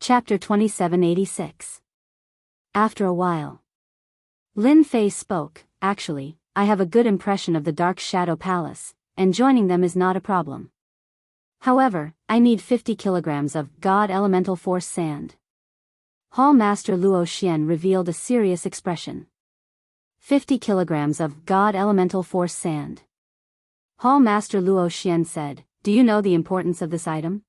Chapter 2786. After a while, Lin Fei spoke. Actually, I have a good impression of the Dark Shadow Palace, and joining them is not a problem. However, I need 50 kilograms of God Elemental Force sand. Hall Master Luo Xian revealed a serious expression. 50 kilograms of God Elemental Force sand. Hall Master Luo Xian said, "Do you know the importance of this item?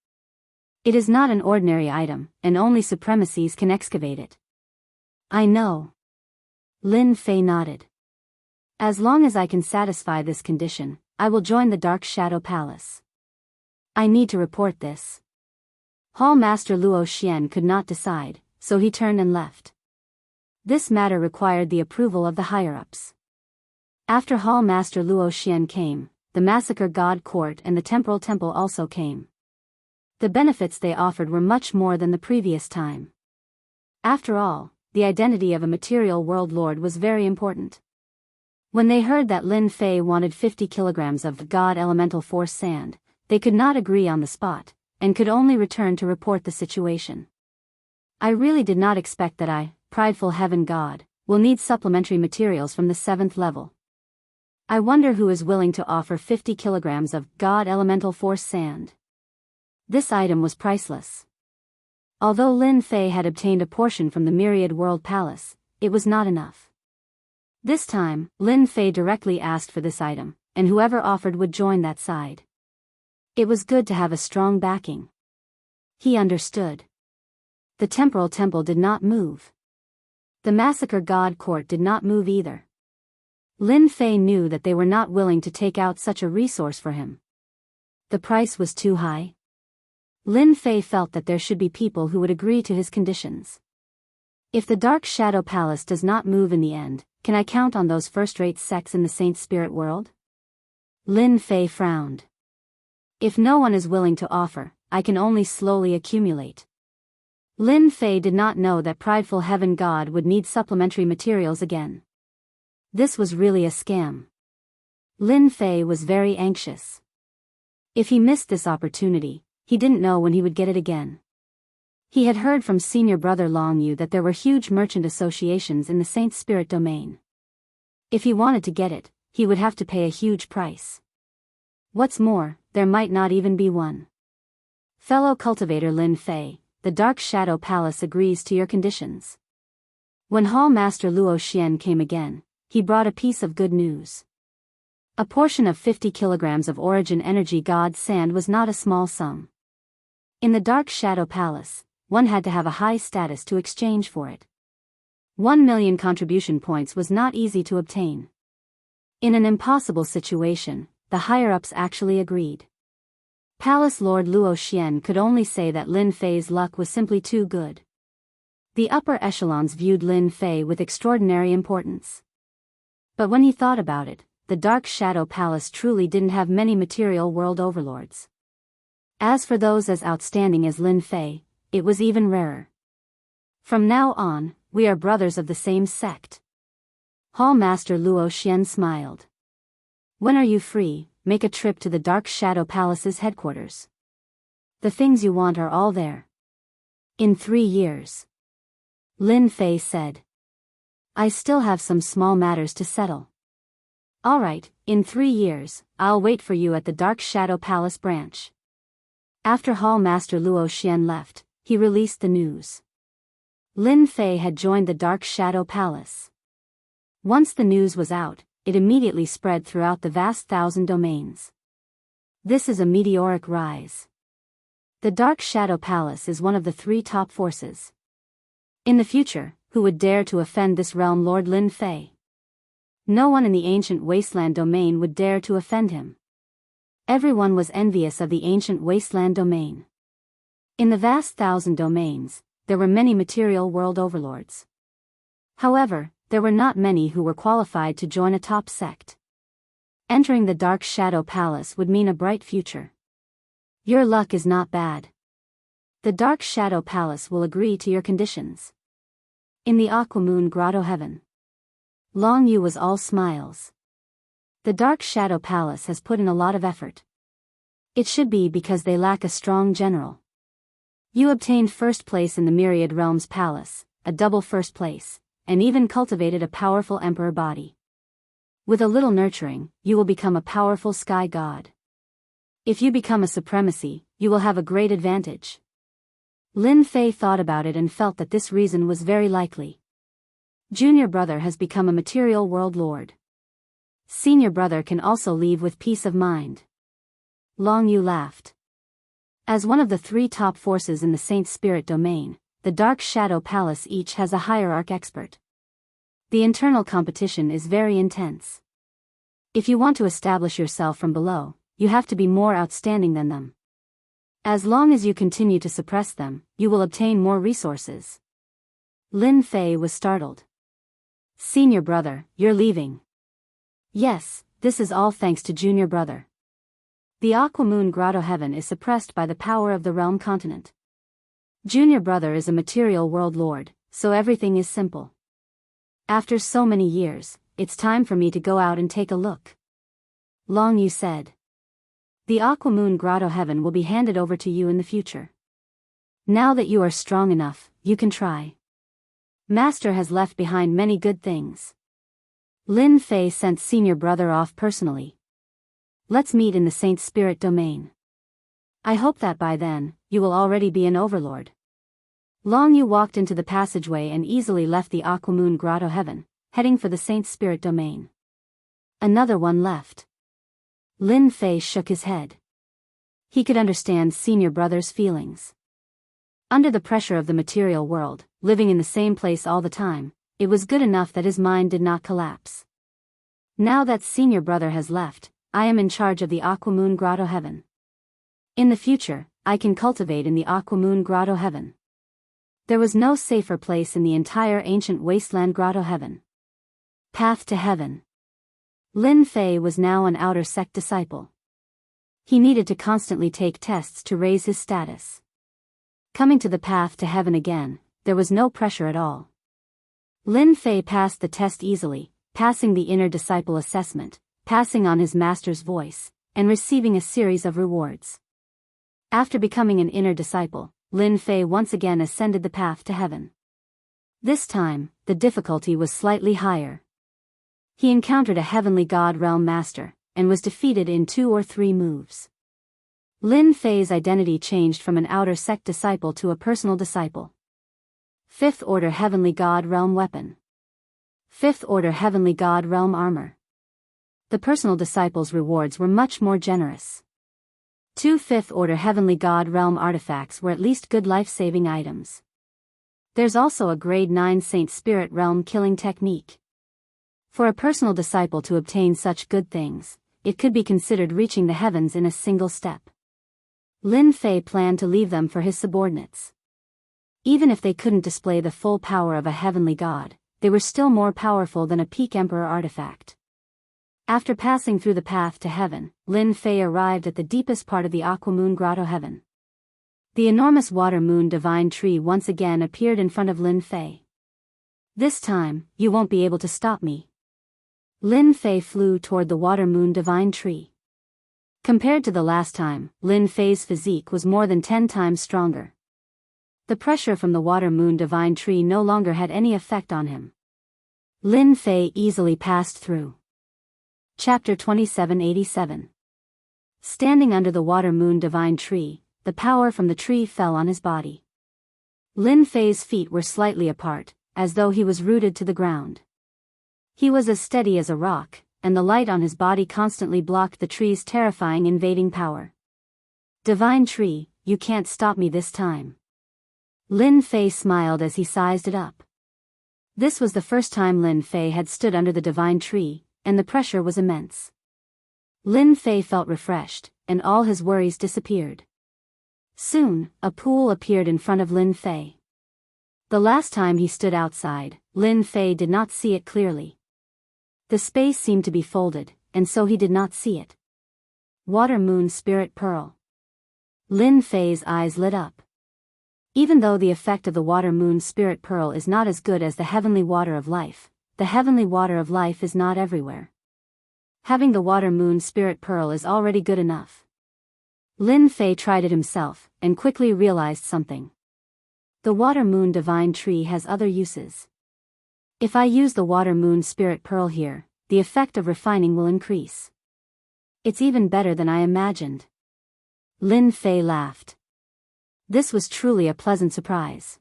It is not an ordinary item, and only supremacies can excavate it." "I know." Lin Fei nodded. "As long as I can satisfy this condition, I will join the Dark Shadow Palace. I need to report this." Hall Master Luo Xian could not decide, so he turned and left. This matter required the approval of the higher-ups. After Hall Master Luo Xian came, the Massacre God Court and the Temporal Temple also came. The benefits they offered were much more than the previous time. After all, the identity of a material world lord was very important. When they heard that Lin Fei wanted 50 kilograms of God Elemental Force sand, they could not agree on the spot, and could only return to report the situation. "I really did not expect that I, prideful heaven god, will need supplementary materials from the 7th level. I wonder who is willing to offer 50 kilograms of God Elemental Force sand." This item was priceless. Although Lin Fei had obtained a portion from the Myriad World Palace, it was not enough. This time, Lin Fei directly asked for this item, and whoever offered would join that side. It was good to have a strong backing. He understood. The Temporal Temple did not move. The Massacre God Court did not move either. Lin Fei knew that they were not willing to take out such a resource for him. The price was too high. Lin Fei felt that there should be people who would agree to his conditions. "If the Dark Shadow Palace does not move in the end, can I count on those first-rate sects in the Saint Spirit world?" Lin Fei frowned. "If no one is willing to offer, I can only slowly accumulate." Lin Fei did not know that prideful heaven god would need supplementary materials again. This was really a scam. Lin Fei was very anxious. If he missed this opportunity, he didn't know when he would get it again. He had heard from senior brother Long Yu that there were huge merchant associations in the Saint Spirit domain. If he wanted to get it, he would have to pay a huge price. What's more, there might not even be one. "Fellow cultivator Lin Fei, the Dark Shadow Palace agrees to your conditions." When Hall Master Luo Xian came again, he brought a piece of good news. A portion of 50 kilograms of Origin Energy God sand was not a small sum. In the Dark Shadow Palace, one had to have a high status to exchange for it. 1 million contribution points was not easy to obtain. In an impossible situation, the higher-ups actually agreed. Palace Lord Luo Xian could only say that Lin Fei's luck was simply too good. The upper echelons viewed Lin Fei with extraordinary importance. But when he thought about it, the Dark Shadow Palace truly didn't have many material world overlords. As for those as outstanding as Lin Fei, it was even rarer. "From now on, we are brothers of the same sect." Hall Master Luo Xian smiled. "When are you free? Make a trip to the Dark Shadow Palace's headquarters. The things you want are all there." "In 3 years." Lin Fei said. "I still have some small matters to settle." "All right, in 3 years, I'll wait for you at the Dark Shadow Palace branch." After Hall Master Luo Xian left, he released the news. Lin Fei had joined the Dark Shadow Palace. Once the news was out, it immediately spread throughout the vast 1,000 domains. This is a meteoric rise. The Dark Shadow Palace is one of the 3 top forces. In the future, who would dare to offend this realm Lord Lin Fei? No one in the ancient wasteland domain would dare to offend him. Everyone was envious of the ancient wasteland domain. In the vast 1,000 domains, there were many material world overlords. However, there were not many who were qualified to join a top sect. Entering the Dark Shadow Palace would mean a bright future. Your luck is not bad. The Dark Shadow Palace will agree to your conditions. In the Aquamoon Grotto Heaven, Long Yu was all smiles. The Dark Shadow Palace has put in a lot of effort. It should be because they lack a strong general. You obtained first place in the Myriad Realms Palace, a double first place, and even cultivated a powerful emperor body. With a little nurturing, you will become a powerful sky god. If you become a supremacy, you will have a great advantage. Lin Fei thought about it and felt that this reason was very likely. Junior brother has become a material world lord. Senior brother can also leave with peace of mind. Long Yu laughed. As one of the 3 top forces in the Saint Spirit domain, the Dark Shadow Palace each has a hierarch expert. The internal competition is very intense. If you want to establish yourself from below, you have to be more outstanding than them. As long as you continue to suppress them, you will obtain more resources. Lin Fei was startled. Senior brother, you're leaving. Yes, this is all thanks to junior brother. The Aquamoon Grotto Heaven is suppressed by the power of the realm continent. Junior brother is a material world lord, so everything is simple. After so many years, it's time for me to go out and take a look. Long Yu said. The Aquamoon Grotto Heaven will be handed over to you in the future. Now that you are strong enough, you can try. Master has left behind many good things. Lin Fei sent senior brother off personally. Let's meet in the Saint Spirit domain. I hope that by then, you will already be an overlord. Long Yu walked into the passageway and easily left the Aquamoon Grotto Heaven, heading for the Saint Spirit domain. Another one left. Lin Fei shook his head. He could understand senior brother's feelings. Under the pressure of the material world, living in the same place all the time, it was good enough that his mind did not collapse. Now that senior brother has left, I am in charge of the Aquamoon Grotto Heaven. In the future, I can cultivate in the Aquamoon Grotto Heaven. There was no safer place in the entire ancient wasteland Grotto Heaven. Path to Heaven. Lin Fei was now an outer sect disciple. He needed to constantly take tests to raise his status. Coming to the path to heaven again, there was no pressure at all. Lin Fei passed the test easily, passing the inner disciple assessment, passing on his master's voice, and receiving a series of rewards. After becoming an inner disciple, Lin Fei once again ascended the path to heaven. This time, the difficulty was slightly higher. He encountered a heavenly god realm master, and was defeated in 2 or 3 moves. Lin Fei's identity changed from an outer sect disciple to a personal disciple. 5th Order Heavenly God Realm Weapon. 5th Order Heavenly God Realm Armor. The personal disciple's rewards were much more generous. 2 5th Order Heavenly God Realm artifacts were at least good life-saving items. There's also a grade 9 Saint Spirit Realm killing technique. For a personal disciple to obtain such good things, it could be considered reaching the heavens in a single step. Lin Fei planned to leave them for his subordinates. Even if they couldn't display the full power of a heavenly god, they were still more powerful than a peak emperor artifact. After passing through the path to heaven, Lin Fei arrived at the deepest part of the Aquamoon Grotto Heaven. The enormous water moon divine tree once again appeared in front of Lin Fei. This time, you won't be able to stop me. Lin Fei flew toward the water moon divine tree. Compared to the last time, Lin Fei's physique was more than 10 times stronger. The pressure from the water moon divine tree no longer had any effect on him. Lin Fei easily passed through. Chapter 2787. Standing under the water moon divine tree, the power from the tree fell on his body. Lin Fei's feet were slightly apart, as though he was rooted to the ground. He was as steady as a rock, and the light on his body constantly blocked the tree's terrifying invading power. Divine tree, you can't stop me this time. Lin Fei smiled as he sized it up. This was the first time Lin Fei had stood under the divine tree, and the pressure was immense. Lin Fei felt refreshed, and all his worries disappeared. Soon, a pool appeared in front of Lin Fei. The last time he stood outside, Lin Fei did not see it clearly. The space seemed to be folded, and so he did not see it. Water Moon Spirit Pearl. Lin Fei's eyes lit up. Even though the effect of the Water Moon Spirit Pearl is not as good as the Heavenly Water of Life, the Heavenly Water of Life is not everywhere. Having the Water Moon Spirit Pearl is already good enough. Lin Fei tried it himself, and quickly realized something. The water moon divine tree has other uses. If I use the water moon spirit pearl here, the effect of refining will increase. It's even better than I imagined. Lin Fei laughed. This was truly a pleasant surprise.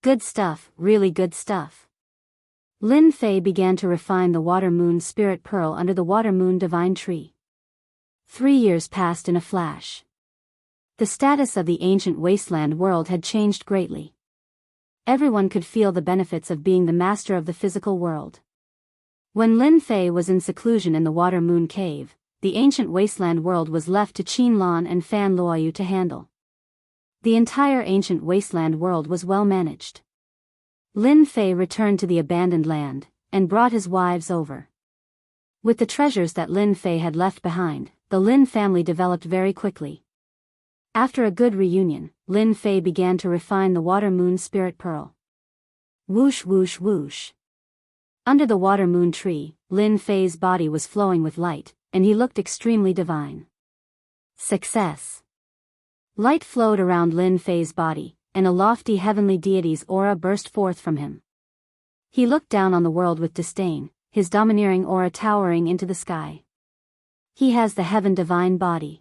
Good stuff, really good stuff. Lin Fei began to refine the water moon spirit pearl under the water moon divine tree. 3 years passed in a flash. The status of the ancient wasteland world had changed greatly. Everyone could feel the benefits of being the master of the physical world. When Lin Fei was in seclusion in the water moon cave, the ancient wasteland world was left to Qin Lan and Fan Luoyu to handle. The entire ancient wasteland world was well managed. Lin Fei returned to the abandoned land, and brought his wives over. With the treasures that Lin Fei had left behind, the Lin family developed very quickly. After a good reunion, Lin Fei began to refine the water moon spirit pearl. Whoosh whoosh whoosh. Under the water moon tree, Lin Fei's body was flowing with light, and he looked extremely divine. Success. Light flowed around Lin Fei's body, and a lofty heavenly deity's aura burst forth from him. He looked down on the world with disdain, his domineering aura towering into the sky. He has the heaven divine body.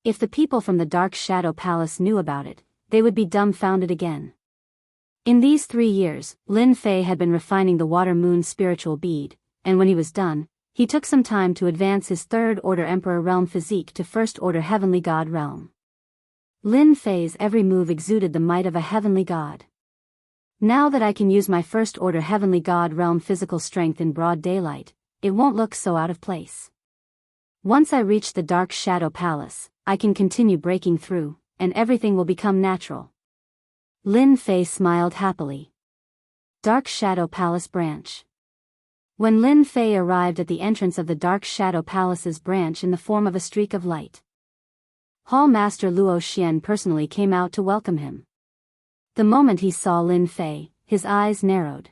If the people from the Dark Shadow Palace knew about it, they would be dumbfounded again. In these 3 years, Lin Fei had been refining the water moon spiritual bead, and when he was done, he took some time to advance his third order emperor realm physique to first order heavenly god realm. Lin Fei's every move exuded the might of a heavenly god. Now that I can use my first order heavenly god realm physical strength in broad daylight, it won't look so out of place. Once I reach the Dark Shadow Palace, I can continue breaking through, and everything will become natural. Lin Fei smiled happily. Dark Shadow Palace branch. When Lin Fei arrived at the entrance of the Dark Shadow Palace's branch in the form of a streak of light, Hall Master Luo Xian personally came out to welcome him. The moment he saw Lin Fei, his eyes narrowed.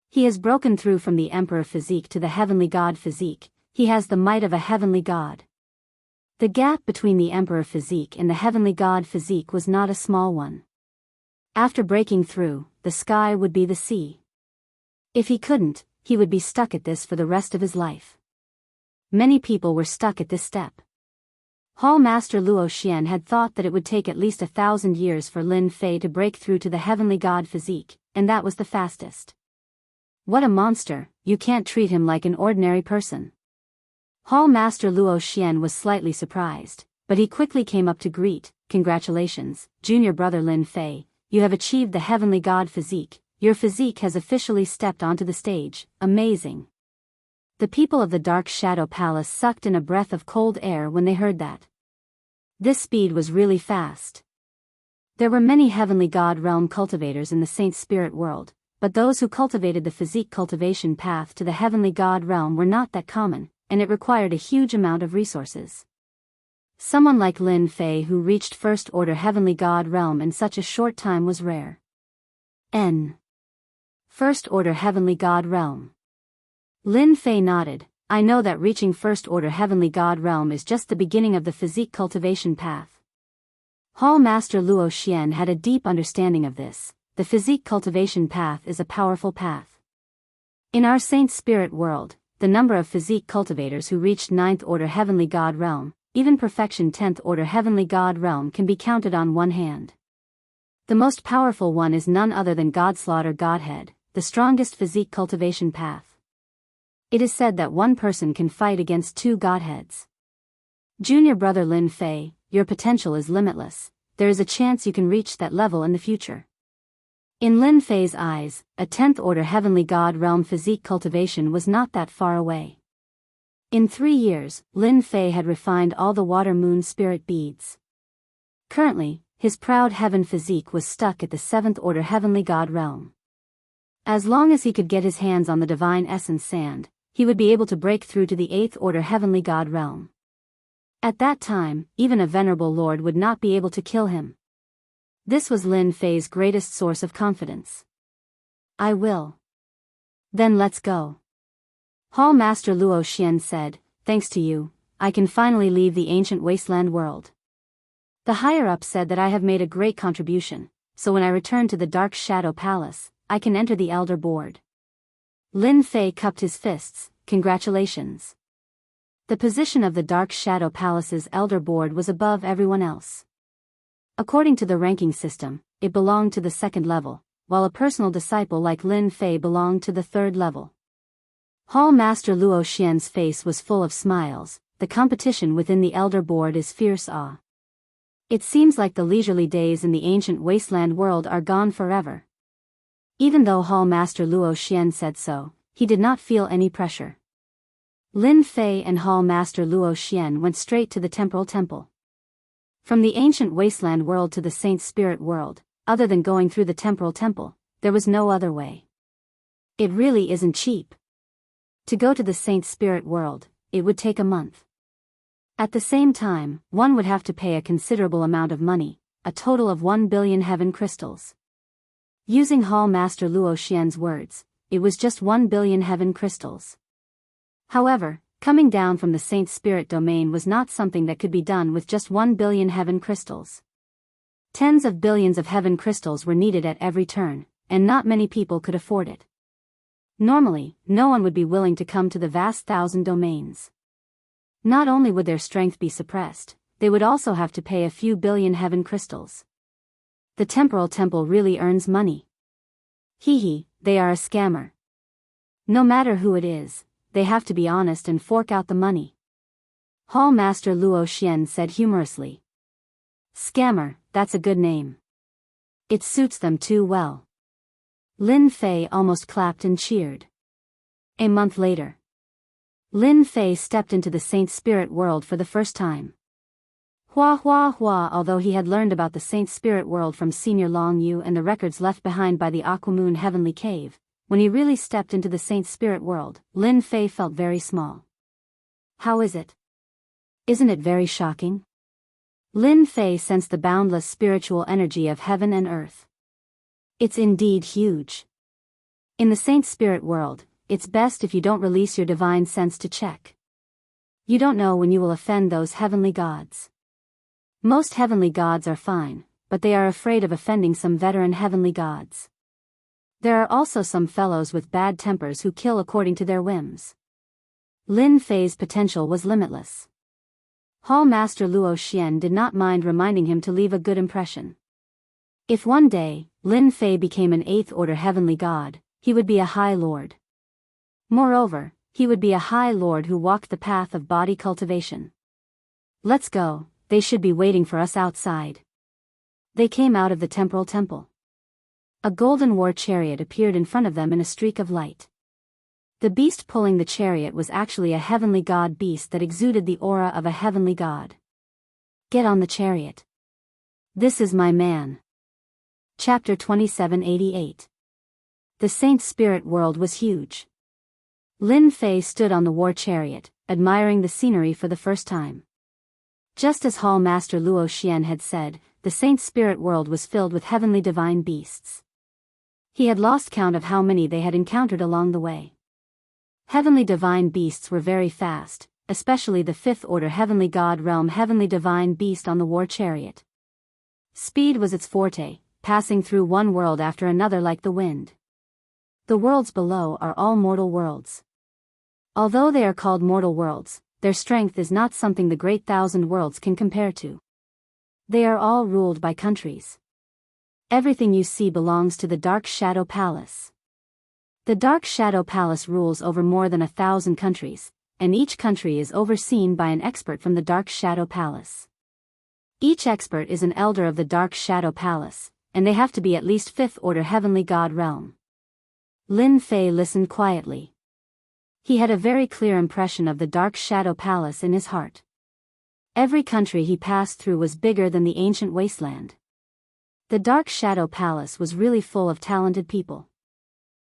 He has broken through from the Emperor physique to the Heavenly God physique, he has the might of a heavenly god. The gap between the Emperor physique and the Heavenly God physique was not a small one. After breaking through, the sky would be the sea. If he couldn't, he would be stuck at this for the rest of his life. Many people were stuck at this step. Hall Master Luo Xian had thought that it would take at least 1,000 years for Lin Fei to break through to the Heavenly God physique, and that was the fastest. What a monster, you can't treat him like an ordinary person. Hall Master Luo Xian was slightly surprised, but he quickly came up to greet. Congratulations, junior brother Lin Fei, you have achieved the Heavenly God physique, your physique has officially stepped onto the stage, amazing. The people of the Dark Shadow Palace sucked in a breath of cold air when they heard that. This speed was really fast. There were many Heavenly God realm cultivators in the Saint Spirit world, but those who cultivated the physique cultivation path to the Heavenly God realm were not that common, and it required a huge amount of resources. Someone like Lin Fei who reached First Order Heavenly God realm in such a short time was rare. First Order Heavenly God realm. Lin Fei nodded. I know that reaching First Order Heavenly God realm is just the beginning of the physique cultivation path. Hall Master Luo Xian had a deep understanding of this. The physique cultivation path is a powerful path. In our Saint Spirit world, the number of physique cultivators who reached 9th Order Heavenly God realm, even perfection 10th Order Heavenly God realm can be counted on one hand. The most powerful one is none other than Godslaughter Godhead, the strongest physique cultivation path. It is said that one person can fight against 2 godheads. Junior brother Lin Fei, your potential is limitless, there is a chance you can reach that level in the future. In Lin Fei's eyes, a 10th Order Heavenly God realm physique cultivation was not that far away. In 3 years, Lin Fei had refined all the water moon spirit beads. Currently, his proud heaven physique was stuck at the 7th Order Heavenly God realm. As long as he could get his hands on the divine essence sand, he would be able to break through to the 8th Order Heavenly God realm. At that time, even a venerable lord would not be able to kill him. This was Lin Fei's greatest source of confidence. I will. Then let's go. Hall Master Luo Xian said, thanks to you, I can finally leave the ancient wasteland world. The higher-up said that I have made a great contribution, so when I return to the Dark Shadow Palace, I can enter the Elder Board. Lin Fei cupped his fists. Congratulations. The position of the Dark Shadow Palace's Elder Board was above everyone else. According to the ranking system, it belonged to the second level, while a personal disciple like Lin Fei belonged to the third level. Hall Master Luo Xian's face was full of smiles. The competition within the Elder Board is fierce. It seems like the leisurely days in the ancient wasteland world are gone forever. Even though Hall Master Luo Xian said so, he did not feel any pressure. Lin Fei and Hall Master Luo Xian went straight to the Temporal Temple. From the ancient wasteland world to the Saint Spirit world, other than going through the Temporal Temple, there was no other way. It really isn't cheap. To go to the Saint Spirit world, it would take a month. At the same time, one would have to pay a considerable amount of money, a total of 1 billion heaven crystals. Using Hall Master Luo Xian's words, it was just 1 billion heaven crystals. However, coming down from the Saint Spirit domain was not something that could be done with just 1 billion heaven crystals. Tens of billions of heaven crystals were needed at every turn, and not many people could afford it. Normally, no one would be willing to come to the vast thousand domains. Not only would their strength be suppressed, they would also have to pay a few billion heaven crystals. The Temporal Temple really earns money. They are a scammer. No matter who it is, they have to be honest and fork out the money. Hall Master Luo Xian said humorously. Scammer, that's a good name. It suits them too well. Lin Fei almost clapped and cheered. A month later, Lin Fei stepped into the Saint Spirit world for the first time. Although he had learned about the Saint Spirit world from Senior Long Yu and the records left behind by the Aquamoon Heavenly Cave, when he really stepped into the Saint Spirit world, Lin Fei felt very small. How is it? Isn't it very shocking? Lin Fei sensed the boundless spiritual energy of heaven and earth. It's indeed huge. In the Saint Spirit world, it's best if you don't release your divine sense to check. You don't know when you will offend those heavenly gods. Most heavenly gods are fine, but they are afraid of offending some veteran heavenly gods. There are also some fellows with bad tempers who kill according to their whims. Lin Fei's potential was limitless. Hall Master Luo Xian did not mind reminding him to leave a good impression. If one day, Lin Fei became an 8th order heavenly god, he would be a High Lord. Moreover, he would be a High Lord who walked the path of body cultivation. Let's go, they should be waiting for us outside. They came out of the Temporal Temple. A golden war chariot appeared in front of them in a streak of light. The beast pulling the chariot was actually a heavenly god beast that exuded the aura of a heavenly god. Get on the chariot. This is my man. Chapter 2788. The Saint Spirit world was huge. Lin Fei stood on the war chariot, admiring the scenery for the first time. Just as Hall Master Luo Xian had said, the Saint Spirit world was filled with heavenly divine beasts. He had lost count of how many they had encountered along the way. Heavenly divine beasts were very fast, especially the 5th order heavenly god realm heavenly divine beast on the war chariot. Speed was its forte, passing through one world after another like the wind. The worlds below are all mortal worlds. Although they are called mortal worlds, their strength is not something the great thousand worlds can compare to. They are all ruled by countries. Everything you see belongs to the Dark Shadow Palace. The Dark Shadow Palace rules over more than 1,000 countries, and each country is overseen by an expert from the Dark Shadow Palace. Each expert is an elder of the Dark Shadow Palace, and they have to be at least 5th order heavenly god realm. Lin Fei listened quietly. He had a very clear impression of the Dark Shadow Palace in his heart. Every country he passed through was bigger than the ancient wasteland. The Dark Shadow Palace was really full of talented people.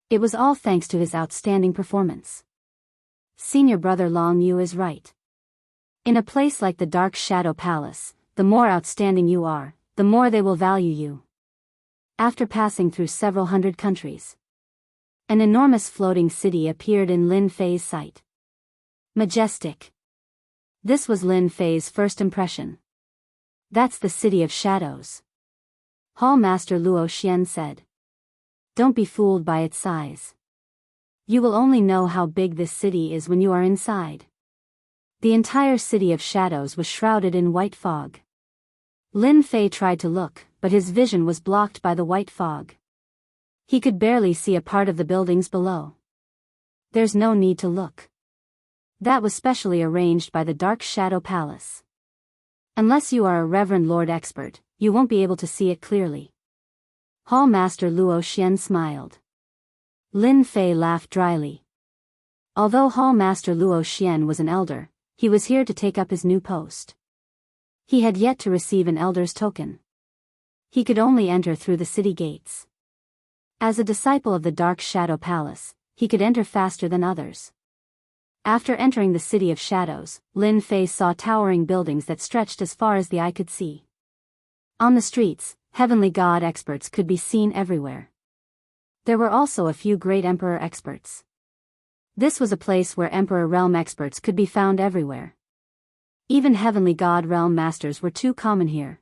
It was all thanks to his outstanding performance. Senior brother Long Yu is right. In a place like the Dark Shadow Palace, the more outstanding you are, the more they will value you. After passing through several hundred countries, an enormous floating city appeared in Lin Fei's sight. Majestic. This was Lin Fei's first impression. That's the City of Shadows. Hall Master Luo Xian said. Don't be fooled by its size. You will only know how big this city is when you are inside. The entire city of shadows was shrouded in white fog. Lin Fei tried to look, but his vision was blocked by the white fog. He could barely see a part of the buildings below. There's no need to look. That was specially arranged by the Dark Shadow Palace. Unless you are a Reverend Lord expert, you won't be able to see it clearly. Hall Master Luo Xian smiled. Lin Fei laughed dryly. Although Hall Master Luo Xian was an elder, he was here to take up his new post. He had yet to receive an elder's token. He could only enter through the city gates. As a disciple of the Dark Shadow Palace, he could enter faster than others. After entering the City of Shadows, Lin Fei saw towering buildings that stretched as far as the eye could see. On the streets, heavenly god experts could be seen everywhere. There were also a few great emperor experts. This was a place where emperor realm experts could be found everywhere. Even heavenly god realm masters were too common here.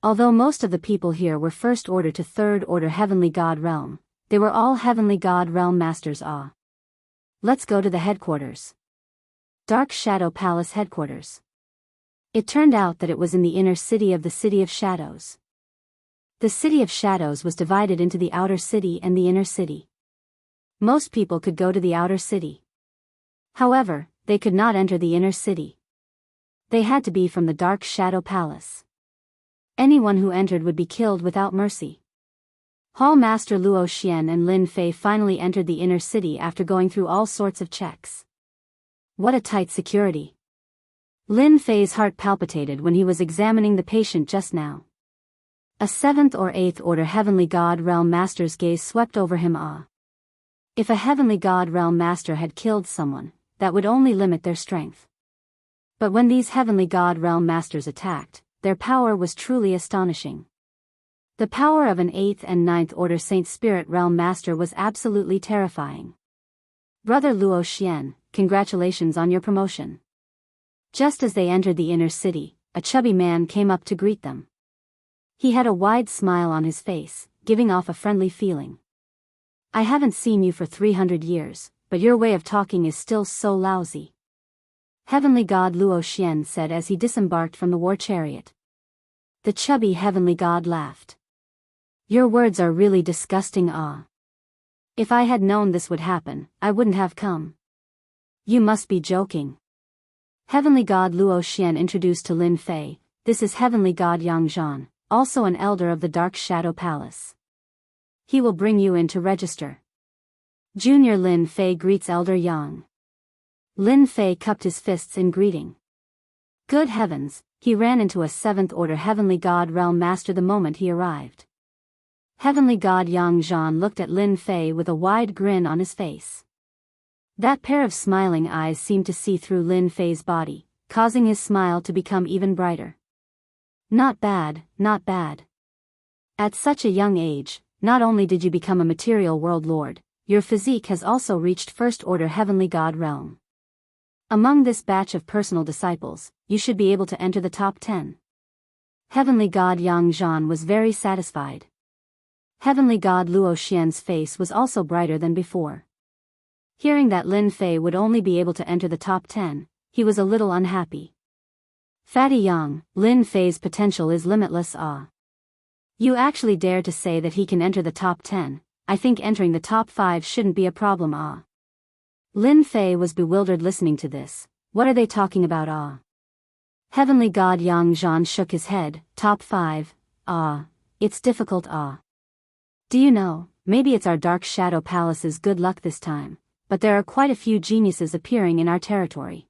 Although most of the people here were first order to third order heavenly god realm, they were all heavenly god realm masters. Let's go to the headquarters. Dark Shadow Palace headquarters. It turned out that it was in the inner city of the City of Shadows. The City of Shadows was divided into the outer city and the inner city. Most people could go to the outer city. However, they could not enter the inner city. They had to be from the Dark Shadow Palace. Anyone who entered would be killed without mercy. Hall Master Luo Xian and Lin Fei finally entered the inner city after going through all sorts of checks. What a tight security. Lin Fei's heart palpitated when he was examining the patient just now. A 7th or 8th order heavenly god realm master's gaze swept over him. If a heavenly god realm master had killed someone, that would only limit their strength. But when these heavenly god realm masters attacked, their power was truly astonishing. The power of an 8th and 9th order Saint Spirit realm master was absolutely terrifying. Brother Luo Xian, congratulations on your promotion. Just as they entered the inner city, a chubby man came up to greet them. He had a wide smile on his face, giving off a friendly feeling. I haven't seen you for 300 years, but your way of talking is still so lousy. Heavenly God Luo Xian said as he disembarked from the war chariot. The chubby heavenly god laughed. Your words are really disgusting. If I had known this would happen, I wouldn't have come. You must be joking. Heavenly God Luo Xian introduced to Lin Fei, this is Heavenly God Yang Zhan, also an elder of the Dark Shadow Palace. He will bring you in to register. Junior Lin Fei greets Elder Yang. Lin Fei cupped his fists in greeting. Good heavens, he ran into a 7th order heavenly god realm master the moment he arrived. Heavenly God Yang Zhan looked at Lin Fei with a wide grin on his face. That pair of smiling eyes seemed to see through Lin Fei's body, causing his smile to become even brighter. Not bad, not bad. At such a young age, not only did you become a material world lord, your physique has also reached first order heavenly god realm. Among this batch of personal disciples, you should be able to enter the top 10. Heavenly God Yang Zhan was very satisfied. Heavenly God Luo Xian's face was also brighter than before. Hearing that Lin Fei would only be able to enter the top 10, he was a little unhappy. Fatty Yang, Lin Fei's potential is limitless. You actually dare to say that he can enter the top 10, I think entering the top 5 shouldn't be a problem. Lin Fei was bewildered listening to this. What are they talking about? Heavenly God Yang Zhan shook his head. Top 5, it's difficult. Do you know, maybe it's our Dark Shadow Palace's good luck this time, but there are quite a few geniuses appearing in our territory.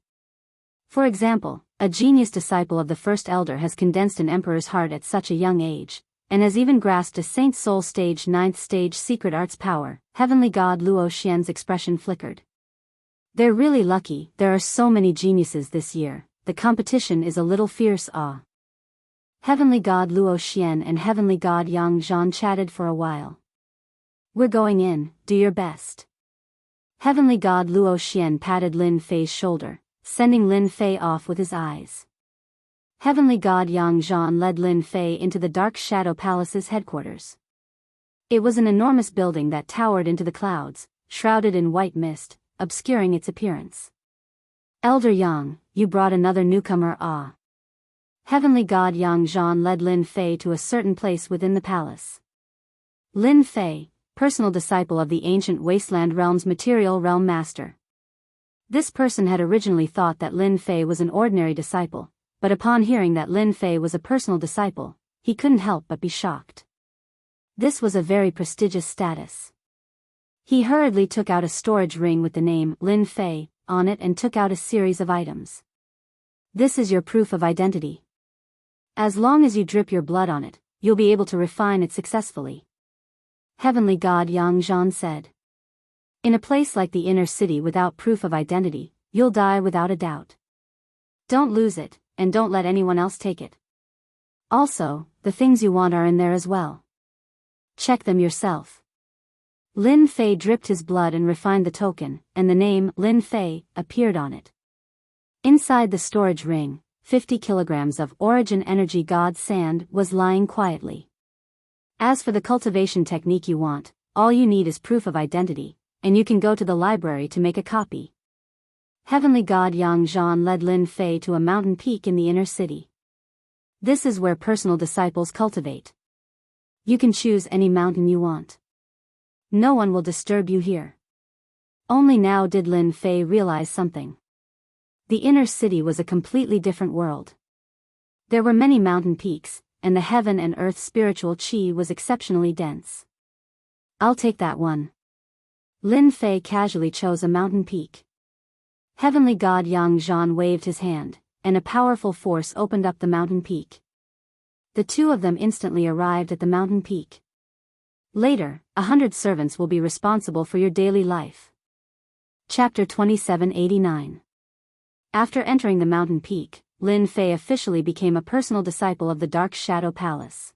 For example, a genius disciple of the First Elder has condensed an emperor's heart at such a young age, and has even grasped a Saint Soul Stage 9th stage secret arts power. Heavenly God Luo Xian's expression flickered. They're really lucky, there are so many geniuses this year, the competition is a little fierce. Heavenly God Luo Xian and Heavenly God Yang Zhan chatted for a while. We're going in, do your best. Heavenly God Luo Xian patted Lin Fei's shoulder, sending Lin Fei off with his eyes. Heavenly God Yang Zhan led Lin Fei into the Dark Shadow Palace's headquarters. It was an enormous building that towered into the clouds, shrouded in white mist, obscuring its appearance. Elder Yang, you brought another newcomer, ah. Heavenly God Yang Zhan led Lin Fei to a certain place within the palace. Lin Fei, personal disciple of the ancient Wasteland Realm's Material Realm Master. This person had originally thought that Lin Fei was an ordinary disciple, but upon hearing that Lin Fei was a personal disciple, he couldn't help but be shocked. This was a very prestigious status. He hurriedly took out a storage ring with the name Lin Fei on it and took out a series of items. This is your proof of identity. As long as you drip your blood on it, you'll be able to refine it successfully. Heavenly God Yang Zhan said. In a place like the inner city without proof of identity, you'll die without a doubt. Don't lose it, and don't let anyone else take it. Also, the things you want are in there as well. Check them yourself. Lin Fei dripped his blood and refined the token, and the name Lin Fei appeared on it. Inside the storage ring, 50 kilograms of Origin Energy God Sand was lying quietly. As for the cultivation technique you want, all you need is proof of identity, and you can go to the library to make a copy. Heavenly God Yang Zhan led Lin Fei to a mountain peak in the inner city. This is where personal disciples cultivate. You can choose any mountain you want. No one will disturb you here. Only now did Lin Fei realize something. The inner city was a completely different world. There were many mountain peaks, and the heaven and earth spiritual chi was exceptionally dense. I'll take that one. Lin Fei casually chose a mountain peak. Heavenly God Yang Zhan waved his hand, and a powerful force opened up the mountain peak. The two of them instantly arrived at the mountain peak. Later, 100 servants will be responsible for your daily life. Chapter 2789. After entering the mountain peak, Lin Fei officially became a personal disciple of the Dark Shadow Palace.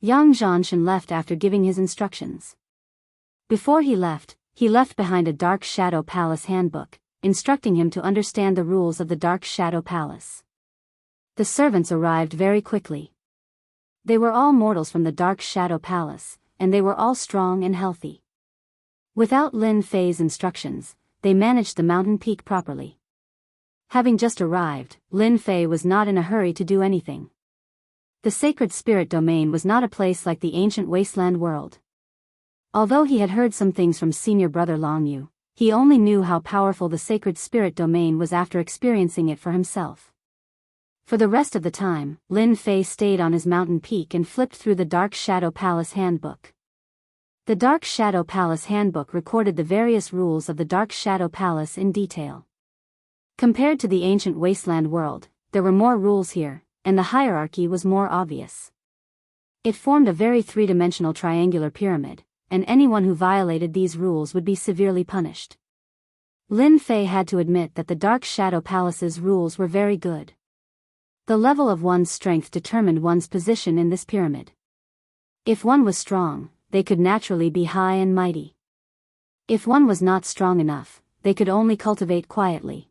Yang Zhanshan left after giving his instructions. Before he left behind a Dark Shadow Palace handbook, instructing him to understand the rules of the Dark Shadow Palace. The servants arrived very quickly. They were all mortals from the Dark Shadow Palace, and they were all strong and healthy. Without Lin Fei's instructions, they managed the mountain peak properly. Having just arrived, Lin Fei was not in a hurry to do anything. The sacred spirit domain was not a place like the ancient wasteland world. Although he had heard some things from senior brother Long Yu, he only knew how powerful the sacred spirit domain was after experiencing it for himself. For the rest of the time, Lin Fei stayed on his mountain peak and flipped through the Dark Shadow Palace handbook. The Dark Shadow Palace handbook recorded the various rules of the Dark Shadow Palace in detail. Compared to the ancient wasteland world, there were more rules here, and the hierarchy was more obvious. It formed a very three-dimensional triangular pyramid, and anyone who violated these rules would be severely punished. Lin Fei had to admit that the Dark Shadow Palace's rules were very good. The level of one's strength determined one's position in this pyramid. If one was strong, they could naturally be high and mighty. If one was not strong enough, they could only cultivate quietly.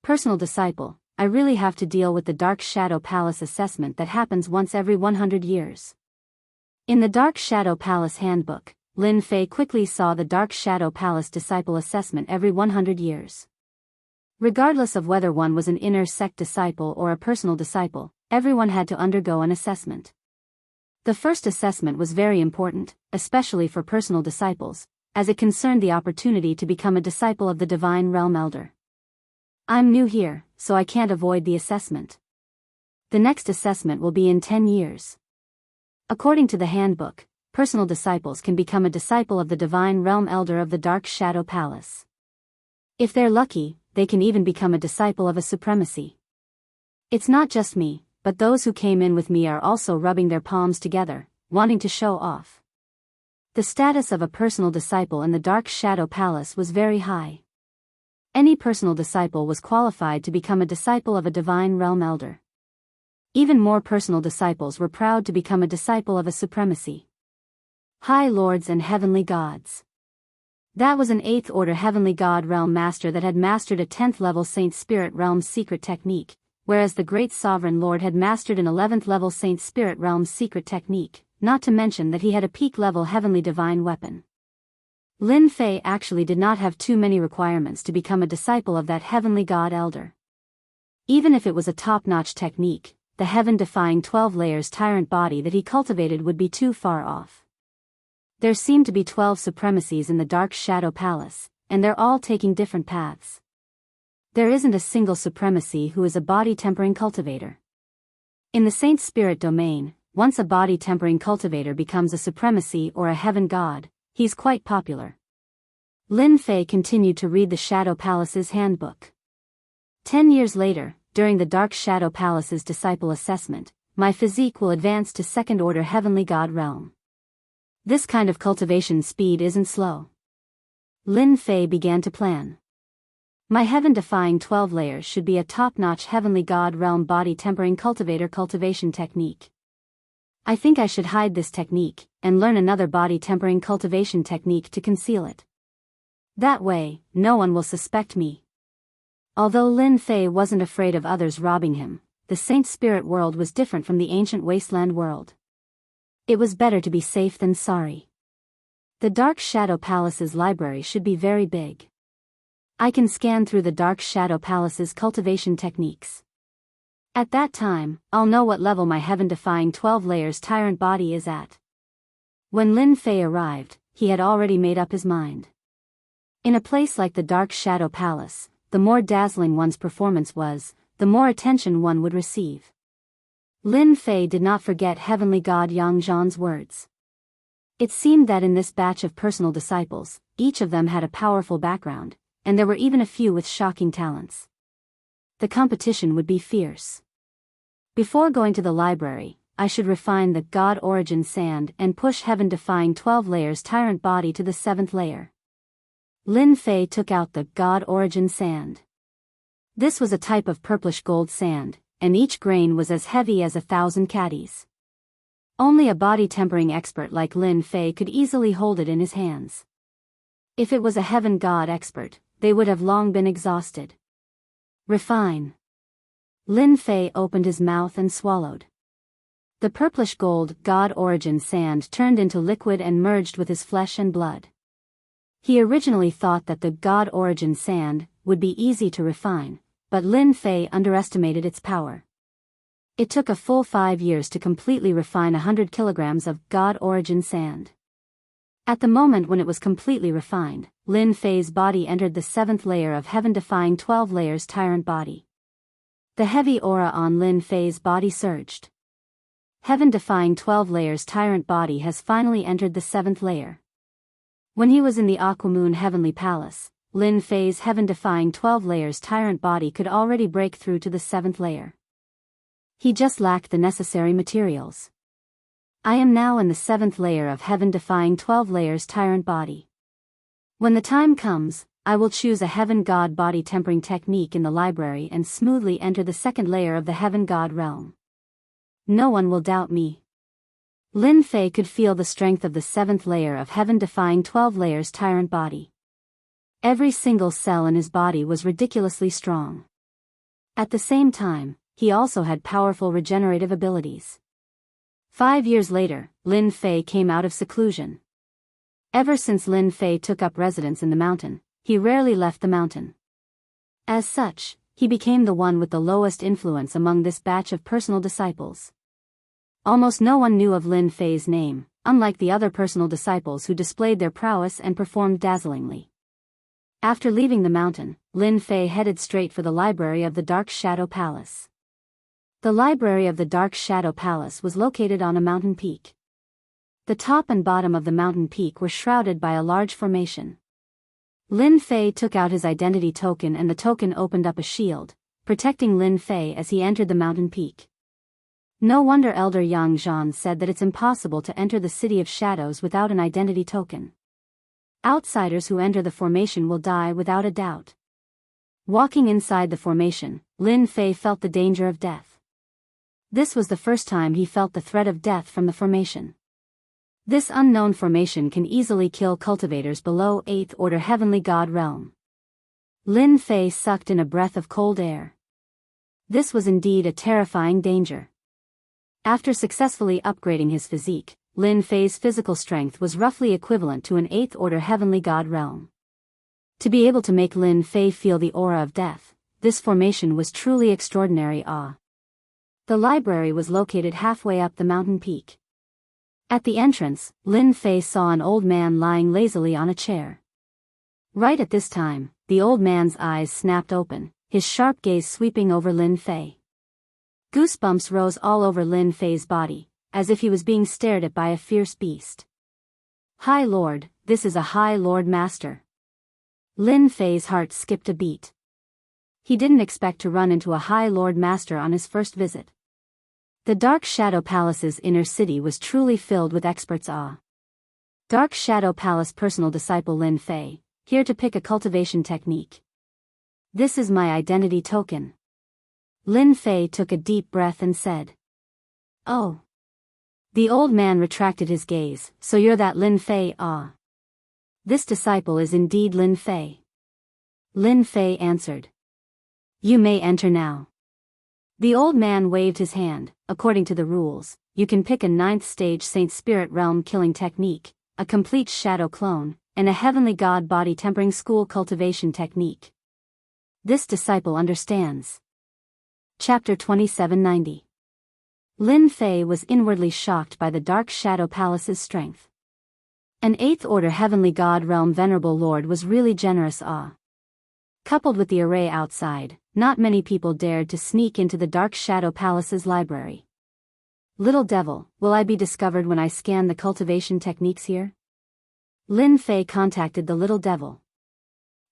Personal disciple, I really have to deal with the Dark Shadow Palace assessment that happens once every 100 years. In the Dark Shadow Palace handbook, Lin Fei quickly saw the Dark Shadow Palace disciple assessment every 100 years. Regardless of whether one was an inner sect disciple or a personal disciple, everyone had to undergo an assessment. The first assessment was very important, especially for personal disciples, as it concerned the opportunity to become a disciple of the Divine Realm Elder. I'm new here, so I can't avoid the assessment. The next assessment will be in 10 years. According to the handbook, personal disciples can become a disciple of the Divine Realm Elder of the Dark Shadow Palace. If they're lucky, they can even become a disciple of a supremacy. It's not just me, but those who came in with me are also rubbing their palms together, wanting to show off. The status of a personal disciple in the Dark Shadow Palace was very high. Any personal disciple was qualified to become a disciple of a Divine Realm Elder. Even more personal disciples were proud to become a disciple of a supremacy. High Lords and Heavenly Gods. That was an 8th order Heavenly God Realm Master that had mastered a 10th level Saint Spirit Realm secret technique, whereas the great sovereign lord had mastered an 11th level Saint Spirit Realm's secret technique, not to mention that he had a peak level heavenly divine weapon. Lin Fei actually did not have too many requirements to become a disciple of that heavenly god elder. Even if it was a top-notch technique, the heaven-defying 12 layers tyrant body that he cultivated would be too far off. There seemed to be 12 supremacies in the Dark Shadow Palace, and they're all taking different paths. There isn't a single supremacy who is a body-tempering cultivator. In the Saint Spirit domain, once a body-tempering cultivator becomes a supremacy or a heaven god, he's quite popular. Lin Fei continued to read the Shadow Palace's handbook. 10 years later, during the Dark Shadow Palace's disciple assessment, my physique will advance to second-order heavenly god realm. This kind of cultivation speed isn't slow. Lin Fei began to plan. My heaven-defying 12 layers should be a top-notch heavenly god realm body-tempering cultivator cultivation technique. I think I should hide this technique, and learn another body-tempering cultivation technique to conceal it. That way, no one will suspect me. Although Lin Fei wasn't afraid of others robbing him, the Saint Spirit world was different from the ancient wasteland world. It was better to be safe than sorry. The Dark Shadow Palace's library should be very big. I can scan through the Dark Shadow Palace's cultivation techniques. At that time, I'll know what level my heaven-defying 12 layers tyrant body is at. When Lin Fei arrived, he had already made up his mind. In a place like the Dark Shadow Palace, the more dazzling one's performance was, the more attention one would receive. Lin Fei did not forget heavenly god Yang Zhan's words. It seemed that in this batch of personal disciples, each of them had a powerful background, and there were even a few with shocking talents. The competition would be fierce. Before going to the library, I should refine the God Origin Sand and push heaven-defying 12 layers tyrant body to the 7th layer. Lin Fei took out the God Origin Sand. This was a type of purplish gold sand, and each grain was as heavy as 1,000 caddies. Only a body-tempering expert like Lin Fei could easily hold it in his hands. If it was a heaven god expert, they would have long been exhausted. Refine. Lin Fei opened his mouth and swallowed. The purplish gold God Origin sand turned into liquid and merged with his flesh and blood. He originally thought that the God Origin sand would be easy to refine, but Lin Fei underestimated its power. It took a full 5 years to completely refine 100 kilograms of God Origin sand. At the moment when it was completely refined, Lin Fei's body entered the 7th layer of heaven-defying 12 layers tyrant body. The heavy aura on Lin Fei's body surged. Heaven-defying 12 layers tyrant body has finally entered the 7th layer. When he was in the Aquamoon Heavenly Palace, Lin Fei's heaven-defying 12 layers tyrant body could already break through to the 7th layer. He just lacked the necessary materials. I am now in the 7th layer of heaven-defying 12 layers tyrant body. When the time comes, I will choose a heaven god body tempering technique in the library and smoothly enter the 2nd layer of the heaven god realm. No one will doubt me. Lin Fei could feel the strength of the 7th layer of heaven-defying 12 layers tyrant body. Every single cell in his body was ridiculously strong. At the same time, he also had powerful regenerative abilities. 5 years later, Lin Fei came out of seclusion. Ever since Lin Fei took up residence in the mountain, he rarely left the mountain. As such, he became the one with the lowest influence among this batch of personal disciples. Almost no one knew of Lin Fei's name, unlike the other personal disciples who displayed their prowess and performed dazzlingly. After leaving the mountain, Lin Fei headed straight for the library of the Dark Shadow Palace. The library of the Dark Shadow Palace was located on a mountain peak. The top and bottom of the mountain peak were shrouded by a large formation. Lin Fei took out his identity token and the token opened up a shield, protecting Lin Fei as he entered the mountain peak. No wonder Elder Yang Zhan said that it's impossible to enter the City of Shadows without an identity token. Outsiders who enter the formation will die without a doubt. Walking inside the formation, Lin Fei felt the danger of death. This was the first time he felt the threat of death from the formation. This unknown formation can easily kill cultivators below 8th order heavenly god realm. Lin Fei sucked in a breath of cold air. This was indeed a terrifying danger. After successfully upgrading his physique, Lin Fei's physical strength was roughly equivalent to an 8th order heavenly god realm. To be able to make Lin Fei feel the aura of death, this formation was truly extraordinary awe. The library was located halfway up the mountain peak. At the entrance, Lin Fei saw an old man lying lazily on a chair. Right at this time, the old man's eyes snapped open, his sharp gaze sweeping over Lin Fei. Goosebumps rose all over Lin Fei's body, as if he was being stared at by a fierce beast. High Lord, this is a High Lord Master. Lin Fei's heart skipped a beat. He didn't expect to run into a High Lord Master on his first visit. The Dark Shadow Palace's inner city was truly filled with experts' awe. Dark Shadow Palace personal disciple Lin Fei, here to pick a cultivation technique. This is my identity token. Lin Fei took a deep breath and said. Oh. The old man retracted his gaze, so you're that Lin Fei? Ah. This disciple is indeed Lin Fei. Lin Fei answered. You may enter now. The old man waved his hand. According to the rules, you can pick a 9th stage Saint Spirit Realm killing technique, a complete shadow clone, and a heavenly god body tempering school cultivation technique. This disciple understands. Chapter 2790. Lin Fei was inwardly shocked by the Dark Shadow Palace's strength. An 8th order heavenly god realm venerable lord was really generous awe. Coupled with the array outside, not many people dared to sneak into the Dark Shadow Palace's library. Little devil, will I be discovered when I scan the cultivation techniques here? Lin Fei contacted the little devil.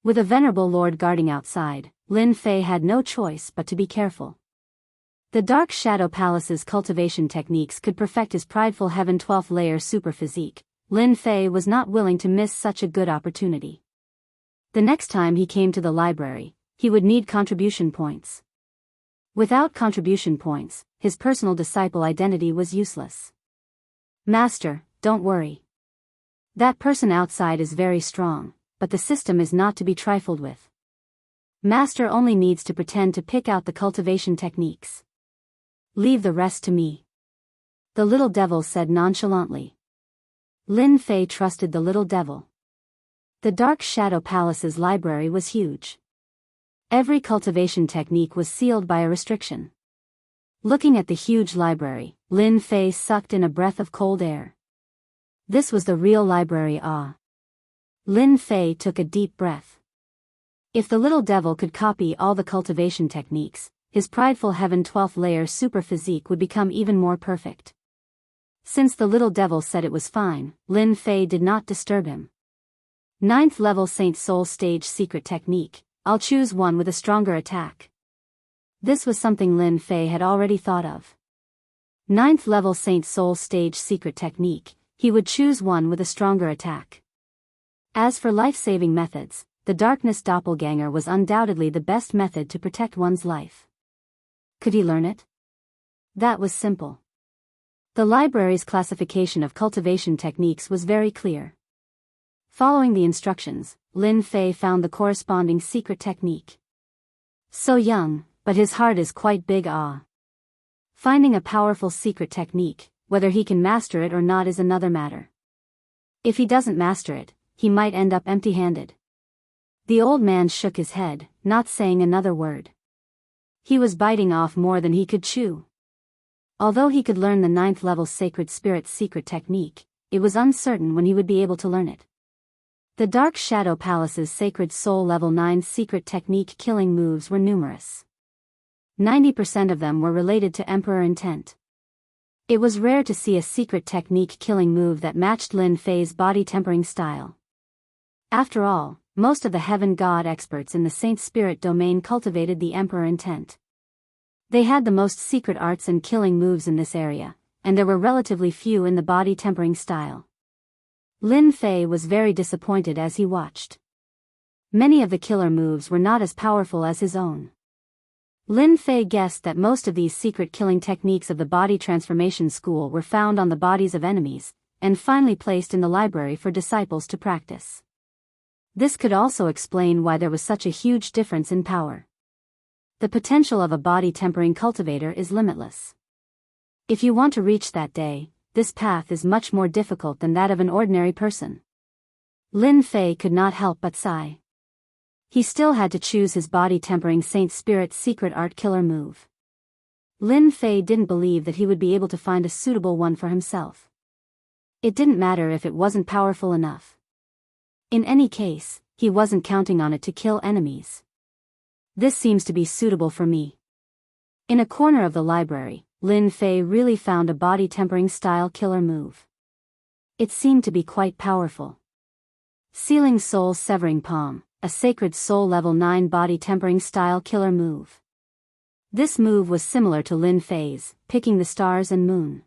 With a venerable lord guarding outside, Lin Fei had no choice but to be careful. The Dark Shadow Palace's cultivation techniques could perfect his prideful Heaven 12th layer super physique. Lin Fei was not willing to miss such a good opportunity. The next time he came to the library, he would need contribution points. Without contribution points, his personal disciple identity was useless. Master, don't worry. That person outside is very strong, but the system is not to be trifled with. Master only needs to pretend to pick out the cultivation techniques. Leave the rest to me. The little devil said nonchalantly. Lin Fei trusted the little devil. The Dark Shadow Palace's library was huge. Every cultivation technique was sealed by a restriction. Looking at the huge library, Lin Fei sucked in a breath of cold air. This was the real library awe. Lin Fei took a deep breath. If the little devil could copy all the cultivation techniques, his prideful Heaven 12th layer super physique would become even more perfect. Since the little devil said it was fine, Lin Fei did not disturb him. 9th level Saint Soul stage secret technique, I'll choose one with a stronger attack. This was something Lin Fei had already thought of. 9th level Saint Soul stage secret technique, he would choose one with a stronger attack. As for life-saving methods, the Darkness Doppelganger was undoubtedly the best method to protect one's life. Could he learn it? That was simple. The library's classification of cultivation techniques was very clear. Following the instructions, Lin Fei found the corresponding secret technique. So young, but his heart is quite big ah. Finding a powerful secret technique, whether he can master it or not is another matter. If he doesn't master it, he might end up empty-handed. The old man shook his head, not saying another word. He was biting off more than he could chew. Although he could learn the 9th level Sacred Spirit's secret technique, it was uncertain when he would be able to learn it. The Dark Shadow Palace's Sacred Soul Level 9 secret technique killing moves were numerous. 90% of them were related to Emperor intent. It was rare to see a secret technique killing move that matched Lin Fei's body tempering style. After all, most of the Heaven God experts in the Saint Spirit domain cultivated the Emperor intent. They had the most secret arts and killing moves in this area, and there were relatively few in the body tempering style. Lin Fei was very disappointed as he watched. Many of the killer moves were not as powerful as his own. Lin Fei guessed that most of these secret killing techniques of the body transformation school were found on the bodies of enemies, and finally placed in the library for disciples to practice. This could also explain why there was such a huge difference in power. The potential of a body-tempering cultivator is limitless. If you want to reach that day, this path is much more difficult than that of an ordinary person. Lin Fei could not help but sigh. He still had to choose his body-tempering Saint Spirit's secret art killer move. Lin Fei didn't believe that he would be able to find a suitable one for himself. It didn't matter if it wasn't powerful enough. In any case, he wasn't counting on it to kill enemies. This seems to be suitable for me. In a corner of the library, Lin Fei really found a body-tempering style killer move. It seemed to be quite powerful. Sealing Soul Severing Palm, a sacred soul level 9 body-tempering style killer move. This move was similar to Lin Fei's, picking the stars and moon.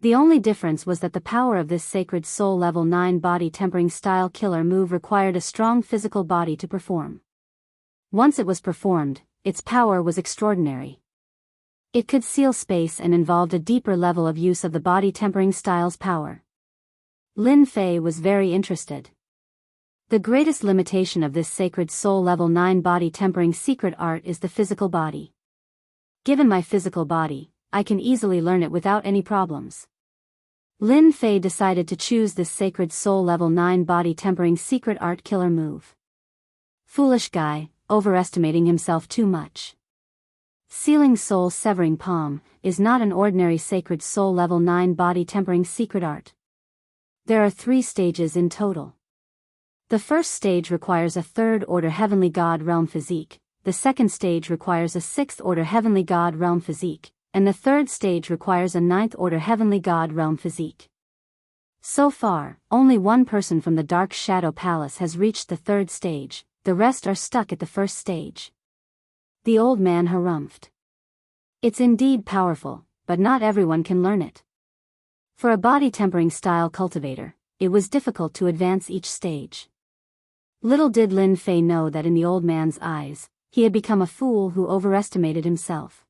The only difference was that the power of this sacred soul level 9 body-tempering style killer move required a strong physical body to perform. Once it was performed, its power was extraordinary. It could seal space and involved a deeper level of use of the body-tempering style's power. Lin Fei was very interested. The greatest limitation of this sacred soul level 9 body-tempering secret art is the physical body. Given my physical body, I can easily learn it without any problems. Lin Fei decided to choose this sacred soul level 9 body-tempering secret art killer move. Foolish guy, overestimating himself too much. Sealing Soul Severing Palm is not an ordinary sacred soul level 9 body-tempering secret art. There are 3 stages in total. The first stage requires a 3rd order heavenly god realm physique, the second stage requires a 6th order heavenly god realm physique, and the third stage requires a 9th order heavenly god realm physique. So far, only one person from the Dark Shadow Palace has reached the 3rd stage, the rest are stuck at the 1st stage. The old man harumphed. It's indeed powerful, but not everyone can learn it. For a body-tempering style cultivator, it was difficult to advance each stage. Little did Lin Fei know that in the old man's eyes, he had become a fool who overestimated himself.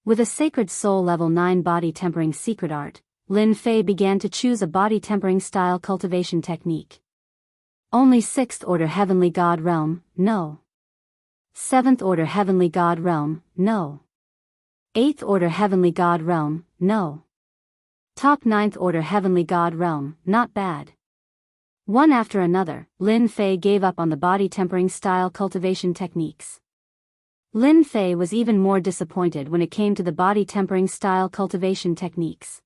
With a sacred soul level 9 body-tempering secret art, Lin Fei began to choose a body-tempering style cultivation technique. Only 6th order heavenly god realm, no. 7th order heavenly god realm, no. 8th order heavenly god realm, no. Top 9th order heavenly god realm, not bad. One after another, Lin Fei gave up on the body-tempering style cultivation techniques. Lin Fei was even more disappointed when it came to the body-tempering style cultivation techniques.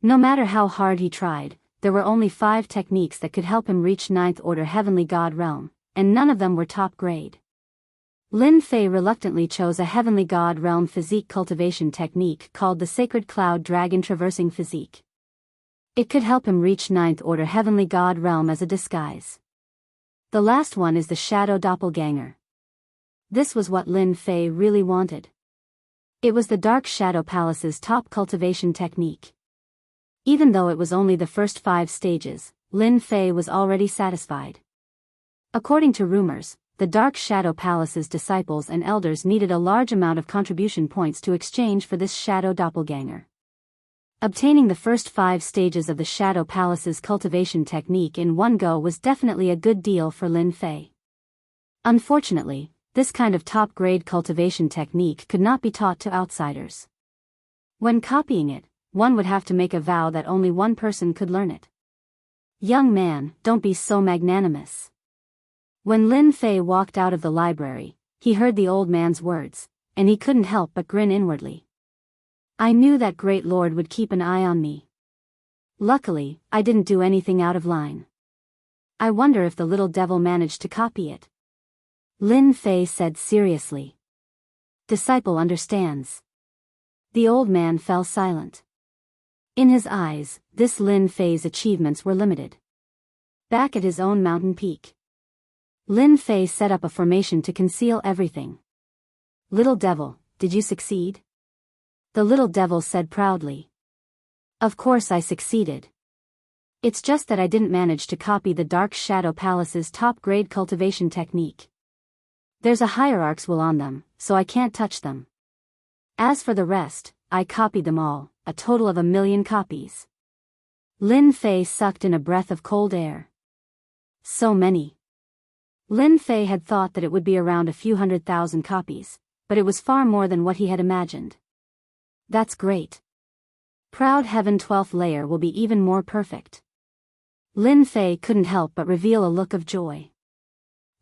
No matter how hard he tried, there were only 5 techniques that could help him reach 9th order heavenly god realm, and none of them were top grade. Lin Fei reluctantly chose a heavenly god realm physique cultivation technique called the Sacred Cloud Dragon Traversing Physique. It could help him reach 9th order heavenly god realm as a disguise. The last one is the Shadow Doppelganger. This was what Lin Fei really wanted. It was the Dark Shadow Palace's top cultivation technique. Even though it was only the first 5 stages, Lin Fei was already satisfied. According to rumors, the Dark Shadow Palace's disciples and elders needed a large amount of contribution points to exchange for this Shadow Doppelganger. Obtaining the first 5 stages of the Shadow Palace's cultivation technique in one go was definitely a good deal for Lin Fei. Unfortunately, this kind of top-grade cultivation technique could not be taught to outsiders. When copying it, one would have to make a vow that only one person could learn it. Young man, don't be so magnanimous. When Lin Fei walked out of the library, he heard the old man's words, and he couldn't help but grin inwardly. I knew that great lord would keep an eye on me. Luckily, I didn't do anything out of line. I wonder if the little devil managed to copy it. Lin Fei said seriously. Disciple understands. The old man fell silent. In his eyes, this Lin Fei's achievements were limited. Back at his own mountain peak, Lin Fei set up a formation to conceal everything. Little devil, did you succeed? The little devil said proudly. Of course I succeeded. It's just that I didn't manage to copy the Dark Shadow Palace's top-grade cultivation technique. There's a hierarch's will on them, so I can't touch them. As for the rest, I copied them all, a total of 1,000,000 copies. Lin Fei sucked in a breath of cold air. So many. Lin Fei had thought that it would be around a few 100,000 copies, but it was far more than what he had imagined. That's great. Proud Heaven 12th layer will be even more perfect. Lin Fei couldn't help but reveal a look of joy.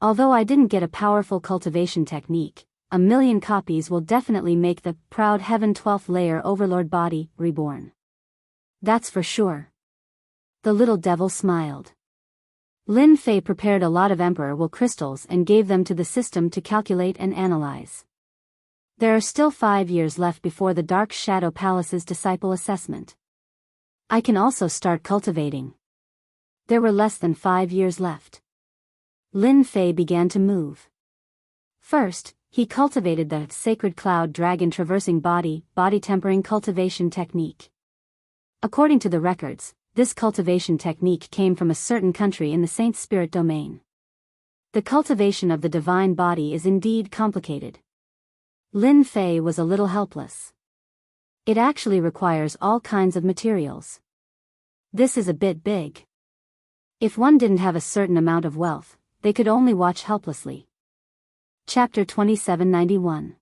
Although I didn't get a powerful cultivation technique, 1,000,000 copies will definitely make the Proud Heaven 12th layer overlord body reborn. That's for sure. The little devil smiled. Lin Fei prepared a lot of Emperor Will crystals and gave them to the system to calculate and analyze. There are still 5 years left before the Dark Shadow Palace's disciple assessment. I can also start cultivating. There were less than 5 years left. Lin Fei began to move. First, he cultivated the Sacred Cloud Dragon Traversing Body Tempering Cultivation Technique. According to the records, this cultivation technique came from a certain country in the Saint Spirit domain. The cultivation of the divine body is indeed complicated. Lin Fei was a little helpless. It actually requires all kinds of materials. This is a bit big. If one didn't have a certain amount of wealth, they could only watch helplessly. Chapter 2791.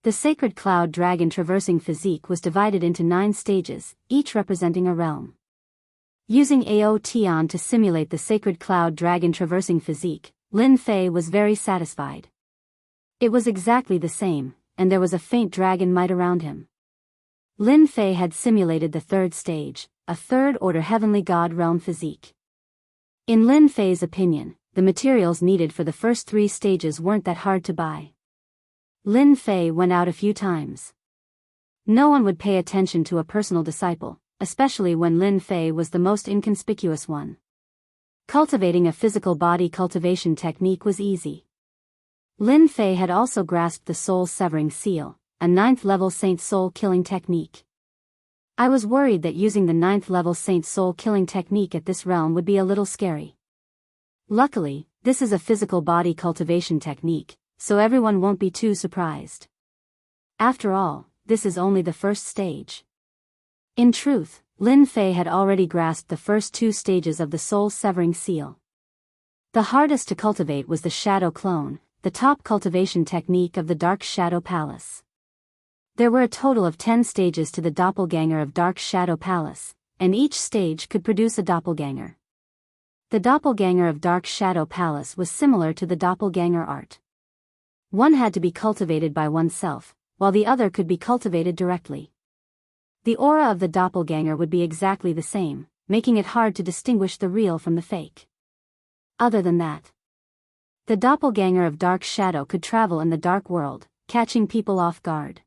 The Sacred Cloud Dragon Traversing Physique was divided into 9 stages, each representing a realm. Using Aotian to simulate the Sacred Cloud Dragon Traversing Physique, Lin Fei was very satisfied. It was exactly the same, and there was a faint dragon might around him. Lin Fei had simulated the 3rd stage, a 3rd-order heavenly god realm physique. In Lin Fei's opinion, the materials needed for the first 3 stages weren't that hard to buy. Lin Fei went out a few times. No one would pay attention to a personal disciple, especially when Lin Fei was the most inconspicuous one. Cultivating a physical body cultivation technique was easy. Lin Fei had also grasped the Soul Severing Seal, a 9th-level Saint Soul Killing technique. I was worried that using the 9th-level Saint Soul Killing technique at this realm would be a little scary. Luckily, this is a physical body cultivation technique, so everyone won't be too surprised. After all, this is only the 1st stage. In truth, Lin Fei had already grasped the first 2 stages of the Soul Severing Seal. The hardest to cultivate was the Shadow Clone, the top cultivation technique of the Dark Shadow Palace. There were a total of 10 stages to the doppelganger of Dark Shadow Palace, and each stage could produce a doppelganger. The doppelganger of Dark Shadow Palace was similar to the doppelganger art. One had to be cultivated by oneself, while the other could be cultivated directly. The aura of the doppelganger would be exactly the same, making it hard to distinguish the real from the fake. Other than that, the doppelganger of Dark Shadow could travel in the dark world, catching people off guard.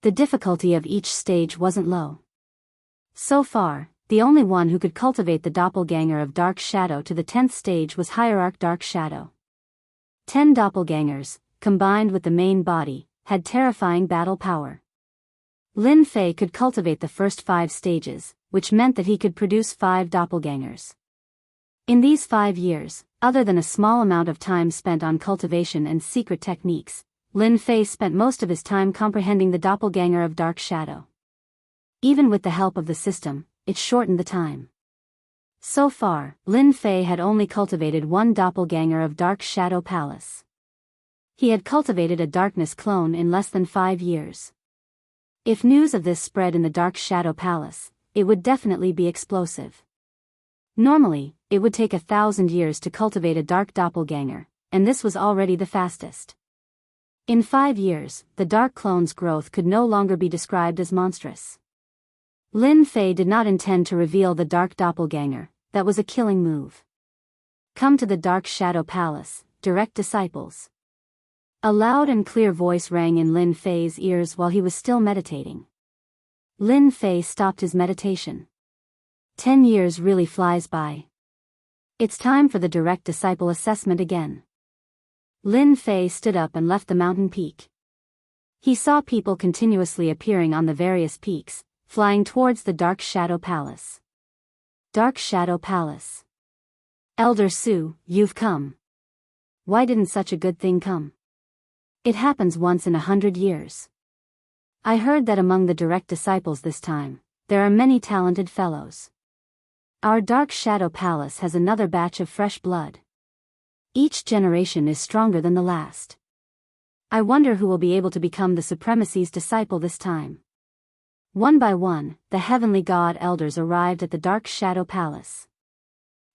The difficulty of each stage wasn't low. So far, the only one who could cultivate the doppelganger of Dark Shadow to the 10th stage was Hierarch Dark Shadow. 10 doppelgangers, combined with the main body, had terrifying battle power. Lin Fei could cultivate the first 5 stages, which meant that he could produce 5 doppelgangers. In these 5 years, other than a small amount of time spent on cultivation and secret techniques, Lin Fei spent most of his time comprehending the doppelganger of Dark Shadow. Even with the help of the system, it shortened the time. So far, Lin Fei had only cultivated 1 doppelganger of Dark Shadow Palace. He had cultivated a darkness clone in less than 5 years. If news of this spread in the Dark Shadow Palace, it would definitely be explosive. Normally, it would take 1,000 years to cultivate a dark doppelganger, and this was already the fastest. In 5 years, the dark clone's growth could no longer be described as monstrous. Lin Fei did not intend to reveal the dark doppelganger, that was a killing move. Come to the Dark Shadow Palace, direct disciples. A loud and clear voice rang in Lin Fei's ears while he was still meditating. Lin Fei stopped his meditation. 10 years really flies by. It's time for the direct disciple assessment again. Lin Fei stood up and left the mountain peak. He saw people continuously appearing on the various peaks, flying towards the Dark Shadow Palace. Dark Shadow Palace. Elder Su, you've come. Why didn't such a good thing come? It happens once in 100 years. I heard that among the direct disciples this time, there are many talented fellows. Our Dark Shadow Palace has another batch of fresh blood. Each generation is stronger than the last. I wonder who will be able to become the supremacy's disciple this time. One by one, the heavenly god elders arrived at the Dark Shadow Palace.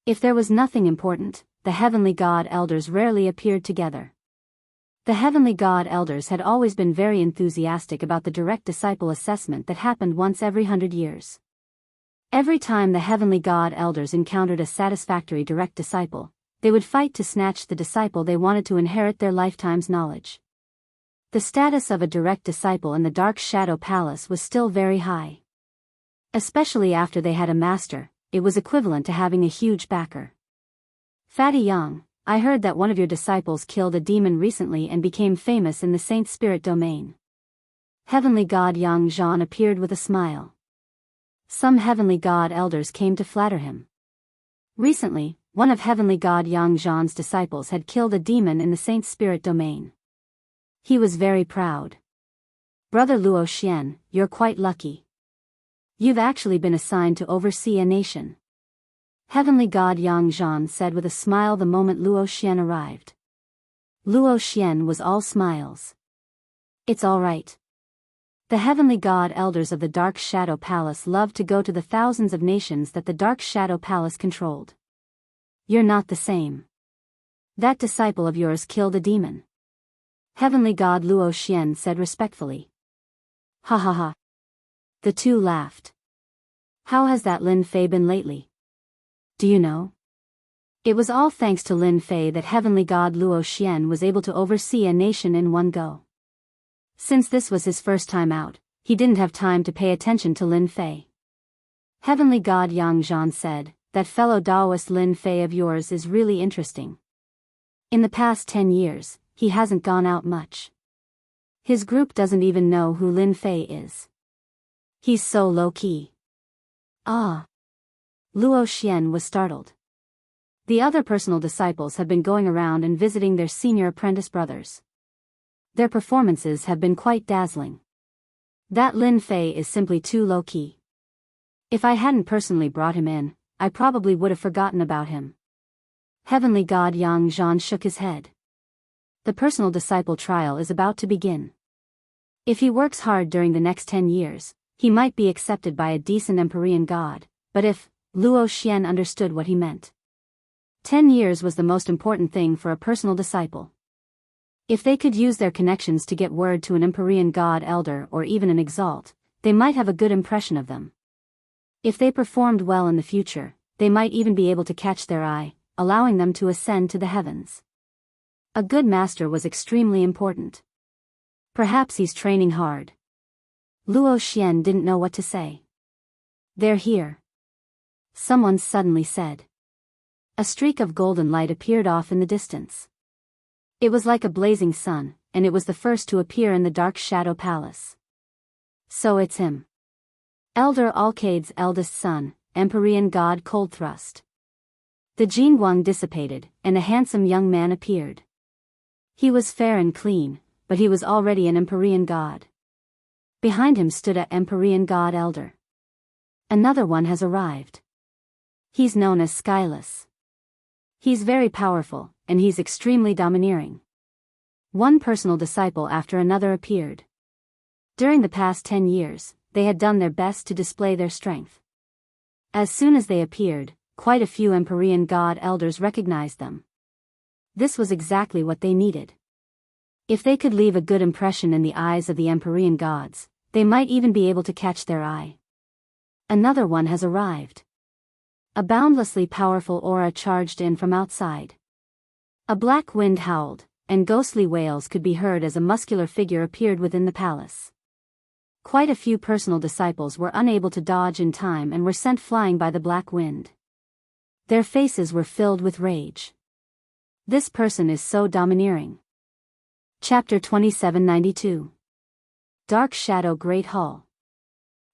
If there was nothing important, the heavenly god elders rarely appeared together. The heavenly god elders had always been very enthusiastic about the direct disciple assessment that happened once every 100 years. Every time the heavenly god elders encountered a satisfactory direct disciple, they would fight to snatch the disciple they wanted to inherit their lifetime's knowledge. The status of a direct disciple in the Dark Shadow Palace was still very high. Especially after they had a master, it was equivalent to having a huge backer. Fatty Yang, I heard that one of your disciples killed a demon recently and became famous in the Saint Spirit domain. Heavenly God Yang Zhan appeared with a smile. Some heavenly god elders came to flatter him. Recently, one of heavenly god Yang Zhan's disciples had killed a demon in the Saint Spirit domain. He was very proud. Brother Luo Xian, you're quite lucky. You've actually been assigned to oversee a nation. Heavenly God Yang Zhan said with a smile the moment Luo Xian arrived. Luo Xian was all smiles. It's all right. The heavenly god elders of the Dark Shadow Palace loved to go to the thousands of nations that the Dark Shadow Palace controlled. You're not the same. That disciple of yours killed a demon. Heavenly God Luo Xian said respectfully. Ha ha ha. The two laughed. How has that Lin Fei been lately? Do you know? It was all thanks to Lin Fei that heavenly god Luo Xian was able to oversee a nation in one go. Since this was his first time out, he didn't have time to pay attention to Lin Fei. Heavenly god Yang Zhan said, that fellow Taoist Lin Fei of yours is really interesting. In the past 10 years, he hasn't gone out much. His group doesn't even know who Lin Fei is. He's so low-key. Ah. Luo Xian was startled. The other personal disciples have been going around and visiting their senior apprentice brothers. Their performances have been quite dazzling. That Lin Fei is simply too low-key. If I hadn't personally brought him in, I probably would have forgotten about him. Heavenly God Yang Zhan shook his head. The personal disciple trial is about to begin. If he works hard during the next 10 years, he might be accepted by a decent Empyrean god, but if Luo Xian understood what he meant. 10 years was the most important thing for a personal disciple. If they could use their connections to get word to an Empyrean god elder or even an exalt, they might have a good impression of them. If they performed well in the future, they might even be able to catch their eye, allowing them to ascend to the heavens. A good master was extremely important. Perhaps he's training hard. Luo Xian didn't know what to say. They're here. Someone suddenly said. A streak of golden light appeared off in the distance. It was like a blazing sun, and it was the first to appear in the Dark Shadow Palace. So it's him. Elder Alcade's eldest son, Empyrean god Coldthrust. The Jingguang dissipated, and a handsome young man appeared. He was fair and clean, but he was already an Empyrean god. Behind him stood an Empyrean god elder. Another one has arrived. He's known as Skyless. He's very powerful, and he's extremely domineering. One personal disciple after another appeared. During the past 10 years, they had done their best to display their strength. As soon as they appeared, quite a few Empyrean god elders recognized them. This was exactly what they needed. If they could leave a good impression in the eyes of the Empyrean gods, they might even be able to catch their eye. Another one has arrived. A boundlessly powerful aura charged in from outside. A black wind howled, and ghostly wails could be heard as a muscular figure appeared within the palace. Quite a few personal disciples were unable to dodge in time and were sent flying by the black wind. Their faces were filled with rage. This person is so domineering. Chapter 2792. Dark Shadow Great Hall.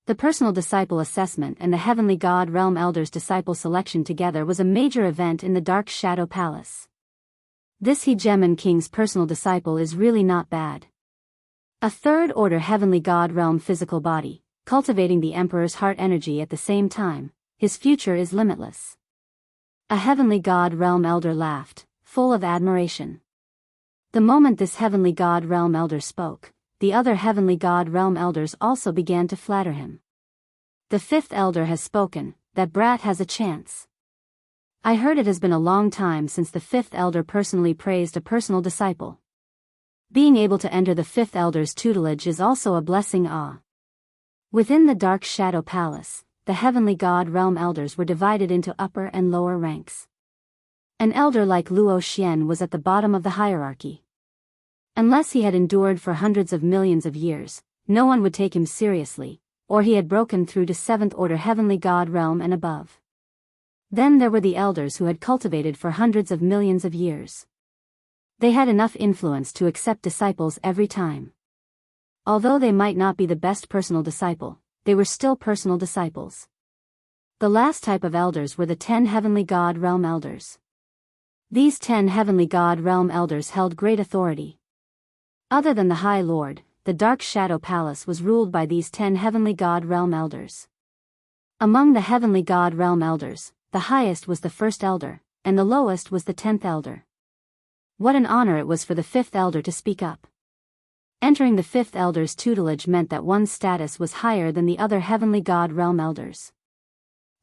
The personal disciple assessment and the Heavenly God Realm Elders disciple selection together was a major event in the Dark Shadow Palace. This Hegemon King's personal disciple is really not bad. A third-order Heavenly God Realm physical body, cultivating the Emperor's heart energy at the same time, his future is limitless. A Heavenly God Realm Elder laughed, full of admiration. The moment this heavenly god realm elder spoke, the other heavenly god realm elders also began to flatter him. The fifth elder has spoken, that brat has a chance. I heard it has been a long time since the fifth elder personally praised a personal disciple. Being able to enter the fifth elder's tutelage is also a blessing. Within the dark shadow palace, the heavenly god realm elders were divided into upper and lower ranks. An elder like Luo Xian was at the bottom of the hierarchy. Unless he had endured for hundreds of millions of years, no one would take him seriously, or he had broken through to seventh order heavenly god realm and above. Then there were the elders who had cultivated for hundreds of millions of years. They had enough influence to accept disciples every time. Although they might not be the best personal disciple, they were still personal disciples. The last type of elders were the 10 heavenly god realm elders. These 10 heavenly god realm elders held great authority. Other than the High Lord, the Dark Shadow Palace was ruled by these 10 heavenly god realm elders. Among the heavenly god realm elders, the highest was the first elder, and the lowest was the 10th elder. What an honor it was for the 5th elder to speak up. Entering the 5th elder's tutelage meant that one's status was higher than the other heavenly god realm elders.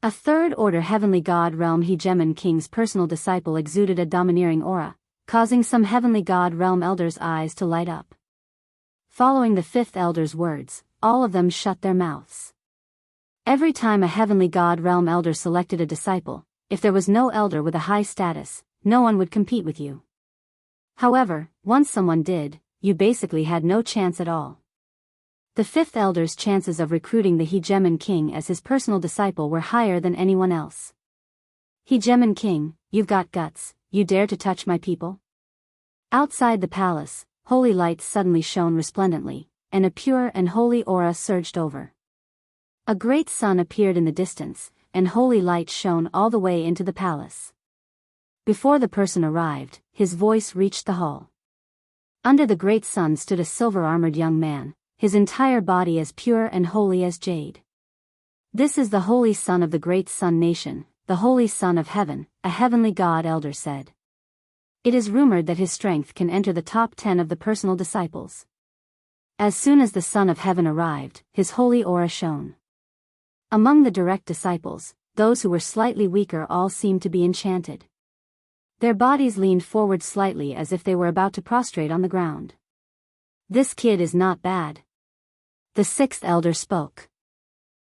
A third-order heavenly god realm hegemon king's personal disciple exuded a domineering aura, causing some heavenly god realm elders' eyes to light up. Following the 5th elder's words, all of them shut their mouths. Every time a heavenly god realm elder selected a disciple, if there was no elder with a high status, no one would compete with you. However, once someone did, you basically had no chance at all. The 5th elder's chances of recruiting the hegemon king as his personal disciple were higher than anyone else. Hegemon king, you've got guts, you dare to touch my people? Outside the palace, holy lights suddenly shone resplendently, and a pure and holy aura surged over. A great sun appeared in the distance, and holy light shone all the way into the palace. Before the person arrived, his voice reached the hall. Under the great sun stood a silver-armored young man, his entire body as pure and holy as jade. This is the holy son of the great sun nation, the holy son of heaven, a heavenly god elder said. It is rumored that his strength can enter the top 10 of the personal disciples. As soon as the son of heaven arrived, his holy aura shone. Among the direct disciples, those who were slightly weaker all seemed to be enchanted. Their bodies leaned forward slightly as if they were about to prostrate on the ground. This kid is not bad. The 6th elder spoke.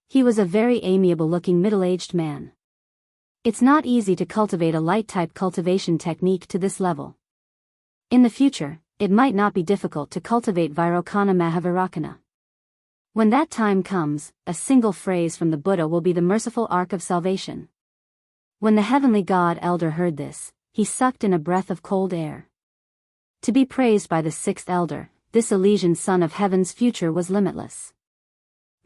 He was a very amiable-looking middle-aged man. It's not easy to cultivate a light-type cultivation technique to this level. In the future, it might not be difficult to cultivate Vairocana Mahavirakana. When that time comes, a single phrase from the Buddha will be the merciful ark of salvation. When the heavenly god elder heard this, he sucked in a breath of cold air. To be praised by the 6th elder, this Elysian son of heaven's future was limitless.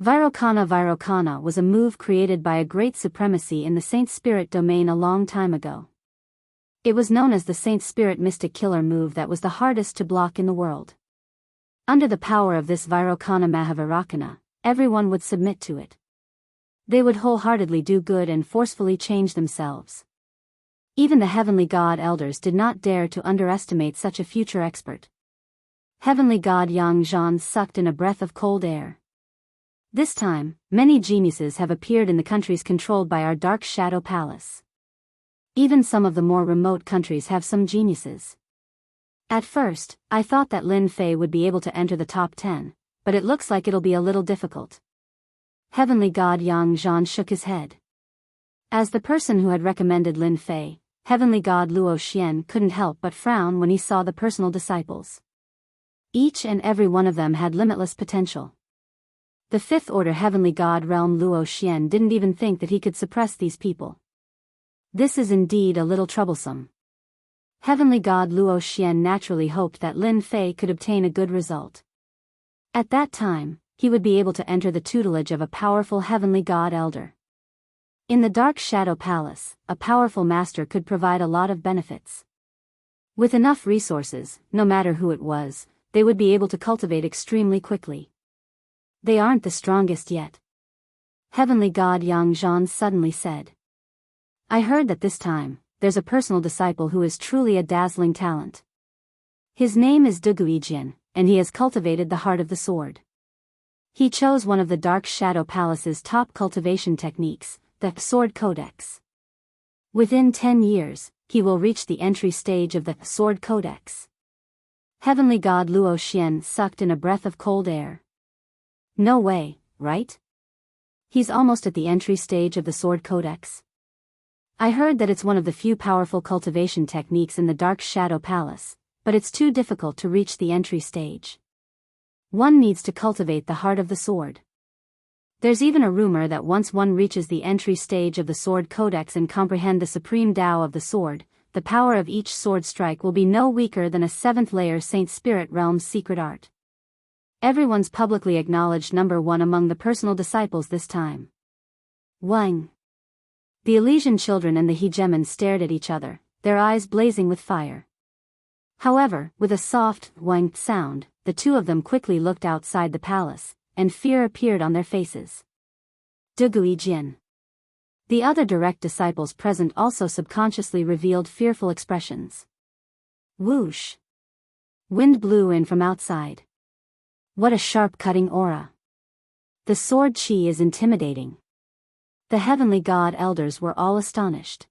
Vairocana was a move created by a great supremacy in the Saint Spirit domain a long time ago. It was known as the Saint Spirit Mystic Killer move that was the hardest to block in the world. Under the power of this Vairocana Mahavirakana, everyone would submit to it. They would wholeheartedly do good and forcefully change themselves. Even the heavenly god elders did not dare to underestimate such a future expert. Heavenly god Yang Zhan sucked in a breath of cold air. This time, many geniuses have appeared in the countries controlled by our Dark Shadow Palace. Even some of the more remote countries have some geniuses. At first, I thought that Lin Fei would be able to enter the top 10, but it looks like it'll be a little difficult. Heavenly god Yang Zhan shook his head. As the person who had recommended Lin Fei, Heavenly god Luo Xian couldn't help but frown when he saw the personal disciples. Each and every one of them had limitless potential. The 5th order heavenly god realm Luo Xian didn't even think that he could suppress these people. This is indeed a little troublesome. Heavenly god Luo Xian naturally hoped that Lin Fei could obtain a good result. At that time, he would be able to enter the tutelage of a powerful heavenly god elder. In the Dark Shadow Palace, a powerful master could provide a lot of benefits. With enough resources, no matter who it was, they would be able to cultivate extremely quickly. They aren't the strongest yet. Heavenly god Yang Zhan suddenly said. I heard that this time, there's a personal disciple who is truly a dazzling talent. His name is Duguijian, and he has cultivated the heart of the sword. He chose one of the Dark Shadow Palace's top cultivation techniques, the Sword Codex. Within 10 years, he will reach the entry stage of the Sword Codex. Heavenly God Luo Xian sucked in a breath of cold air. No way, right? He's almost at the entry stage of the Sword Codex. I heard that it's one of the few powerful cultivation techniques in the Dark Shadow Palace, but it's too difficult to reach the entry stage. One needs to cultivate the heart of the sword. There's even a rumor that once one reaches the entry stage of the Sword Codex and comprehend the supreme Tao of the sword, the power of each sword strike will be no weaker than a 7th-layer Saint Spirit Realm's secret art. Everyone's publicly acknowledged number one among the personal disciples this time. Wang. The Elysian children and the hegemon stared at each other, their eyes blazing with fire. However, with a soft, wang sound, the two of them quickly looked outside the palace, and fear appeared on their faces. Duguijian. The other direct disciples present also subconsciously revealed fearful expressions. Whoosh. Wind blew in from outside. What a sharp cutting aura. The sword chi is intimidating. The heavenly god elders were all astonished.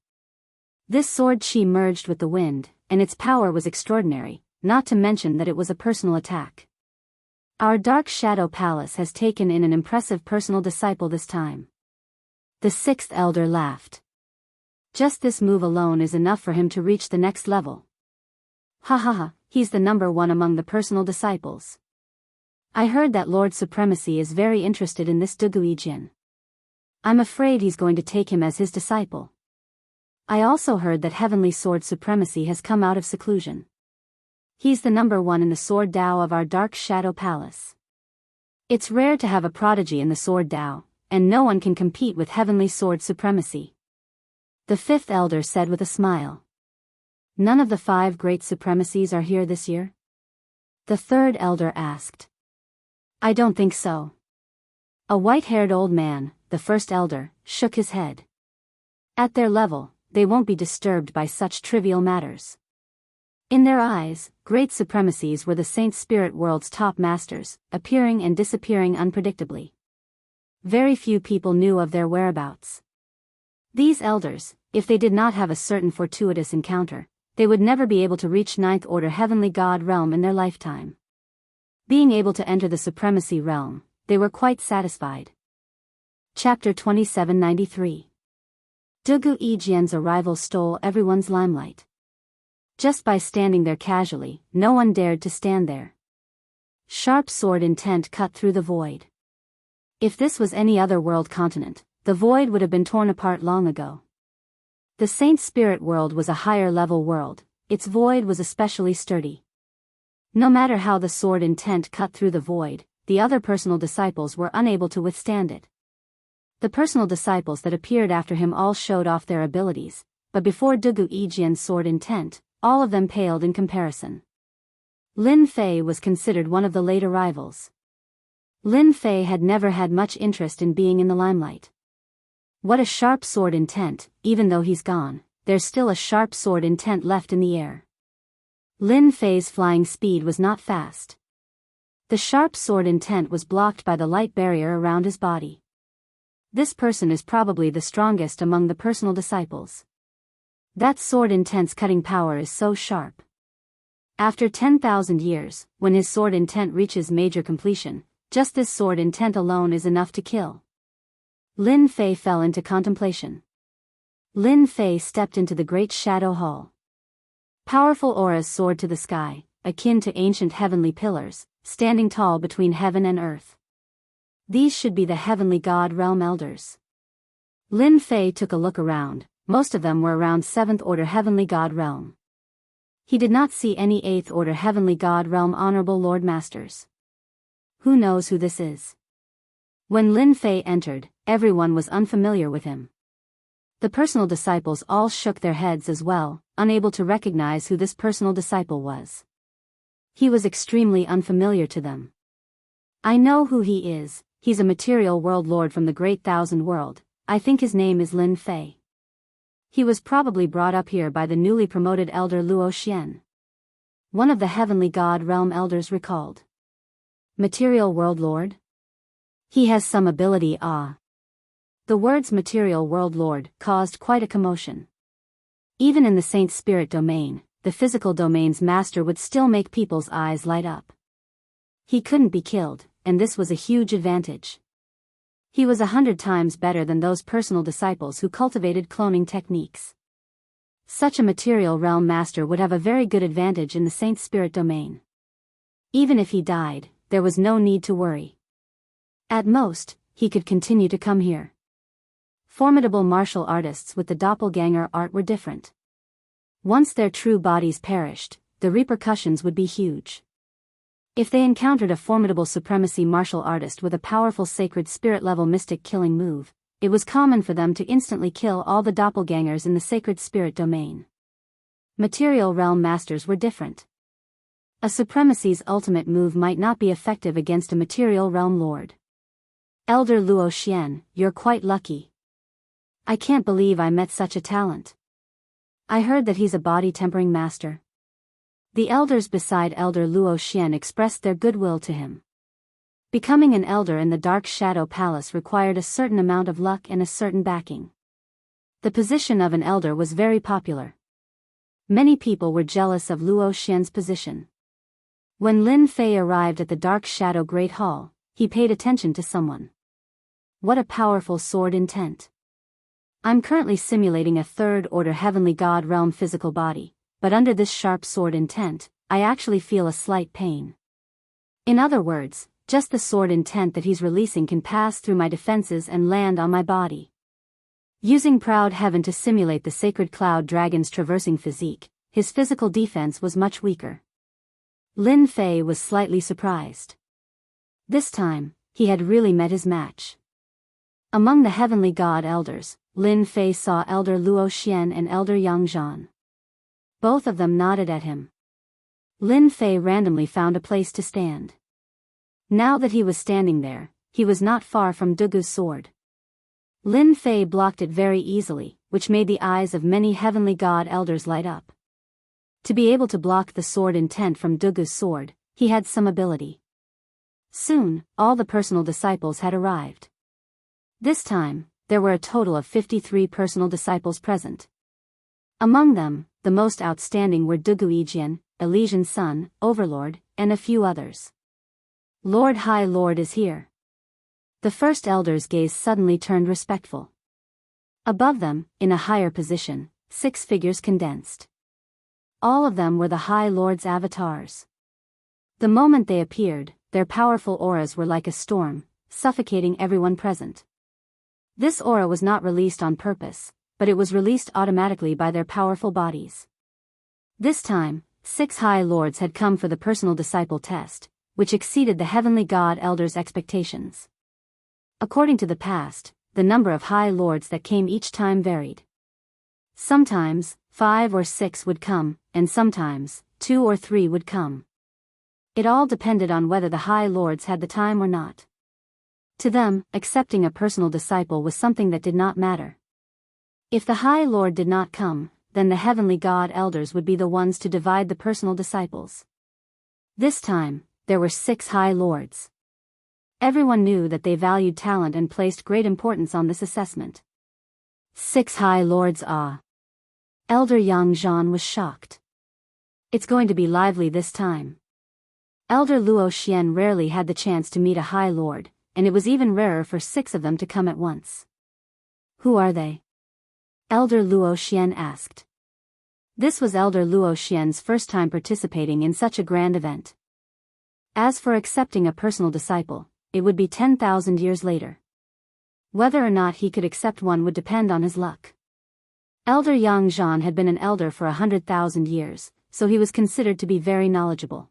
This sword chi merged with the wind, and its power was extraordinary, not to mention that it was a personal attack. Our Dark Shadow Palace has taken in an impressive personal disciple this time. The 6th elder laughed. Just this move alone is enough for him to reach the next level. Ha ha ha, he's the number one among the personal disciples. I heard that Lord Supremacy is very interested in this Duguijian. I'm afraid he's going to take him as his disciple. I also heard that Heavenly Sword Supremacy has come out of seclusion. He's the number one in the Sword Dao of our Dark Shadow Palace. It's rare to have a prodigy in the Sword Dao, and no one can compete with Heavenly Sword Supremacy. The 5th elder said with a smile. None of the 5 great supremacies are here this year? The 3rd elder asked. I don't think so. A white-haired old man, the 1st elder, shook his head. At their level, they won't be disturbed by such trivial matters. In their eyes, great supremacies were the Saint Spirit World's top masters, appearing and disappearing unpredictably. Very few people knew of their whereabouts. These elders, if they did not have a certain fortuitous encounter, they would never be able to reach 9th order Heavenly God realm in their lifetime. Being able to enter the Supremacy realm, they were quite satisfied. Chapter 2793. Duguijian's arrival stole everyone's limelight. Just by standing there casually, no one dared to stand there. Sharp sword intent cut through the void. If this was any other world continent, the void would have been torn apart long ago. The Saint Spirit world was a higher level world, its void was especially sturdy. No matter how the sword intent cut through the void, the other personal disciples were unable to withstand it. The personal disciples that appeared after him all showed off their abilities, but before Duguijian's sword intent, all of them paled in comparison. Lin Fei was considered one of the late arrivals. Lin Fei had never had much interest in being in the limelight. What a sharp sword intent, even though he's gone, there's still a sharp sword intent left in the air. Lin Fei's flying speed was not fast. The sharp sword intent was blocked by the light barrier around his body. This person is probably the strongest among the personal disciples. That sword intent's cutting power is so sharp. After 10,000 years, when his sword intent reaches major completion, just this sword intent alone is enough to kill. Lin Fei fell into contemplation. Lin Fei stepped into the great shadow hall. Powerful auras soared to the sky, akin to ancient heavenly pillars, standing tall between heaven and earth. These should be the heavenly god realm elders. Lin Fei took a look around. Most of them were around 7th order Heavenly God realm. He did not see any 8th order Heavenly God realm honorable Lord Masters. Who knows who this is? When Lin Fei entered, everyone was unfamiliar with him. The personal disciples all shook their heads as well, unable to recognize who this personal disciple was. He was extremely unfamiliar to them. I know who he is, he's a material world lord from the Great Thousand World, I think his name is Lin Fei. He was probably brought up here by the newly promoted elder Luo Xian. One of the heavenly god realm elders recalled. Material world lord? He has some ability, ah. The words material world lord caused quite a commotion. Even in the saint spirit domain, the physical domain's master would still make people's eyes light up. He couldn't be killed, and this was a huge advantage. He was 100 times better than those personal disciples who cultivated cloning techniques. Such a material realm master would have a very good advantage in the saint spirit domain. Even if he died, there was no need to worry. At most, he could continue to come here. Formidable martial artists with the doppelganger art were different. Once their true bodies perished, the repercussions would be huge. If they encountered a formidable supremacy martial artist with a powerful sacred spirit-level mystic killing move, it was common for them to instantly kill all the doppelgangers in the sacred spirit domain. Material realm masters were different. A supremacy's ultimate move might not be effective against a material realm lord. Elder Luo Xian, you're quite lucky. I can't believe I met such a talent. I heard that he's a body-tempering master. The elders beside Elder Luo Xian expressed their goodwill to him. Becoming an elder in the Dark Shadow Palace required a certain amount of luck and a certain backing. The position of an elder was very popular. Many people were jealous of Luo Xian's position. When Lin Fei arrived at the Dark Shadow Great Hall, he paid attention to someone. What a powerful sword intent. I'm currently simulating a third-order heavenly god realm physical body, but under this sharp sword intent, I actually feel a slight pain. In other words, just the sword intent that he's releasing can pass through my defenses and land on my body. Using proud heaven to simulate the sacred cloud dragon's traversing physique, his physical defense was much weaker. Lin Fei was slightly surprised. This time, he had really met his match. Among the heavenly god elders, Lin Fei saw Elder Luo Xian and Elder Yang Zhan. Both of them nodded at him. Lin Fei randomly found a place to stand. Now that he was standing there, he was not far from Dugu's sword. Lin Fei blocked it very easily, which made the eyes of many heavenly god elders light up. To be able to block the sword intent from Dugu's sword, he had some ability. Soon, all the personal disciples had arrived. This time, there were a total of 53 personal disciples present. Among them, the most outstanding were Dugu Yijian, Elysian Sun, Overlord, and a few others. Lord High Lord is here. The first elder's gaze suddenly turned respectful. Above them, in a higher position, 6 figures condensed. All of them were the High Lord's avatars. The moment they appeared, their powerful auras were like a storm, suffocating everyone present. This aura was not released on purpose, but it was released automatically by their powerful bodies. This time, 6 High Lords had come for the personal disciple test, which exceeded the heavenly god elders' expectations. According to the past, the number of High Lords that came each time varied. Sometimes, 5 or 6 would come, and sometimes, 2 or 3 would come. It all depended on whether the High Lords had the time or not. To them, accepting a personal disciple was something that did not matter. If the High Lord did not come, then the heavenly god elders would be the ones to divide the personal disciples. This time, there were 6 High Lords. Everyone knew that they valued talent and placed great importance on this assessment. 6 High Lords, ah. Elder Yang Zhan was shocked. It's going to be lively this time. Elder Luo Xian rarely had the chance to meet a High Lord, and it was even rarer for 6 of them to come at once. Who are they? Elder Luo Xian asked. This was Elder Luo Xian's first time participating in such a grand event. As for accepting a personal disciple, it would be 10,000 years later. Whether or not he could accept one would depend on his luck. Elder Yang Zhan had been an elder for 100,000 years, so he was considered to be very knowledgeable.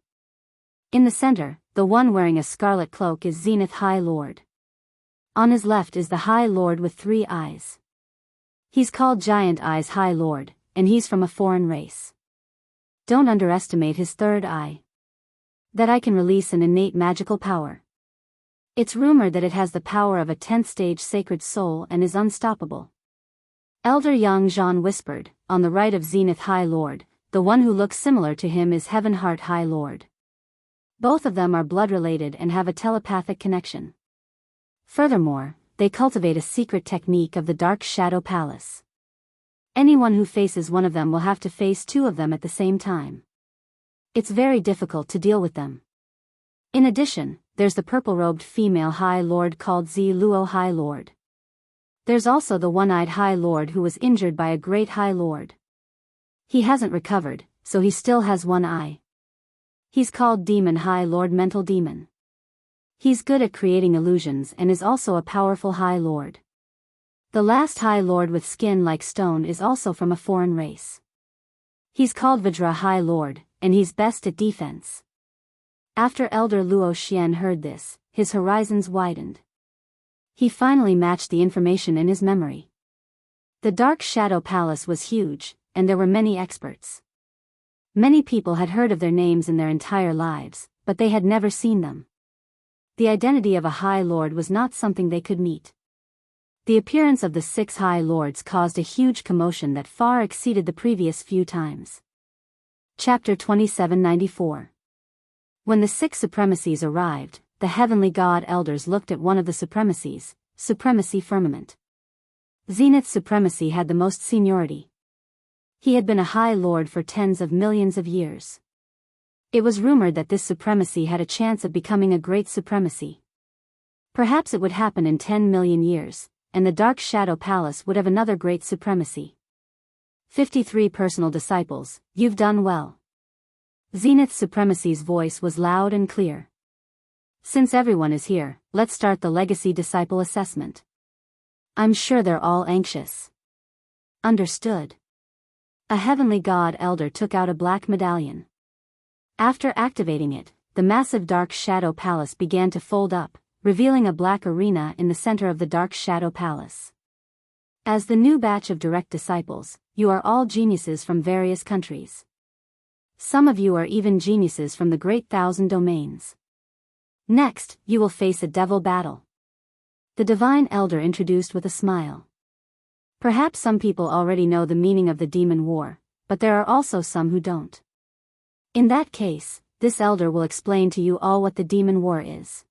In the center, the one wearing a scarlet cloak is Zenith High Lord. On his left is the High Lord with 3 eyes. He's called Giant Eyes High Lord, and he's from a foreign race. Don't underestimate his 3rd eye. That eye can release an innate magical power. It's rumored that it has the power of a 10th stage sacred soul and is unstoppable. Elder Yang Zhan whispered, on the right of Zenith High Lord, the one who looks similar to him is Heaven Heart High Lord. Both of them are blood-related and have a telepathic connection. Furthermore, they cultivate a secret technique of the Dark Shadow Palace. Anyone who faces one of them will have to face two of them at the same time. It's very difficult to deal with them. In addition, there's the purple-robed female High Lord called Zi Luo High Lord. There's also the one-eyed High Lord who was injured by a great High Lord. He hasn't recovered, so he still has one eye. He's called Demon High Lord Mental Demon. He's good at creating illusions and is also a powerful High Lord. The last High Lord with skin like stone is also from a foreign race. He's called Vajra High Lord, and he's best at defense. After Elder Luo Xian heard this, his horizons widened. He finally matched the information in his memory. The Dark Shadow Palace was huge, and there were many experts. Many people had heard of their names in their entire lives, but they had never seen them. The identity of a High Lord was not something they could meet. The appearance of the 6 High Lords caused a huge commotion that far exceeded the previous few times. Chapter 2794. When the 6 supremacies arrived, the heavenly god elders looked at one of the supremacies, Supremacy Firmament. Zenith's supremacy had the most seniority. He had been a High Lord for tens of millions of years. It was rumored that this supremacy had a chance of becoming a great supremacy. Perhaps it would happen in 10 million years, and the Dark Shadow Palace would have another great supremacy. 53 personal disciples, you've done well. Zenith's supremacy's voice was loud and clear. Since everyone is here, let's start the legacy disciple assessment. I'm sure they're all anxious. Understood. A heavenly god elder took out a black medallion. After activating it, the massive Dark Shadow Palace began to fold up, revealing a black arena in the center of the Dark Shadow Palace. As the new batch of direct disciples, you are all geniuses from various countries. Some of you are even geniuses from the Great Thousand Domains. Next, you will face a devil battle. The Divine Elder introduced with a smile. Perhaps some people already know the meaning of the demon war, but there are also some who don't. In that case, this elder will explain to you all what the demon war is.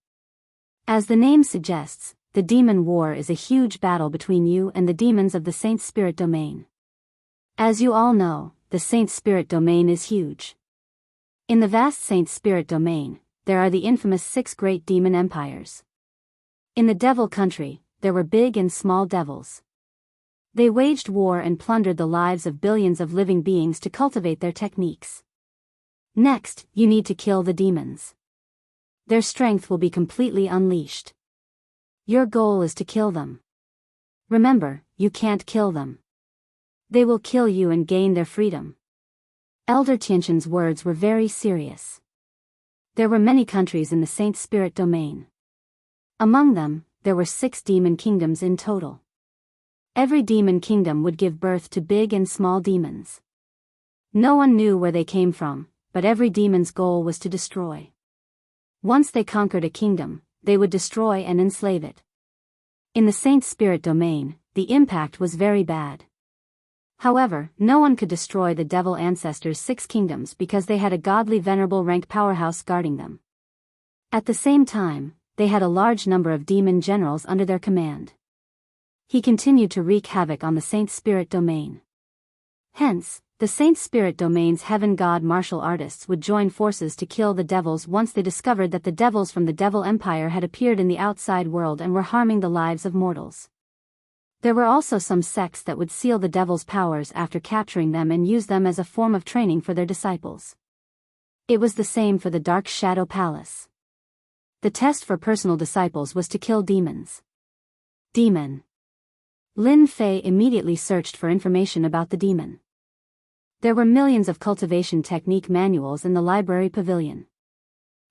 As the name suggests, the demon war is a huge battle between you and the demons of the Saint Spirit Domain. As you all know, the Saint Spirit Domain is huge. In the vast Saint Spirit Domain, there are the infamous 6 great demon empires. In the devil country, there were big and small devils. They waged war and plundered the lives of billions of living beings to cultivate their techniques. Next, you need to kill the demons. Their strength will be completely unleashed. Your goal is to kill them. Remember, you can't kill them. They will kill you and gain their freedom. Elder Tianqian's words were very serious. There were many countries in the Saint Spirit Domain. Among them, there were 6 demon kingdoms in total. Every demon kingdom would give birth to big and small demons. No one knew where they came from, but every demon's goal was to destroy. Once they conquered a kingdom, they would destroy and enslave it. In the Saint Spirit Domain, the impact was very bad. However, no one could destroy the devil ancestors' 6 kingdoms because they had a godly venerable rank powerhouse guarding them. At the same time, they had a large number of demon generals under their command. He continued to wreak havoc on the Saint Spirit Domain. Hence, the Saint Spirit Domain's heaven god martial artists would join forces to kill the devils once they discovered that the devils from the Devil Empire had appeared in the outside world and were harming the lives of mortals. There were also some sects that would seal the devil's powers after capturing them and use them as a form of training for their disciples. It was the same for the Dark Shadow Palace. The test for personal disciples was to kill demons. Demon. Lin Fei immediately searched for information about the demon. There were millions of cultivation technique manuals in the library pavilion.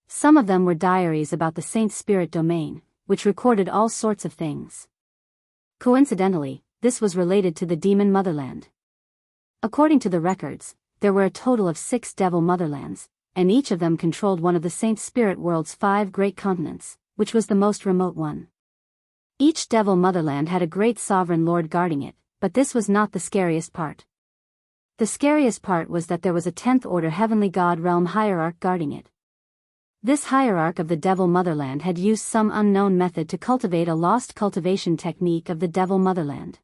Some of them were diaries about the Saint Spirit Domain, which recorded all sorts of things. Coincidentally, this was related to the demon motherland. According to the records, there were a total of 6 devil motherlands, and each of them controlled one of the Saint Spirit world's 5 great continents, which was the most remote one. Each devil motherland had a great sovereign lord guarding it, but this was not the scariest part. The scariest part was that there was a 10th order heavenly god realm hierarch guarding it. This hierarch of the Devil Motherland had used some unknown method to cultivate a lost cultivation technique of the Devil Motherland.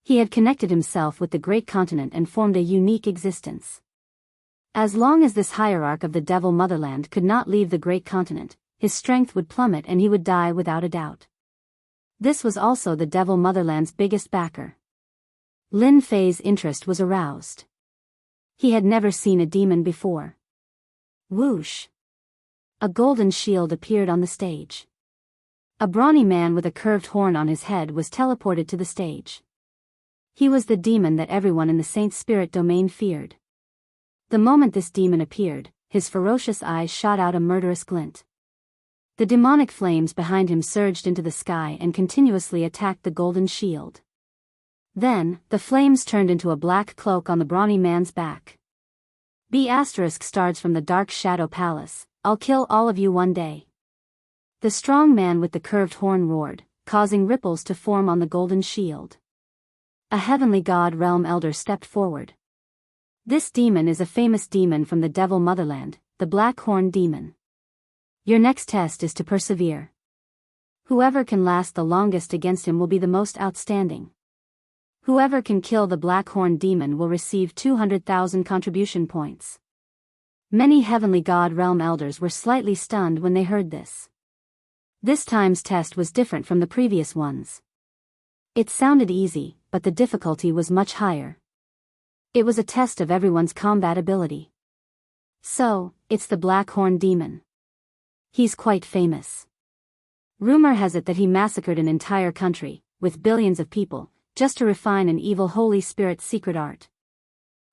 He had connected himself with the great continent and formed a unique existence. As long as this hierarch of the Devil Motherland could not leave the great continent, his strength would plummet and he would die without a doubt. This was also the Devil Motherland's biggest backer. Lin Fei's interest was aroused. He had never seen a demon before. Whoosh! A golden shield appeared on the stage. A brawny man with a curved horn on his head was teleported to the stage. He was the demon that everyone in the Saint Spirit domain feared. The moment this demon appeared, his ferocious eyes shot out a murderous glint. The demonic flames behind him surged into the sky and continuously attacked the golden shield. Then, the flames turned into a black cloak on the brawny man's back. **stars from the Dark Shadow Palace, I'll kill all of you one day." The strong man with the curved horn roared, causing ripples to form on the golden shield. A heavenly god realm elder stepped forward. This demon is a famous demon from the Devil Motherland, the Black Horn Demon. Your next test is to persevere. Whoever can last the longest against him will be the most outstanding. Whoever can kill the Black Horn Demon will receive 200,000 contribution points. Many heavenly god realm elders were slightly stunned when they heard this. This time's test was different from the previous ones. It sounded easy, but the difficulty was much higher. It was a test of everyone's combat ability. So, it's the Black Horn Demon. He's quite famous. Rumor has it that he massacred an entire country, with billions of people, just to refine an evil Holy Spirit's secret art.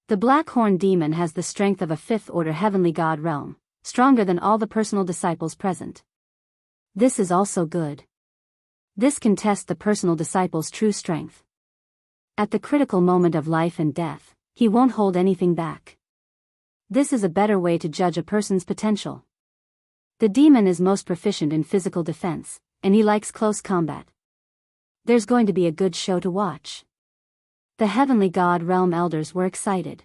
The Black Horn Demon has the strength of a 5th order heavenly god realm, stronger than all the personal disciples present. This is also good. This can test the personal disciple's true strength. At the critical moment of life and death, he won't hold anything back. This is a better way to judge a person's potential. The demon is most proficient in physical defense, and he likes close combat. There's going to be a good show to watch. The heavenly god realm elders were excited.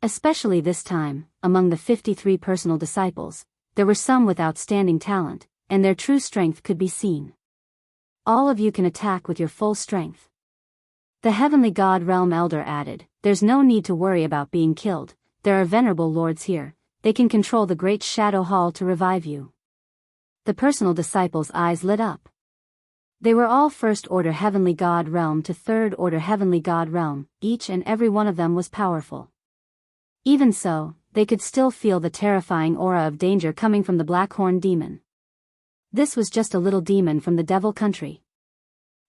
Especially this time, among the 53 personal disciples, there were some with outstanding talent, and their true strength could be seen. All of you can attack with your full strength. The heavenly god realm elder added, there's no need to worry about being killed, there are venerable lords here, they can control the great shadow hall to revive you. The personal disciples' eyes lit up. They were all 1st order heavenly god realm to 3rd order heavenly god realm, each and every one of them was powerful. Even so, they could still feel the terrifying aura of danger coming from the Black Horn Demon. This was just a little demon from the devil country.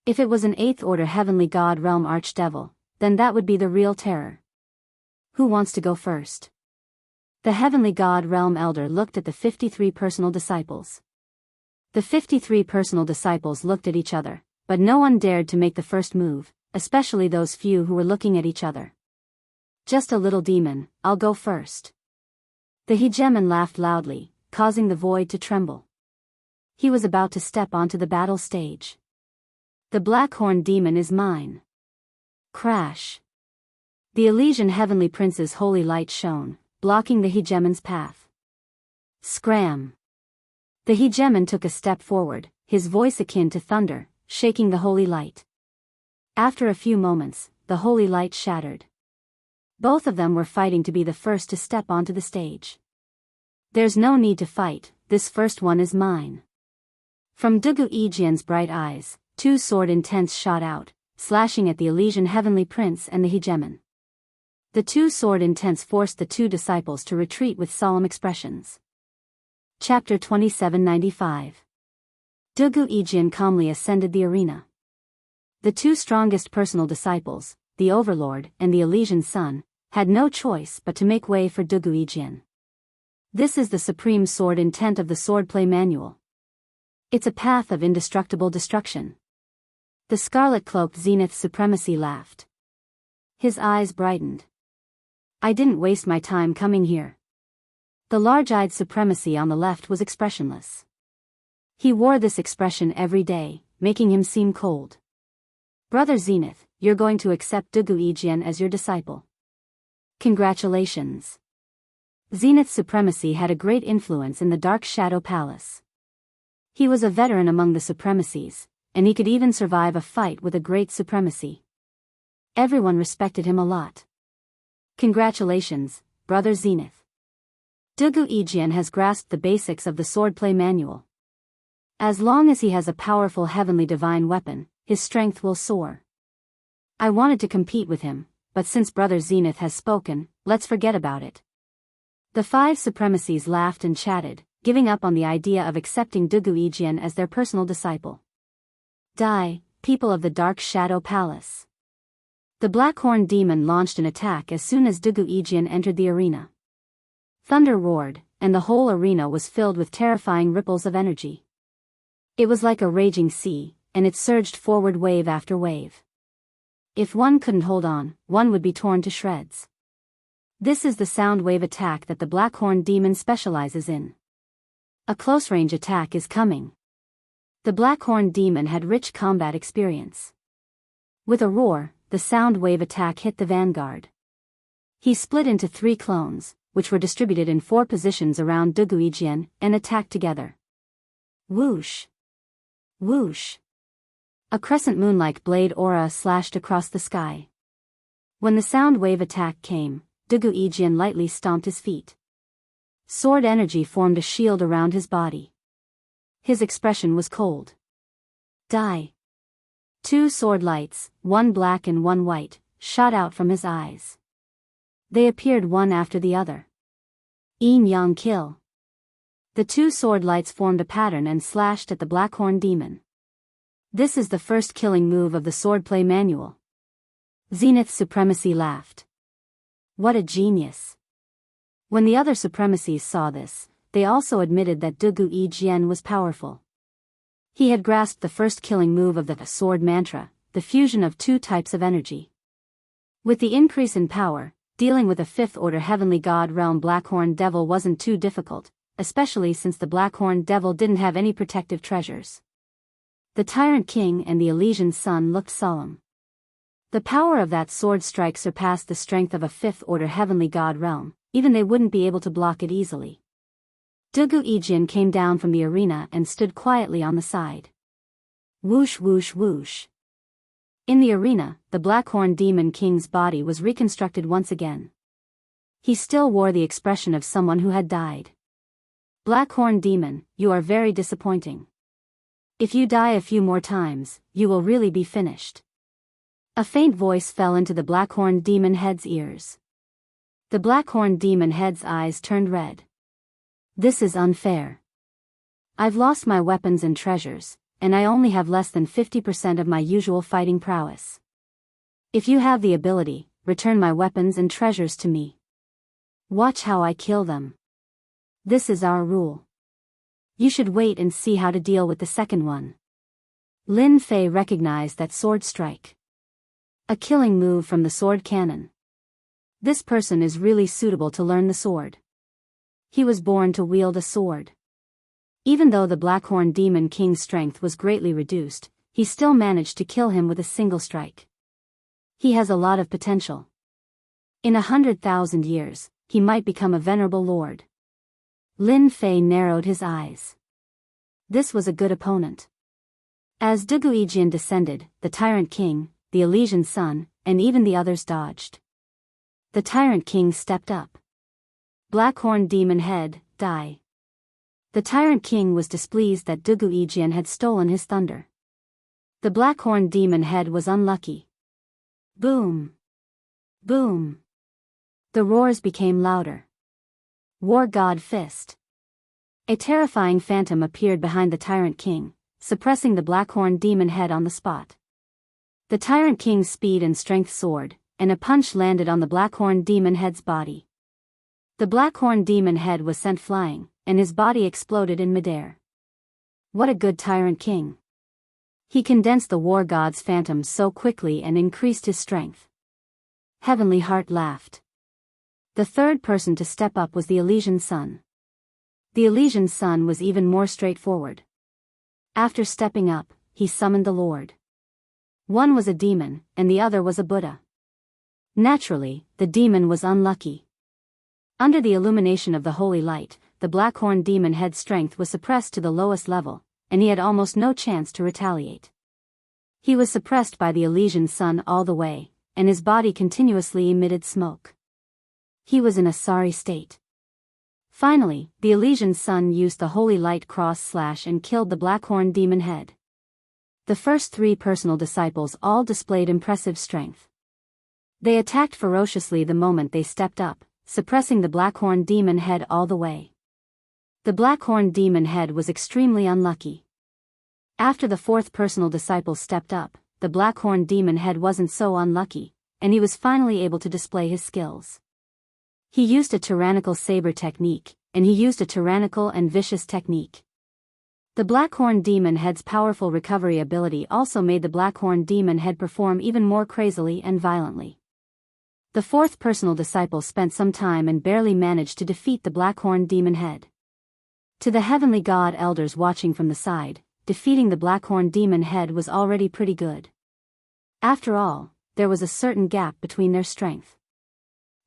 If it was an 8th order heavenly god realm archdevil, then that would be the real terror. Who wants to go first? The heavenly god realm elder looked at the 53 personal disciples. The 53 personal disciples looked at each other, but no one dared to make the first move, especially those few who were looking at each other. Just a little demon, I'll go first. The hegemon laughed loudly, causing the void to tremble. He was about to step onto the battle stage. The Black Horn Demon is mine. Crash. The Elysian Heavenly Prince's holy light shone, blocking the hegemon's path. Scram. The hegemon took a step forward, his voice akin to thunder, shaking the holy light. After a few moments, the holy light shattered. Both of them were fighting to be the first to step onto the stage. There's no need to fight, this first one is mine. From Dugu Ijian's bright eyes, 2 sword intents shot out, slashing at the Elysian Heavenly Prince and the hegemon. The 2 sword intents forced the 2 disciples to retreat with solemn expressions. Chapter 2795. Dugu Ijian calmly ascended the arena. The 2 strongest personal disciples, the Overlord and the Elysian Sun, had no choice but to make way for Dugu Ijian. This is the supreme sword intent of the swordplay manual. It's a path of indestructible destruction. The scarlet-cloaked Zenith Supremacy laughed. His eyes brightened. I didn't waste my time coming here. The large-eyed Supremacy on the left was expressionless. He wore this expression every day, making him seem cold. Brother Zenith, you're going to accept Dugu Yijian as your disciple. Congratulations. Zenith's supremacy had a great influence in the Dark Shadow Palace. He was a veteran among the supremacies, and he could even survive a fight with a great supremacy. Everyone respected him a lot. Congratulations, Brother Zenith. Dugu Yijian has grasped the basics of the swordplay manual. As long as he has a powerful heavenly divine weapon, his strength will soar. I wanted to compete with him, but since Brother Zenith has spoken, let's forget about it. The 5 supremacies laughed and chatted, giving up on the idea of accepting Dugu Yijian as their personal disciple. Die, people of the Dark Shadow Palace. The Blackhorn Demon launched an attack as soon as Dugu Yijian entered the arena. Thunder roared, and the whole arena was filled with terrifying ripples of energy. It was like a raging sea, and it surged forward wave after wave. If one couldn't hold on, one would be torn to shreds. This is the sound wave attack that the Blackhorn Demon specializes in. A close-range attack is coming. The Blackhorn Demon had rich combat experience. With a roar, the sound wave attack hit the vanguard. He split into 3 clones, which were distributed in 4 positions around Dugu Yijian, and attacked together. Whoosh! Whoosh! A crescent moon-like blade aura slashed across the sky. When the sound wave attack came, Dugu Yijian lightly stomped his feet. Sword energy formed a shield around his body. His expression was cold. Die! 2 sword lights, one black and one white, shot out from his eyes. They appeared one after the other. Yin-yang kill. The 2 sword lights formed a pattern and slashed at the Blackhorn Demon. This is the first killing move of the swordplay manual. Zenith's supremacy laughed. What a genius. When the other supremacies saw this, they also admitted that Dugu Yijian was powerful. He had grasped the first killing move of the sword mantra, the fusion of 2 types of energy. With the increase in power, dealing with a 5th-order heavenly god realm Blackhorn Devil wasn't too difficult, especially since the Blackhorn Devil didn't have any protective treasures. The Tyrant King and the Elysian Sun looked solemn. The power of that sword strike surpassed the strength of a 5th-order heavenly god realm, even they wouldn't be able to block it easily. Dugu Yijian came down from the arena and stood quietly on the side. Whoosh whoosh whoosh. In the arena, the Blackhorn Demon King's body was reconstructed once again. He still wore the expression of someone who had died. Blackhorn Demon, you are very disappointing. If you die a few more times, you will really be finished. A faint voice fell into the Blackhorn Demon Head's ears. The Blackhorn Demon Head's eyes turned red. This is unfair. I've lost my weapons and treasures, and I only have less than 50% of my usual fighting prowess. If you have the ability, return my weapons and treasures to me. Watch how I kill them. This is our rule. You should wait and see how to deal with the second one. Lin Fei recognized that sword strike. A killing move from the sword cannon. This person is really suitable to learn the sword. He was born to wield a sword. Even though the Blackhorn Demon King's strength was greatly reduced, he still managed to kill him with a single strike. He has a lot of potential. In 100,000 years, he might become a venerable lord. Lin Fei narrowed his eyes. This was a good opponent. As Dugu Yijian descended, the Tyrant King, the Elysian Sun, and even the others dodged. The Tyrant King stepped up. Blackhorn Demon Head, die. The Tyrant King was displeased that Dugu Yijian had stolen his thunder. The Blackhorn Demon Head was unlucky. Boom! Boom! The roars became louder. War God Fist. A terrifying phantom appeared behind the Tyrant King, suppressing the Blackhorn Demon Head on the spot. The Tyrant King's speed and strength soared, and a punch landed on the Blackhorn Demon Head's body. The Blackhorn Demon Head was sent flying, and his body exploded in midair. What a good Tyrant King. He condensed the war god's phantoms so quickly and increased his strength. Heavenly Heart laughed. The third person to step up was the Elysian Sun. The Elysian Sun was even more straightforward. After stepping up, he summoned the Lord. One was a demon, and the other was a Buddha. Naturally, the demon was unlucky. Under the illumination of the holy light, the black-horned demon head's strength was suppressed to the lowest level, and he had almost no chance to retaliate. He was suppressed by the Elysian sun all the way, and his body continuously emitted smoke. He was in a sorry state. Finally, the Elysian sun used the holy light cross-slash and killed the black-horned demon head. The first 3 personal disciples all displayed impressive strength. They attacked ferociously the moment they stepped up, suppressing the black-horned demon head all the way. The black-horned demon head was extremely unlucky. After the 4th personal disciple stepped up, the black-horned demon head wasn't so unlucky, and he was finally able to display his skills. He used a tyrannical saber technique, and he used a tyrannical and vicious technique. The black-horned demon head's powerful recovery ability also made the black-horned demon head perform even more crazily and violently. The 4th personal disciple spent some time and barely managed to defeat the black-horned demon head. To the heavenly god elders watching from the side, defeating the black-horned demon head was already pretty good. After all, there was a certain gap between their strength.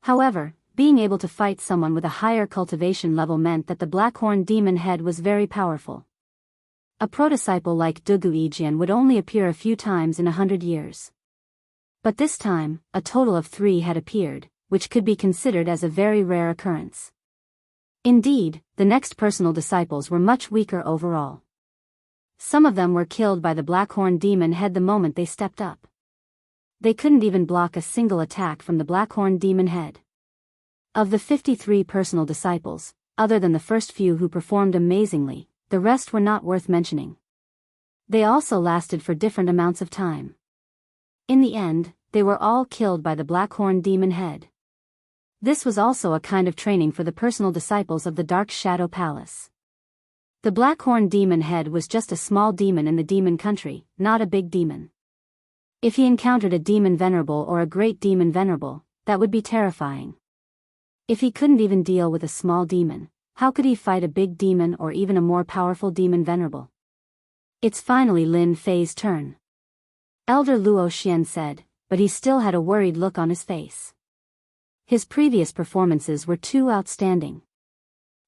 However, being able to fight someone with a higher cultivation level meant that the black-horned demon head was very powerful. A protodisciple like Dugu Ijian would only appear a few times in 100 years. But this time, a total of 3 had appeared, which could be considered as a very rare occurrence. Indeed, the next personal disciples were much weaker overall. Some of them were killed by the black-horned demon head the moment they stepped up. They couldn't even block a single attack from the black-horned demon head. Of the 53 personal disciples, other than the first few who performed amazingly, the rest were not worth mentioning. They also lasted for different amounts of time. In the end, they were all killed by the black-horned demon head. This was also a kind of training for the personal disciples of the Dark Shadow Palace. The black-horned demon head was just a small demon in the demon country, not a big demon. If he encountered a demon venerable or a great demon venerable, that would be terrifying. If he couldn't even deal with a small demon, how could he fight a big demon or even a more powerful demon venerable? It's finally Lin Fei's turn. Elder Luo Xian said, but he still had a worried look on his face. His previous performances were too outstanding.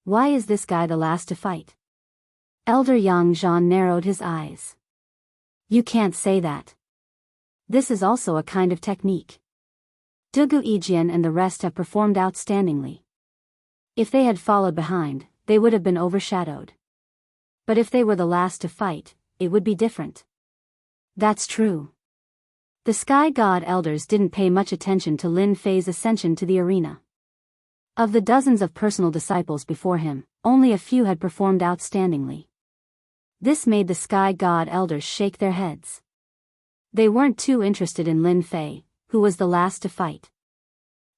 Why is this guy the last to fight? Elder Yang Zhan narrowed his eyes. You can't say that. This is also a kind of technique. Dugu Ijian and the rest have performed outstandingly. If they had followed behind, they would have been overshadowed. But if they were the last to fight, it would be different. That's true. The Sky God elders didn't pay much attention to Lin Fei's ascension to the arena. Of the dozens of personal disciples before him, only a few had performed outstandingly. This made the Sky God elders shake their heads. They weren't too interested in Lin Fei, who was the last to fight.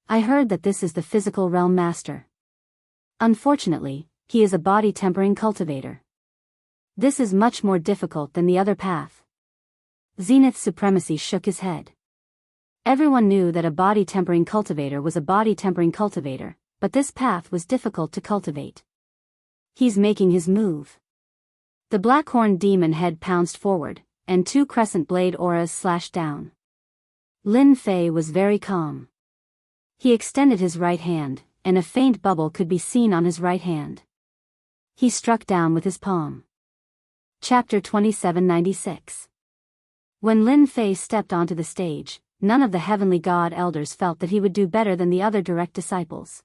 I heard that this is the physical realm master. Unfortunately, he is a body-tempering cultivator. This is much more difficult than the other path. Zenith's Supremacy shook his head. Everyone knew that a body-tempering cultivator was a body-tempering cultivator, but this path was difficult to cultivate. He's making his move. The black-horned demon head pounced forward, and 2 crescent blade auras slashed down. Lin Fei was very calm. He extended his right hand, and a faint bubble could be seen on his right hand. He struck down with his palm. Chapter 2796. When Lin Fei stepped onto the stage, none of the heavenly god elders felt that he would do better than the other direct disciples.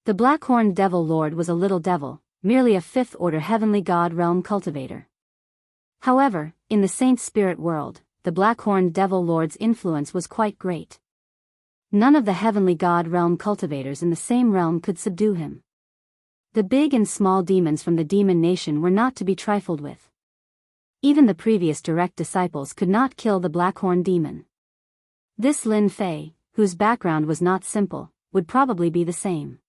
The black-horned devil lord was a little devil, merely a 5th-order heavenly god realm cultivator. However, in the saint spirit world, the black-horned devil lord's influence was quite great. None of the heavenly god realm cultivators in the same realm could subdue him. The big and small demons from the demon nation were not to be trifled with. Even the previous direct disciples could not kill the black-horned demon. This Lin Fei, whose background was not simple, would probably be the same.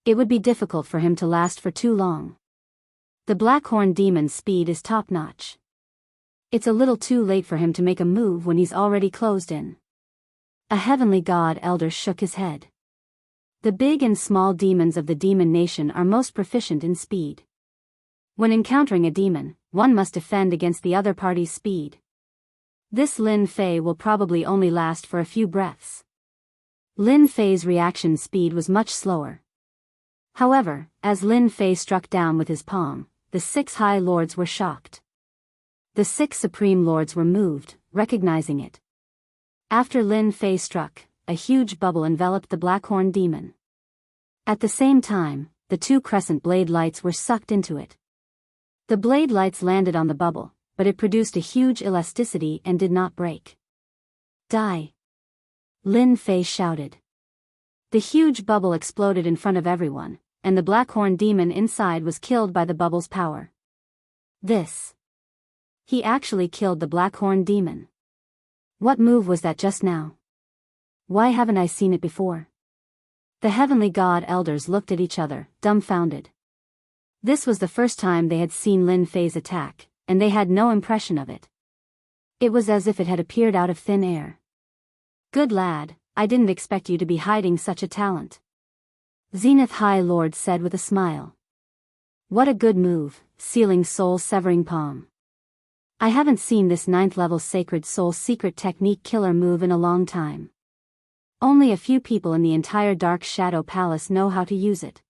It would be difficult for him to last for too long. The black-horned demon's speed is top-notch. It's a little too late for him to make a move when he's already closed in. A heavenly god elder shook his head. The big and small demons of the demon nation are most proficient in speed. When encountering a demon, one must defend against the other party's speed. This Lin Fei will probably only last for a few breaths. Lin Fei's reaction speed was much slower. However, as Lin Fei struck down with his palm, the 6 High Lords were shocked. The 6 Supreme Lords were moved, recognizing it. After Lin Fei struck, a huge bubble enveloped the Blackhorn demon. At the same time, the 2 crescent blade lights were sucked into it. The blade lights landed on the bubble, but it produced a huge elasticity and did not break. Die! Lin Fei shouted. The huge bubble exploded in front of everyone, and the Blackhorn demon inside was killed by the bubble's power. He actually killed the Blackhorn demon. What move was that just now? Why haven't I seen it before? The Heavenly God elders looked at each other, dumbfounded. This was the first time they had seen Lin Fei's attack, and they had no impression of it. It was as if it had appeared out of thin air. Good lad, I didn't expect you to be hiding such a talent. Zenith High Lord said with a smile. What a good move, Sealing Soul Severing Palm. I haven't seen this 9th level Sacred Soul Secret Technique killer move in a long time. Only a few people in the entire Dark Shadow Palace know how to use it.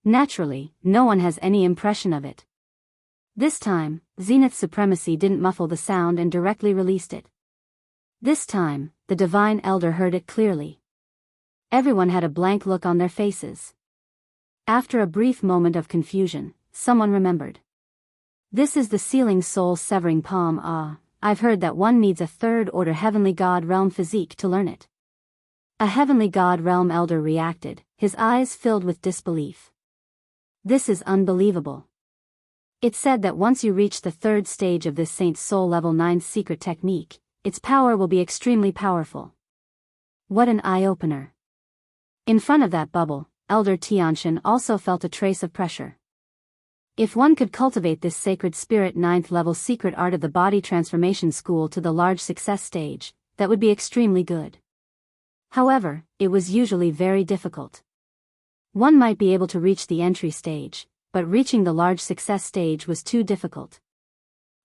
Naturally, no one has any impression of it. This time, Zenith's supremacy didn't muffle the sound and directly released it. This time, the Divine Elder heard it clearly. Everyone had a blank look on their faces. After a brief moment of confusion, someone remembered. This is the Sealing Soul Severing Palm. I've heard that one needs a 3rd order Heavenly God Realm physique to learn it. A Heavenly God Realm Elder reacted, his eyes filled with disbelief. This is unbelievable. It's said that once you reach the 3rd stage of this Saint Soul Level 9 secret technique, its power will be extremely powerful. What an eye-opener. In front of that bubble, Elder Tianshan also felt a trace of pressure. If one could cultivate this sacred spirit 9th level secret art of the body transformation school to the large success stage, that would be extremely good. However, it was usually very difficult. One might be able to reach the entry stage, but reaching the large success stage was too difficult.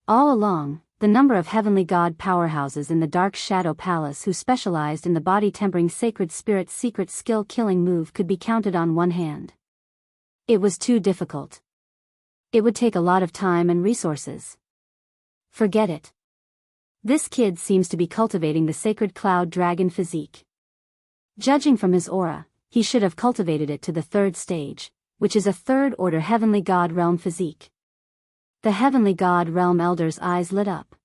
All along, the number of Heavenly God powerhouses in the Dark Shadow Palace who specialized in the body-tempering sacred spirit secret skill killing move could be counted on one hand. It was too difficult. It would take a lot of time and resources. Forget it. This kid seems to be cultivating the sacred cloud dragon physique. Judging from his aura, he should have cultivated it to the 3rd stage, which is a 3rd order Heavenly God Realm physique. The Heavenly God Realm Elder's eyes lit up.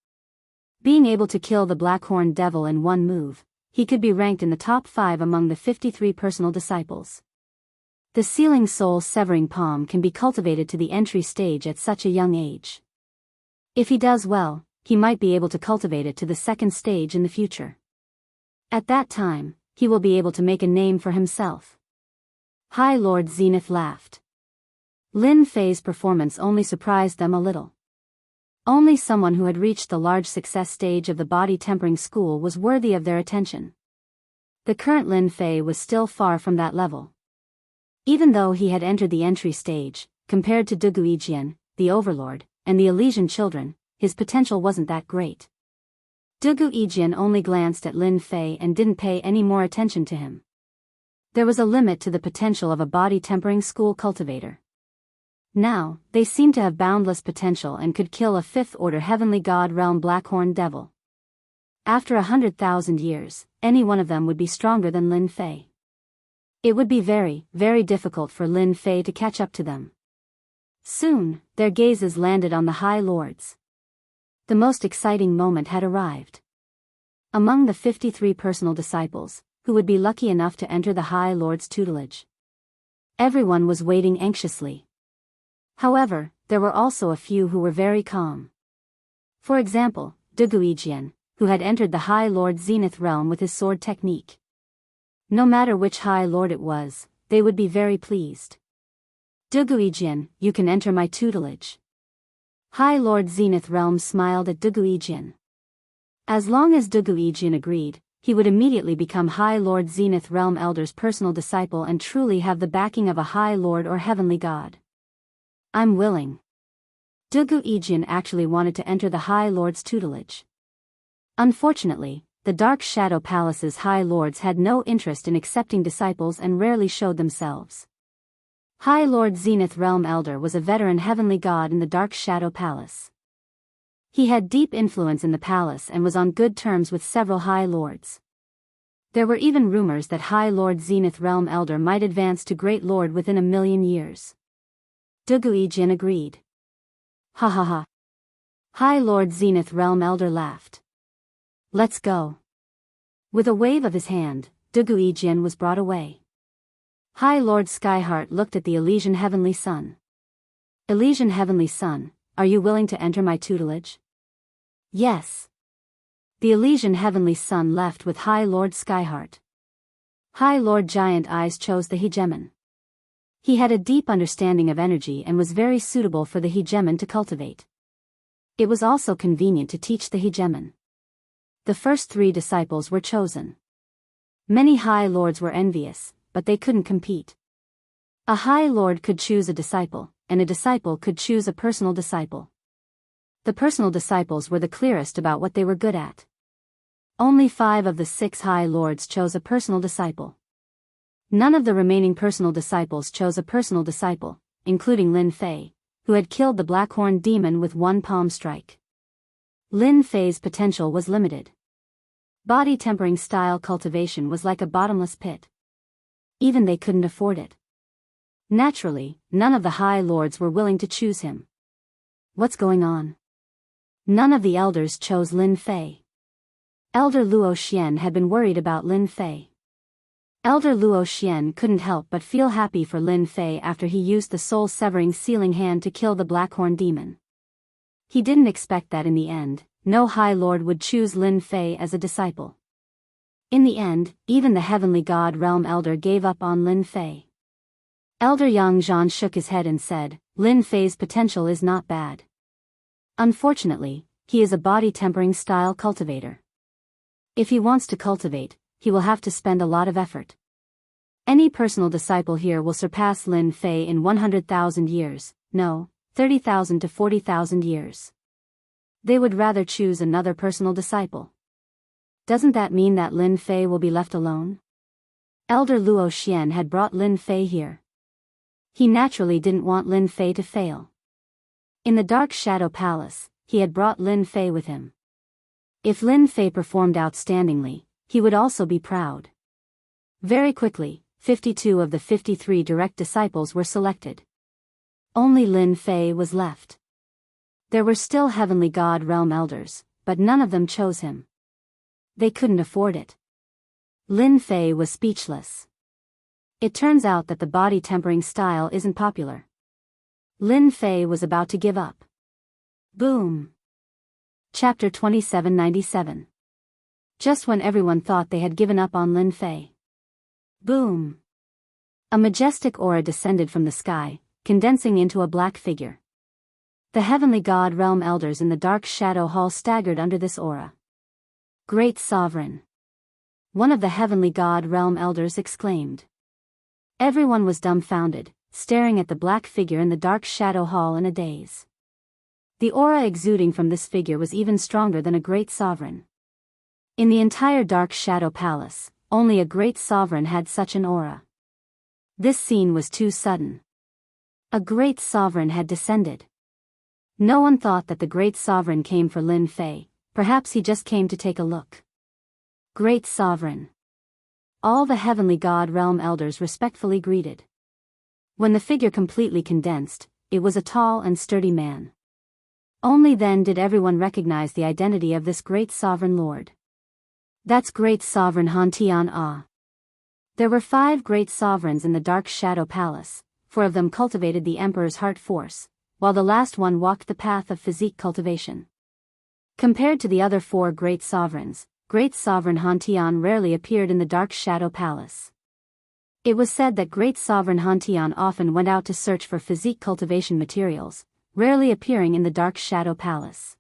Being able to kill the Blackhorn Devil in one move, he could be ranked in the top 5 among the 53 personal disciples. The Sealing Soul Severing Palm can be cultivated to the entry stage at such a young age. If he does well, he might be able to cultivate it to the 2nd stage in the future. At that time, he will be able to make a name for himself. High Lord Zenith laughed. Lin Fei's performance only surprised them a little. Only someone who had reached the large success stage of the body tempering school was worthy of their attention. The current Lin Fei was still far from that level. Even though he had entered the entry stage, compared to Duguijian, the Overlord, and the Elysian children, his potential wasn't that great. Duguijian only glanced at Lin Fei and didn't pay any more attention to him. There was a limit to the potential of a body-tempering school cultivator. Now, they seemed to have boundless potential and could kill a 5th-order Heavenly God Realm Blackhorn Devil. After 100,000 years, any one of them would be stronger than Lin Fei. It would be very, very difficult for Lin Fei to catch up to them. Soon, their gazes landed on the High Lords. The most exciting moment had arrived. Among the 53 personal disciples, who would be lucky enough to enter the High Lord's tutelage, everyone was waiting anxiously. However, there were also a few who were very calm. For example, Duguijian, who had entered the High Lord Zenith realm with his sword technique. No matter which High Lord it was, they would be very pleased. Duguijian, you can enter my tutelage. High Lord Zenith Realm smiled at Duguijian. As long as Duguijian agreed, he would immediately become High Lord Zenith Realm Elder's personal disciple and truly have the backing of a High Lord or Heavenly God. I'm willing. Duguijian actually wanted to enter the High Lord's tutelage. Unfortunately, the Dark Shadow Palace's High Lords had no interest in accepting disciples and rarely showed themselves. High Lord Zenith Realm Elder was a veteran heavenly god in the Dark Shadow Palace. He had deep influence in the palace and was on good terms with several High Lords. There were even rumors that High Lord Zenith Realm Elder might advance to Great Lord within 1,000,000 years. Dugui Jin agreed. Ha ha ha. High Lord Zenith Realm Elder laughed. Let's go. With a wave of his hand, Dugui Jin was brought away. High Lord Skyheart looked at the Elysian Heavenly Son. Elysian Heavenly Son, are you willing to enter my tutelage? Yes. The Elysian Heavenly Son left with High Lord Skyheart. High Lord Giant Eyes chose the hegemon. He had a deep understanding of energy and was very suitable for the hegemon to cultivate. It was also convenient to teach the hegemon. The first 3 disciples were chosen. Many High Lords were envious, but they couldn't compete. A High Lord could choose a disciple, and a disciple could choose a personal disciple. The personal disciples were the clearest about what they were good at. Only 5 of the 6 High Lords chose a personal disciple. None of the remaining personal disciples chose a personal disciple, including Lin Fei, who had killed the Blackhorn Demon with 1 palm strike. Lin Fei's potential was limited. Body tempering style cultivation was like a bottomless pit. Even they couldn't afford it. Naturally, none of the High Lords were willing to choose him. What's going on? None of the elders chose Lin Fei. Elder Luo Xian had been worried about Lin Fei. Elder Luo Xian couldn't help but feel happy for Lin Fei after he used the soul-severing sealing hand to kill the Blackhorn Demon. He didn't expect that in the end, no High Lord would choose Lin Fei as a disciple. In the end, even the Heavenly God Realm Elder gave up on Lin Fei. Elder Yang Zhan shook his head and said, Lin Fei's potential is not bad. Unfortunately, he is a body-tempering style cultivator. If he wants to cultivate, he will have to spend a lot of effort. Any personal disciple here will surpass Lin Fei in 100,000 years, no, 30,000 to 40,000 years. They would rather choose another personal disciple. Doesn't that mean that Lin Fei will be left alone? Elder Luo Xian had brought Lin Fei here. He naturally didn't want Lin Fei to fail. In the Dark Shadow Palace, he had brought Lin Fei with him. If Lin Fei performed outstandingly, he would also be proud. Very quickly, 52 of the 53 direct disciples were selected. Only Lin Fei was left. There were still Heavenly God Realm Elders, but none of them chose him. They couldn't afford it. Lin Fei was speechless. It turns out that the body tempering style isn't popular. Lin Fei was about to give up. Boom. Chapter 2797. Just when everyone thought they had given up on Lin Fei. Boom. A majestic aura descended from the sky, condensing into a black figure. The Heavenly God Realm Elders in the Dark Shadow Hall staggered under this aura. Great Sovereign. One of the Heavenly God Realm Elders exclaimed. Everyone was dumbfounded, staring at the black figure in the Dark Shadow Hall in a daze. The aura exuding from this figure was even stronger than a Great Sovereign. In the entire Dark Shadow Palace, only a Great Sovereign had such an aura. This scene was too sudden. A Great Sovereign had descended. No one thought that the Great Sovereign came for Lin Fei, perhaps he just came to take a look. Great Sovereign. All the Heavenly God Realm Elders respectfully greeted. When the figure completely condensed, it was a tall and sturdy man. Only then did everyone recognize the identity of this Great Sovereign Lord. That's Great Sovereign Han Tian Ah. There were 5 Great Sovereigns in the Dark Shadow Palace, 4 of them cultivated the Emperor's heart force, while the last one walked the path of physique cultivation. Compared to the other 4 Great Sovereigns, Great Sovereign Han Tian rarely appeared in the Dark Shadow Palace. It was said that Great Sovereign Han Tian often went out to search for physique cultivation materials, rarely appearing in the Dark Shadow Palace.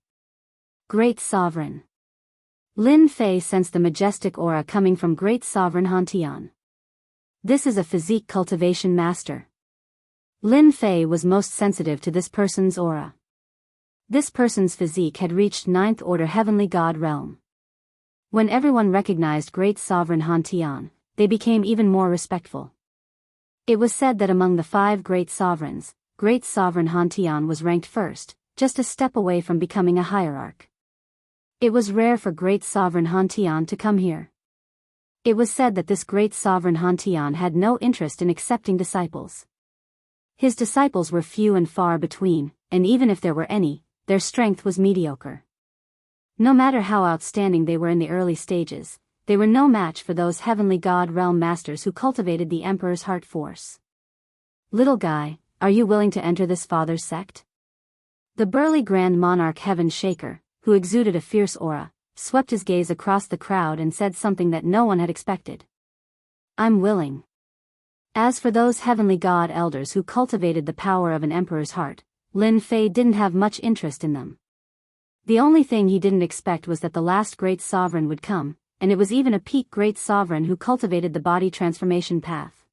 Great Sovereign. Lin Fei sensed the majestic aura coming from Great Sovereign Han Tian. This is a physique cultivation master. Lin Fei was most sensitive to this person's aura. This person's physique had reached 9th order Heavenly God realm. When everyone recognized great sovereign Han Tian, they became even more respectful. It was said that among the 5 great sovereigns, great sovereign Han Tian was ranked first, just a step away from becoming a hierarch. It was rare for great sovereign Han Tian to come here. It was said that this great sovereign Han Tian had no interest in accepting disciples. His disciples were few and far between, and even if there were any, their strength was mediocre. No matter how outstanding they were in the early stages, they were no match for those heavenly God realm masters who cultivated the emperor's heart force. Little guy, are you willing to enter this father's sect? The burly grand monarch Heaven Shaker, who exuded a fierce aura, swept his gaze across the crowd and said something that no one had expected. I'm willing. As for those heavenly god elders who cultivated the power of an emperor's heart, Lin Fei didn't have much interest in them. The only thing he didn't expect was that the last great sovereign would come, and it was even a peak great sovereign who cultivated the body transformation path.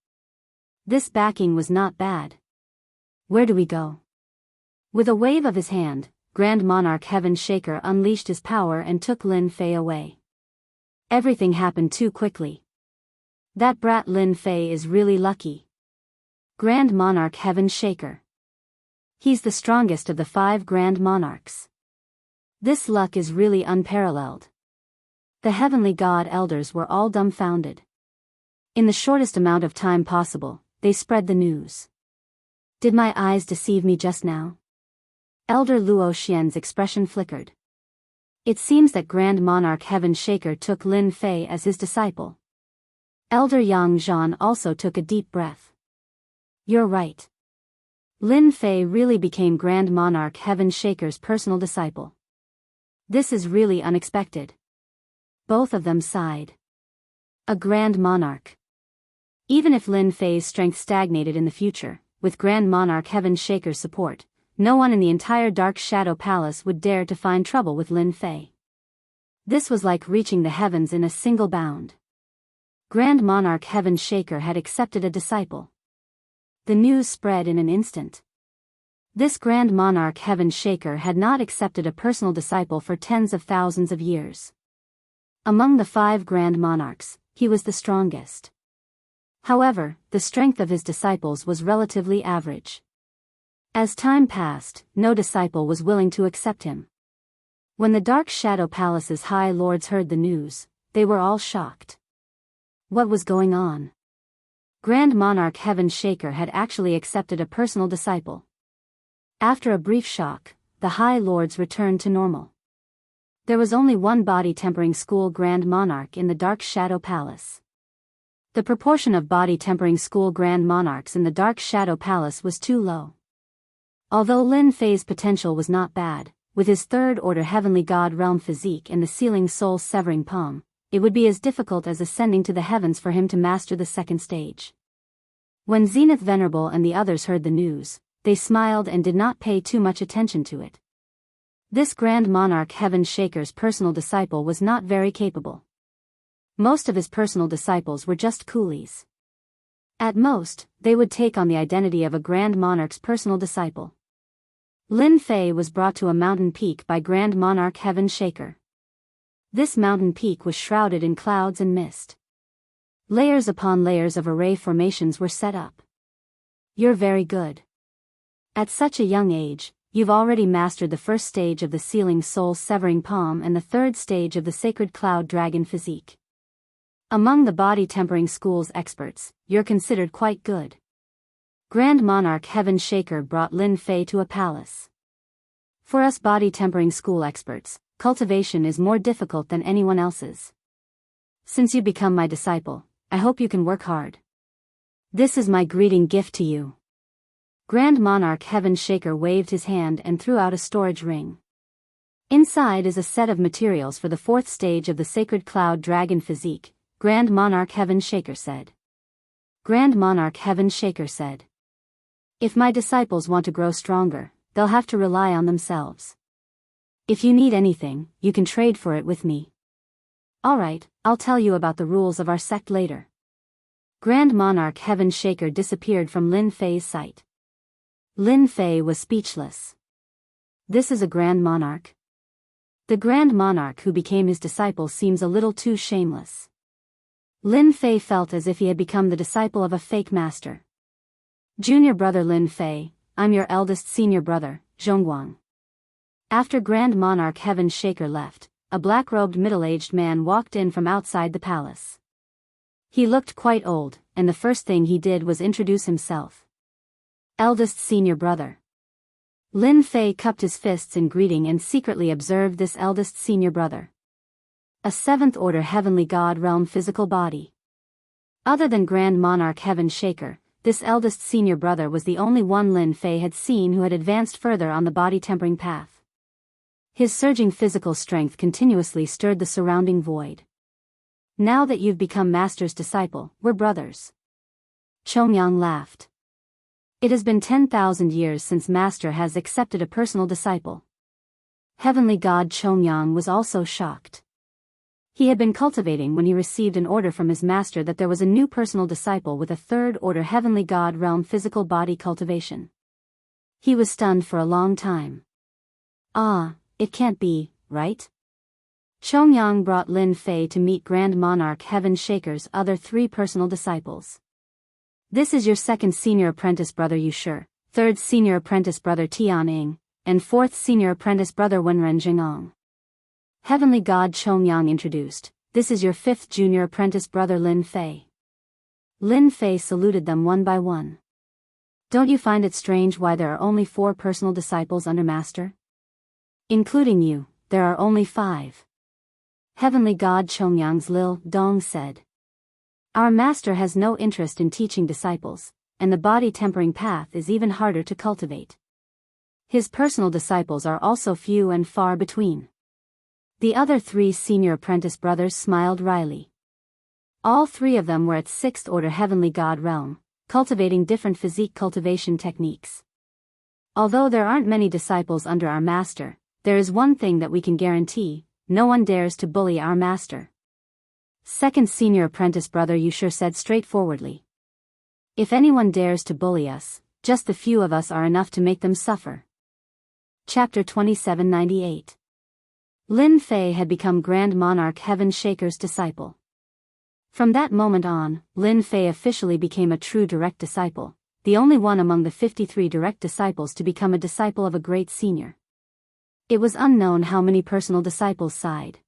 This backing was not bad. Where do we go? With a wave of his hand, Grand Monarch Heaven Shaker unleashed his power and took Lin Fei away. Everything happened too quickly. That brat Lin Fei is really lucky. Grand Monarch Heaven Shaker. He's the strongest of the 5 Grand Monarchs. This luck is really unparalleled. The heavenly god elders were all dumbfounded. In the shortest amount of time possible, they spread the news. Did my eyes deceive me just now? Elder Luo Xian's expression flickered. It seems that Grand Monarch Heaven Shaker took Lin Fei as his disciple. Elder Yang Zhan also took a deep breath. You're right. Lin Fei really became Grand Monarch Heaven Shaker's personal disciple. This is really unexpected. Both of them sighed. A Grand Monarch. Even if Lin Fei's strength stagnated in the future, with Grand Monarch Heaven Shaker's support, no one in the entire Dark Shadow Palace would dare to find trouble with Lin Fei. This was like reaching the heavens in a single bound. Grand Monarch Heaven Shaker had accepted a disciple. The news spread in an instant. This Grand Monarch Heaven Shaker had not accepted a personal disciple for tens of thousands of years. Among the 5 Grand Monarchs, he was the strongest. However, the strength of his disciples was relatively average. As time passed, no disciple was willing to accept him. When the Dark Shadow Palace's high lords heard the news, they were all shocked. What was going on? Grand Monarch Heaven Shaker had actually accepted a personal disciple. After a brief shock, the High Lords returned to normal. There was only one body tempering school Grand Monarch in the Dark Shadow Palace. The proportion of body tempering school Grand Monarchs in the Dark Shadow Palace was too low. Although Lin Fei's potential was not bad, with his 3rd order heavenly god realm physique and the sealing soul severing palm, it would be as difficult as ascending to the heavens for him to master the 2nd stage. When Zenith Venerable and the others heard the news, they smiled and did not pay too much attention to it. This Grand Monarch Heaven Shaker's personal disciple was not very capable. Most of his personal disciples were just coolies. At most, they would take on the identity of a Grand Monarch's personal disciple. Lin Fei was brought to a mountain peak by Grand Monarch Heaven Shaker. This mountain peak was shrouded in clouds and mist. Layers upon layers of array formations were set up. You're very good. At such a young age, you've already mastered the 1st stage of the sealing soul severing palm and the 3rd stage of the sacred cloud dragon physique. Among the body tempering school's experts, you're considered quite good. Grand Monarch Heaven Shaker brought Lin Fei to a palace. For us body tempering school experts, cultivation is more difficult than anyone else's. Since you become my disciple, I hope you can work hard. This is my greeting gift to you. Grand Monarch Heaven Shaker waved his hand and threw out a storage ring. Inside is a set of materials for the 4th stage of the Sacred Cloud Dragon Physique, Grand Monarch Heaven Shaker said. Grand Monarch Heaven Shaker said. If my disciples want to grow stronger, they'll have to rely on themselves. If you need anything, you can trade for it with me. Alright, I'll tell you about the rules of our sect later. Grand Monarch Heaven Shaker disappeared from Lin Fei's sight. Lin Fei was speechless. This is a Grand Monarch? The Grand Monarch who became his disciple seems a little too shameless. Lin Fei felt as if he had become the disciple of a fake master. Junior brother Lin Fei, I'm your eldest senior brother, Zhongguang. After Grand Monarch Heaven Shaker left, a black-robed middle-aged man walked in from outside the palace. He looked quite old, and the first thing he did was introduce himself. Eldest senior brother. Lin Fei cupped his fists in greeting and secretly observed this eldest senior brother. A seventh-order heavenly god realm physical body. Other than Grand Monarch Heaven Shaker, this eldest senior brother was the only one Lin Fei had seen who had advanced further on the body-tempering path. His surging physical strength continuously stirred the surrounding void. Now that you've become Master's disciple, we're brothers. Chongyang laughed. It has been 10,000 years since Master has accepted a personal disciple. Heavenly God Chongyang was also shocked. He had been cultivating when he received an order from his master that there was a new personal disciple with a third-order heavenly god realm physical body cultivation. He was stunned for a long time. Ah, it can't be, right? Chongyang brought Lin Fei to meet Grand Monarch Heaven Shaker's other 3 personal disciples. This is your second senior apprentice brother Yushir, third senior apprentice brother Tianying, and fourth senior apprentice brother Wenren Jingong. Heavenly God Chongyang introduced, this is your fifth junior apprentice brother Lin Fei. Lin Fei saluted them one by one. Don't you find it strange why there are only 4 personal disciples under Master? Including you, there are only 5. Heavenly God Chongyang's Lil Dong said. Our master has no interest in teaching disciples, and the body-tempering path is even harder to cultivate. His personal disciples are also few and far between. The other 3 senior apprentice brothers smiled wryly. All 3 of them were at 6th order heavenly god realm, cultivating different physique cultivation techniques. Although there aren't many disciples under our master, there is one thing that we can guarantee: no one dares to bully our master. Second senior apprentice brother Yushir said straightforwardly. If anyone dares to bully us, just the few of us are enough to make them suffer. Chapter 2798. Lin Fei had become Grand Monarch Heaven Shaker's disciple. From that moment on, Lin Fei officially became a true direct disciple, the only one among the 53 direct disciples to become a disciple of a great senior. It was unknown how many personal disciples sighed.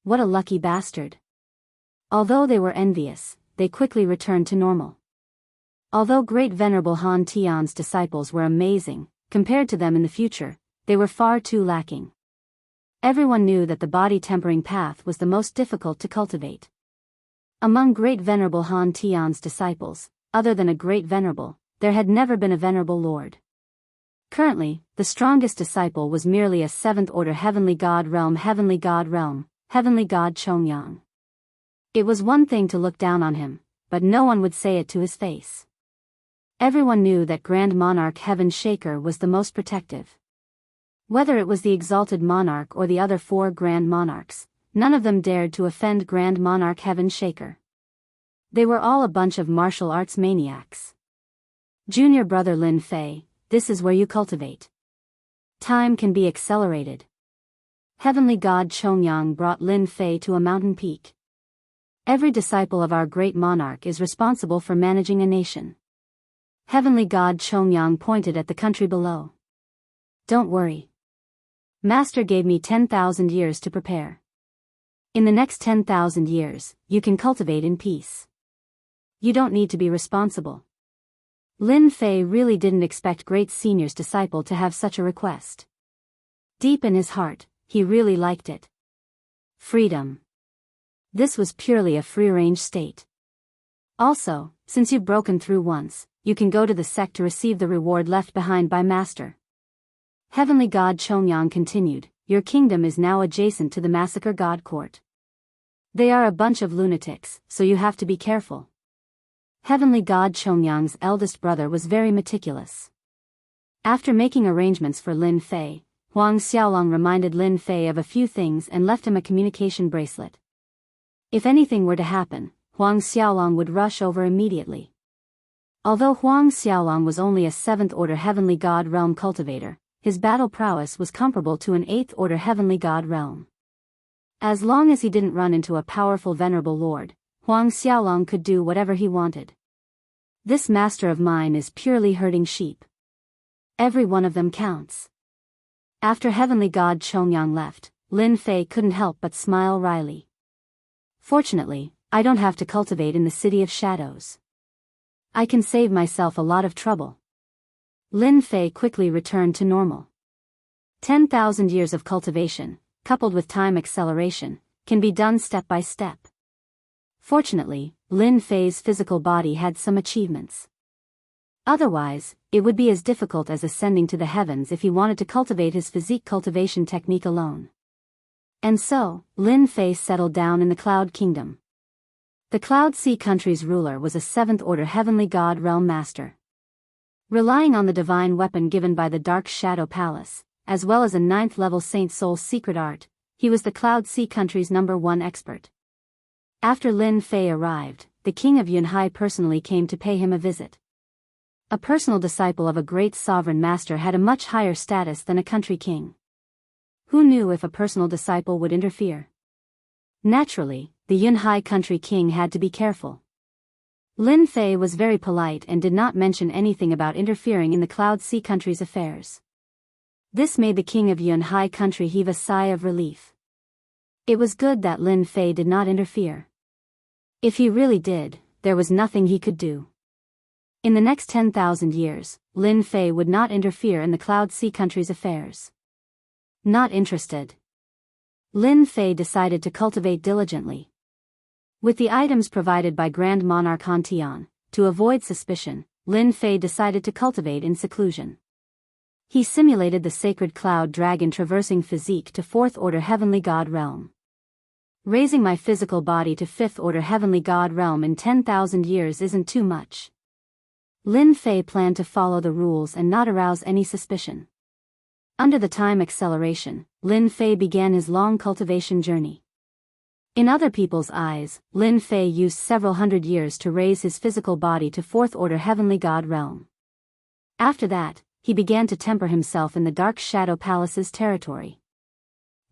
What a lucky bastard. Although they were envious, they quickly returned to normal. Although Great Venerable Han Tian's disciples were amazing, compared to them in the future, they were far too lacking. Everyone knew that the body-tempering path was the most difficult to cultivate. Among Great Venerable Han Tian's disciples, other than a Great Venerable, there had never been a Venerable Lord. Currently, the strongest disciple was merely a 7th-order heavenly god realm heavenly god Chongyang. It was one thing to look down on him, but no one would say it to his face. Everyone knew that Grand Monarch Heaven Shaker was the most protective. Whether it was the exalted monarch or the other 4 Grand Monarchs, none of them dared to offend Grand Monarch Heaven Shaker. They were all a bunch of martial arts maniacs. Junior brother Lin Fei, this is where you cultivate. Time can be accelerated. Heavenly God Chongyang brought Lin Fei to a mountain peak. Every disciple of our great monarch is responsible for managing a nation. Heavenly God Chongyang pointed at the country below. Don't worry. Master gave me 10,000 years to prepare. In the next 10,000 years, you can cultivate in peace. You don't need to be responsible. Lin Fei really didn't expect great senior's disciple to have such a request. Deep in his heart, he really liked it. Freedom. This was purely a free-range state. Also, since you've broken through once, you can go to the sect to receive the reward left behind by Master. Heavenly God Chongyang continued, your kingdom is now adjacent to the Massacre God Court. They are a bunch of lunatics, so you have to be careful. Heavenly God Chongyang's eldest brother was very meticulous. After making arrangements for Lin Fei, Huang Xiaolong reminded Lin Fei of a few things and left him a communication bracelet. If anything were to happen, Huang Xiaolong would rush over immediately. Although Huang Xiaolong was only a 7th-order heavenly god realm cultivator, his battle prowess was comparable to an 8th order heavenly god realm. As long as he didn't run into a powerful venerable lord, Huang Xiaolong could do whatever he wanted. This master of mine is purely herding sheep. Every one of them counts. After heavenly god Chongyang left, Lin Fei couldn't help but smile wryly. Fortunately, I don't have to cultivate in the City of Shadows. I can save myself a lot of trouble. Lin Fei quickly returned to normal. 10,000 years of cultivation, coupled with time acceleration, can be done step by step. Fortunately, Lin Fei's physical body had some achievements. Otherwise, it would be as difficult as ascending to the heavens if he wanted to cultivate his physique cultivation technique alone. And so, Lin Fei settled down in the Cloud Kingdom. The Cloud Sea country's ruler was a 7th order heavenly god realm master. Relying on the divine weapon given by the Dark Shadow Palace, as well as a 9th level Saint Soul's secret art, he was the Cloud Sea country's #1 expert. After Lin Fei arrived, the king of Yunhai personally came to pay him a visit. A personal disciple of a great sovereign master had a much higher status than a country king. Who knew if a personal disciple would interfere? Naturally, the Yunhai country king had to be careful. Lin Fei was very polite and did not mention anything about interfering in the Cloud Sea country's affairs. This made the king of Yunhai country heave a sigh of relief. It was good that Lin Fei did not interfere. If he really did, there was nothing he could do. In the next 10,000 years, Lin Fei would not interfere in the Cloud Sea country's affairs. Not interested. Lin Fei decided to cultivate diligently. With the items provided by Grand Monarch Han Tian, to avoid suspicion, Lin Fei decided to cultivate in seclusion. He simulated the sacred cloud dragon traversing physique to 4th order heavenly god realm. Raising my physical body to 5th order heavenly god realm in 10,000 years isn't too much. Lin Fei planned to follow the rules and not arouse any suspicion. Under the time acceleration, Lin Fei began his long cultivation journey. In other people's eyes, Lin Fei used several hundred years to raise his physical body to 4th order heavenly god realm. After that, he began to temper himself in the Dark Shadow Palace's territory.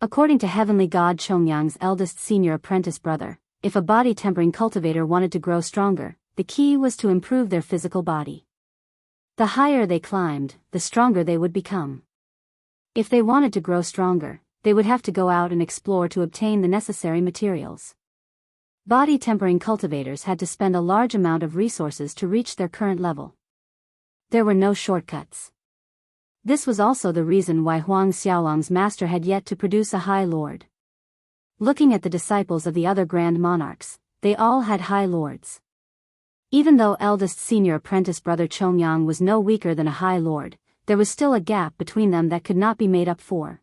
According to heavenly god Chongyang's eldest senior apprentice brother, if a body tempering cultivator wanted to grow stronger, the key was to improve their physical body. The higher they climbed, the stronger they would become. If they wanted to grow stronger, they would have to go out and explore to obtain the necessary materials. Body tempering cultivators had to spend a large amount of resources to reach their current level. There were no shortcuts. This was also the reason why Huang Xiaolong's master had yet to produce a high lord. Looking at the disciples of the other grand monarchs, they all had high lords. Even though eldest senior apprentice brother Chongyang was no weaker than a high lord, there was still a gap between them that could not be made up for.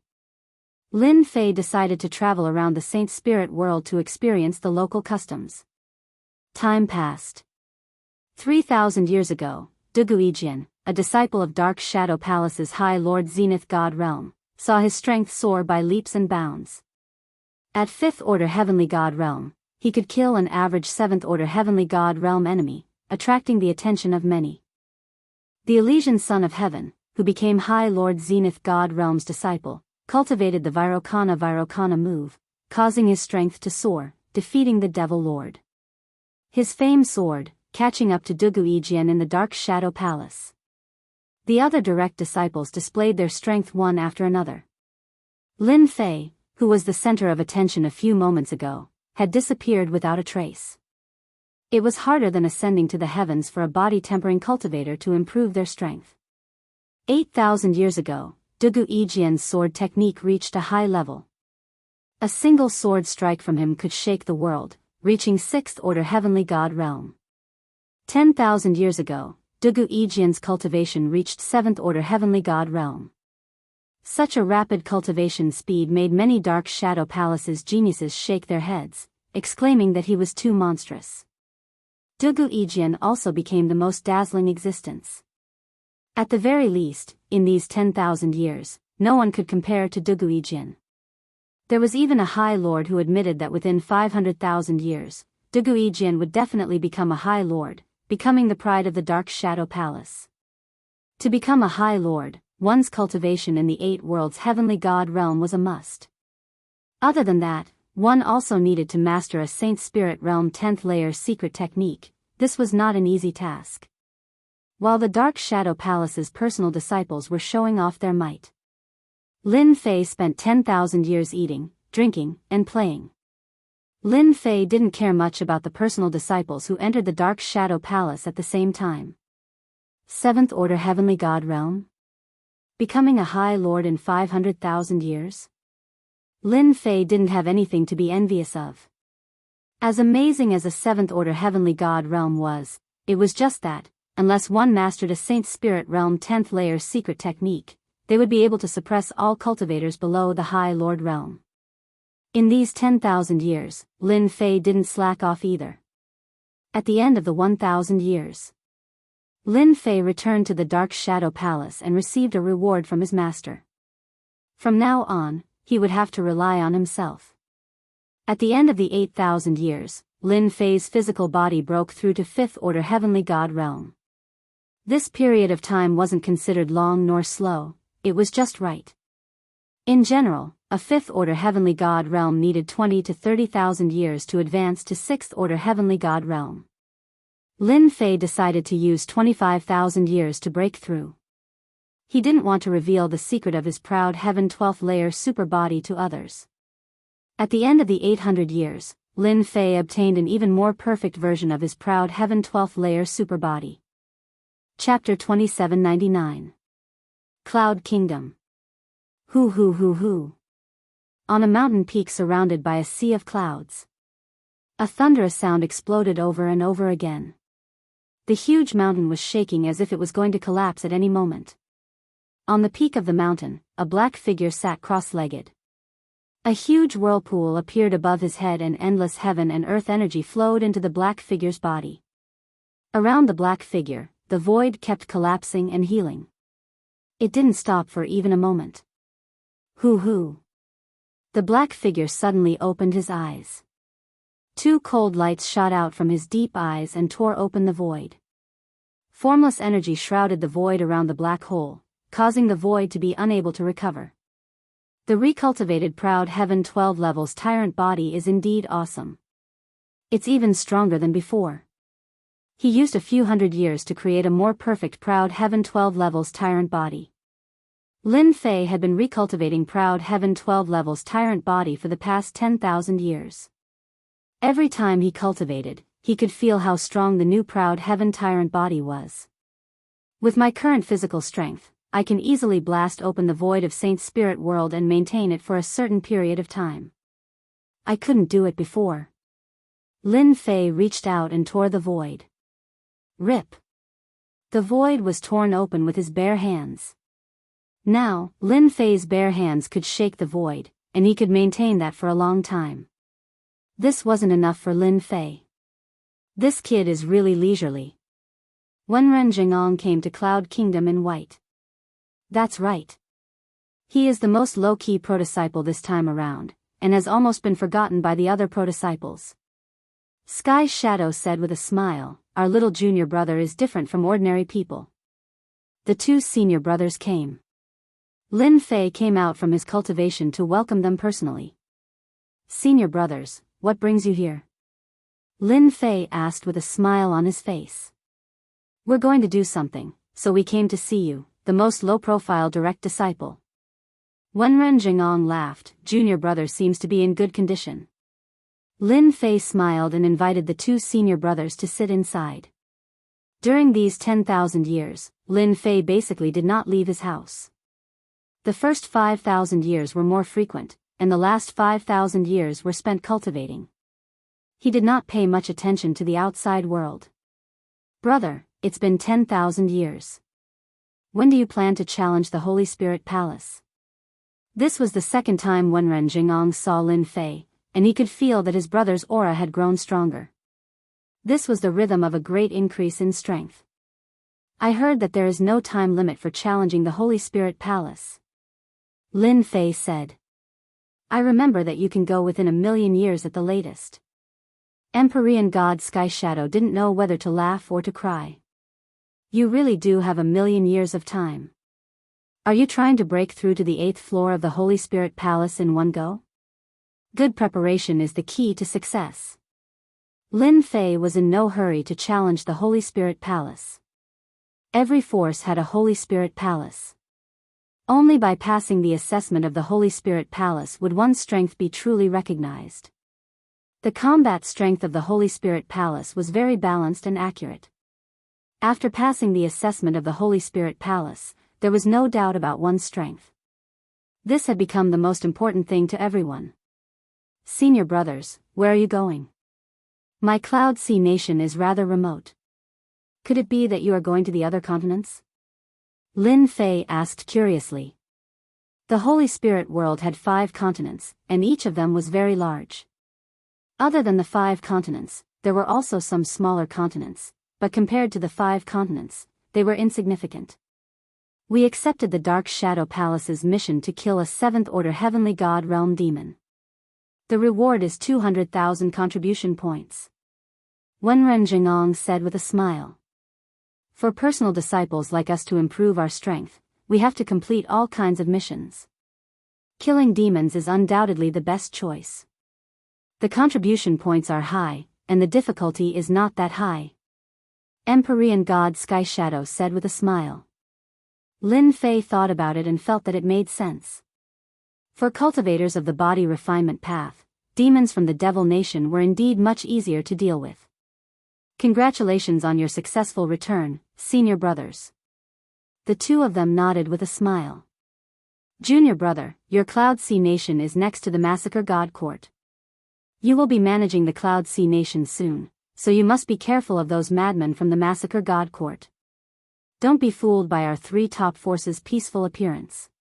Lin Fei decided to travel around the Saint Spirit world to experience the local customs. Time passed. 3,000 years ago, Duguijian, a disciple of Dark Shadow Palace's High Lord Zenith God Realm, saw his strength soar by leaps and bounds. At 5th order Heavenly God Realm, he could kill an average 7th order Heavenly God Realm enemy, attracting the attention of many. The Elysian Son of Heaven, who became High Lord Zenith God Realm's disciple, cultivated the Virokana move, causing his strength to soar, defeating the Devil Lord. His fame soared, catching up to Duguijian in the Dark Shadow Palace. The other direct disciples displayed their strength one after another. Lin Fei, who was the center of attention a few moments ago, had disappeared without a trace. It was harder than ascending to the heavens for a body-tempering cultivator to improve their strength. 8,000 years ago, Duguijian's sword technique reached a high level. A single sword strike from him could shake the world, reaching 6th order Heavenly God Realm. 10,000 years ago, Duguijian's cultivation reached 7th order Heavenly God Realm. Such a rapid cultivation speed made many Dark Shadow Palace's geniuses shake their heads, exclaiming that he was too monstrous. Duguijian also became the most dazzling existence. At the very least, in these 10,000 years, no one could compare to Duguijian. There was even a High Lord who admitted that within 500,000 years, Duguijian would definitely become a High Lord, becoming the pride of the Dark Shadow Palace. To become a High Lord, one's cultivation in the 8 worlds heavenly god realm was a must. Other than that, one also needed to master a Saint Spirit Realm 10th layer secret technique. This was not an easy task. While the Dark Shadow Palace's personal disciples were showing off their might, Lin Fei spent 10,000 years eating, drinking, and playing. Lin Fei didn't care much about the personal disciples who entered the Dark Shadow Palace at the same time. 7th Order Heavenly God Realm? Becoming a High Lord in 500,000 years? Lin Fei didn't have anything to be envious of. As amazing as a 7th Order Heavenly God Realm was, it was just that, unless one mastered a Saint Spirit Realm 10th layer secret technique, they would be able to suppress all cultivators below the High Lord Realm. In these 10,000 years, Lin Fei didn't slack off either. At the end of the 1,000 years, Lin Fei returned to the Dark Shadow Palace and received a reward from his master. From now on, he would have to rely on himself. At the end of the 8,000 years, Lin Fei's physical body broke through to 5th Order Heavenly God Realm. This period of time wasn't considered long nor slow, it was just right. In general, a 5th Order Heavenly God Realm needed 20 to 30,000 years to advance to 6th Order Heavenly God Realm. Lin Fei decided to use 25,000 years to break through. He didn't want to reveal the secret of his proud Heaven 12th layer super body to others. At the end of the 800 years, Lin Fei obtained an even more perfect version of his proud Heaven 12th layer super body. Chapter 2799. Cloud Kingdom. Hoo. On a mountain peak surrounded by a sea of clouds, a thunderous sound exploded over and over again. The huge mountain was shaking as if it was going to collapse at any moment. On the peak of the mountain, a black figure sat cross-legged. A huge whirlpool appeared above his head and endless heaven and earth energy flowed into the black figure's body. Around the black figure, the void kept collapsing and healing. It didn't stop for even a moment. Hoo. The black figure suddenly opened his eyes. 2 cold lights shot out from his deep eyes and tore open the void. Formless energy shrouded the void around the black hole, causing the void to be unable to recover. The recultivated proud Heaven 12 levels tyrant body is indeed awesome. It's even stronger than before. He used a few hundred years to create a more perfect proud Heaven 12 levels tyrant body. Lin Fei had been recultivating proud Heaven 12 levels tyrant body for the past 10,000 years. Every time he cultivated, he could feel how strong the new proud Heaven tyrant body was. With my current physical strength, I can easily blast open the void of Saint Spirit World and maintain it for a certain period of time. I couldn't do it before. Lin Fei reached out and tore the void. Rip. The void was torn open with his bare hands. Now, Lin Fei's bare hands could shake the void, and he could maintain that for a long time. This wasn't enough for Lin Fei. This kid is really leisurely. Wenren Jingong came to Cloud Kingdom in white. That's right. He is the most low-key protodisciple this time around, and has almost been forgotten by the other protodisciples. Sky Shadow said with a smile, "Our little junior brother is different from ordinary people." The 2 senior brothers came. Lin Fei came out from his cultivation to welcome them personally. "Senior brothers, what brings you here?" Lin Fei asked with a smile on his face. "We're going to do something, so we came to see you, the most low-profile direct disciple." Wenren Jingong laughed. "Junior brother seems to be in good condition." Lin Fei smiled and invited the 2 senior brothers to sit inside. During these 10,000 years, Lin Fei basically did not leave his house. The first 5,000 years were more frequent, and the last 5,000 years were spent cultivating. He did not pay much attention to the outside world. "Brother, it's been 10,000 years. When do you plan to challenge the Holy Spirit Palace?" This was the second time Wenren Jingong saw Lin Fei, and he could feel that his brother's aura had grown stronger. This was the rhythm of a great increase in strength. "I heard that there is no time limit for challenging the Holy Spirit Palace," Lin Fei said. "I remember that you can go within 1,000,000 years at the latest." Empyrean God Sky Shadow didn't know whether to laugh or to cry. "You really do have 1,000,000 years of time." Are you trying to break through to the 8th floor of the Holy Spirit Palace in one go? Good preparation is the key to success. Lin Fei was in no hurry to challenge the Holy Spirit Palace. Every force had a Holy Spirit Palace. Only by passing the assessment of the Holy Spirit Palace would one's strength be truly recognized. The combat strength of the Holy Spirit Palace was very balanced and accurate. After passing the assessment of the Holy Spirit Palace, there was no doubt about one's strength. This had become the most important thing to everyone. Senior brothers, where are you going? My Cloud Sea nation is rather remote. Could it be that you are going to the other continents? Lin Fei asked curiously. The Holy Spirit world had 5 continents, and each of them was very large. Other than the 5 continents, there were also some smaller continents, but compared to the 5 continents, they were insignificant. We accepted the Dark Shadow Palace's mission to kill a 7th-order Heavenly God Realm demon. The reward is 200,000 contribution points. Wenren Jingong said with a smile. For personal disciples like us to improve our strength, we have to complete all kinds of missions. Killing demons is undoubtedly the best choice. The contribution points are high, and the difficulty is not that high. Empyrean God Sky Shadow said with a smile. Lin Fei thought about it and felt that it made sense. For cultivators of the body refinement path, demons from the Devil Nation were indeed much easier to deal with. Congratulations on your successful return, senior brothers. The two of them nodded with a smile. Junior brother, your Cloud Sea Nation is next to the Massacre God Court. You will be managing the Cloud Sea Nation soon, so you must be careful of those madmen from the Massacre God Court. Don't be fooled by our 3 top forces' peaceful appearance.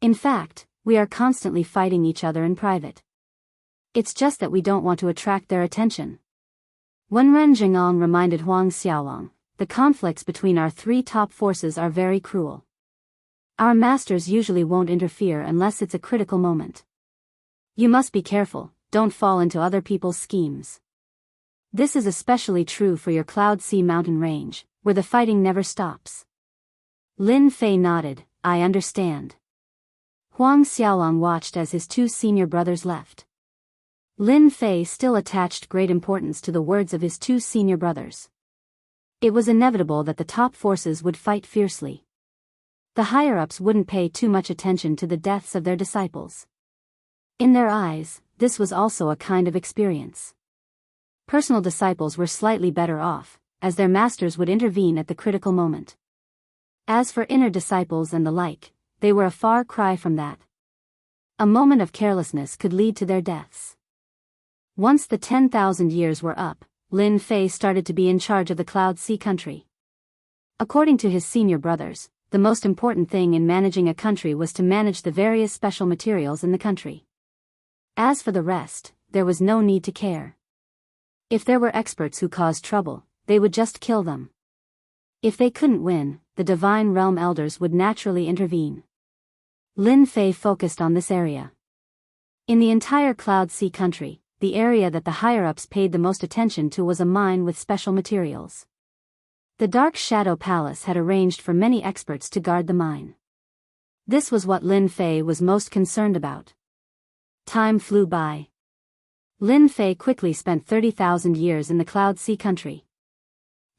In fact, we are constantly fighting each other in private. It's just that we don't want to attract their attention. Wenren Jingong reminded Huang Xiaolong, the conflicts between our 3 top forces are very cruel. Our masters usually won't interfere unless it's a critical moment. You must be careful, don't fall into other people's schemes. This is especially true for your Cloud Sea mountain range, where the fighting never stops. Lin Fei nodded, I understand. Huang Xiaolong watched as his 2 senior brothers left. Lin Fei still attached great importance to the words of his 2 senior brothers. It was inevitable that the top forces would fight fiercely. The higher-ups wouldn't pay too much attention to the deaths of their disciples. In their eyes, this was also a kind of experience. Personal disciples were slightly better off, as their masters would intervene at the critical moment. As for inner disciples and the like, they were a far cry from that. A moment of carelessness could lead to their deaths. Once the 10,000 years were up, Lin Fei started to be in charge of the Cloud Sea country. According to his senior brothers, the most important thing in managing a country was to manage the various special materials in the country. As for the rest, there was no need to care. If there were experts who caused trouble, they would just kill them. If they couldn't win, the Divine Realm Elders would naturally intervene. Lin Fei focused on this area. In the entire Cloud Sea country, the area that the higher-ups paid the most attention to was a mine with special materials. The Dark Shadow Palace had arranged for many experts to guard the mine. This was what Lin Fei was most concerned about. Time flew by. Lin Fei quickly spent 30,000 years in the Cloud Sea country.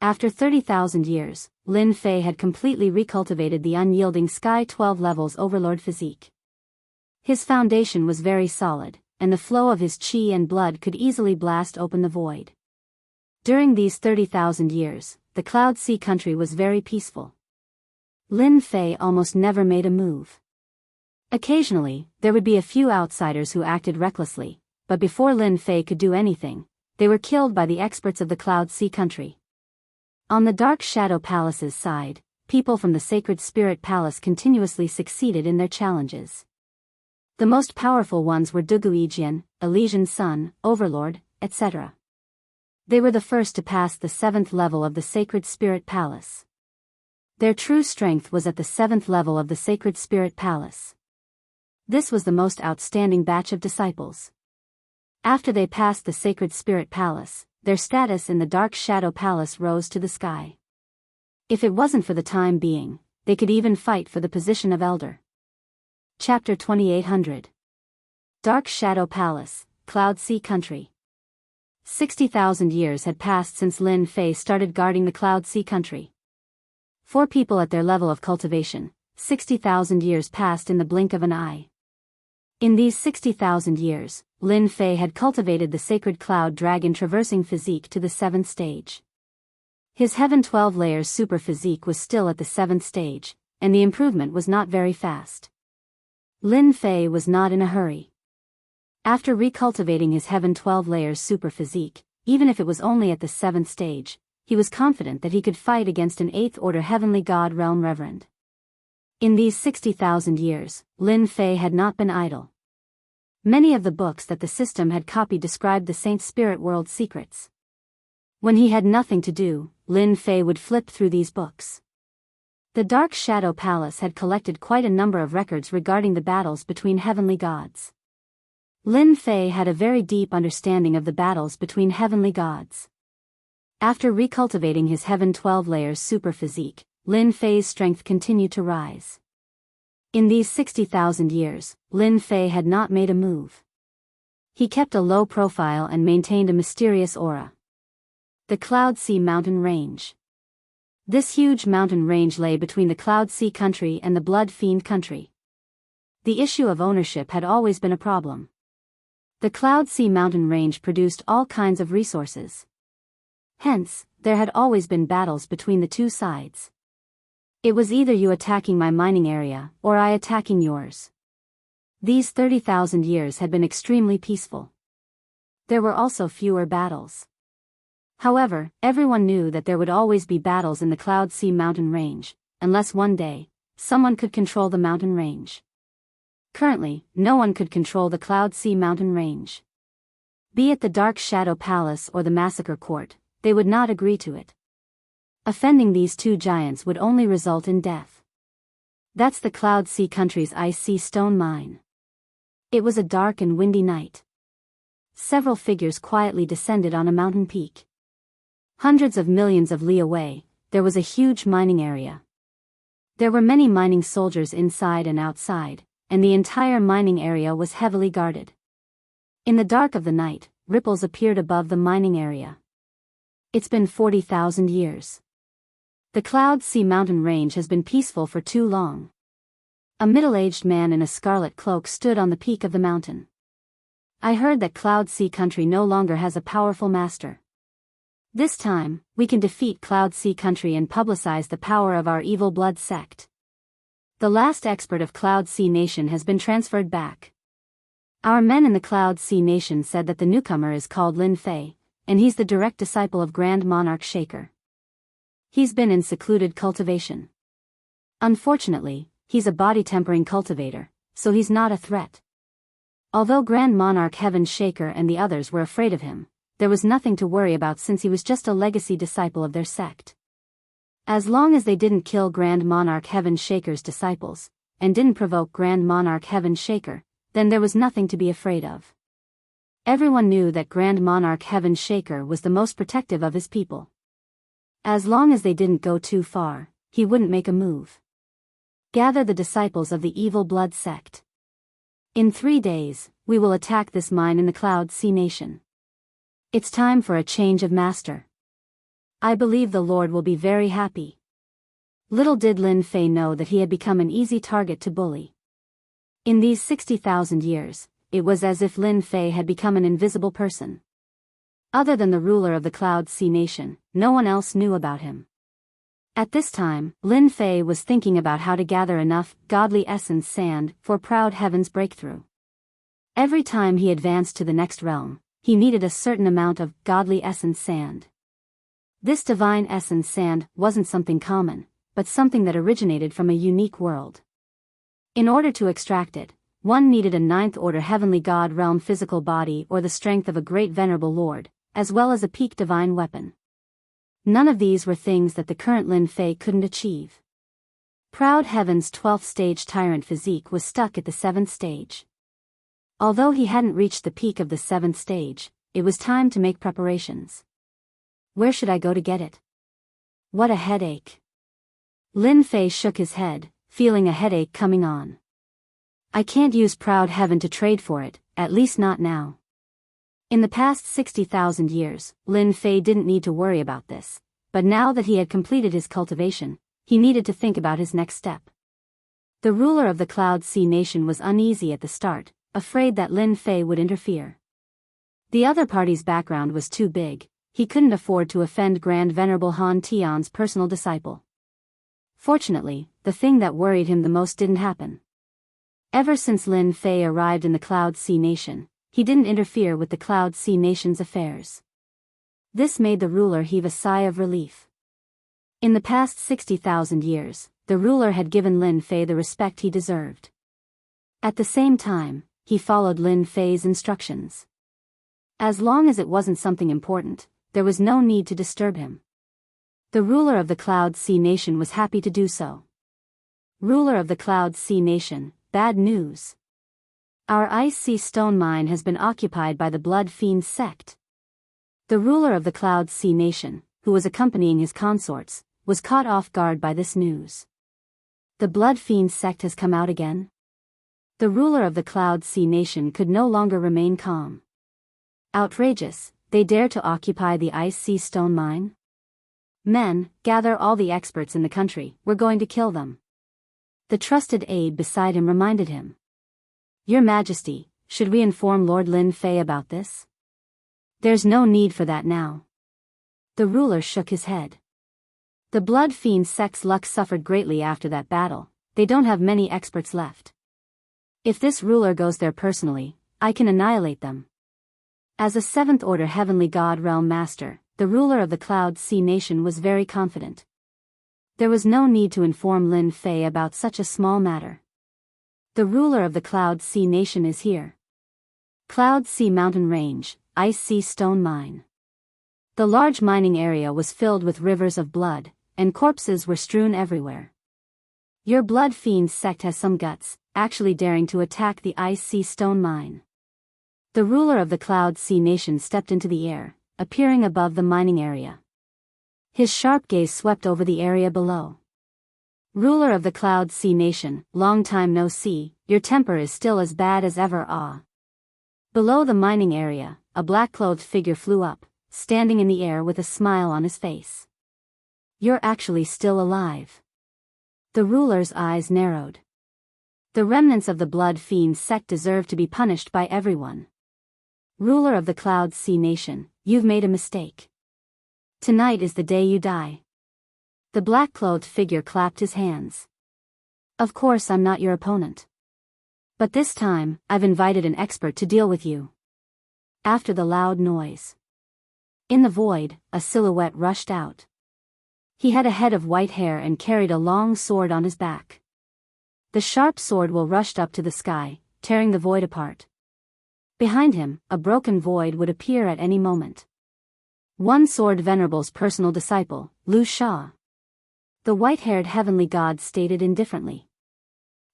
After 30,000 years, Lin Fei had completely recultivated the unyielding Sky 12 levels overlord physique. His foundation was very solid, and the flow of his qi and blood could easily blast open the void. During these 30,000 years, the Cloud Sea country was very peaceful. Lin Fei almost never made a move. Occasionally, there would be a few outsiders who acted recklessly, but before Lin Fei could do anything, they were killed by the experts of the Cloud Sea country. On the Dark Shadow Palace's side, people from the Sacred Spirit Palace continuously succeeded in their challenges. The most powerful ones were Duguijian, Elysian Sun, Overlord, etc. They were the first to pass the 7th level of the Sacred Spirit Palace. Their true strength was at the 7th level of the Sacred Spirit Palace. This was the most outstanding batch of disciples. After they passed the Sacred Spirit Palace, their status in the Dark Shadow Palace rose to the sky. If it wasn't for the time being, they could even fight for the position of elder. Chapter 2800. Dark Shadow Palace, Cloud Sea Country. 60,000 years had passed since Lin Fei started guarding the Cloud Sea Country. For people at their level of cultivation, 60,000 years passed in the blink of an eye. In these 60,000 years, Lin Fei had cultivated the sacred cloud dragon traversing physique to the 7th stage. His Heaven 12 layers super physique was still at the 7th stage, and the improvement was not very fast. Lin Fei was not in a hurry. After recultivating his Heaven 12 layers super physique, even if it was only at the 7th stage, he was confident that he could fight against an 8th order heavenly god realm reverend. In these 60,000 years, Lin Fei had not been idle. Many of the books that the system had copied described the Saint Spirit world secrets. When he had nothing to do, Lin Fei would flip through these books. The Dark Shadow Palace had collected quite a number of records regarding the battles between heavenly gods. Lin Fei had a very deep understanding of the battles between heavenly gods. After recultivating his Heaven 12 layers super physique, Lin Fei's strength continued to rise. In these 60,000 years, Lin Fei had not made a move. He kept a low profile and maintained a mysterious aura. The Cloud Sea Mountain Range. This huge mountain range lay between the Cloud Sea Country and the Blood Fiend Country. The issue of ownership had always been a problem. The Cloud Sea Mountain Range produced all kinds of resources. Hence, there had always been battles between the two sides. It was either you attacking my mining area, or I attacking yours. These 30,000 years had been extremely peaceful. There were also fewer battles. However, everyone knew that there would always be battles in the Cloud Sea Mountain Range, unless one day, someone could control the mountain range. Currently, no one could control the Cloud Sea Mountain Range. Be it the Dark Shadow Palace or the Massacre Court, they would not agree to it. Offending these two giants would only result in death. That's the Cloud Sea Country's Ice Sea Stone Mine. It was a dark and windy night. Several figures quietly descended on a mountain peak. Hundreds of millions of li away, there was a huge mining area. There were many mining soldiers inside and outside, and the entire mining area was heavily guarded. In the dark of the night, ripples appeared above the mining area. It's been 40,000 years. The Cloud Sea Mountain Range has been peaceful for too long. A middle-aged man in a scarlet cloak stood on the peak of the mountain. I heard that Cloud Sea Country no longer has a powerful master. This time, we can defeat Cloud Sea Country and publicize the power of our evil blood sect. The last expert of Cloud Sea Nation has been transferred back. Our men in the Cloud Sea Nation said that the newcomer is called Lin Fei, and he's the direct disciple of Grand Monarch Shaker. He's been in secluded cultivation. Unfortunately, he's a body-tempering cultivator, so he's not a threat. Although Grand Monarch Heaven Shaker and the others were afraid of him, there was nothing to worry about since he was just a legacy disciple of their sect. As long as they didn't kill Grand Monarch Heaven Shaker's disciples, and didn't provoke Grand Monarch Heaven Shaker, then there was nothing to be afraid of. Everyone knew that Grand Monarch Heaven Shaker was the most protective of his people. As long as they didn't go too far, he wouldn't make a move. Gather the disciples of the evil blood sect. In 3 days, we will attack this mine in the Cloud Sea Nation. It's time for a change of master. I believe the Lord will be very happy. Little did Lin Fei know that he had become an easy target to bully. In these 60,000 years, it was as if Lin Fei had become an invisible person. Other than the ruler of the Cloud Sea Nation, no one else knew about him. At this time, Lin Fei was thinking about how to gather enough godly essence sand for Proud Heaven's breakthrough. Every time he advanced to the next realm, he needed a certain amount of godly essence sand. This divine essence sand wasn't something common, but something that originated from a unique world. In order to extract it, one needed a 9th order heavenly god realm physical body or the strength of a great venerable lord, as well as a peak divine weapon. None of these were things that the current Lin Fei couldn't achieve. Proud Heaven's 12th stage tyrant physique was stuck at the 7th stage. Although he hadn't reached the peak of the 7th stage, it was time to make preparations. Where should I go to get it? What a headache. Lin Fei shook his head, feeling a headache coming on. I can't use proud heaven to trade for it, at least not now. In the past 60,000 years, Lin Fei didn't need to worry about this, but now that he had completed his cultivation, he needed to think about his next step. The ruler of the Cloud Sea Nation was uneasy at the start, afraid that Lin Fei would interfere. The other party's background was too big, he couldn't afford to offend Grand Venerable Han Tian's personal disciple. Fortunately, the thing that worried him the most didn't happen. Ever since Lin Fei arrived in the Cloud Sea Nation, he didn't interfere with the Cloud Sea Nation's affairs. This made the ruler heave a sigh of relief. In the past 60,000 years, the ruler had given Lin Fei the respect he deserved. At the same time, he followed Lin Fei's instructions. As long as it wasn't something important, there was no need to disturb him. The ruler of the Cloud Sea Nation was happy to do so. Ruler of the Cloud Sea Nation, bad news. Our Ice Sea Stone Mine has been occupied by the Blood Fiend sect. The ruler of the Cloud Sea Nation, who was accompanying his consorts, was caught off guard by this news. The Blood Fiend sect has come out again? The ruler of the Cloud Sea Nation could no longer remain calm. Outrageous, they dare to occupy the Ice Sea Stone Mine? Men, gather all the experts in the country, we're going to kill them. The trusted aide beside him reminded him. Your Majesty, should we inform Lord Lin Fei about this? There's no need for that now. The ruler shook his head. The Blood Fiend sect's luck suffered greatly after that battle, they don't have many experts left. If this ruler goes there personally, I can annihilate them. As a 7th Order Heavenly God Realm Master, the ruler of the Cloud Sea Nation was very confident. There was no need to inform Lin Fei about such a small matter. The ruler of the Cloud Sea Nation is here. Cloud Sea Mountain Range, Ice Sea Stone Mine. The large mining area was filled with rivers of blood, and corpses were strewn everywhere. Your Blood Fiend sect has some guts, actually daring to attack the Ice Sea Stone Mine. The ruler of the Cloud Sea Nation stepped into the air, appearing above the mining area. His sharp gaze swept over the area below. Ruler of the Cloud Sea Nation, long time no see, your temper is still as bad as ever. Below the mining area, a black-clothed figure flew up, standing in the air with a smile on his face. You're actually still alive. The ruler's eyes narrowed. The remnants of the Blood Fiend sect deserve to be punished by everyone. Ruler of the Cloud Sea Nation, you've made a mistake. Tonight is the day you die. The black-clothed figure clapped his hands. Of course I'm not your opponent. But this time, I've invited an expert to deal with you. After the loud noise. In the void, a silhouette rushed out. He had a head of white hair and carried a long sword on his back. The sharp sword will rushed up to the sky, tearing the void apart. Behind him, a broken void would appear at any moment. One Sword Venerable's personal disciple, Lu Sha. The white-haired heavenly god stated indifferently.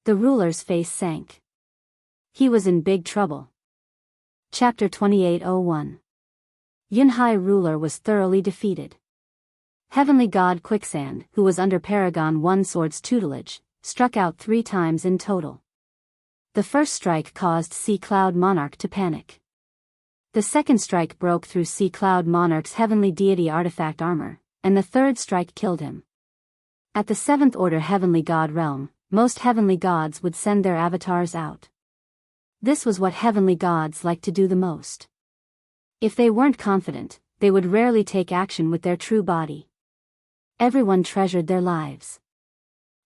The ruler's face sank. He was in big trouble. Chapter 2801. Yunhai ruler was thoroughly defeated. Heavenly god Quicksand, who was under Paragon One Sword's tutelage, struck out 3 times in total. The first strike caused Sea Cloud Monarch to panic. The second strike broke through Sea Cloud Monarch's heavenly deity artifact armor, and the third strike killed him. At the 7th Order Heavenly God realm, most heavenly gods would send their avatars out. This was what heavenly gods liked to do the most. If they weren't confident, they would rarely take action with their true body. Everyone treasured their lives.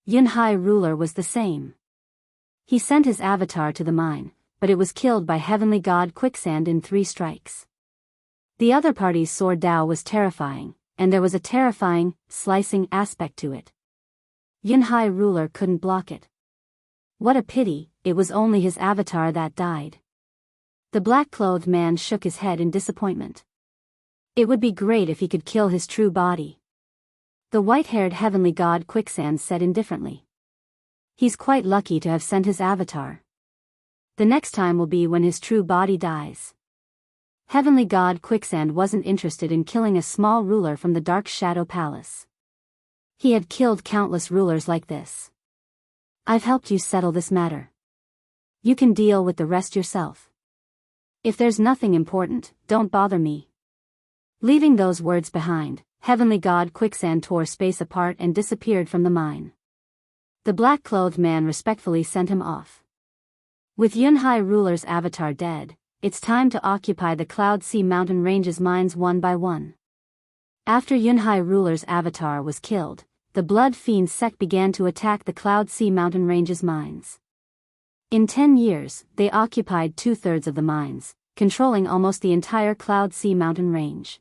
Yunhai ruler was the same. He sent his avatar to the mine, but it was killed by heavenly god Quicksand in 3 strikes. The other party's sword Dao was terrifying, and there was a terrifying, slicing aspect to it. Yunhai ruler couldn't block it. What a pity, it was only his avatar that died. The black-clothed man shook his head in disappointment. It would be great if he could kill his true body. The white-haired heavenly god Quicksand said indifferently. He's quite lucky to have sent his avatar. The next time will be when his true body dies. Heavenly god Quicksand wasn't interested in killing a small ruler from the Dark Shadow Palace. He had killed countless rulers like this. I've helped you settle this matter. You can deal with the rest yourself. If there's nothing important, don't bother me. Leaving those words behind, Heavenly God Quicksand tore space apart and disappeared from the mine. The black-clothed man respectfully sent him off. With Yunhai ruler's avatar dead, it's time to occupy the Cloud Sea mountain ranges mines one by one. After Yunhai ruler's avatar was killed, the Blood Fiend sect began to attack the Cloud Sea mountain ranges mines. In 10 years, they occupied 2/3 of the mines, controlling almost the entire Cloud Sea mountain range.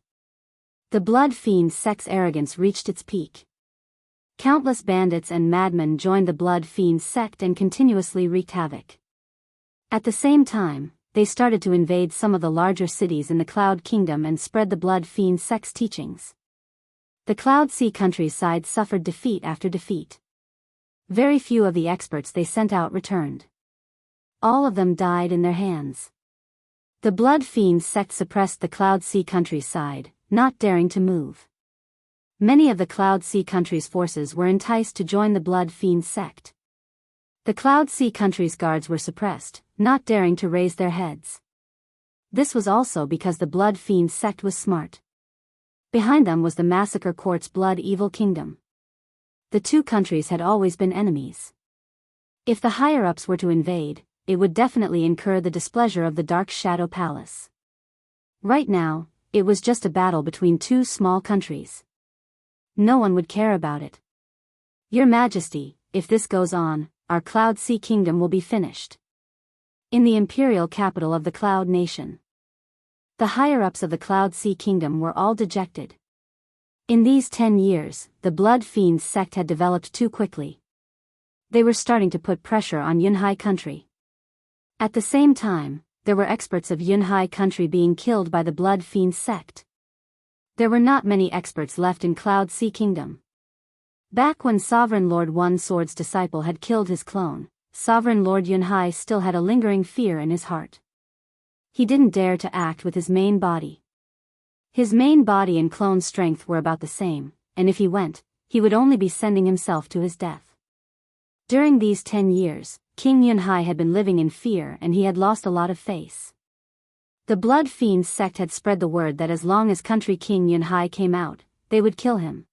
The Blood Fiend sect's arrogance reached its peak. Countless bandits and madmen joined the Blood Fiend sect and continuously wreaked havoc. At the same time, they started to invade some of the larger cities in the Cloud Kingdom and spread the Blood Fiend sect's teachings. The Cloud Sea countryside suffered defeat after defeat. Very few of the experts they sent out returned. All of them died in their hands. The Blood Fiend sect suppressed the Cloud Sea countryside, not daring to move. Many of the Cloud Sea country's forces were enticed to join the Blood Fiend sect. The Cloud Sea country's guards were suppressed, not daring to raise their heads. This was also because the Blood Fiend sect was smart. Behind them was the Massacre Court's Blood Evil Kingdom. The two countries had always been enemies. If the higher-ups were to invade, it would definitely incur the displeasure of the Dark Shadow Palace. Right now, it was just a battle between two small countries. No one would care about it. Your Majesty, if this goes on, our Cloud Sea Kingdom will be finished. In the imperial capital of the Cloud Nation. The higher-ups of the Cloud Sea Kingdom were all dejected. In these 10 years, the Blood Fiend sect had developed too quickly. They were starting to put pressure on Yunhai country. At the same time, there were experts of Yunhai country being killed by the Blood Fiend sect. There were not many experts left in Cloud Sea Kingdom. Back when Sovereign Lord One Sword's disciple had killed his clone, Sovereign Lord Yunhai still had a lingering fear in his heart. He didn't dare to act with his main body. His main body and clone strength were about the same, and if he went, he would only be sending himself to his death. During these 10 years, King Yunhai had been living in fear and he had lost a lot of face. The Blood Fiend sect had spread the word that as long as Country King Yunhai came out, they would kill him.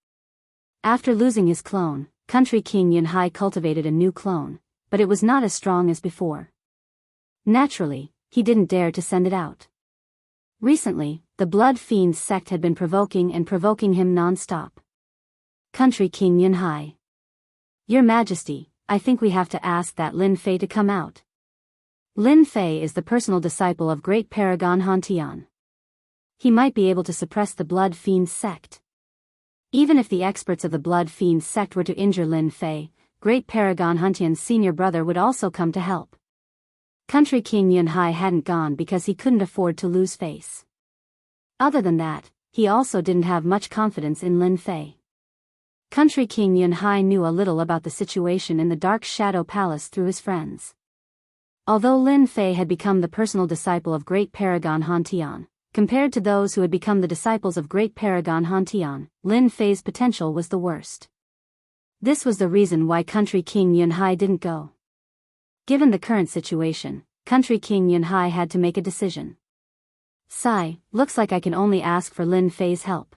After losing his clone, Country King Yunhai cultivated a new clone, but it was not as strong as before. Naturally, he didn't dare to send it out. Recently, the Blood Fiend sect had been provoking him non-stop. Country King Yunhai. Your Majesty, I think we have to ask that Lin Fei to come out. Lin Fei is the personal disciple of Great Paragon Hantian. He might be able to suppress the Blood Fiend sect. Even if the experts of the Blood Fiend sect were to injure Lin Fei, Great Paragon Hantian's senior brother would also come to help. Country King Yunhai hadn't gone because he couldn't afford to lose face. Other than that, he also didn't have much confidence in Lin Fei. Country King Yunhai knew a little about the situation in the Dark Shadow Palace through his friends. Although Lin Fei had become the personal disciple of Great Paragon Hantian, compared to those who had become the disciples of Great Paragon Hantian, Lin Fei's potential was the worst. This was the reason why Country King Yunhai didn't go. Given the current situation, Country King Yunhai had to make a decision. Sigh, looks like I can only ask for Lin Fei's help.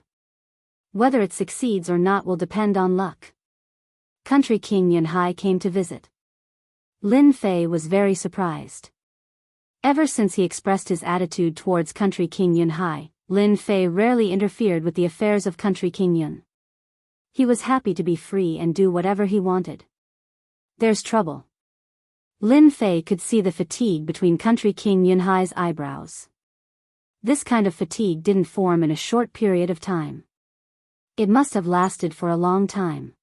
Whether it succeeds or not will depend on luck. Country King Yunhai came to visit. Lin Fei was very surprised. Ever since he expressed his attitude towards Country King Yunhai, Lin Fei rarely interfered with the affairs of Country King Yun. He was happy to be free and do whatever he wanted. There's trouble. Lin Fei could see the fatigue between Country King Yunhai's eyebrows. This kind of fatigue didn't form in a short period of time. It must have lasted for a long time.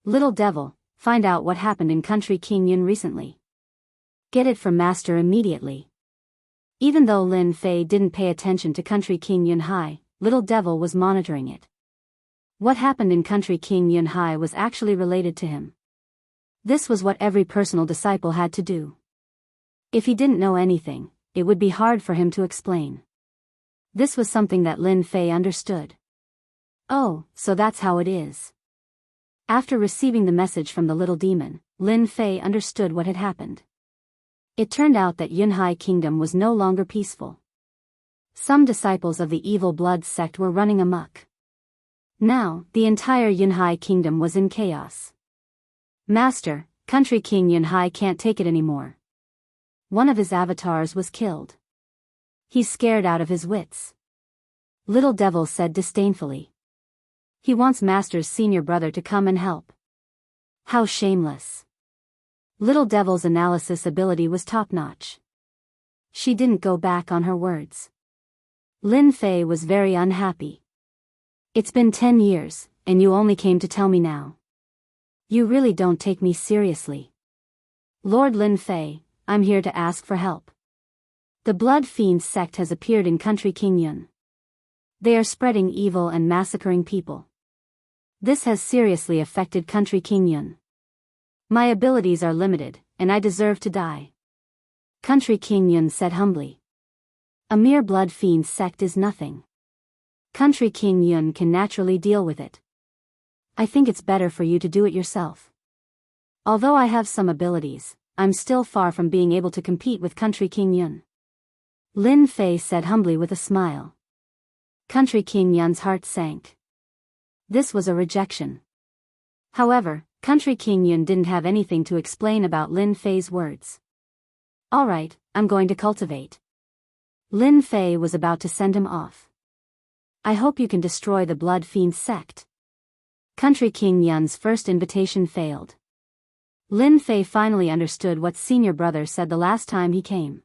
Little devil, find out what happened in Country King Yun recently. Get it from Master immediately. Even though Lin Fei didn't pay attention to Country King Yunhai, Little Devil was monitoring it. What happened in Country King Yunhai was actually related to him. This was what every personal disciple had to do. If he didn't know anything, it would be hard for him to explain. This was something that Lin Fei understood. Oh, so that's how it is. After receiving the message from the little demon, Lin Fei understood what had happened. It turned out that Yunhai Kingdom was no longer peaceful. Some disciples of the evil blood sect were running amok. Now, the entire Yunhai Kingdom was in chaos. Master, Country King Yunhai can't take it anymore. One of his avatars was killed. He's scared out of his wits. Little Devil said disdainfully. He wants Master's senior brother to come and help. How shameless. Little Devil's analysis ability was top-notch. She didn't go back on her words. Lin Fei was very unhappy. It's been 10 years, and you only came to tell me now. You really don't take me seriously. Lord Lin Fei, I'm here to ask for help. The Blood Fiend sect has appeared in Country King Yun. They are spreading evil and massacring people. This has seriously affected Country King Yun. My abilities are limited, and I deserve to die. Country King Yun said humbly. A mere Blood Fiend sect is nothing. Country King Yun can naturally deal with it. I think it's better for you to do it yourself. Although I have some abilities, I'm still far from being able to compete with Country King Yun. Lin Fei said humbly with a smile. Country King Yun's heart sank. This was a rejection. However, Country King Yun didn't have anything to explain about Lin Fei's words. Alright, I'm going to cultivate. Lin Fei was about to send him off. I hope you can destroy the Blood Fiend sect. Country King Yun's first invitation failed. Lin Fei finally understood what senior brother said the last time he came.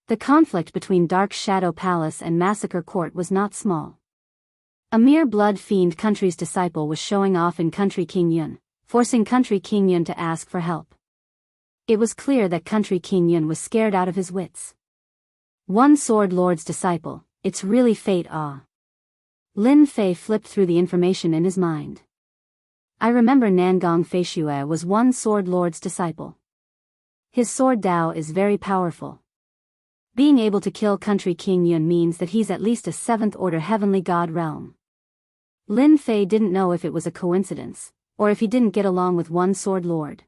The conflict between Dark Shadow Palace and Massacre Court was not small. A mere Blood Fiend country's disciple was showing off in Country King Yun, forcing Country King Yun to ask for help. It was clear that Country King Yun was scared out of his wits. One Sword Lord's disciple, it's really fate. Lin Fei flipped through the information in his mind. I remember Nangong Feishue was one Sword Lord's disciple. His sword Dao is very powerful. Being able to kill Country King Yun means that he's at least a 7th order heavenly god realm. Lin Fei didn't know if it was a coincidence, or if he didn't get along with one Sword Lord.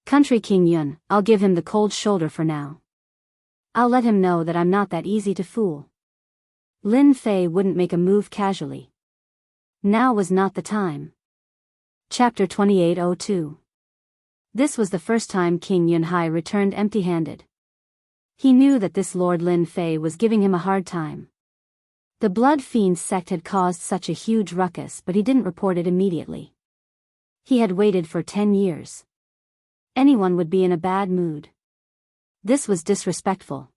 Country King Yun, I'll give him the cold shoulder for now. I'll let him know that I'm not that easy to fool. Lin Fei wouldn't make a move casually. Now was not the time. Chapter 2802. This was the first time King Yunhai returned empty-handed. He knew that this Lord Lin Fei was giving him a hard time. The Blood Fiend sect had caused such a huge ruckus, but he didn't report it immediately. He had waited for 10 years. Anyone would be in a bad mood. This was disrespectful.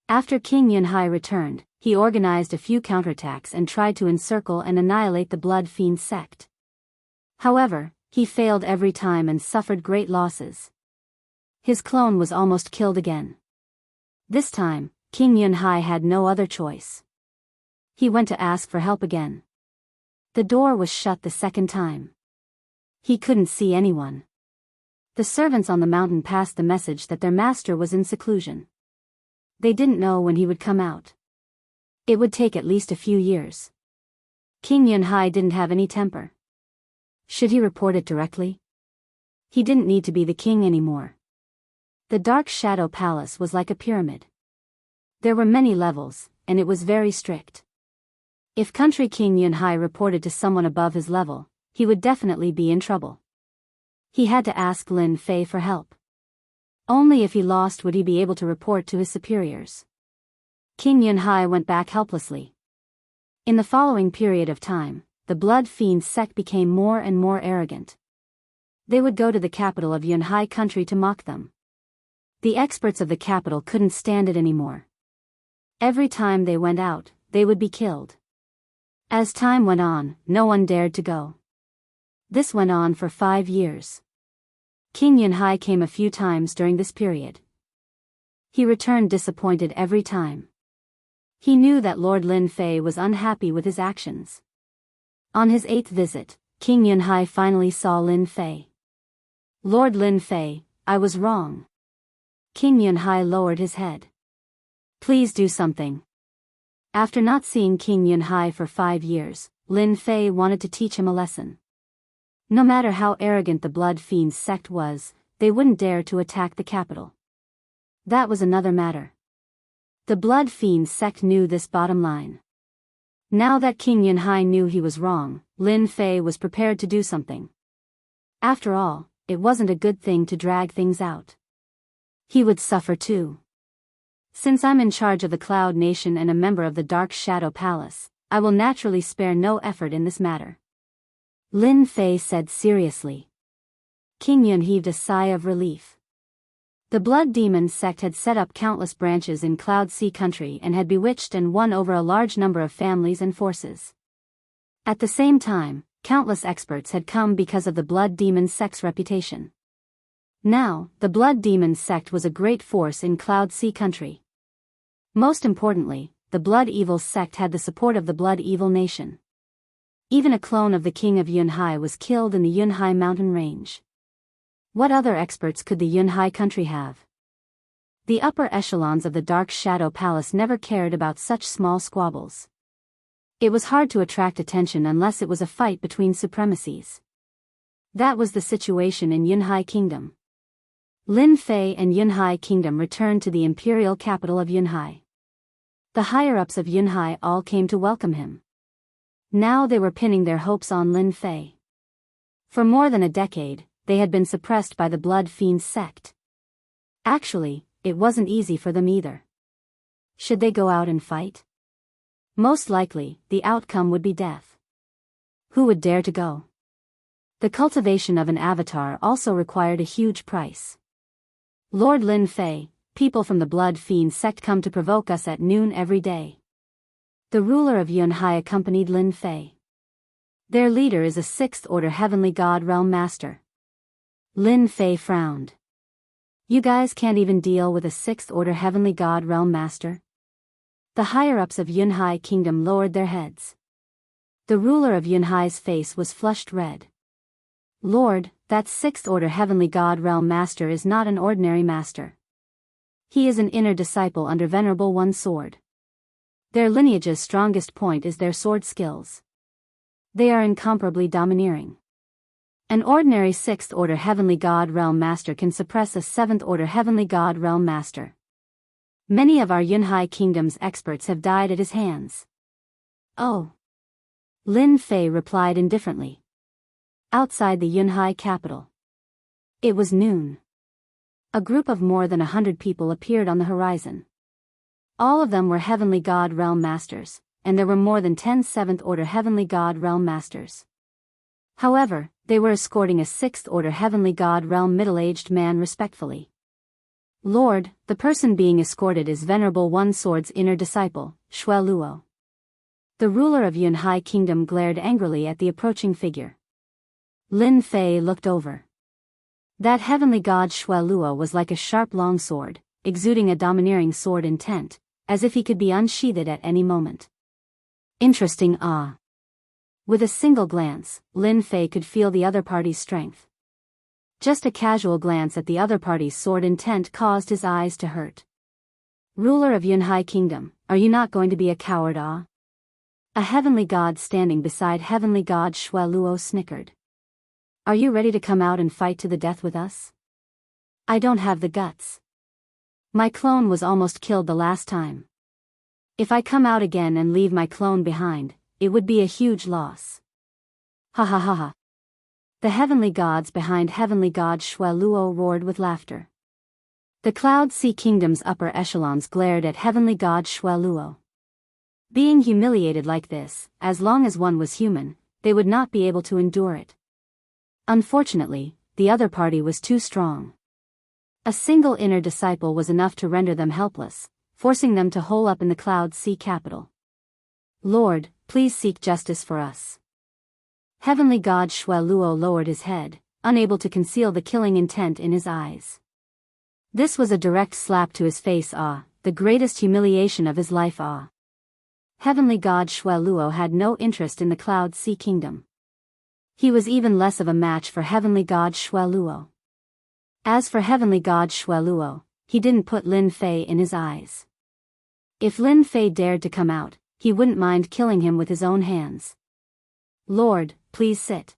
After King Yunhai returned, he organized a few counterattacks and tried to encircle and annihilate the Blood Fiend sect. However, he failed every time and suffered great losses. His clone was almost killed again. This time, King Yunhai had no other choice. He went to ask for help again. The door was shut the second time. He couldn't see anyone. The servants on the mountain passed the message that their master was in seclusion. They didn't know when he would come out. It would take at least a few years. King Yunhai didn't have any temper. Should he report it directly? He didn't need to be the king anymore. The Dark Shadow Palace was like a pyramid. There were many levels, and it was very strict. If Country King Yunhai reported to someone above his level, he would definitely be in trouble. He had to ask Lin Fei for help. Only if he lost would he be able to report to his superiors. King Yunhai went back helplessly. In the following period of time, the Blood Fiend sect became more and more arrogant. They would go to the capital of Yunhai country to mock them. The experts of the capital couldn't stand it anymore. Every time they went out, they would be killed. As time went on, no one dared to go. This went on for 5 years. King Yunhai came a few times during this period. He returned disappointed every time. He knew that Lord Lin Fei was unhappy with his actions. On his 8th visit, King Yunhai finally saw Lin Fei. Lord Lin Fei, I was wrong. King Yunhai lowered his head. Please do something. After not seeing King Yunhai for 5 years, Lin Fei wanted to teach him a lesson. No matter how arrogant the Blood Fiends sect was, they wouldn't dare to attack the capital. That was another matter. The Blood Fiends sect knew this bottom line. Now that King Yunhai knew he was wrong, Lin Fei was prepared to do something. After all, it wasn't a good thing to drag things out. He would suffer too. Since I'm in charge of the Cloud Nation and a member of the Dark Shadow Palace, I will naturally spare no effort in this matter. Lin Fei said seriously. King Yun heaved a sigh of relief. The Blood Demon sect had set up countless branches in Cloud Sea country and had bewitched and won over a large number of families and forces. At the same time, countless experts had come because of the Blood Demon sect's reputation. Now, the Blood Demon sect was a great force in Cloud Sea country. Most importantly, the Blood Evil sect had the support of the Blood Evil Nation. Even a clone of the King of Yunhai was killed in the Yunhai mountain range. What other experts could the Yunhai country have? The upper echelons of the Dark Shadow Palace never cared about such small squabbles. It was hard to attract attention unless it was a fight between supremacies. That was the situation in Yunhai Kingdom. Lin Fei and Yunhai Kingdom returned to the imperial capital of Yunhai. The higher-ups of Yunhai all came to welcome him. Now they were pinning their hopes on Lin Fei. For more than a decade, they had been suppressed by the Blood Fiends sect. Actually, it wasn't easy for them either. Should they go out and fight? Most likely, the outcome would be death. Who would dare to go? The cultivation of an avatar also required a huge price. Lord Lin Fei, people from the Blood Fiend sect come to provoke us at noon every day. The ruler of Yunhai accompanied Lin Fei. Their leader is a 6th Order Heavenly God Realm Master. Lin Fei frowned. You guys can't even deal with a 6th Order Heavenly God Realm Master? The higher-ups of Yunhai Kingdom lowered their heads. The ruler of Yunhai's face was flushed red. Lord, that 6th Order Heavenly God Realm Master is not an ordinary master. He is an inner disciple under Venerable One's sword. Their lineage's strongest point is their sword skills. They are incomparably domineering. An ordinary 6th Order Heavenly God Realm Master can suppress a 7th Order Heavenly God Realm Master. Many of our Yunhai Kingdom's experts have died at his hands. Oh. Lin Fei replied indifferently. Outside the Yunhai capital. It was noon. A group of more than 100 people appeared on the horizon. All of them were Heavenly God Realm Masters, and there were more than 10 7th Order Heavenly God Realm Masters. However, they were escorting a 6th Order Heavenly God Realm middle-aged man respectfully. Lord, the person being escorted is Venerable One Sword's inner disciple, Shui Luo. The ruler of Yunhai Kingdom glared angrily at the approaching figure. Lin Fei looked over. That heavenly god Shui Luo was like a sharp long sword, exuding a domineering sword intent, as if he could be unsheathed at any moment. Interesting. With a single glance, Lin Fei could feel the other party's strength. Just a casual glance at the other party's sword intent caused his eyes to hurt. Ruler of Yunhai Kingdom, are you not going to be a coward? A heavenly god standing beside heavenly god Shui Luo snickered. Are you ready to come out and fight to the death with us? I don't have the guts. My clone was almost killed the last time. If I come out again and leave my clone behind, it would be a huge loss. Ha ha ha ha. The heavenly gods behind heavenly god Shui Luo roared with laughter. The Cloud Sea Kingdom's upper echelons glared at heavenly god Shui Luo. Being humiliated like this, as long as one was human, they would not be able to endure it. Unfortunately, the other party was too strong. A single inner disciple was enough to render them helpless, forcing them to hole up in the Cloud Sea capital. Lord, please seek justice for us. Heavenly God Shui Luo lowered his head, unable to conceal the killing intent in his eyes. This was a direct slap to his face. The greatest humiliation of his life. Heavenly God Shui Luo had no interest in the Cloud Sea Kingdom. He was even less of a match for Heavenly God Shui Luo. As for Heavenly God Shui Luo, he didn't put Lin Fei in his eyes. If Lin Fei dared to come out, he wouldn't mind killing him with his own hands. Lord, please sit.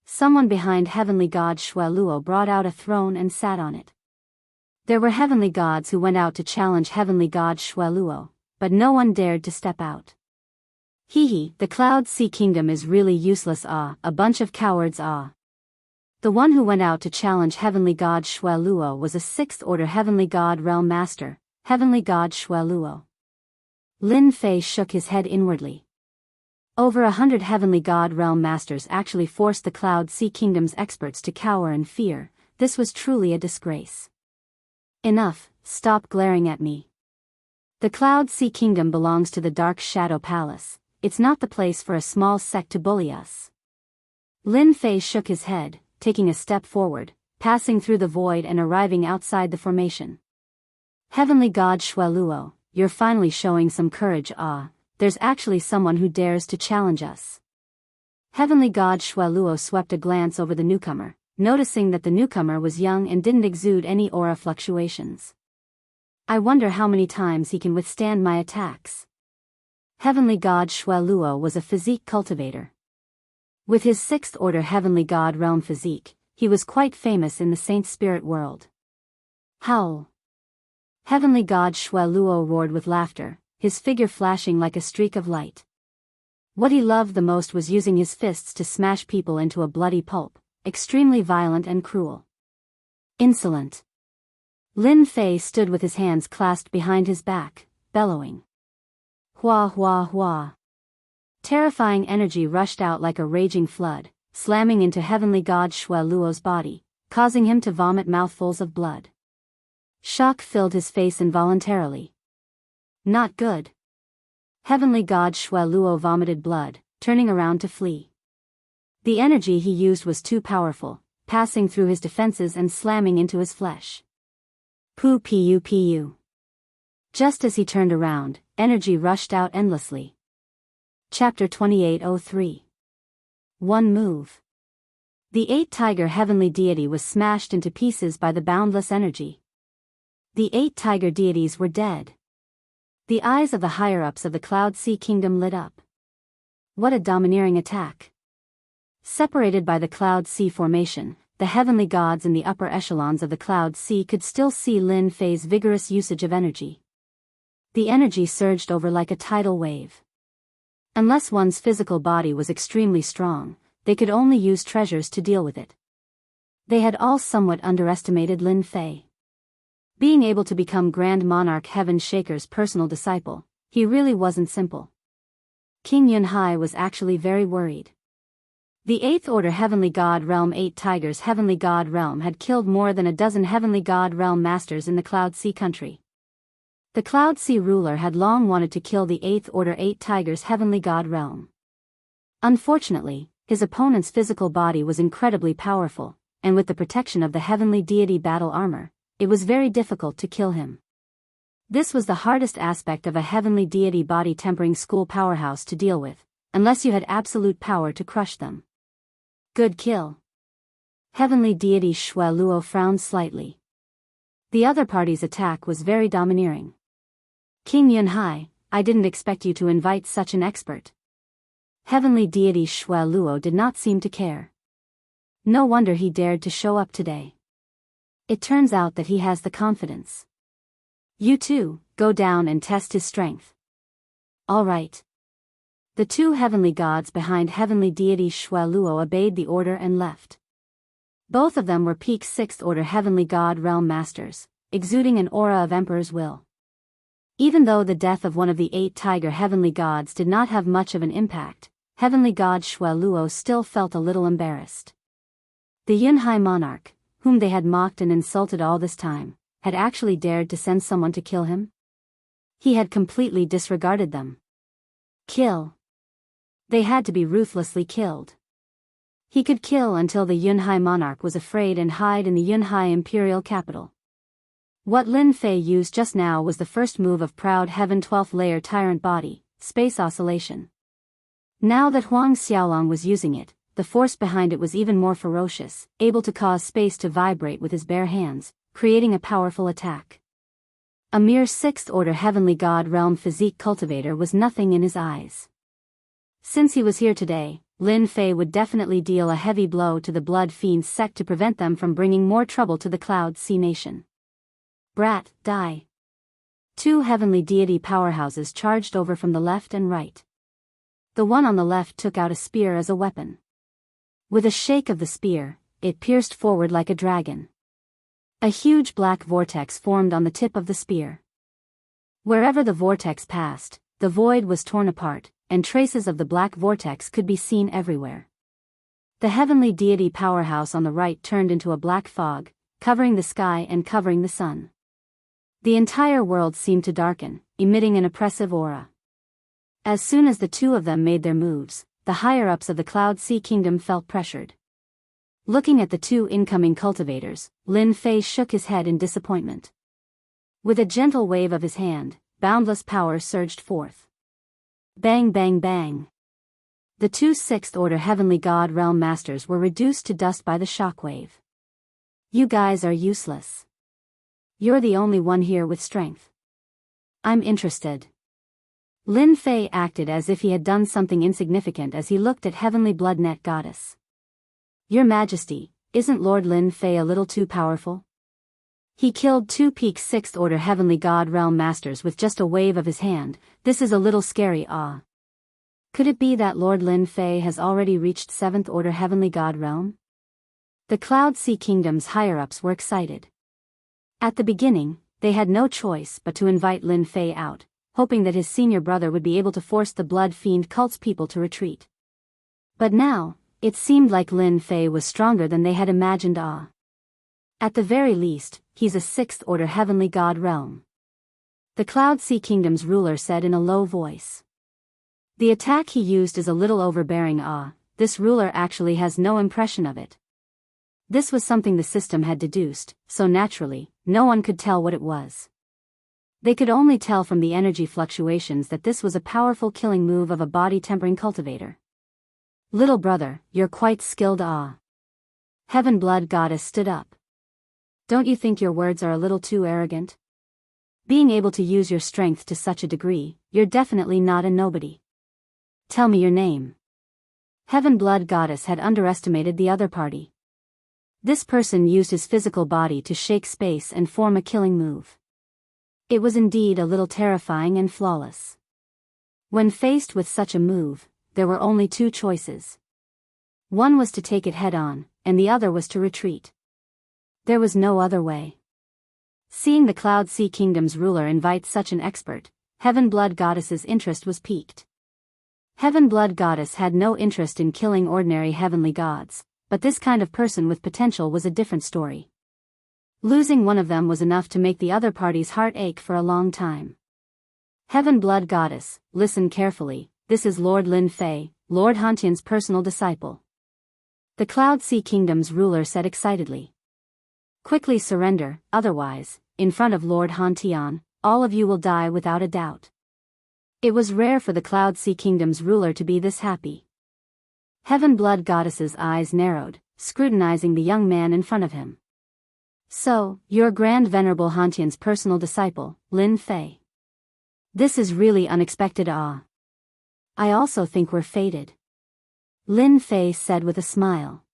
Someone behind Heavenly God Shueluo brought out a throne and sat on it. There were heavenly gods who went out to challenge Heavenly God Shueluo, but no one dared to step out. Hee, the Cloud Sea Kingdom is really useless, a bunch of cowards, The one who went out to challenge Heavenly God Shueluo was a 6th Order Heavenly God Realm Master, Heavenly God Shueluo. Lin Fei shook his head inwardly. Over 100 Heavenly God Realm Masters actually forced the Cloud Sea Kingdom's experts to cower in fear. This was truly a disgrace. Enough, stop glaring at me. The Cloud Sea Kingdom belongs to the Dark Shadow Palace. It's not the place for a small sect to bully us. Lin Fei shook his head, taking a step forward, passing through the void and arriving outside the formation. Heavenly God Shueluo, you're finally showing some courage, There's actually someone who dares to challenge us. Heavenly God Shueluo swept a glance over the newcomer, noticing that the newcomer was young and didn't exude any aura fluctuations. I wonder how many times he can withstand my attacks. Heavenly God Shueluo was a physique cultivator. With his 6th Order Heavenly God Realm physique, he was quite famous in the Saint Spirit world. Howl! Heavenly God Shueluo roared with laughter, his figure flashing like a streak of light. What he loved the most was using his fists to smash people into a bloody pulp, extremely violent and cruel. Insolent! Lin Fei stood with his hands clasped behind his back, bellowing. Hua hua hua. Terrifying energy rushed out like a raging flood, slamming into Heavenly God Shueluo's body, causing him to vomit mouthfuls of blood. Shock filled his face involuntarily. Not good. Heavenly God Shueluo vomited blood, turning around to flee. The energy he used was too powerful, passing through his defenses and slamming into his flesh. Pu. Just as he turned around, energy rushed out endlessly. Chapter 2803. One move. The 8 Tiger Heavenly Deity was smashed into pieces by the boundless energy. The 8 Tiger Deities were dead. The eyes of the higher-ups of the Cloud Sea Kingdom lit up. What a domineering attack. Separated by the Cloud Sea formation, the heavenly gods in the upper echelons of the Cloud Sea could still see Lin Fei's vigorous usage of energy. The energy surged over like a tidal wave. Unless one's physical body was extremely strong, they could only use treasures to deal with it. They had all somewhat underestimated Lin Fei. Being able to become Grand Monarch Heaven Shaker's personal disciple, he really wasn't simple. King Yunhai was actually very worried. The 8th Order Heavenly God Realm 8 Tigers Heavenly God Realm had killed more than a dozen Heavenly God Realm Masters in the Cloud Sea country. The Cloud Sea ruler had long wanted to kill the 8th Order 8 Tigers Heavenly God Realm. Unfortunately, his opponent's physical body was incredibly powerful, and with the protection of the Heavenly Deity battle armor, it was very difficult to kill him. This was the hardest aspect of a Heavenly Deity body tempering school powerhouse to deal with, unless you had absolute power to crush them. Good kill. Heavenly Deity Shueluo frowned slightly. The other party's attack was very domineering. King Yunhai, I didn't expect you to invite such an expert. Heavenly Deity Shueluo did not seem to care. No wonder he dared to show up today. It turns out that he has the confidence. You too, go down and test his strength. All right. The 2 heavenly gods behind Heavenly Deity Shueluo obeyed the order and left. Both of them were peak 6th Order Heavenly God Realm Masters, exuding an aura of Emperor's will. Even though the death of one of the 8 Tiger Heavenly Gods did not have much of an impact, Heavenly God Shueluo still felt a little embarrassed. The Yunhai monarch, whom they had mocked and insulted all this time, had actually dared to send someone to kill him? He had completely disregarded them. Kill. They had to be ruthlessly killed. He could kill until the Yunhai monarch was afraid and hide in the Yunhai imperial capital. What Lin Fei used just now was the first move of Proud Heaven 12th layer tyrant body, space oscillation. Now that Huang Xiaolong was using it, the force behind it was even more ferocious, able to cause space to vibrate with his bare hands, creating a powerful attack. A mere 6th Order Heavenly God Realm physique cultivator was nothing in his eyes. Since he was here today, Lin Fei would definitely deal a heavy blow to the Blood Fiend's sect to prevent them from bringing more trouble to the Cloud Sea Nation. Brat, die. Two heavenly deity powerhouses charged over from the left and right. The one on the left took out a spear as a weapon. With a shake of the spear, it pierced forward like a dragon. A huge black vortex formed on the tip of the spear. Wherever the vortex passed, the void was torn apart, and traces of the black vortex could be seen everywhere. The heavenly deity powerhouse on the right turned into a black fog, covering the sky and covering the sun. The entire world seemed to darken, emitting an oppressive aura. As soon as the two of them made their moves, the higher-ups of the Cloud Sea Kingdom felt pressured. Looking at the two incoming cultivators, Lin Fei shook his head in disappointment. With a gentle wave of his hand, boundless power surged forth. Bang bang bang. The two sixth-order heavenly god realm masters were reduced to dust by the shockwave. You guys are useless. You're the only one here with strength. I'm interested. Lin Fei acted as if he had done something insignificant as he looked at Heavenly Bloodnet Goddess. Your Majesty, isn't Lord Lin Fei a little too powerful? He killed two peak sixth-order heavenly god realm masters with just a wave of his hand. This is a little scary. Could it be that Lord Lin Fei has already reached seventh-order heavenly god realm? The Cloud Sea Kingdom's higher-ups were excited. At the beginning, they had no choice but to invite Lin Fei out, hoping that his senior brother would be able to force the Blood Fiend cult's people to retreat. But now, it seemed like Lin Fei was stronger than they had imagined. At the very least, he's a sixth-order heavenly god realm. The Cloud Sea Kingdom's ruler said in a low voice. The attack he used is a little overbearing. This ruler actually has no impression of it. This was something the system had deduced, so naturally, no one could tell what it was. They could only tell from the energy fluctuations that this was a powerful killing move of a body-tempering cultivator. Little brother, you're quite skilled. Heaven Blood Goddess stood up. Don't you think your words are a little too arrogant? Being able to use your strength to such a degree, you're definitely not a nobody. Tell me your name. Heaven Blood Goddess had underestimated the other party. This person used his physical body to shake space and form a killing move. It was indeed a little terrifying and flawless. When faced with such a move, there were only two choices. One was to take it head-on, and the other was to retreat. There was no other way. Seeing the Cloud Sea Kingdom's ruler invite such an expert, Heaven Blood Goddess's interest was piqued. Heaven Blood Goddess had no interest in killing ordinary heavenly gods, but this kind of person with potential was a different story. Losing one of them was enough to make the other party's heart ache for a long time. Heaven Blood Goddess, listen carefully, this is Lord Lin Fei, Lord Hantian's personal disciple. The Cloud Sea Kingdom's ruler said excitedly. Quickly surrender, otherwise, in front of Lord Hantian, all of you will die without a doubt. It was rare for the Cloud Sea Kingdom's ruler to be this happy. Heaven Blood Goddess's eyes narrowed, scrutinizing the young man in front of him. So, you're Grand Venerable Hantian's personal disciple, Lin Fei. This is really unexpected. I also think we're fated. Lin Fei said with a smile.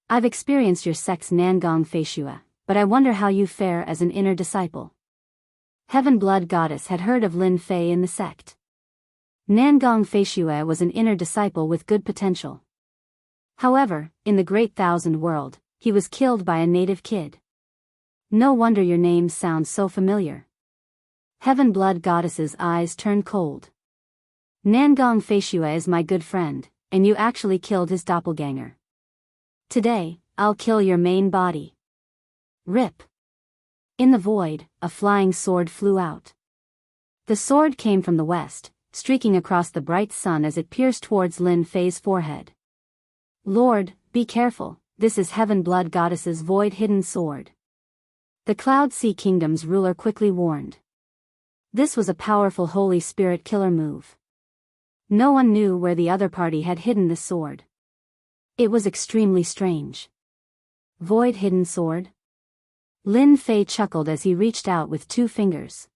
I've experienced your sect's Nangong Feishua, but I wonder how you fare as an inner disciple. Heaven Blood Goddess had heard of Lin Fei in the sect. Nangong Feishua was an inner disciple with good potential. However, in the Great Thousand World, he was killed by a native kid. No wonder your name sounds so familiar. Heaven Blood Goddess's eyes turned cold. Nangong Feishua is my good friend, and you actually killed his doppelganger. Today, I'll kill your main body. Rip. In the void, a flying sword flew out. The sword came from the west, streaking across the bright sun as it pierced towards Lin Fei's forehead. Lord, be careful, this is Heaven Blood Goddess's void-hidden sword. The Cloud Sea Kingdom's ruler quickly warned. This was a powerful Holy Spirit killer move. No one knew where the other party had hidden the sword. It was extremely strange. Void-hidden sword? Lin Fei chuckled as he reached out with 2 fingers.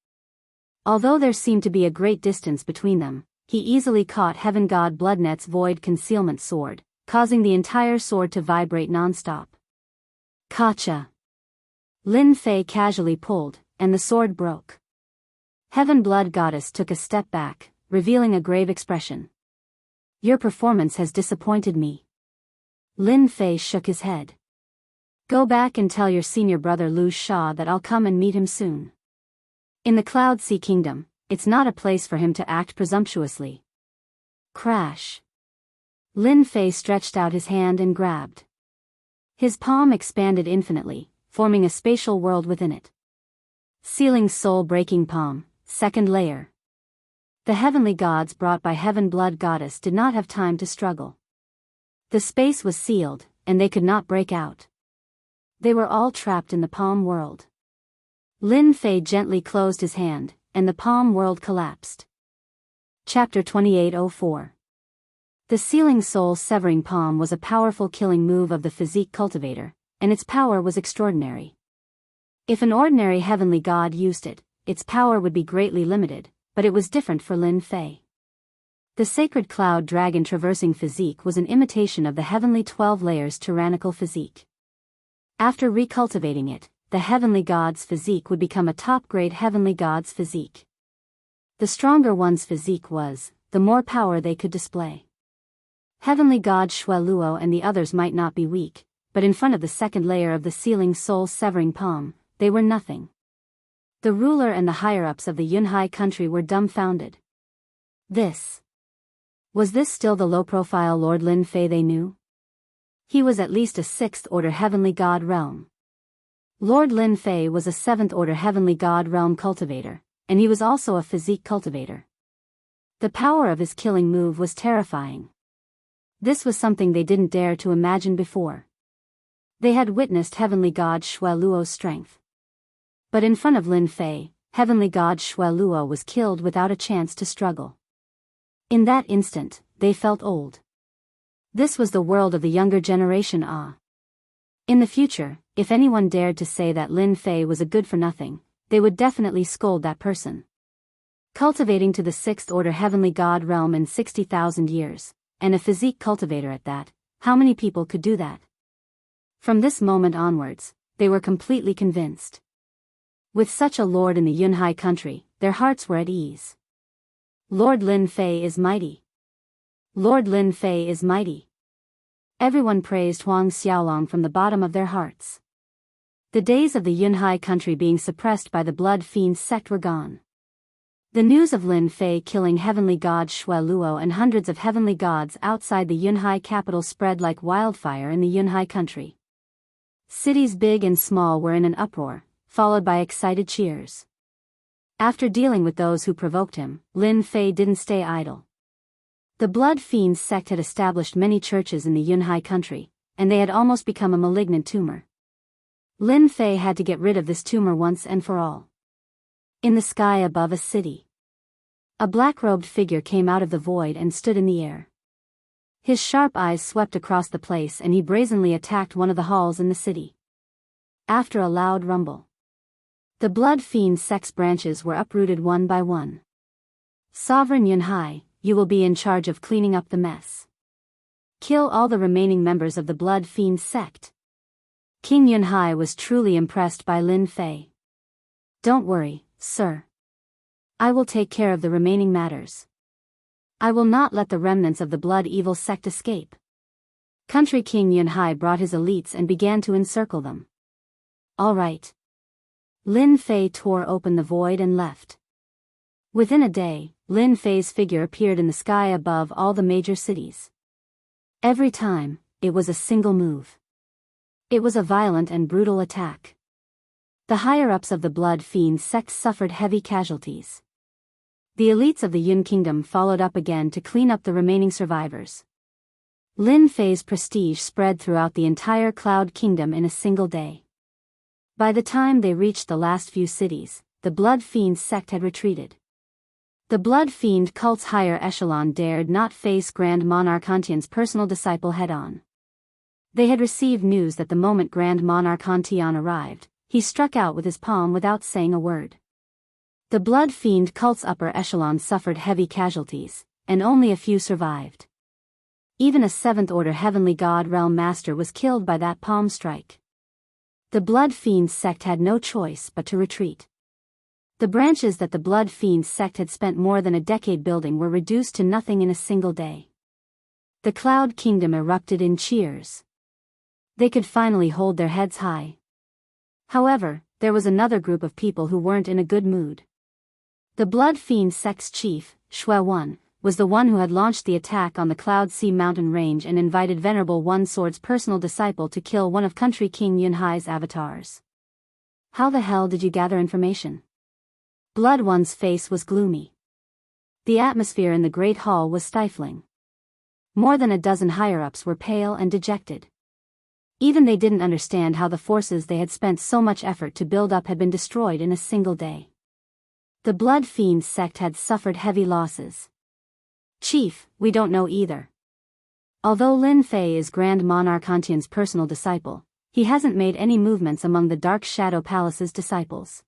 Although there seemed to be a great distance between them, he easily caught Heaven God Bloodnet's void concealment sword, causing the entire sword to vibrate non-stop. Gotcha! Lin Fei casually pulled, and the sword broke. Heaven Blood Goddess took a step back, revealing a grave expression. Your performance has disappointed me. Lin Fei shook his head. Go back and tell your senior brother Lu Sha that I'll come and meet him soon. In the Cloud Sea Kingdom, it's not a place for him to act presumptuously. Crash. Lin Fei stretched out his hand and grabbed. His palm expanded infinitely, forming a spatial world within it. Sealing soul-breaking palm, second layer. The heavenly gods brought by Heaven Blood Goddess did not have time to struggle. The space was sealed, and they could not break out. They were all trapped in the palm world. Lin Fei gently closed his hand, and the palm world collapsed. Chapter 2804. The sealing soul-severing palm was a powerful killing move of the physique cultivator, and its power was extraordinary. If an ordinary heavenly god used it, its power would be greatly limited, but it was different for Lin Fei. The sacred cloud dragon traversing physique was an imitation of the heavenly 12 layers tyrannical physique. After recultivating it, the heavenly god's physique would become a top-grade heavenly god's physique. The stronger one's physique was, the more power they could display. Heavenly god Shueluo and the others might not be weak, but in front of the second layer of the sealing soul-severing palm, they were nothing. The ruler and the higher-ups of the Yunhai country were dumbfounded. Was this still the low-profile Lord Lin Fei they knew? He was at least a 6th-order heavenly god realm. Lord Lin Fei was a 7th-order heavenly god realm cultivator, and he was also a physique cultivator. The power of his killing move was terrifying. This was something they didn't dare to imagine before. They had witnessed heavenly god Shueluo's strength. But in front of Lin Fei, heavenly god Shueluo was killed without a chance to struggle. In that instant, they felt old. This was the world of the younger generation. In the future, if anyone dared to say that Lin Fei was a good-for-nothing, they would definitely scold that person. Cultivating to the 6th-order heavenly god realm in 60,000 years, and a physique cultivator at that, how many people could do that? From this moment onwards, they were completely convinced. With such a lord in the Yunhai country, their hearts were at ease. Lord Lin Fei is mighty. Lord Lin Fei is mighty. Everyone praised Huang Xiaolong from the bottom of their hearts. The days of the Yunhai country being suppressed by the blood fiend sect were gone. The news of Lin Fei killing heavenly god Shueluo and hundreds of heavenly gods outside the Yunhai capital spread like wildfire in the Yunhai country. Cities big and small were in an uproar, followed by excited cheers. After dealing with those who provoked him, Lin Fei didn't stay idle. The Blood Fiends sect had established many churches in the Yunhai country, and they had almost become a malignant tumor. Lin Fei had to get rid of this tumor once and for all. In the sky above a city, a black-robed figure came out of the void and stood in the air. His sharp eyes swept across the place and he brazenly attacked one of the halls in the city. After a loud rumble, the Blood Fiend sect's branches were uprooted one by one. Sovereign Yunhai, you will be in charge of cleaning up the mess. Kill all the remaining members of the Blood Fiend sect. King Yunhai was truly impressed by Lin Fei. Don't worry, sir. I will take care of the remaining matters. I will not let the remnants of the Blood Evil sect escape. Country King Yunhai brought his elites and began to encircle them. All right. Lin Fei tore open the void and left. Within a day, Lin Fei's figure appeared in the sky above all the major cities. Every time, it was a single move. It was a violent and brutal attack. The higher-ups of the Blood Fiend sect suffered heavy casualties. The elites of the Yun Kingdom followed up again to clean up the remaining survivors. Lin Fei's prestige spread throughout the entire Cloud Kingdom in a single day. By the time they reached the last few cities, the Blood Fiend sect had retreated. The Blood Fiend cult's higher echelon dared not face Grand Monarch Hantian's personal disciple head-on. They had received news that the moment Grand Monarch Hantian arrived, he struck out with his palm without saying a word. The Blood Fiend cult's upper echelon suffered heavy casualties, and only a few survived. Even a seventh-order heavenly god realm master was killed by that palm strike. The Blood Fiends sect had no choice but to retreat. The branches that the Blood Fiends sect had spent more than a decade building were reduced to nothing in a single day. The Cloud Kingdom erupted in cheers. They could finally hold their heads high. However, there was another group of people who weren't in a good mood. The Blood Fiend sect's chief, Shui Wan, was the one who had launched the attack on the Cloud Sea mountain range and invited Venerable One Sword's personal disciple to kill one of Country King Yunhai's avatars. How the hell did you gather information? Blood One's face was gloomy. The atmosphere in the Great Hall was stifling. More than a dozen higher-ups were pale and dejected. Even they didn't understand how the forces they had spent so much effort to build up had been destroyed in a single day. The Blood Fiend sect had suffered heavy losses. Chief, we don't know either. Although Lin Fei is Grand Monarch Hantian's personal disciple, he hasn't made any movements among the Dark Shadow Palace's disciples.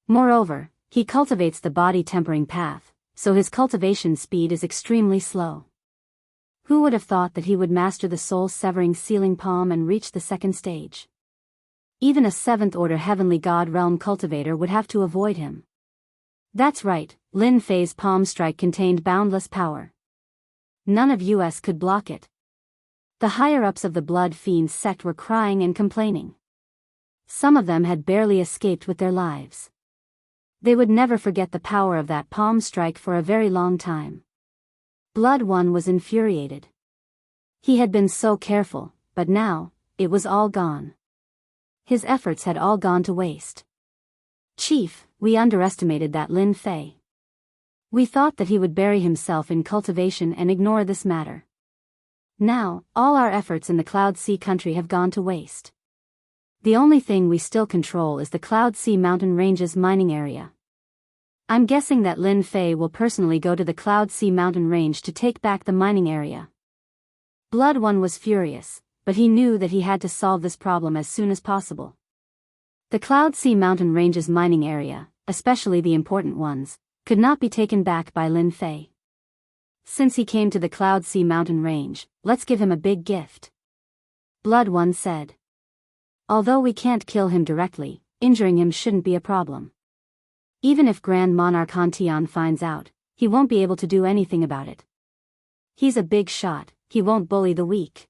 Moreover, he cultivates the body tempering path, so his cultivation speed is extremely slow. Who would have thought that he would master the soul-severing sealing palm and reach the second stage? Even a seventh-order heavenly god realm cultivator would have to avoid him. That's right, Lin Fei's palm strike contained boundless power. None of us could block it. The higher-ups of the Blood Fiends sect were crying and complaining. Some of them had barely escaped with their lives. They would never forget the power of that palm strike for a very long time. Blood One was infuriated. He had been so careful, but now, it was all gone. His efforts had all gone to waste. Chief, we underestimated that Lin Fei. We thought that he would bury himself in cultivation and ignore this matter. Now, all our efforts in the Cloud Sea country have gone to waste. The only thing we still control is the Cloud Sea mountain range's mining area. I'm guessing that Lin Fei will personally go to the Cloud Sea mountain range to take back the mining area. Blood One was furious, but he knew that he had to solve this problem as soon as possible. The Cloud Sea mountain range's mining area, especially the important ones, could not be taken back by Lin Fei. Since he came to the Cloud Sea mountain range, let's give him a big gift. Blood One said. Although we can't kill him directly, injuring him shouldn't be a problem. Even if Grand Monarch Hantian finds out, he won't be able to do anything about it. He's a big shot, he won't bully the weak.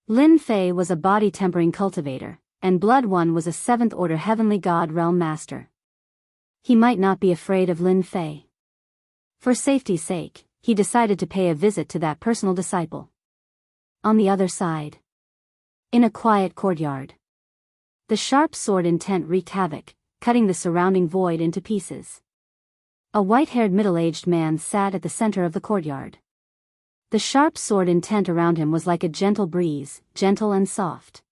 Lin Fei was a body-tempering cultivator, and Blood One was a seventh-order heavenly god realm master. He might not be afraid of Lin Fei. For safety's sake, he decided to pay a visit to that personal disciple. On the other side, in a quiet courtyard, the sharp sword intent wreaked havoc, cutting the surrounding void into pieces. A white-haired middle-aged man sat at the center of the courtyard. The sharp sword intent around him was like a gentle breeze, gentle and soft.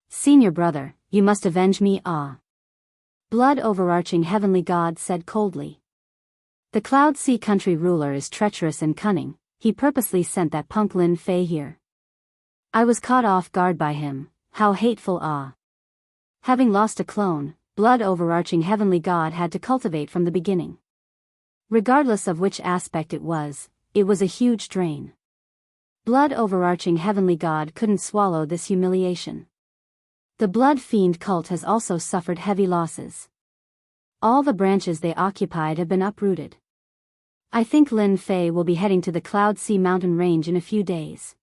Senior brother, you must avenge me, ah. Blood overarching heavenly god said coldly. The Cloud Sea country ruler is treacherous and cunning, he purposely sent that punk Lin Fei here. I was caught off guard by him, how hateful, ah. Having lost a clone, Blood overarching heavenly god had to cultivate from the beginning. Regardless of which aspect it was a huge drain. Blood overarching heavenly god couldn't swallow this humiliation. The Blood Fiend cult has also suffered heavy losses. All the branches they occupied have been uprooted. I think Lin Fei will be heading to the Cloud Sea mountain range in a few days.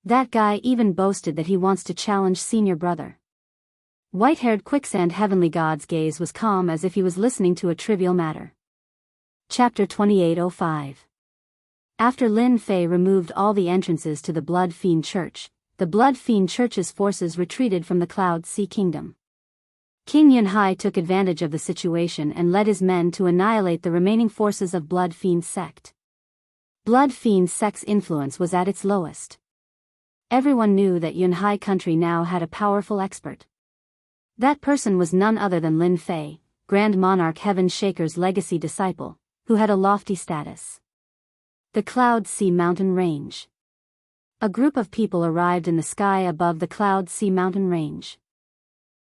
That guy even boasted that he wants to challenge senior brother. White-haired quicksand heavenly god's gaze was calm as if he was listening to a trivial matter. Chapter 2805. After Lin Fei removed all the entrances to the Blood Fiend Church, the Blood Fiend Church's forces retreated from the Cloud Sea Kingdom. King Yunhai took advantage of the situation and led his men to annihilate the remaining forces of Blood Fiend sect. Blood Fiend sect's influence was at its lowest. Everyone knew that Yunhai country now had a powerful expert. That person was none other than Lin Fei, Grand Monarch Heaven Shaker's legacy disciple, who had a lofty status. The Cloud Sea mountain range. A group of people arrived in the sky above the Cloud Sea mountain range.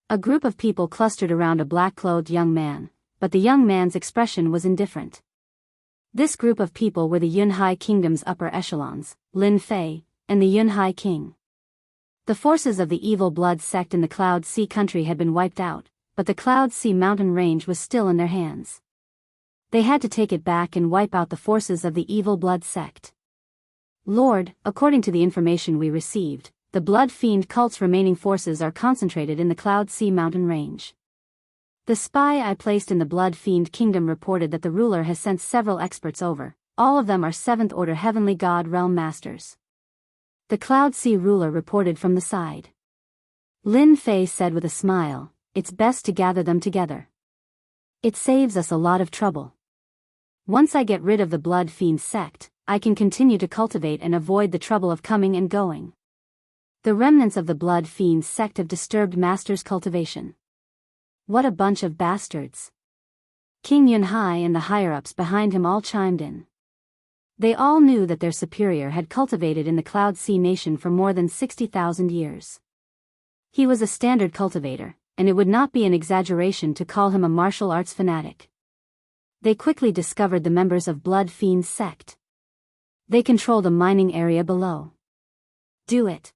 A group of people clustered around a black-clothed young man, but the young man's expression was indifferent. This group of people were the Yunhai Kingdom's upper echelons, Lin Fei, and the Yunhai King. The forces of the evil blood sect in the Cloud Sea country had been wiped out, but the Cloud Sea mountain range was still in their hands. They had to take it back and wipe out the forces of the evil blood sect. Lord, according to the information we received, the Blood Fiend cult's remaining forces are concentrated in the Cloud Sea mountain range. The spy I placed in the Blood Fiend Kingdom reported that the ruler has sent several experts over, all of them are 7th Order Heavenly God Realm Masters. The Cloud Sea ruler reported from the side. Lin Fei said with a smile, "It's best to gather them together. It saves us a lot of trouble. Once I get rid of the Blood Fiend sect, I can continue to cultivate and avoid the trouble of coming and going. The remnants of the Blood Fiend sect have disturbed Master's cultivation. What a bunch of bastards." King Yunhai and the higher-ups behind him all chimed in. They all knew that their superior had cultivated in the Cloud Sea nation for more than 60,000 years. He was a standard cultivator, and it would not be an exaggeration to call him a martial arts fanatic. They quickly discovered the members of Blood Fiend's sect. They controlled a mining area below. Do it.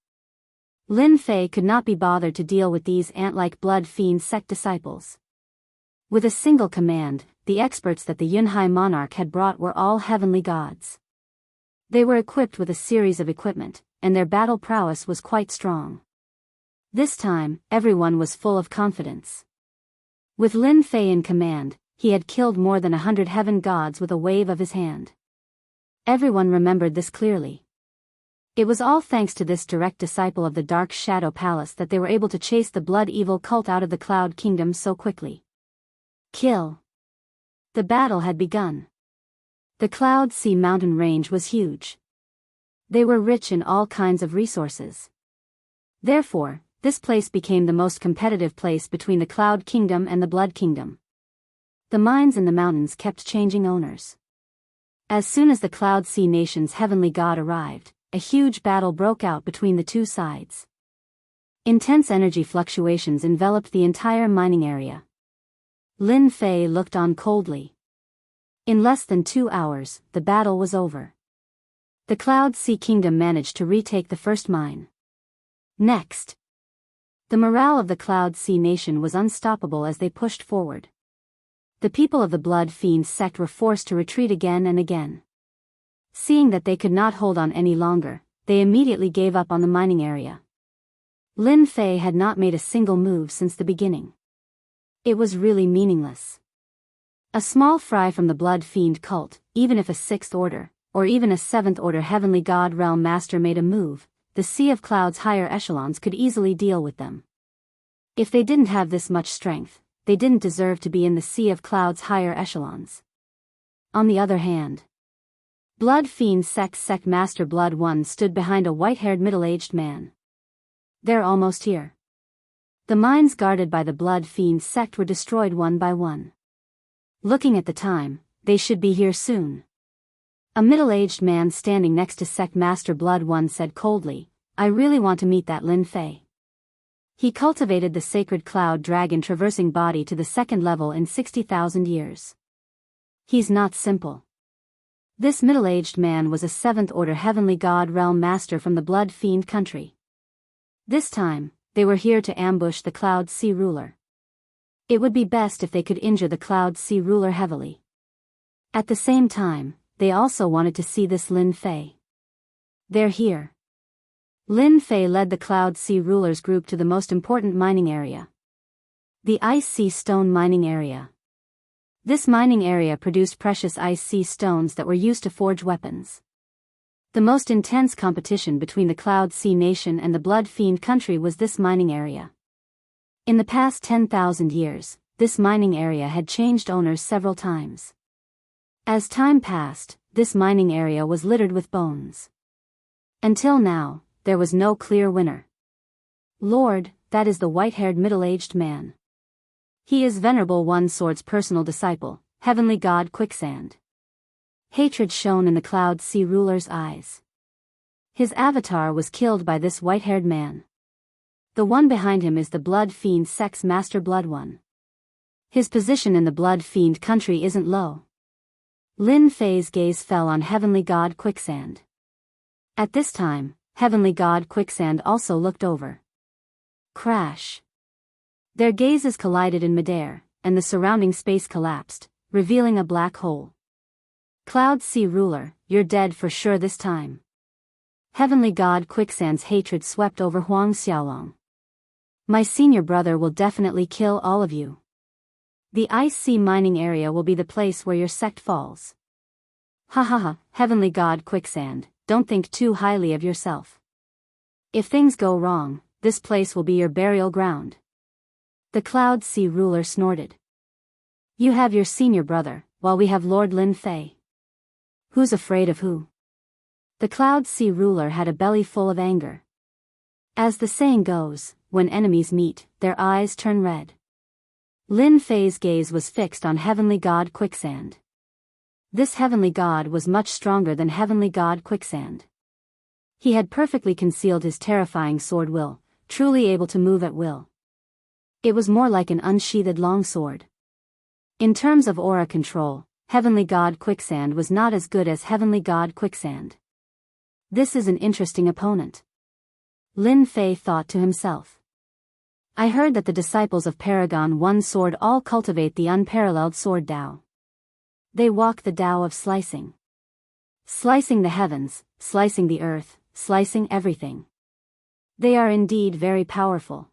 Lin Fei could not be bothered to deal with these ant-like Blood Fiend sect disciples. With a single command, the experts that the Yunhai monarch had brought were all heavenly gods. They were equipped with a series of equipment, and their battle prowess was quite strong. This time, everyone was full of confidence. With Lin Fei in command, he had killed more than 100 heaven gods with a wave of his hand. Everyone remembered this clearly. It was all thanks to this direct disciple of the Dark Shadow Palace that they were able to chase the Blood Evil cult out of the Cloud Kingdom so quickly. Kill. The battle had begun. The Cloud Sea mountain range was huge. They were rich in all kinds of resources. Therefore, this place became the most competitive place between the Cloud Kingdom and the Blood Kingdom. The mines in the mountains kept changing owners. As soon as the Cloud Sea nation's heavenly god arrived, a huge battle broke out between the two sides. Intense energy fluctuations enveloped the entire mining area. Lin Fei looked on coldly. In less than 2 hours, the battle was over. The Cloud Sea Kingdom managed to retake the first mine. Next. The morale of the Cloud Sea nation was unstoppable as they pushed forward. The people of the Blood Fiend sect were forced to retreat again and again. Seeing that they could not hold on any longer, they immediately gave up on the mining area. Lin Fei had not made a single move since the beginning. It was really meaningless. A small fry from the Blood Fiend cult, even if a 6th Order, or even a 7th Order Heavenly God Realm Master made a move, the Sea of Cloud's higher echelons could easily deal with them. If they didn't have this much strength, they didn't deserve to be in the Sea of Cloud's higher echelons. On the other hand, Blood Fiend sect Master Blood One stood behind a white-haired middle-aged man. They're almost here. The mines guarded by the Blood Fiend sect were destroyed one by one. Looking at the time, they should be here soon. A middle-aged man standing next to Sect Master Blood One said coldly, "I really want to meet that Lin Fei. He cultivated the sacred cloud dragon traversing body to the 2nd level in 60,000 years. He's not simple." This middle-aged man was a 7th Order Heavenly God Realm Master from the Blood Fiend country. This time, they were here to ambush the Cloud Sea ruler. It would be best if they could injure the Cloud Sea ruler heavily. At the same time, they also wanted to see this Lin Fei. They're here. Lin Fei led the Cloud Sea ruler's group to the most important mining area. The Ice Sea Stone mining area. This mining area produced precious ice sea stones that were used to forge weapons. The most intense competition between the Cloud Sea nation and the Blood Fiend country was this mining area. In the past 10,000 years, this mining area had changed owners several times. As time passed, this mining area was littered with bones. Until now, there was no clear winner. Lord, that is the white-haired middle-aged man. He is Venerable One Sword's personal disciple, Heavenly God Quicksand. Hatred shone in the Cloud Sea ruler's eyes. His avatar was killed by this white-haired man. The one behind him is the Blood Fiend sect's Master Blood One. His position in the Blood Fiend country isn't low. Lin Fei's gaze fell on Heavenly God Quicksand. At this time, Heavenly God Quicksand also looked over. Crash. Their gazes collided in midair, and the surrounding space collapsed, revealing a black hole. Cloud Sea Ruler, you're dead for sure this time. Heavenly God Quicksand's hatred swept over Huang Xiaolong. My senior brother will definitely kill all of you. The Ice Sea mining area will be the place where your sect falls. Ha ha ha, Heavenly God Quicksand, don't think too highly of yourself. If things go wrong, this place will be your burial ground. The Cloud Sea Ruler snorted. You have your senior brother, while we have Lord Lin Fei. Who's afraid of who? The Cloud Sea Ruler had a belly full of anger. As the saying goes, when enemies meet, their eyes turn red. Lin Fei's gaze was fixed on Heavenly God Quicksand. This Heavenly God was much stronger than Heavenly God Quicksand. He had perfectly concealed his terrifying sword will, truly able to move at will. It was more like an unsheathed longsword. In terms of aura control, Heavenly God Quicksand was not as good as Heavenly God Quicksand. This is an interesting opponent. Lin Fei thought to himself. I heard that the disciples of Paragon One Sword all cultivate the unparalleled sword Tao. They walk the Tao of slicing. Slicing the heavens, slicing the earth, slicing everything. They are indeed very powerful.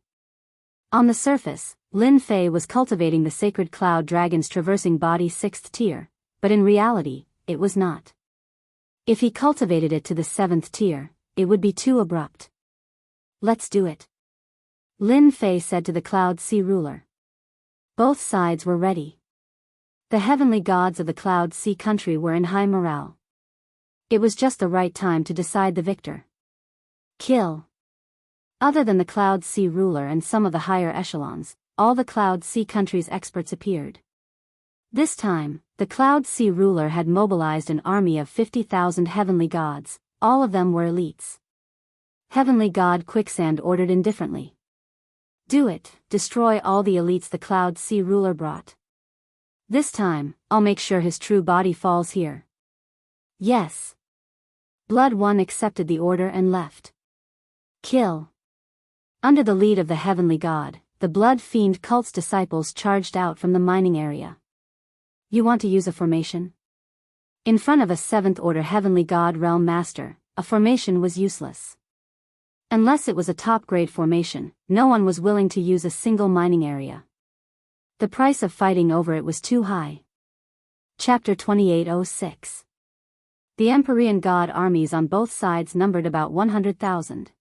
On the surface, Lin Fei was cultivating the sacred cloud dragon's traversing body 6th tier, but in reality, it was not. If he cultivated it to the 7th tier, it would be too abrupt. Let's do it. Lin Fei said to the Cloud Sea Ruler. Both sides were ready. The heavenly gods of the Cloud Sea country were in high morale. It was just the right time to decide the victor. Kill. Other than the Cloud Sea Ruler and some of the higher echelons, all the Cloud Sea country's experts appeared. This time, the Cloud Sea Ruler had mobilized an army of 50,000 heavenly gods, all of them were elites. Heavenly God Quicksand ordered indifferently. Do it, destroy all the elites the Cloud Sea Ruler brought. This time, I'll make sure his true body falls here. Yes. Blood One accepted the order and left. Kill. Under the lead of the heavenly god, the Blood Fiend cult's disciples charged out from the mining area. You want to use a formation? In front of a 7th order heavenly god realm master, a formation was useless. Unless it was a top-grade formation, no one was willing to use a single mining area. The price of fighting over it was too high. Chapter 2806. The Empyrean god armies on both sides numbered about 100,000.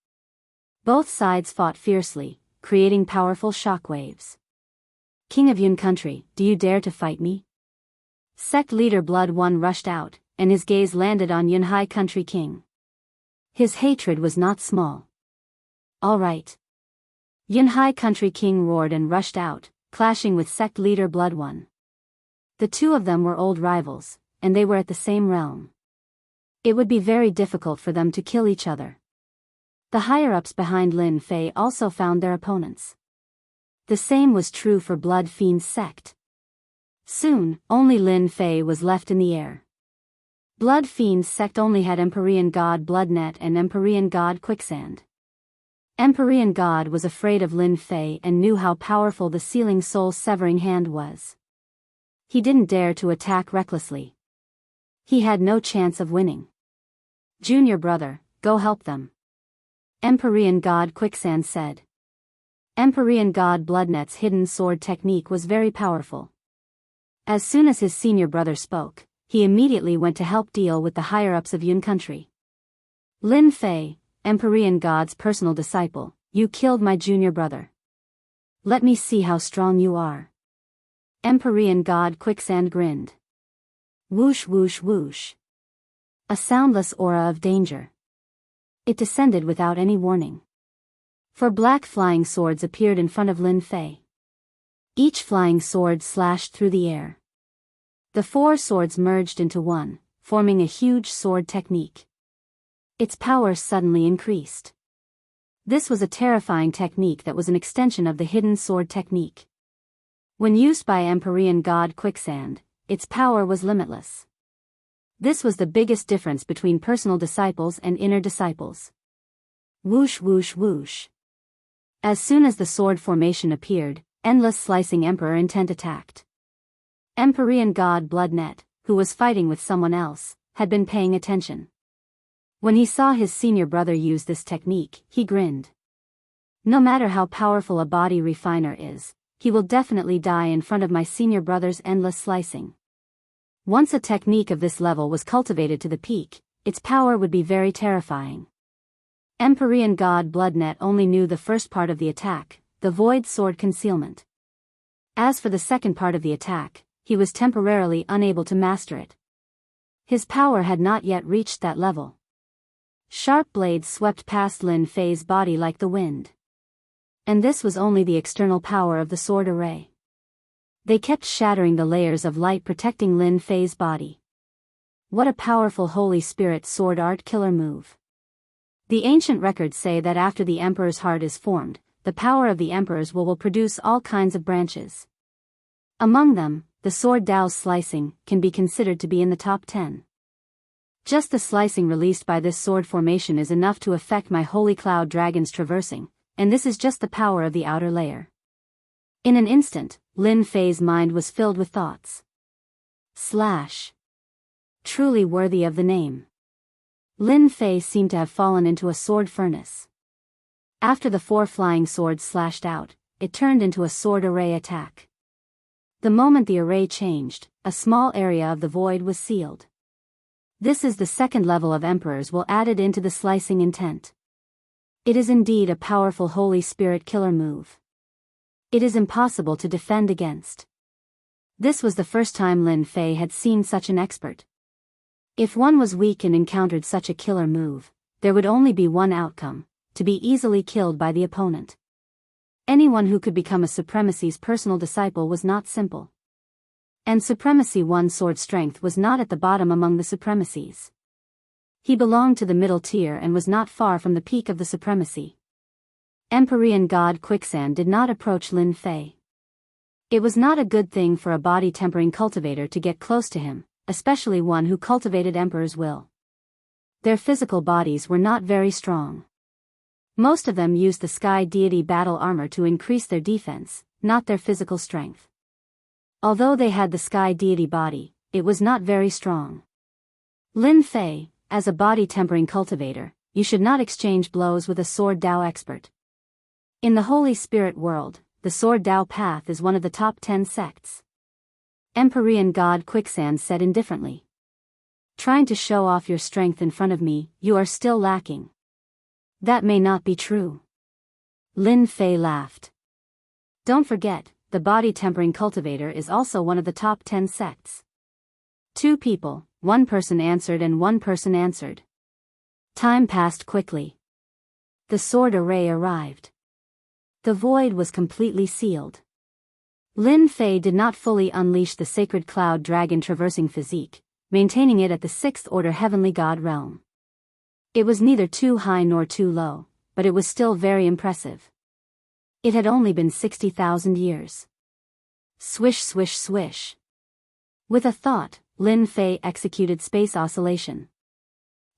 Both sides fought fiercely, creating powerful shockwaves. King of Yun Country, do you dare to fight me? Sect leader Blood One rushed out, and his gaze landed on Yunhai Country King. His hatred was not small. All right. Yunhai Country King roared and rushed out, clashing with sect leader Blood One. The two of them were old rivals, and they were at the same realm. It would be very difficult for them to kill each other. The higher-ups behind Lin Fei also found their opponents. The same was true for Blood Fiend's sect. Soon, only Lin Fei was left in the air. Blood Fiend's sect only had Empyrean God Bloodnet and Empyrean God Quicksand. Empyrean God was afraid of Lin Fei and knew how powerful the sealing soul-severing hand was. He didn't dare to attack recklessly. He had no chance of winning. Junior brother, go help them. Empyrean God Quicksand said. Empyrean God Bloodnet's hidden sword technique was very powerful. As soon as his senior brother spoke, he immediately went to help deal with the higher-ups of Yun Country. Lin Fei, Empyrean God's personal disciple, you killed my junior brother. Let me see how strong you are. Empyrean God Quicksand grinned. Whoosh whoosh whoosh. A soundless aura of danger. It descended without any warning. 4 black flying swords appeared in front of Lin Fei. Each flying sword slashed through the air. The 4 swords merged into one, forming a huge sword technique. Its power suddenly increased. This was a terrifying technique that was an extension of the hidden sword technique. When used by Empyrean God Quicksand, its power was limitless. This was the biggest difference between personal disciples and inner disciples. Whoosh whoosh whoosh. As soon as the sword formation appeared, endless slicing Emperor Intent attacked. Empyrean god Bloodnet, who was fighting with someone else, had been paying attention. When he saw his senior brother use this technique, he grinned. No matter how powerful a body refiner is, he will definitely die in front of my senior brother's endless slicing. Once a technique of this level was cultivated to the peak, its power would be very terrifying. Empyrean god Bloodnet only knew the first part of the attack, the void sword concealment. As for the second part of the attack, he was temporarily unable to master it. His power had not yet reached that level. Sharp blades swept past Lin Fei's body like the wind. And this was only the external power of the sword array. They kept shattering the layers of light protecting Lin Fei's body. What a powerful Holy Spirit sword art killer move. The ancient records say that after the Emperor's heart is formed, the power of the Emperor's will produce all kinds of branches. Among them, the sword Dao's slicing can be considered to be in the top 10. Just the slicing released by this sword formation is enough to affect my holy cloud dragon's traversing, and this is just the power of the outer layer. In an instant, Lin Fei's mind was filled with thoughts. Truly worthy of the name. Lin Fei seemed to have fallen into a sword furnace. After the 4 flying swords slashed out, it turned into a sword array attack. The moment the array changed, a small area of the void was sealed. This is the second level of Emperor's will added into the slicing intent. It is indeed a powerful Holy Spirit killer move. It is impossible to defend against. This was the first time Lin Fei had seen such an expert. If one was weak and encountered such a killer move, there would only be one outcome, to be easily killed by the opponent. Anyone who could become a Supremacy's personal disciple was not simple. And Supremacy 1 sword strength was not at the bottom among the Supremacies. He belonged to the middle tier and was not far from the peak of the Supremacy. Empyrean god Quicksand did not approach Lin Fei. It was not a good thing for a body-tempering cultivator to get close to him, especially one who cultivated Emperor's will. Their physical bodies were not very strong. Most of them used the sky deity battle armor to increase their defense, not their physical strength. Although they had the sky deity body, it was not very strong. Lin Fei, as a body-tempering cultivator, you should not exchange blows with a sword Dao expert. In the Holy Spirit world, the sword Dao path is one of the top 10 sects. Empyrean god Quicksand said indifferently. Trying to show off your strength in front of me, you are still lacking. That may not be true. Lin Fei laughed. Don't forget, the body-tempering cultivator is also one of the top 10 sects. 2 people, 1 person answered and 1 person answered. Time passed quickly. The sword array arrived. The void was completely sealed. Lin Fei did not fully unleash the sacred cloud dragon traversing physique, maintaining it at the 6th order heavenly god realm. It was neither too high nor too low, but it was still very impressive. It had only been 60,000 years. Swish swish swish. With a thought, Lin Fei executed space oscillation.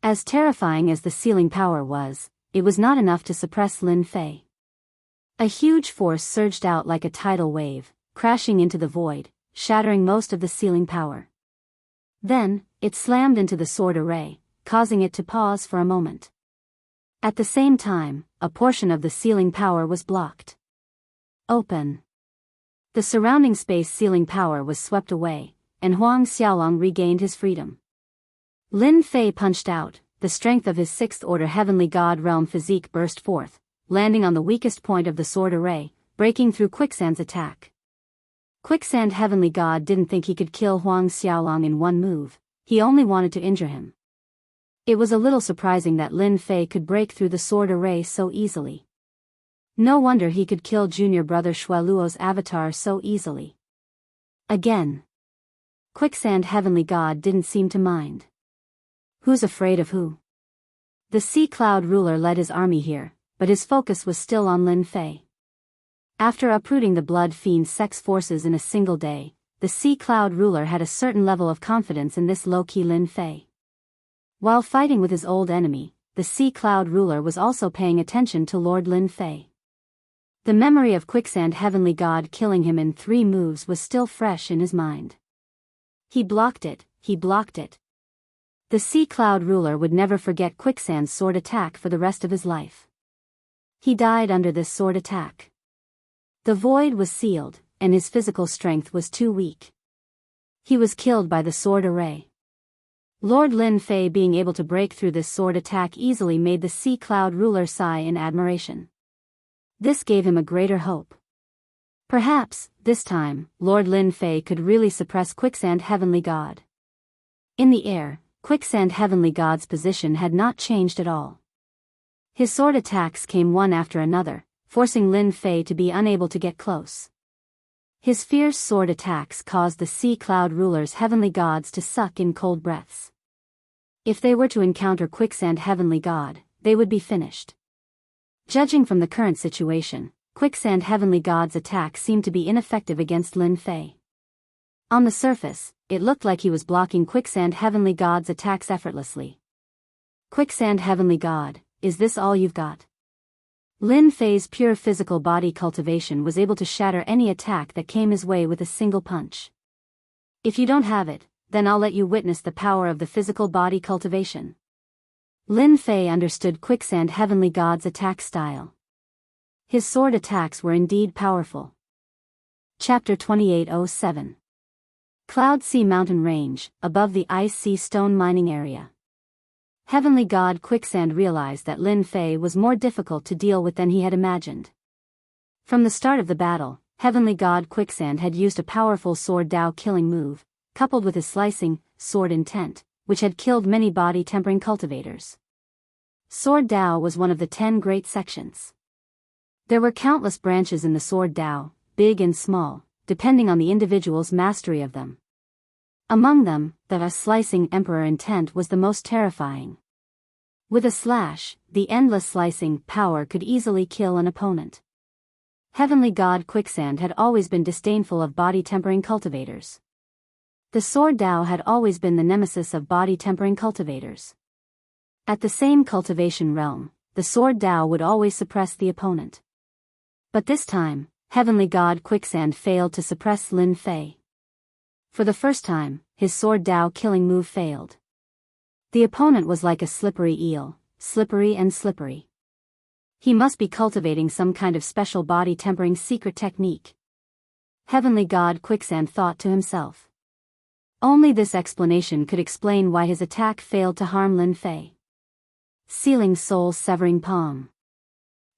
As terrifying as the sealing power was, it was not enough to suppress Lin Fei. A huge force surged out like a tidal wave, crashing into the void, shattering most of the sealing power. Then, it slammed into the sword array, causing it to pause for a moment. At the same time, a portion of the sealing power was blocked. Open. The surrounding space sealing power was swept away, and Huang Xiaolong regained his freedom. Lin Fei punched out, the strength of his 6th order heavenly god realm physique burst forth, landing on the weakest point of the sword array, breaking through Quicksand's attack. Quicksand heavenly god didn't think he could kill Huang Xiaolong in one move, he only wanted to injure him. It was a little surprising that Lin Fei could break through the sword array so easily. No wonder he could kill junior brother Shualuo's avatar so easily. Again. Quicksand heavenly god didn't seem to mind. Who's afraid of who? The Sea Cloud ruler led his army here, but his focus was still on Lin Fei. After uprooting the Blood Fiend Sex forces in a single day, the Sea Cloud ruler had a certain level of confidence in this low-key Lin Fei. While fighting with his old enemy, the Sea Cloud ruler was also paying attention to Lord Lin Fei. The memory of Quicksand Heavenly God killing him in 3 moves was still fresh in his mind. He blocked it. The Sea Cloud ruler would never forget Quicksand's sword attack for the rest of his life. He died under this sword attack. The void was sealed, and his physical strength was too weak. He was killed by the sword array. Lord Lin Fei being able to break through this sword attack easily made the Sea Cloud ruler sigh in admiration. This gave him a greater hope. Perhaps, this time, Lord Lin Fei could really suppress Quicksand Heavenly God. In the air, Quicksand Heavenly God's position had not changed at all. His sword attacks came one after another, forcing Lin Fei to be unable to get close. His fierce sword attacks caused the Sea Cloud ruler's heavenly gods to suck in cold breaths. If they were to encounter Quicksand Heavenly God, they would be finished. Judging from the current situation, Quicksand Heavenly God's attack seemed to be ineffective against Lin Fei. On the surface, it looked like he was blocking Quicksand Heavenly God's attacks effortlessly. Quicksand Heavenly God, is this all you've got? Lin Fei's pure physical body cultivation was able to shatter any attack that came his way with a single punch. If you don't have it, then I'll let you witness the power of the physical body cultivation. Lin Fei understood Quicksand Heavenly God's attack style. His sword attacks were indeed powerful. Chapter 2807. Cloud Sea Mountain Range, above the Ice Sea Stone Mining Area. Heavenly God Quicksand realized that Lin Fei was more difficult to deal with than he had imagined. From the start of the battle, Heavenly God Quicksand had used a powerful sword Dao killing move, coupled with his slicing, sword intent, which had killed many body tempering cultivators. Sword Dao was one of the 10 great sections. There were countless branches in the sword Dao, big and small, depending on the individual's mastery of them. Among them, the slicing emperor intent was the most terrifying. With a slash, the endless slicing power could easily kill an opponent. Heavenly God Quicksand had always been disdainful of body tempering cultivators. The sword Dao had always been the nemesis of body tempering cultivators. At the same cultivation realm, the sword Dao would always suppress the opponent. But this time, Heavenly God Quicksand failed to suppress Lin Fei. For the first time, his sword Dao killing move failed. The opponent was like a slippery eel, slippery and slippery. He must be cultivating some kind of special body tempering secret technique. Heavenly God Quicksand thought to himself. Only this explanation could explain why his attack failed to harm Lin Fei. Sealing soul severing palm.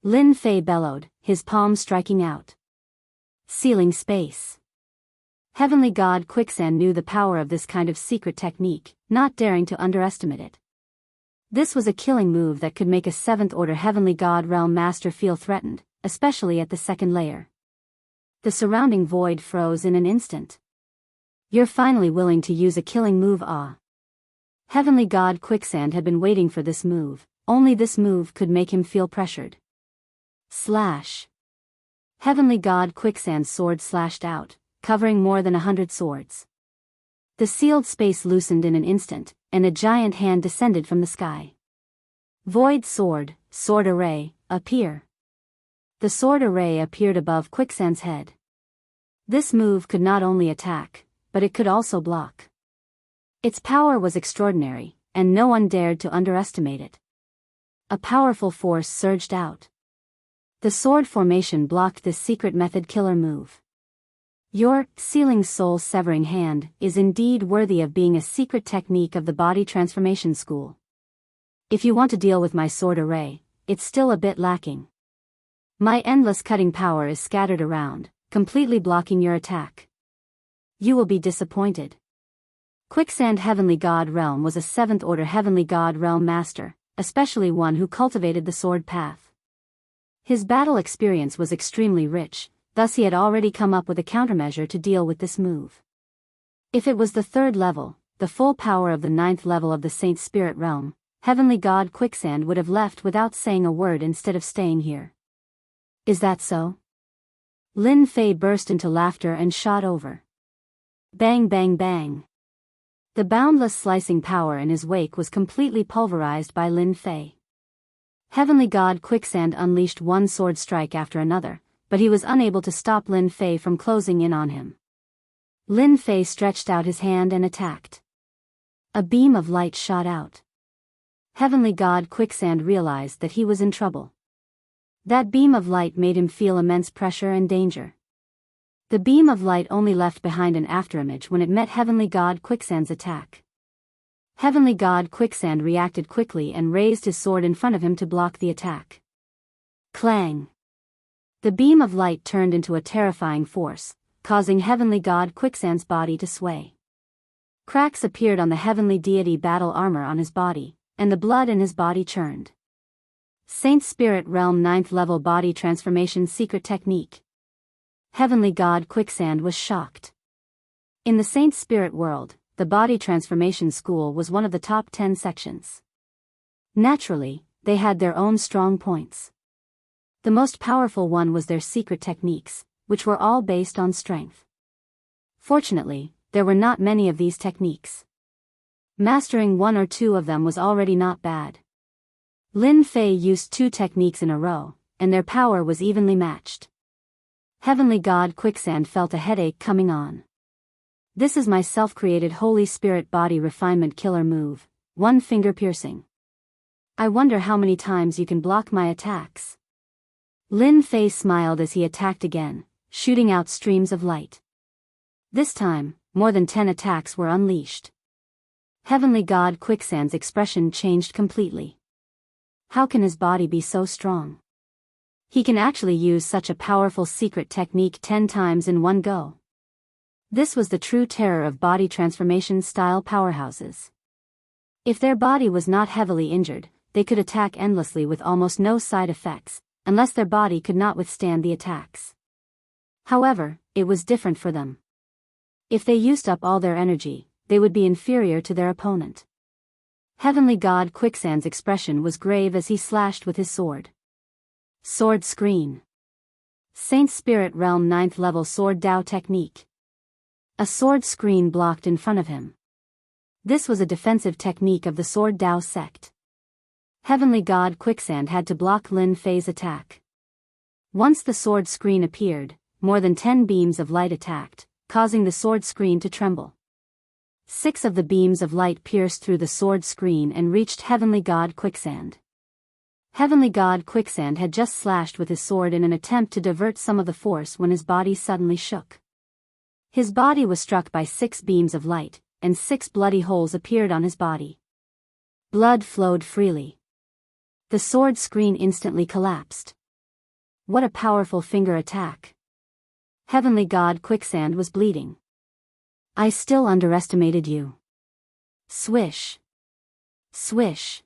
Lin Fei bellowed, his palm striking out. Sealing space. Heavenly God Quicksand knew the power of this kind of secret technique, not daring to underestimate it. This was a killing move that could make a 7th order Heavenly God Realm Master feel threatened, especially at the 2nd layer. The surrounding void froze in an instant. You're finally willing to use a killing move, ah. Heavenly God Quicksand had been waiting for this move, only this move could make him feel pressured. Slash. Heavenly God Quicksand's sword slashed out, covering more than 100 swords. The sealed space loosened in an instant, and a giant hand descended from the sky. Void sword, sword array, appear. The sword array appeared above Quicksand's head. This move could not only attack, but it could also block. Its power was extraordinary, and no one dared to underestimate it. A powerful force surged out. The sword formation blocked this secret method killer move. Your sealing soul severing hand is indeed worthy of being a secret technique of the body transformation school. If you want to deal with my sword array, it's still a bit lacking. My endless cutting power is scattered around, completely blocking your attack. You will be disappointed. Quicksand Heavenly God Realm was a 7th order Heavenly God Realm Master, especially one who cultivated the sword path. His battle experience was extremely rich, thus he had already come up with a countermeasure to deal with this move. If it was the 3rd level, the full power of the 9th level of the Saint Spirit Realm, Heavenly God Quicksand would have left without saying a word instead of staying here. Is that so? Lin Fei burst into laughter and shot over. Bang bang bang. The boundless slicing power in his wake was completely pulverized by Lin Fei. Heavenly God Quicksand unleashed one sword strike after another, but he was unable to stop Lin Fei from closing in on him. Lin Fei stretched out his hand and attacked. A beam of light shot out. Heavenly God Quicksand realized that he was in trouble. That beam of light made him feel immense pressure and danger. The beam of light only left behind an afterimage when it met Heavenly God Quicksand's attack. Heavenly God Quicksand reacted quickly and raised his sword in front of him to block the attack. Clang! The beam of light turned into a terrifying force, causing Heavenly God Quicksand's body to sway. Cracks appeared on the Heavenly Deity battle armor on his body, and the blood in his body churned. Saint Spirit Realm 9th Level Body Transformation Secret Technique. Heavenly God Quicksand was shocked. In the Saint Spirit world, the Body Transformation School was one of the top 10 sections. Naturally, they had their own strong points. The most powerful one was their secret techniques, which were all based on strength. Fortunately, there were not many of these techniques. Mastering one or two of them was already not bad. Lin Fei used 2 techniques in a row, and their power was evenly matched. Heavenly God Quicksand felt a headache coming on. This is my self-created Holy Spirit Body Refinement Killer move, one finger piercing. I wonder how many times you can block my attacks. Lin Fei smiled as he attacked again, shooting out streams of light. This time, more than 10 attacks were unleashed. Heavenly God Quicksand's expression changed completely. How can his body be so strong? He can actually use such a powerful secret technique 10 times in one go. This was the true terror of body transformation style powerhouses. If their body was not heavily injured, they could attack endlessly with almost no side effects, unless their body could not withstand the attacks. However, it was different for them. If they used up all their energy, they would be inferior to their opponent. Heavenly God Quicksand's expression was grave as he slashed with his sword. Sword Screen. Saint Spirit Realm 9th Level Sword Dao Technique. A sword screen blocked in front of him. This was a defensive technique of the Sword Dao sect. Heavenly God Quicksand had to block Lin Fei's attack. Once the sword screen appeared, more than 10 beams of light attacked, causing the sword screen to tremble. 6 of the beams of light pierced through the sword screen and reached Heavenly God Quicksand. Heavenly God Quicksand had just slashed with his sword in an attempt to divert some of the force when his body suddenly shook. His body was struck by 6 beams of light, and 6 bloody holes appeared on his body. Blood flowed freely. The sword screen instantly collapsed. What a powerful finger attack. Heavenly God Quicksand was bleeding. I still underestimated you. Swish. Swish.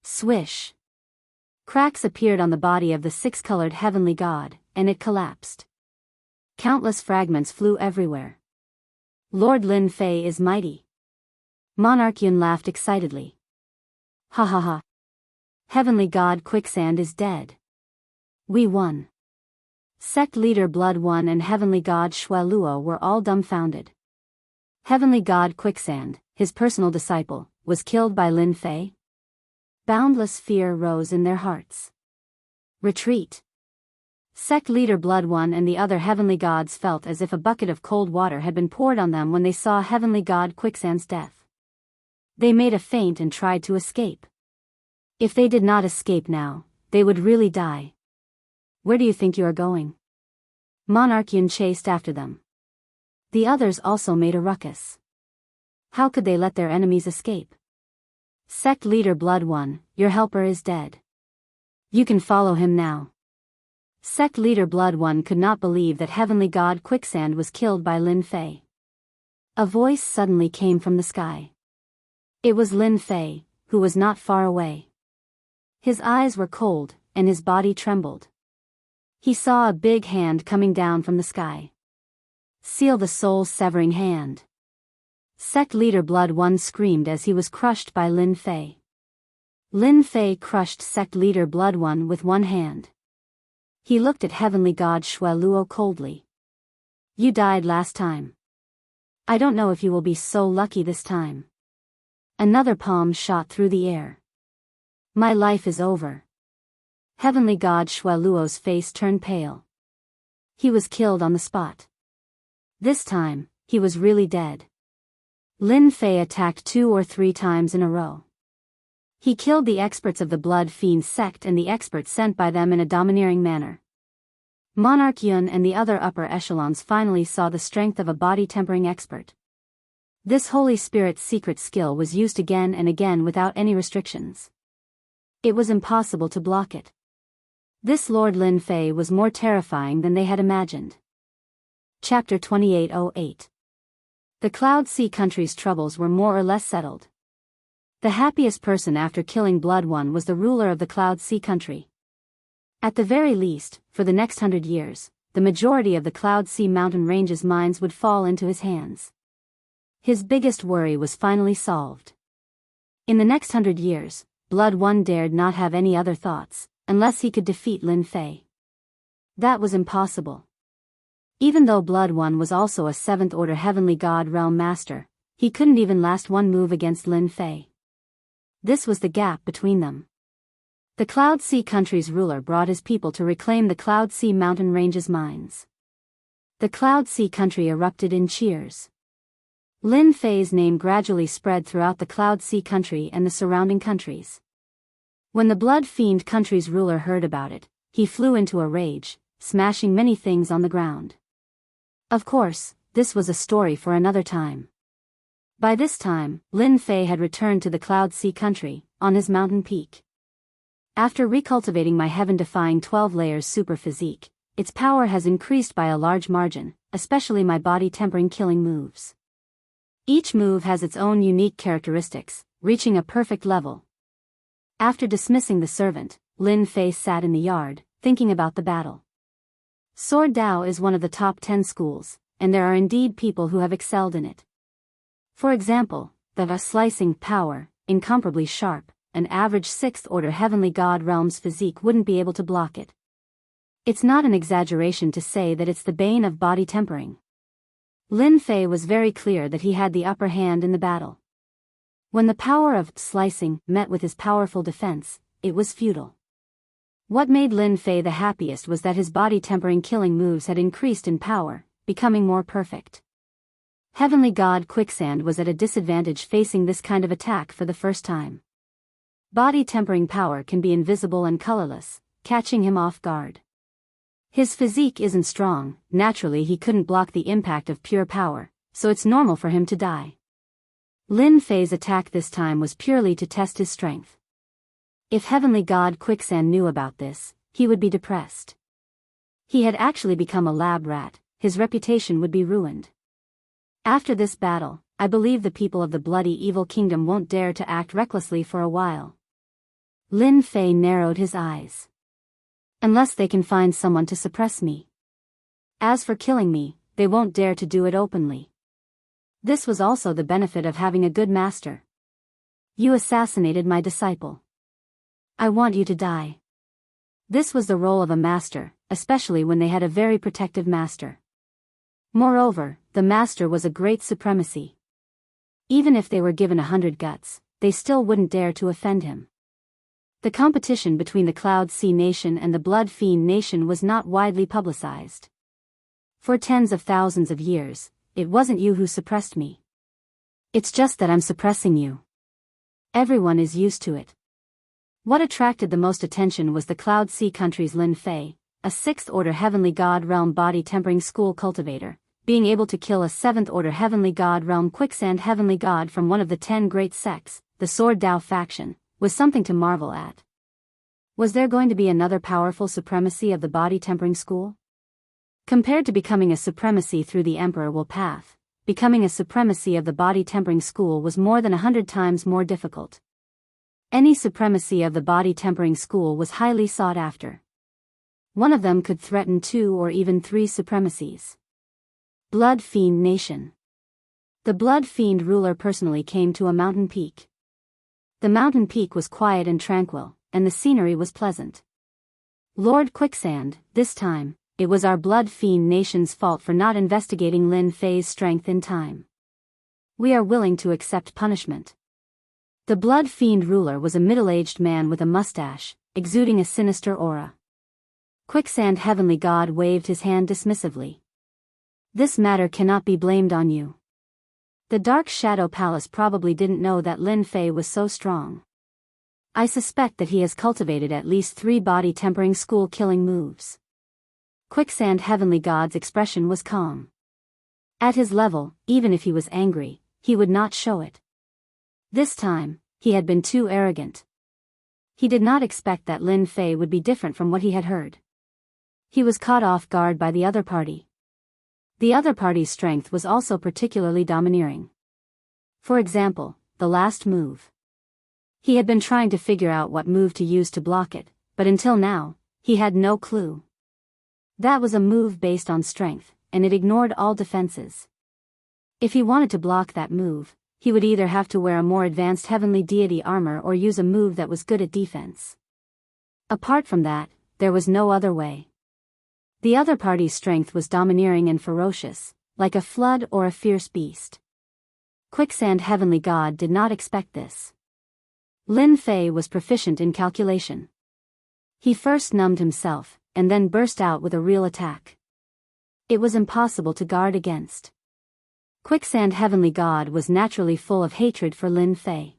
Swish. Cracks appeared on the body of the 6-colored Heavenly God, and it collapsed. Countless fragments flew everywhere. Lord Lin Fei is mighty. Monarch Yun laughed excitedly. Ha ha ha. Heavenly God Quicksand is dead. We won. Sect leader Blood One and Heavenly God Shui Luo were all dumbfounded. Heavenly God Quicksand, his personal disciple, was killed by Lin Fei? Boundless fear rose in their hearts. Retreat. Sect leader Blood One and the other Heavenly Gods felt as if a bucket of cold water had been poured on them when they saw Heavenly God Quicksand's death. They made a feint and tried to escape. If they did not escape now, they would really die. Where do you think you are going? Monarch Yun chased after them. The others also made a ruckus. How could they let their enemies escape? Sect leader Blood One, your helper is dead. You can follow him now. Sect leader Blood One could not believe that Heavenly God Quicksand was killed by Lin Fei. A voice suddenly came from the sky. It was Lin Fei, who was not far away. His eyes were cold, and his body trembled. He saw a big hand coming down from the sky. Seal the soul-severing hand. Sect leader Blood One screamed as he was crushed by Lin Fei. Lin Fei crushed sect leader Blood One with one hand. He looked at Heavenly God Shui Luo coldly. You died last time. I don't know if you will be so lucky this time. Another palm shot through the air. My life is over. Heavenly God Shui Luo's face turned pale. He was killed on the spot. This time, he was really dead. Lin Fei attacked 2 or 3 times in a row. He killed the experts of the Blood Fiend sect and the experts sent by them in a domineering manner. Monarch Yun and the other upper echelons finally saw the strength of a body-tempering expert. This Holy Spirit's secret skill was used again and again without any restrictions. It was impossible to block it. This Lord Lin Fei was more terrifying than they had imagined. Chapter 2808. The Cloud Sea country's troubles were more or less settled. The happiest person after killing Blood One was the ruler of the Cloud Sea country. At the very least, for the next 100 years, the majority of the Cloud Sea mountain range's mines would fall into his hands. His biggest worry was finally solved. In the next 100 years, Blood One dared not have any other thoughts, unless he could defeat Lin Fei. That was impossible. Even though Blood One was also a 7th-order Heavenly God Realm Master, he couldn't even last one move against Lin Fei. This was the gap between them. The Cloud Sea country's ruler brought his people to reclaim the Cloud Sea mountain range's mines. The Cloud Sea country erupted in cheers. Lin Fei's name gradually spread throughout the Cloud Sea country and the surrounding countries. When the Blood Fiend country's ruler heard about it, he flew into a rage, smashing many things on the ground. Of course, this was a story for another time. By this time, Lin Fei had returned to the Cloud Sea country, on his mountain peak. After recultivating my heaven-defying 12 layers super physique, its power has increased by a large margin, especially my body-tempering killing moves. Each move has its own unique characteristics, reaching a perfect level. After dismissing the servant, Lin Fei sat in the yard, thinking about the battle. Sword Dao is one of the top 10 schools, and there are indeed people who have excelled in it. For example, the slicing power, incomparably sharp, an average 6th-order Heavenly God Realm's physique wouldn't be able to block it. It's not an exaggeration to say that it's the bane of body tempering. Lin Fei was very clear that he had the upper hand in the battle. When the power of slicing met with his powerful defense, it was futile. What made Lin Fei the happiest was that his body-tempering killing moves had increased in power, becoming more perfect. Heavenly God Quicksand was at a disadvantage facing this kind of attack for the first time. Body-tempering power can be invisible and colorless, catching him off guard. His physique isn't strong, naturally he couldn't block the impact of pure power, so it's normal for him to die. Lin Fei's attack this time was purely to test his strength. If Heavenly God Quicksand knew about this, he would be depressed. He had actually become a lab rat, his reputation would be ruined. After this battle, I believe the people of the bloody evil kingdom won't dare to act recklessly for a while. Lin Fei narrowed his eyes. Unless they can find someone to suppress me. As for killing me, they won't dare to do it openly. This was also the benefit of having a good master. You assassinated my disciple. I want you to die. This was the role of a master, especially when they had a very protective master. Moreover, the master was a great supremacy. Even if they were given 100 guts, they still wouldn't dare to offend him. The competition between the Cloud Sea Nation and the Blood Fiend Nation was not widely publicized. For tens of thousands of years, it wasn't you who suppressed me. It's just that I'm suppressing you. Everyone is used to it. What attracted the most attention was the Cloud Sea country's Lin Fei, a 6th-order Heavenly God Realm body-tempering school cultivator, being able to kill a 7th-order Heavenly God Realm Quicksand Heavenly God from one of the 10 great sects, the Sword Dao faction, was something to marvel at. Was there going to be another powerful supremacy of the body-tempering school? Compared to becoming a supremacy through the Emperor Will path, becoming a supremacy of the body-tempering school was more than 100 times more difficult. Any supremacy of the body-tempering school was highly sought after. One of them could threaten 2 or even 3 supremacies. Blood Fiend Nation. The Blood Fiend ruler personally came to a mountain peak. The mountain peak was quiet and tranquil, and the scenery was pleasant. Lord Quicksand, this time, it was our Blood Fiend Nation's fault for not investigating Lin Fei's strength in time. We are willing to accept punishment. The blood fiend ruler was a middle-aged man with a mustache, exuding a sinister aura. Quicksand Heavenly God waved his hand dismissively. This matter cannot be blamed on you. The Dark Shadow Palace probably didn't know that Lin Fei was so strong. I suspect that he has cultivated at least 3 body-tempering school-killing moves. Quicksand Heavenly God's expression was calm. At his level, even if he was angry, he would not show it. This time, he had been too arrogant. He did not expect that Lin Fei would be different from what he had heard. He was caught off guard by the other party. The other party's strength was also particularly domineering. For example, the last move. He had been trying to figure out what move to use to block it, but until now, he had no clue. That was a move based on strength, and it ignored all defenses. If he wanted to block that move, he would either have to wear a more advanced heavenly deity armor or use a move that was good at defense. Apart from that, there was no other way. The other party's strength was domineering and ferocious, like a flood or a fierce beast. Quicksand Heavenly God did not expect this. Lin Fei was proficient in calculation. He first numbed himself, and then burst out with a real attack. It was impossible to guard against. Quicksand Heavenly God was naturally full of hatred for Lin Fei.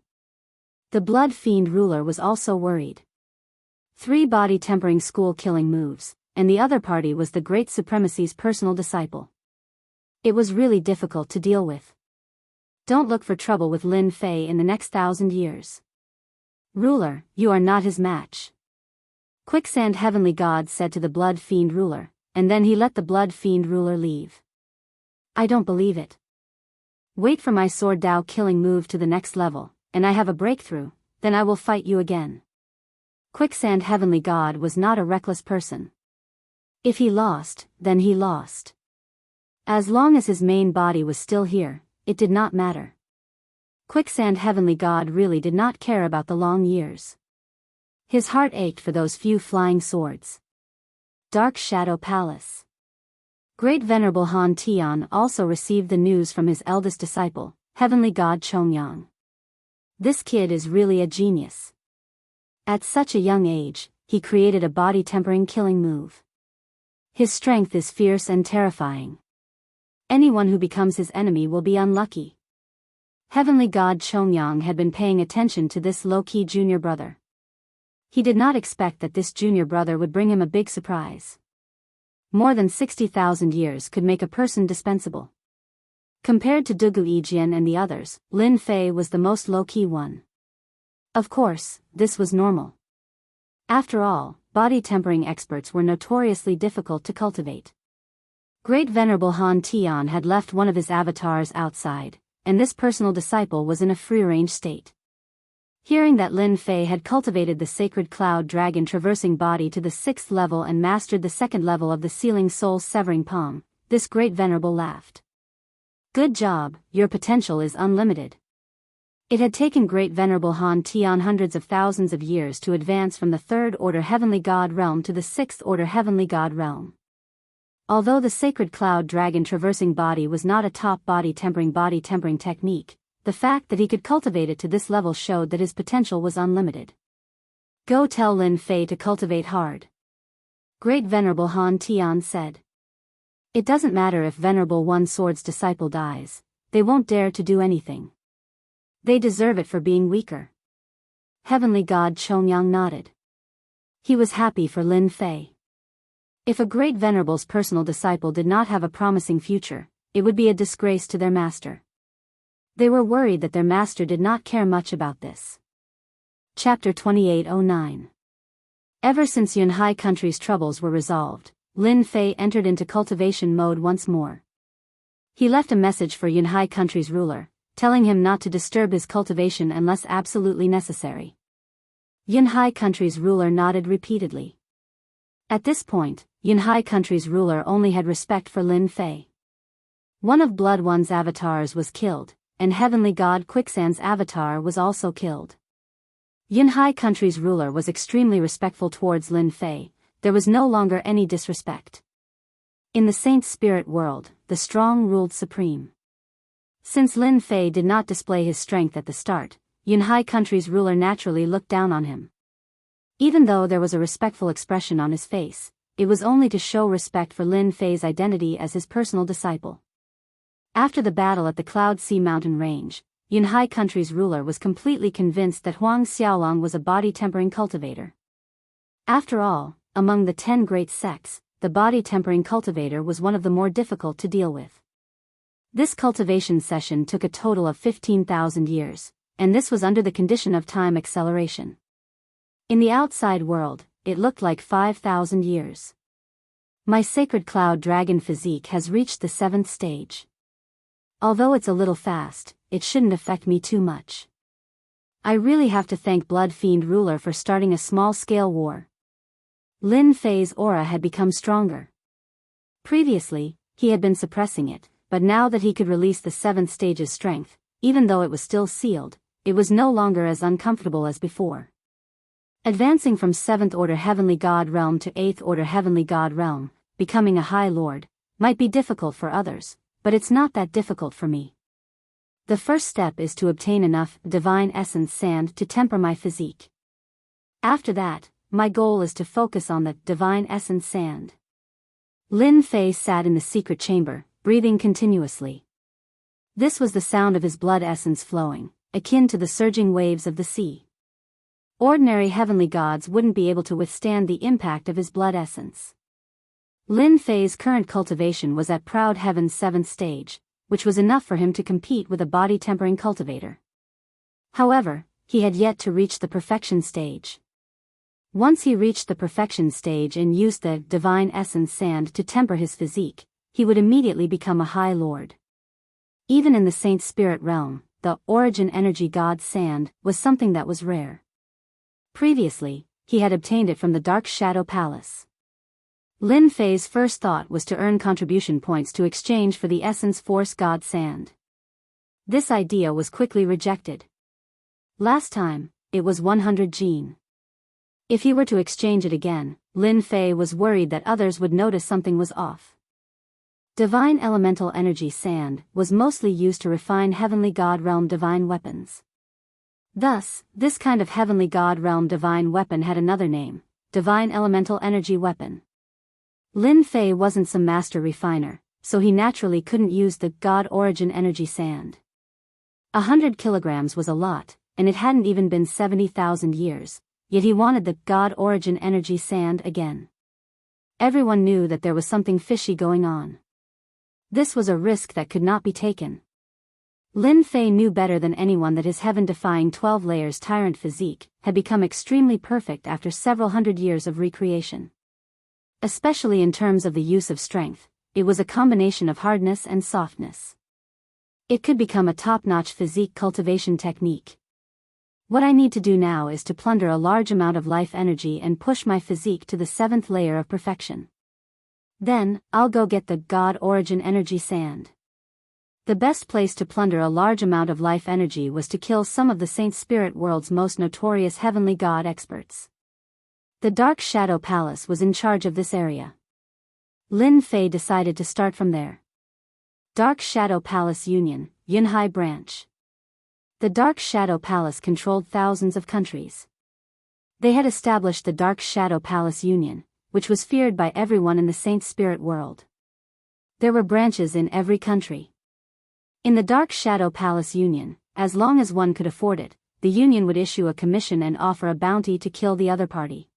The blood fiend ruler was also worried. 3 body-tempering school-killing moves, and the other party was the Great Supremacy's personal disciple. It was really difficult to deal with. Don't look for trouble with Lin Fei in the next 1,000 years. Ruler, you are not his match. Quicksand Heavenly God said to the blood fiend ruler, and then he let the blood fiend ruler leave. I don't believe it. Wait for my sword Dao killing move to the next level, and I have a breakthrough, then I will fight you again. Quicksand Heavenly God was not a reckless person. If he lost, then he lost. As long as his main body was still here, it did not matter. Quicksand Heavenly God really did not care about the long years. His heart ached for those few flying swords. Dark Shadow Palace. Great Venerable Han Tian also received the news from his eldest disciple, Heavenly God Chongyang. This kid is really a genius. At such a young age, he created a body-tempering killing move. His strength is fierce and terrifying. Anyone who becomes his enemy will be unlucky. Heavenly God Chongyang had been paying attention to this low-key junior brother. He did not expect that this junior brother would bring him a big surprise. More than 60,000 years could make a person dispensable. Compared to Dugu Yijian and the others, Lin Fei was the most low-key one. Of course, this was normal. After all, body-tempering experts were notoriously difficult to cultivate. Great Venerable Han Tian had left one of his avatars outside, and this personal disciple was in a free-range state. Hearing that Lin Fei had cultivated the sacred cloud dragon traversing body to the 6th level and mastered the 2nd level of the sealing soul severing palm, this great venerable laughed. Good job, your potential is unlimited. It had taken great venerable Han Tian hundreds of thousands of years to advance from the 3rd order heavenly god realm to the 6th order heavenly god realm. Although the sacred cloud dragon traversing body was not a top body tempering technique, the fact that he could cultivate it to this level showed that his potential was unlimited. Go tell Lin Fei to cultivate hard. Great Venerable Han Tian said. It doesn't matter if Venerable One Sword's disciple dies, they won't dare to do anything. They deserve it for being weaker. Heavenly God Chongyang nodded. He was happy for Lin Fei. If a great Venerable's personal disciple did not have a promising future, it would be a disgrace to their master. They were worried that their master did not care much about this. Chapter 2809. Ever since Yunhai country's troubles were resolved, Lin Fei entered into cultivation mode once more. He left a message for Yunhai country's ruler, telling him not to disturb his cultivation unless absolutely necessary. Yunhai country's ruler nodded repeatedly. At this point, Yunhai country's ruler only had respect for Lin Fei. One of Blood One's avatars was killed, and Heavenly God Quicksand's avatar was also killed. Yunhai country's ruler was extremely respectful towards Lin Fei. There was no longer any disrespect. In the Saint Spirit world, the strong ruled supreme. Since Lin Fei did not display his strength at the start, Yunhai country's ruler naturally looked down on him. Even though there was a respectful expression on his face, it was only to show respect for Lin Fei's identity as his personal disciple. After the battle at the Cloud Sea Mountain Range, Yunhai country's ruler was completely convinced that Huang Xiaolong was a body-tempering cultivator. After all, among the 10 great sects, the body-tempering cultivator was one of the more difficult to deal with. This cultivation session took a total of 15,000 years, and this was under the condition of time acceleration. In the outside world, it looked like 5,000 years. My sacred cloud dragon physique has reached the 7th stage. Although it's a little fast, it shouldn't affect me too much. I really have to thank Blood Fiend ruler for starting a small-scale war. Lin Fei's aura had become stronger. Previously, he had been suppressing it, but now that he could release the 7th stage's strength, even though it was still sealed, it was no longer as uncomfortable as before. Advancing from 7th Order Heavenly God Realm to 8th Order Heavenly God Realm, becoming a High Lord, might be difficult for others, but it's not that difficult for me. The first step is to obtain enough Divine Essence Sand to temper my physique. After that, my goal is to focus on the Divine Essence Sand. Lin Fei sat in the secret chamber, breathing continuously. This was the sound of his blood essence flowing, akin to the surging waves of the sea. Ordinary heavenly gods wouldn't be able to withstand the impact of his blood essence. Lin Fei's current cultivation was at Proud Heaven's 7th stage, which was enough for him to compete with a body-tempering cultivator. However, he had yet to reach the perfection stage. Once he reached the perfection stage and used the Divine Essence Sand to temper his physique, he would immediately become a High Lord. Even in the Saint Spirit realm, the Origin Energy God Sand was something that was rare. Previously, he had obtained it from the Dark Shadow Palace. Lin Fei's first thought was to earn contribution points to exchange for the Essence Force God Sand. This idea was quickly rejected. Last time, it was 100 Gene. If he were to exchange it again, Lin Fei was worried that others would notice something was off. Divine Elemental Energy Sand was mostly used to refine Heavenly God Realm divine weapons. Thus, this kind of Heavenly God Realm divine weapon had another name, Divine Elemental Energy Weapon. Lin Fei wasn't some master refiner, so he naturally couldn't use the God Origin Energy Sand. 100 kilograms was a lot, and it hadn't even been 70,000 years, yet he wanted the God Origin Energy Sand again. Everyone knew that there was something fishy going on. This was a risk that could not be taken. Lin Fei knew better than anyone that his heaven-defying 12 layers tyrant physique had become extremely perfect after several hundred years of recreation. Especially in terms of the use of strength, it was a combination of hardness and softness. It could become a top-notch physique cultivation technique. What I need to do now is to plunder a large amount of life energy and push my physique to the 7th layer of perfection. Then, I'll go get the God Origin Energy Sand. The best place to plunder a large amount of life energy was to kill some of the Saint Spirit world's most notorious heavenly god experts. The Dark Shadow Palace was in charge of this area. Lin Fei decided to start from there. Dark Shadow Palace Union, Yunhai Branch. The Dark Shadow Palace controlled thousands of countries. They had established the Dark Shadow Palace Union, which was feared by everyone in the Saint Spirit world. There were branches in every country. In the Dark Shadow Palace Union, as long as one could afford it, the Union would issue a commission and offer a bounty to kill the other party.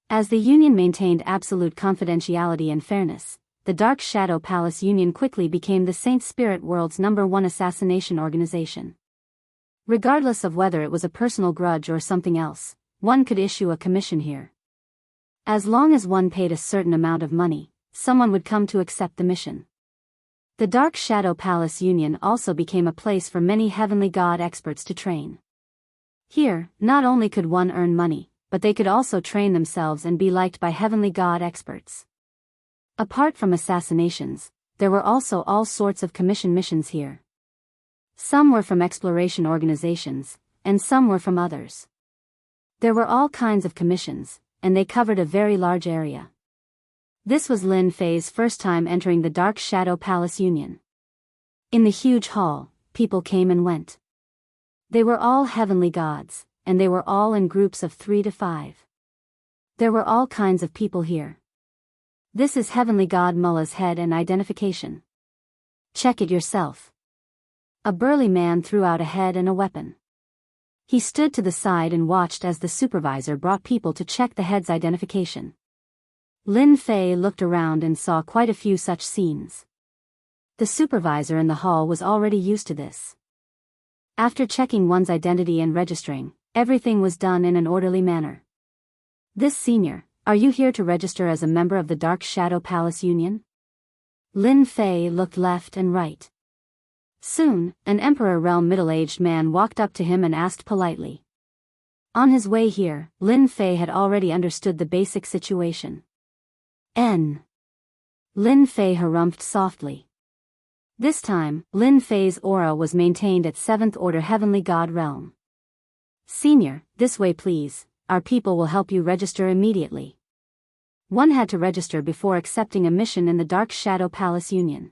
As the Union maintained absolute confidentiality and fairness, the Dark Shadow Palace Union quickly became the Saint Spirit world's #1 assassination organization. Regardless of whether it was a personal grudge or something else, one could issue a commission here. As long as one paid a certain amount of money, someone would come to accept the mission. The Dark Shadow Palace Union also became a place for many heavenly god experts to train. Here, not only could one earn money, but they could also train themselves and be liked by heavenly god experts. Apart from assassinations, there were also all sorts of commission missions here. Some were from exploration organizations, and some were from others. There were all kinds of commissions, and they covered a very large area. This was Lin Fei's first time entering the Dark Shadow Palace Union. In the huge hall, people came and went. They were all heavenly gods, and they were all in groups of 3 to 5. There were all kinds of people here. This is Heavenly God Mullah's head and identification. Check it yourself. A burly man threw out a head and a weapon. He stood to the side and watched as the supervisor brought people to check the head's identification. Lin Fei looked around and saw quite a few such scenes. The supervisor in the hall was already used to this. After checking one's identity and registering, everything was done in an orderly manner. This senior, are you here to register as a member of the Dark Shadow Palace Union? Lin Fei looked left and right. Soon, an Emperor realm middle-aged man walked up to him and asked politely. On his way here, Lin Fei had already understood the basic situation. Lin Fei harumphed softly. This time, Lin Fei's aura was maintained at 7th Order Heavenly God Realm. Senior, this way please, our people will help you register immediately. One had to register before accepting a mission in the Dark Shadow Palace Union.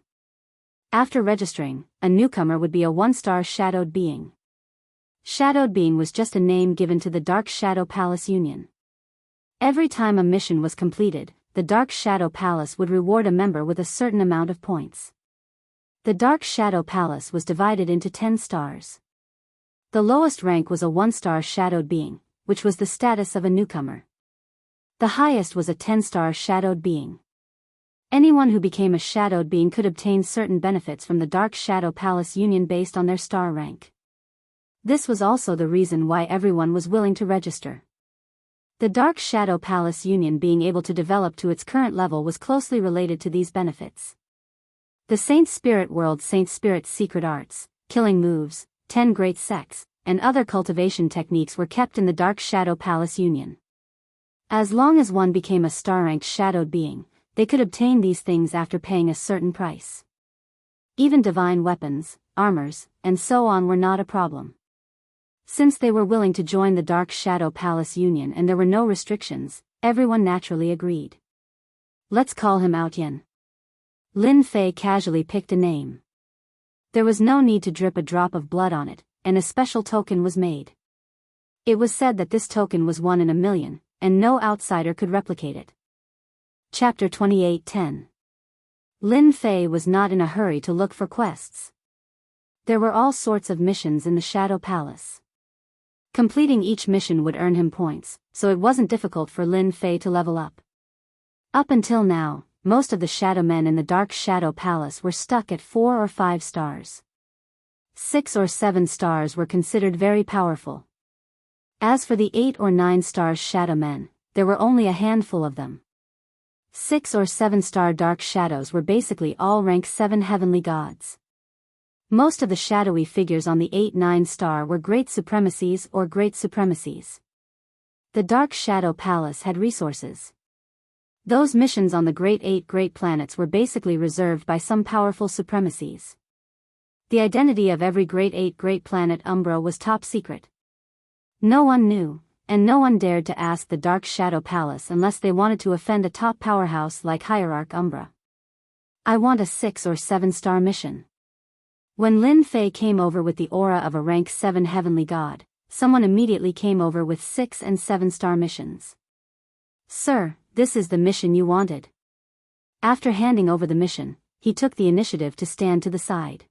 After registering, a newcomer would be a 1-star Shadowed Being. Shadowed Being was just a name given to the Dark Shadow Palace Union. Every time a mission was completed, the Dark Shadow Palace would reward a member with a certain amount of points. The Dark Shadow Palace was divided into 10 stars. The lowest rank was a 1-star Shadowed Being, which was the status of a newcomer. The highest was a 10-star Shadowed Being. Anyone who became a Shadowed Being could obtain certain benefits from the Dark Shadow Palace Union based on their star rank. This was also the reason why everyone was willing to register. The Dark Shadow Palace Union being able to develop to its current level was closely related to these benefits. The Saint Spirit World Saint Spirit's secret arts, killing moves, 10 great sects, and other cultivation techniques were kept in the Dark Shadow Palace Union. As long as one became a star-ranked Shadowed Being, they could obtain these things after paying a certain price. Even divine weapons, armors, and so on were not a problem. Since they were willing to join the Dark Shadow Palace Union and there were no restrictions, everyone naturally agreed. Let's call him out Yin. Lin Fei casually picked a name. There was no need to drip a drop of blood on it, and a special token was made. It was said that this token was 1 in a million, and no outsider could replicate it. Chapter 28:10. Lin Fei was not in a hurry to look for quests. There were all sorts of missions in the Shadow Palace. Completing each mission would earn him points, so it wasn't difficult for Lin Fei to level up. Up until now, most of the Shadow Men in the Dark Shadow Palace were stuck at 4 or 5 stars. 6 or 7 stars were considered very powerful. As for the 8 or 9 star Shadow Men, there were only a handful of them. 6 or 7-star Dark Shadows were basically all rank 7 heavenly gods. Most of the shadowy figures on the 8-9 star were great supremacies or great supremacies. The Dark Shadow Palace had resources. Those missions on the Great 8 Great Planets were basically reserved by some powerful supremacies. The identity of every Great 8 Great Planet Umbra was top secret. No one knew, and no one dared to ask the Dark Shadow Palace unless they wanted to offend a top powerhouse like Hierarch Umbra. I want a 6 or 7-star mission. When Lin Fei came over with the aura of a rank 7 heavenly god, someone immediately came over with 6 and 7-star missions. Sir, this is the mission you wanted. After handing over the mission, he took the initiative to stand to the side.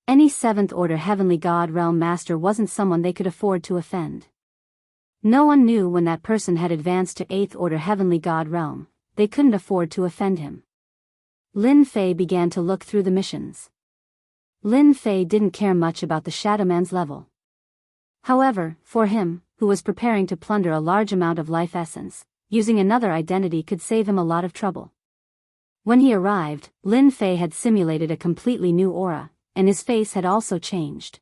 Any 7th Order Heavenly God Realm Master wasn't someone they could afford to offend. No one knew when that person had advanced to 8th Order Heavenly God Realm, they couldn't afford to offend him. Lin Fei began to look through the missions. Lin Fei didn't care much about the Shadowman's level. However, for him, who was preparing to plunder a large amount of life essence, using another identity could save him a lot of trouble. When he arrived, Lin Fei had simulated a completely new aura, and his face had also changed.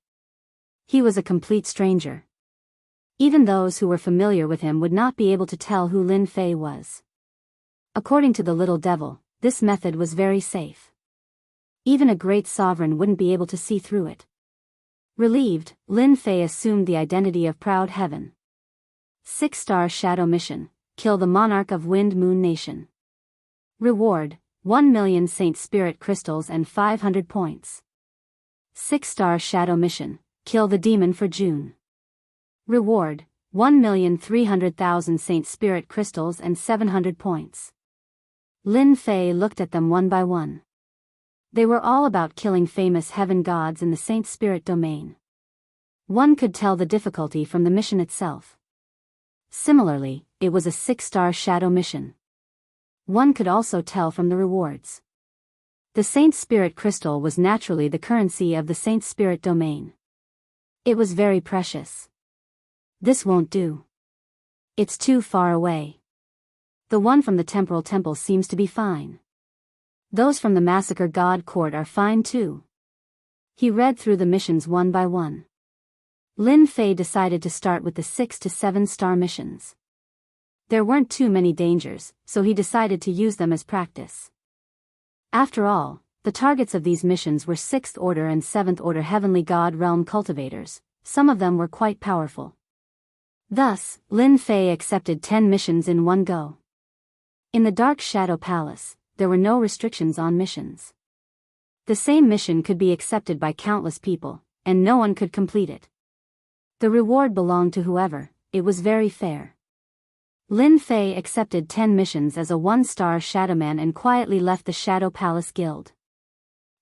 He was a complete stranger. Even those who were familiar with him would not be able to tell who Lin Fei was. According to the little devil, this method was very safe. Even a great sovereign wouldn't be able to see through it. Relieved, Lin Fei assumed the identity of Proud Heaven. 6-star Shadow Mission, kill the monarch of Wind Moon Nation. Reward, 1 million Saint Spirit Crystals and 500 points. 6-star Shadow Mission, kill the demon for June. Reward, 1,300,000 Saint Spirit crystals and 700 points. Lin Fei looked at them one by one. They were all about killing famous heaven gods in the Saint Spirit domain. One could tell the difficulty from the mission itself. Similarly, it was a 6-star Shadow Mission. One could also tell from the rewards. The Saint Spirit crystal was naturally the currency of the Saint Spirit domain. It was very precious. This won't do. It's too far away. The one from the temporal temple seems to be fine. Those from the massacre god court are fine too. He read through the missions one by one. Lin Fei decided to start with the 6 to 7-star missions. There weren't too many dangers, so he decided to use them as practice. After all, the targets of these missions were 6th order and 7th order heavenly god realm cultivators. Some of them were quite powerful. Thus, Lin Fei accepted 10 missions in one go. In the Dark Shadow Palace, there were no restrictions on missions. The same mission could be accepted by countless people, and no one could complete it. The reward belonged to whoever. It was very fair. Lin Fei accepted 10 missions as a 1-star Shadowman and quietly left the Shadow Palace Guild.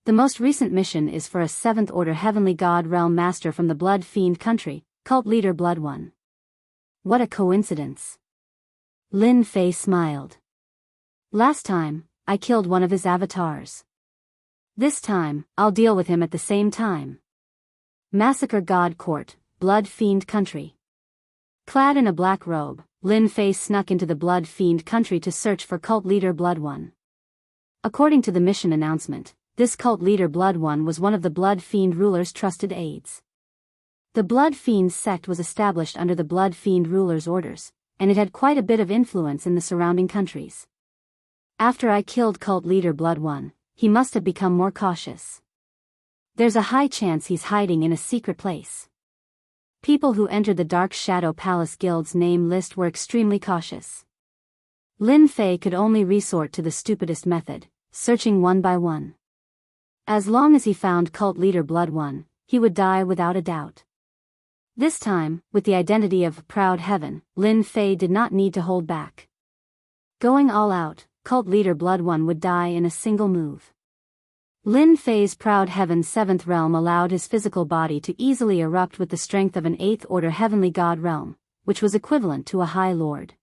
The most recent mission is for a 7th order heavenly god realm master from the Blood Fiend country, cult leader Blood One. What a coincidence. Lin Fei smiled. Last time, I killed one of his avatars. This time, I'll deal with him at the same time. Massacre God Court, Blood Fiend Country. Clad in a black robe, Lin Fei snuck into the Blood Fiend Country to search for cult leader Blood One. According to the mission announcement, this cult leader Blood One was one of the Blood Fiend ruler's trusted aides. The Blood Fiend sect was established under the Blood Fiend ruler's orders, and it had quite a bit of influence in the surrounding countries. After I killed cult leader Blood One, he must have become more cautious. There's a high chance he's hiding in a secret place. People who entered the Dark Shadow Palace Guild's name list were extremely cautious. Lin Fei could only resort to the stupidest method, searching one by one. As long as he found cult leader Blood One, he would die without a doubt. This time, with the identity of Proud Heaven, Lin Fei did not need to hold back. Going all out, cult leader Blood One would die in a single move. Lin Fei's Proud Heaven 7th realm allowed his physical body to easily erupt with the strength of an 8th order heavenly god realm, which was equivalent to a High Lord.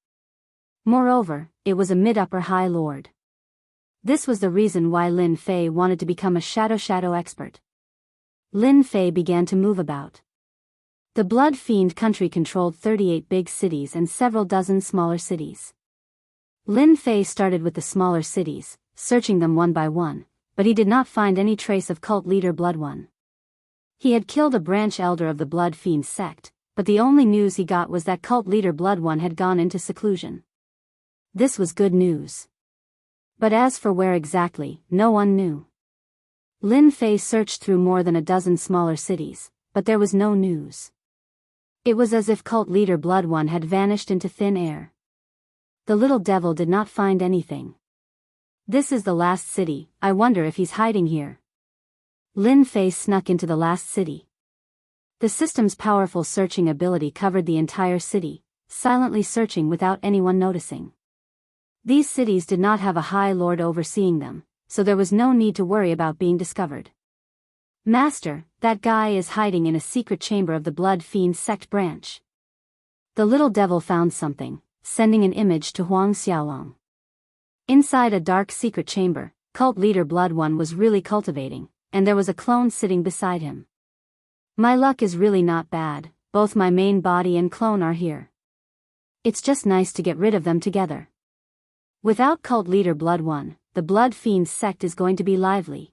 Moreover, it was a mid-upper High Lord. This was the reason why Lin Fei wanted to become a shadow expert. Lin Fei began to move about. The Blood Fiend country controlled 38 big cities and several dozen smaller cities. Lin Fei started with the smaller cities, searching them one by one, but he did not find any trace of cult leader Blood One. He had killed a branch elder of the Blood Fiend sect, but the only news he got was that cult leader Blood One had gone into seclusion. This was good news. But as for where exactly, no one knew. Lin Fei searched through more than a dozen smaller cities, but there was no news. It was as if cult leader Blood One had vanished into thin air. The little devil did not find anything. This is the last city, I wonder if he's hiding here. Lin Fei snuck into the last city. The system's powerful searching ability covered the entire city, silently searching without anyone noticing. These cities did not have a High Lord overseeing them, so there was no need to worry about being discovered. Master, that guy is hiding in a secret chamber of the Blood Fiend sect branch. The little devil found something, sending an image to Huang Xiaolong. Inside a dark secret chamber, cult leader Blood One was really cultivating, and there was a clone sitting beside him. My luck is really not bad, both my main body and clone are here. It's just nice to get rid of them together. Without cult leader Blood One, the Blood Fiend sect is going to be lively.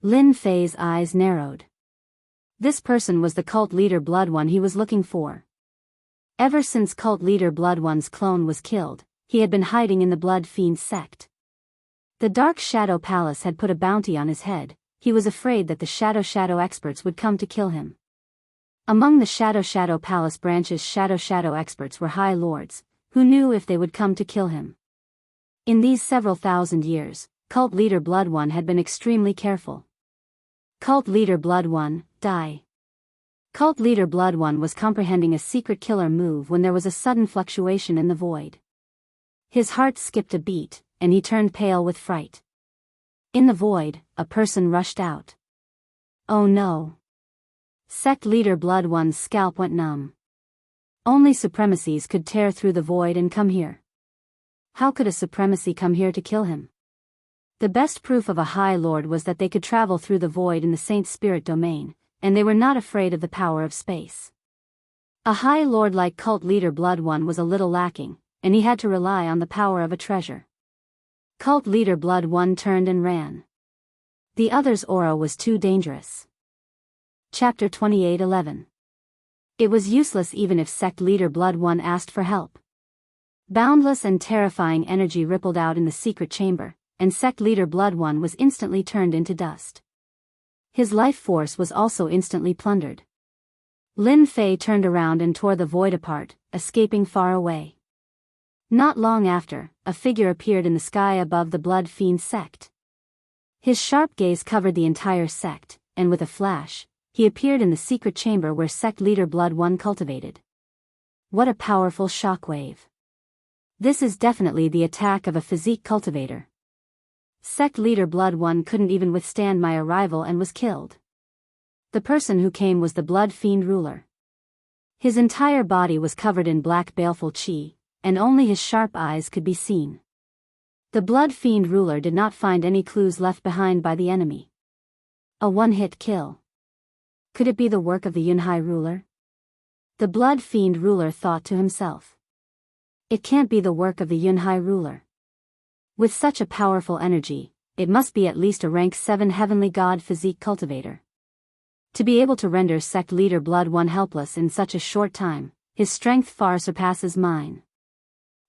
Lin Fei's eyes narrowed. This person was the cult leader Blood One he was looking for. Ever since cult leader Blood One's clone was killed, he had been hiding in the Blood Fiend sect. The Dark Shadow Palace had put a bounty on his head. He was afraid that the shadow experts would come to kill him. Among the Shadow Palace branch's shadow experts were High Lords, who knew if they would come to kill him. In these several thousand years, cult leader Blood One had been extremely careful. Cult Leader Blood 1, die. Cult Leader Blood 1 was comprehending a secret killer move when there was a sudden fluctuation in the void. His heart skipped a beat, and he turned pale with fright. In the void, a person rushed out. Oh no. Sect Leader Blood 1's scalp went numb. Only supremacies could tear through the void and come here. How could a supremacy come here to kill him? The best proof of a High Lord was that they could travel through the void in the Saint Spirit domain, and they were not afraid of the power of space. A High Lord like Cult Leader Blood 1 was a little lacking, and he had to rely on the power of a treasure. Cult Leader Blood 1 turned and ran. The other's aura was too dangerous. Chapter 28:11. It was useless even if Sect Leader Blood 1 asked for help. Boundless and terrifying energy rippled out in the secret chamber, and Sect Leader Blood 1 was instantly turned into dust. His life force was also instantly plundered. Lin Fei turned around and tore the void apart, escaping far away. Not long after, a figure appeared in the sky above the Blood Fiend sect. His sharp gaze covered the entire sect, and with a flash, he appeared in the secret chamber where Sect Leader Blood 1 cultivated. What a powerful shockwave. This is definitely the attack of a physique cultivator. Sect Leader Blood 1 couldn't even withstand my arrival and was killed. The person who came was the Blood Fiend ruler. His entire body was covered in black baleful chi, and only his sharp eyes could be seen. The Blood Fiend ruler did not find any clues left behind by the enemy. A one-hit kill. Could it be the work of the Yunhai ruler? The Blood Fiend ruler thought to himself. It can't be the work of the Yunhai ruler. With such a powerful energy, it must be at least a rank 7 heavenly god physique cultivator. To be able to render Sect Leader Blood 1 helpless in such a short time, his strength far surpasses mine.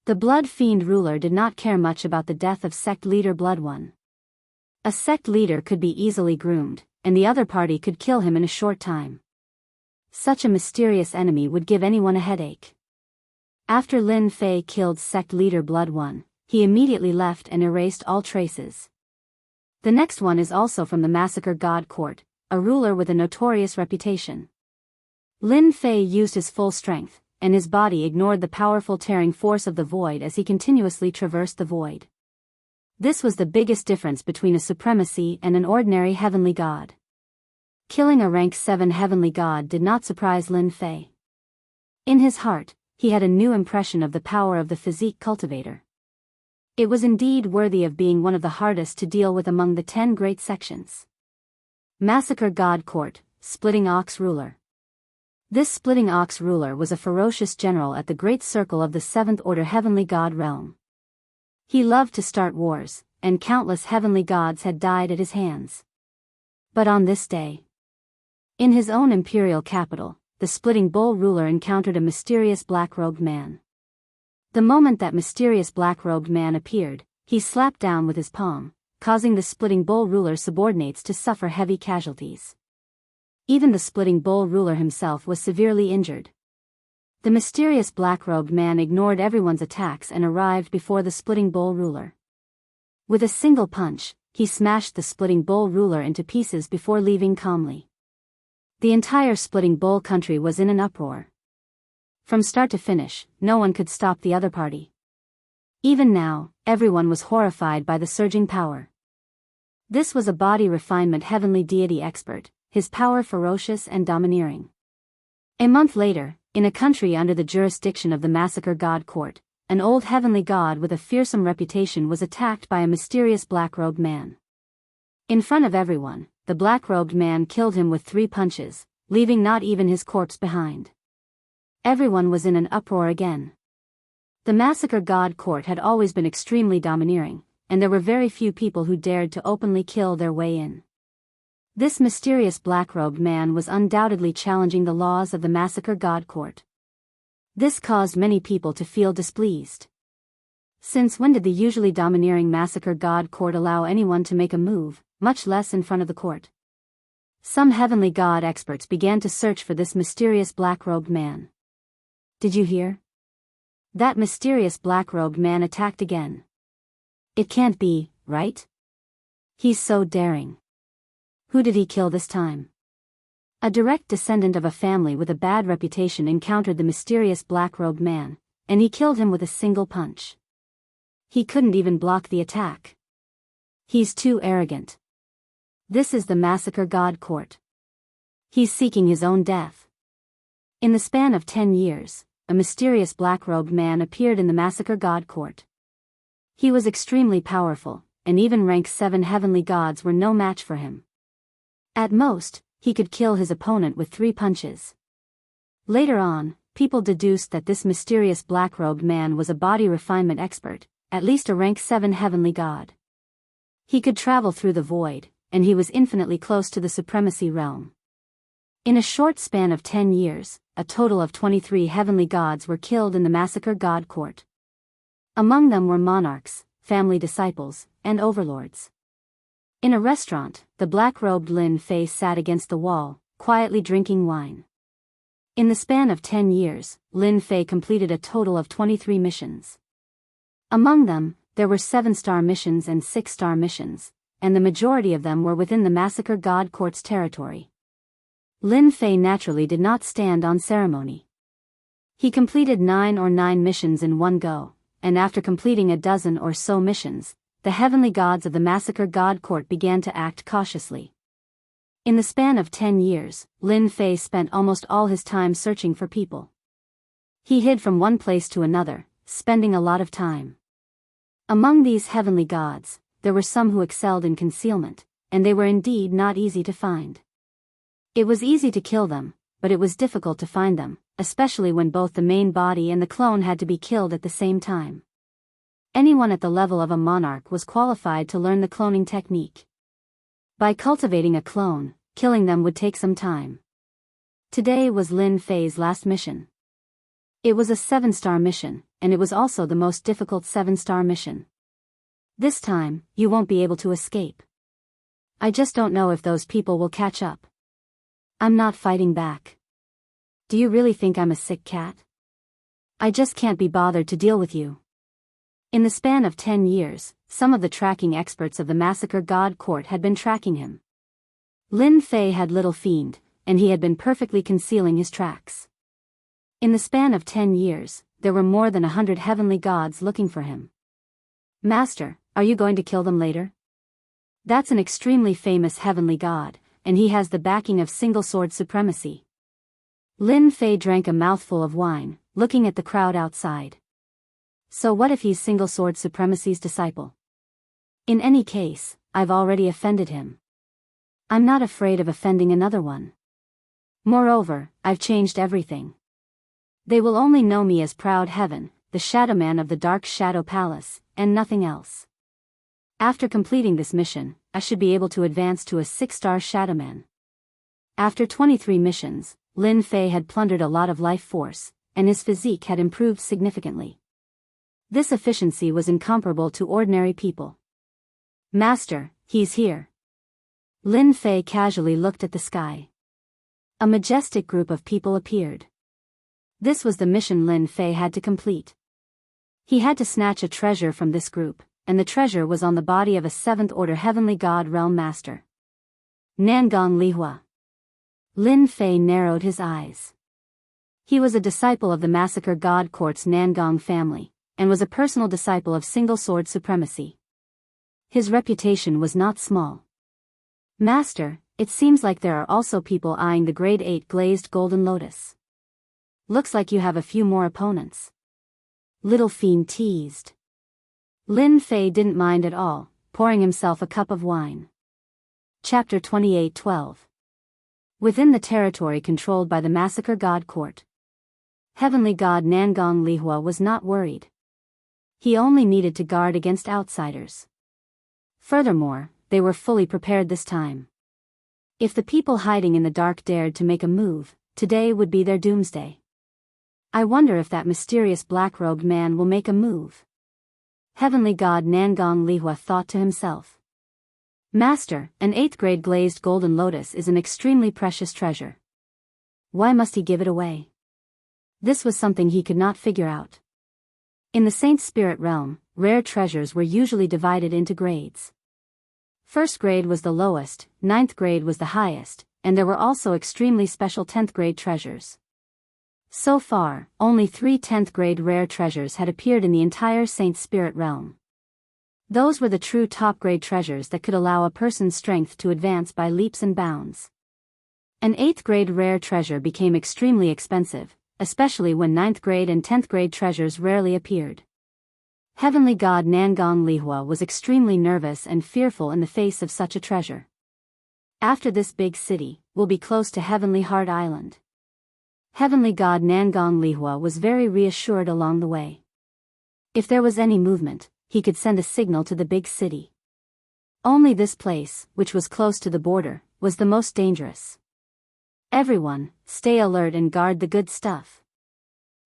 The Blood Fiend ruler did not care much about the death of Sect Leader Blood 1. A sect leader could be easily groomed, and the other party could kill him in a short time. Such a mysterious enemy would give anyone a headache. After Lin Fei killed Sect Leader Blood 1, he immediately left and erased all traces. The next one is also from the Massacre God Court, a ruler with a notorious reputation. Lin Fei used his full strength, and his body ignored the powerful tearing force of the void as he continuously traversed the void. This was the biggest difference between a supremacy and an ordinary heavenly god. Killing a rank 7 heavenly god did not surprise Lin Fei. In his heart, he had a new impression of the power of the physique cultivator. It was indeed worthy of being one of the hardest to deal with among the 10 great sections. Massacre God Court, Splitting Ox Ruler. This Splitting Ox ruler was a ferocious general at the Great Circle of the 7th Order Heavenly God realm. He loved to start wars, and countless heavenly gods had died at his hands. But on this day, in his own imperial capital, the Splitting Bull ruler encountered a mysterious black-robed man. The moment that mysterious black-robed man appeared, he slapped down with his palm, causing the Splitting Bull ruler's subordinates to suffer heavy casualties. Even the Splitting Bull ruler himself was severely injured. The mysterious black-robed man ignored everyone's attacks and arrived before the Splitting Bull ruler. With a single punch, he smashed the Splitting Bull ruler into pieces before leaving calmly. The entire Splitting Bull country was in an uproar. From start to finish, no one could stop the other party. Even now, everyone was horrified by the surging power. This was a body refinement heavenly deity expert, his power ferocious and domineering. A month later, in a country under the jurisdiction of the Massacre God Court, an old heavenly god with a fearsome reputation was attacked by a mysterious black-robed man. In front of everyone, the black-robed man killed him with 3 punches, leaving not even his corpse behind. Everyone was in an uproar again. The Massacre God Court had always been extremely domineering, and there were very few people who dared to openly kill their way in. This mysterious black-robed man was undoubtedly challenging the laws of the Massacre God Court. This caused many people to feel displeased. Since when did the usually domineering Massacre God Court allow anyone to make a move, much less in front of the court? Some heavenly god experts began to search for this mysterious black-robed man. Did you hear? That mysterious black-robed man attacked again. It can't be, right? He's so daring. Who did he kill this time? A direct descendant of a family with a bad reputation encountered the mysterious black-robed man, and he killed him with a single punch. He couldn't even block the attack. He's too arrogant. This is the massacre god court. He's seeking his own death. In the span of 10 years, a mysterious black-robed man appeared in the massacre god court. He was extremely powerful, and even rank 7 heavenly gods were no match for him. At most, he could kill his opponent with 3 punches. Later on, people deduced that this mysterious black-robed man was a body refinement expert, at least a rank 7 heavenly god. He could travel through the void, and he was infinitely close to the supremacy realm. In a short span of 10 years, a total of 23 heavenly gods were killed in the massacre god court. Among them were monarchs, family disciples, and overlords. In a restaurant, the black-robed Lin Fei sat against the wall, quietly drinking wine. In the span of 10 years, Lin Fei completed a total of 23 missions. Among them, there were 7-star missions and 6-star missions, and the majority of them were within the massacre god court's territory. Lin Fei naturally did not stand on ceremony. He completed 9 missions in one go, and after completing a dozen or so missions, the heavenly gods of the massacre god court began to act cautiously. In the span of 10 years, Lin Fei spent almost all his time searching for people. He hid from one place to another, spending a lot of time. Among these heavenly gods, there were some who excelled in concealment, and they were indeed not easy to find. It was easy to kill them, but it was difficult to find them, especially when both the main body and the clone had to be killed at the same time. Anyone at the level of a monarch was qualified to learn the cloning technique. By cultivating a clone, killing them would take some time. Today was Lin Fei's last mission. It was a 7-star mission, and it was also the most difficult 7-star mission. This time, you won't be able to escape. I just don't know if those people will catch up. I'm not fighting back. Do you really think I'm a sick cat? I just can't be bothered to deal with you. In the span of 10 years, some of the tracking experts of the massacre god court had been tracking him. Lin Fei had little fiend, and he had been perfectly concealing his tracks. In the span of 10 years, there were more than 100 heavenly gods looking for him. Master, are you going to kill them later? That's an extremely famous heavenly god, and he has the backing of single-sword supremacy. Lin Fei drank a mouthful of wine, looking at the crowd outside. So what if he's single-sword supremacy's disciple? In any case, I've already offended him. I'm not afraid of offending another one. Moreover, I've changed everything. They will only know me as Proud Heaven, the Shadowman of the Dark Shadow Palace, and nothing else. After completing this mission, I should be able to advance to a 6-star Shadowman. After 23 missions, Lin Fei had plundered a lot of life force, and his physique had improved significantly. This efficiency was incomparable to ordinary people. Master, he's here. Lin Fei casually looked at the sky. A majestic group of people appeared. This was the mission Lin Fei had to complete. He had to snatch a treasure from this group, and the treasure was on the body of a 7th-order heavenly god realm master. Nangong Lihua. Lin Fei narrowed his eyes. He was a disciple of the massacre god court's Nangong family, and was a personal disciple of single-sword supremacy. His reputation was not small. Master, it seems like there are also people eyeing the grade 8 glazed golden lotus. Looks like you have a few more opponents. Little fiend teased. Lin Fei didn't mind at all, pouring himself a cup of wine. Chapter 28:12. Within the territory controlled by the massacre god court, heavenly god Nangong Lihua was not worried. He only needed to guard against outsiders. Furthermore, they were fully prepared this time. If the people hiding in the dark dared to make a move, today would be their doomsday. I wonder if that mysterious black-robed man will make a move. Heavenly god Nangong Lihua thought to himself. Master, an 8th-grade glazed golden lotus is an extremely precious treasure. Why must he give it away? This was something he could not figure out. In the Saint Spirit realm, rare treasures were usually divided into grades. First grade was the lowest, ninth grade was the highest, and there were also extremely special 10th grade treasures. So far, only 3 10th grade rare treasures had appeared in the entire Saint Spirit realm. Those were the true top grade treasures that could allow a person's strength to advance by leaps and bounds. An 8th grade rare treasure became extremely expensive, especially when 9th grade and 10th grade treasures rarely appeared. Heavenly God Nangong Lihua was extremely nervous and fearful in the face of such a treasure. After this big city, will be close to Heavenly Heart Island. Heavenly God Nangong Lihua was very reassured along the way. If there was any movement, he could send a signal to the big city. Only this place, which was close to the border, was the most dangerous. Everyone, stay alert and guard the good stuff.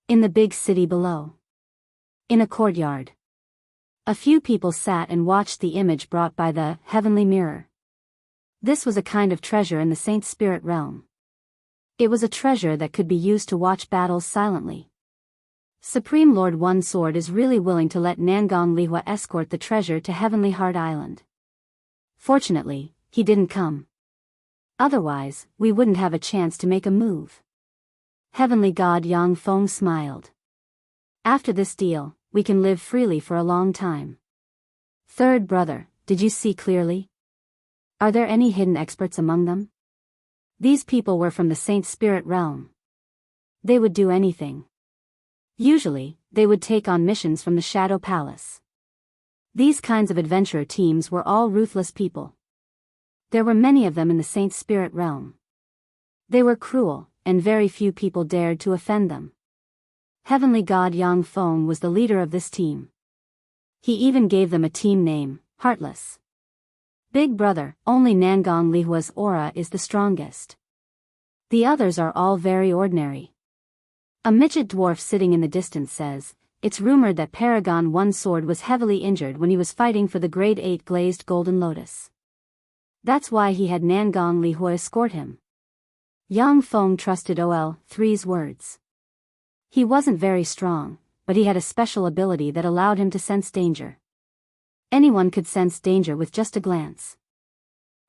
In the big city below. In a courtyard. A few people sat and watched the image brought by the heavenly mirror. This was a kind of treasure in the Saint Spirit realm. It was a treasure that could be used to watch battles silently. Supreme Lord One Sword is really willing to let Nangong Lihua escort the treasure to Heavenly Heart Island. Fortunately, he didn't come. Otherwise, we wouldn't have a chance to make a move. Heavenly God Yang Feng smiled. After this deal, we can live freely for a long time. Third brother, did you see clearly? Are there any hidden experts among them? These people were from the Saint Spirit realm. They would do anything. Usually, they would take on missions from the Shadow Palace. These kinds of adventurer teams were all ruthless people. There were many of them in the Saint Spirit realm. They were cruel, and very few people dared to offend them. Heavenly God Yang Feng was the leader of this team. He even gave them a team name, Heartless. Big brother, only Nangong Lihua's aura is the strongest. The others are all very ordinary. A midget dwarf sitting in the distance says, it's rumored that Paragon One Sword was heavily injured when he was fighting for the grade 8 glazed golden lotus. That's why he had Nangong Lihua escort him. Yang Feng trusted OL3's words. He wasn't very strong, but he had a special ability that allowed him to sense danger. Anyone could sense danger with just a glance.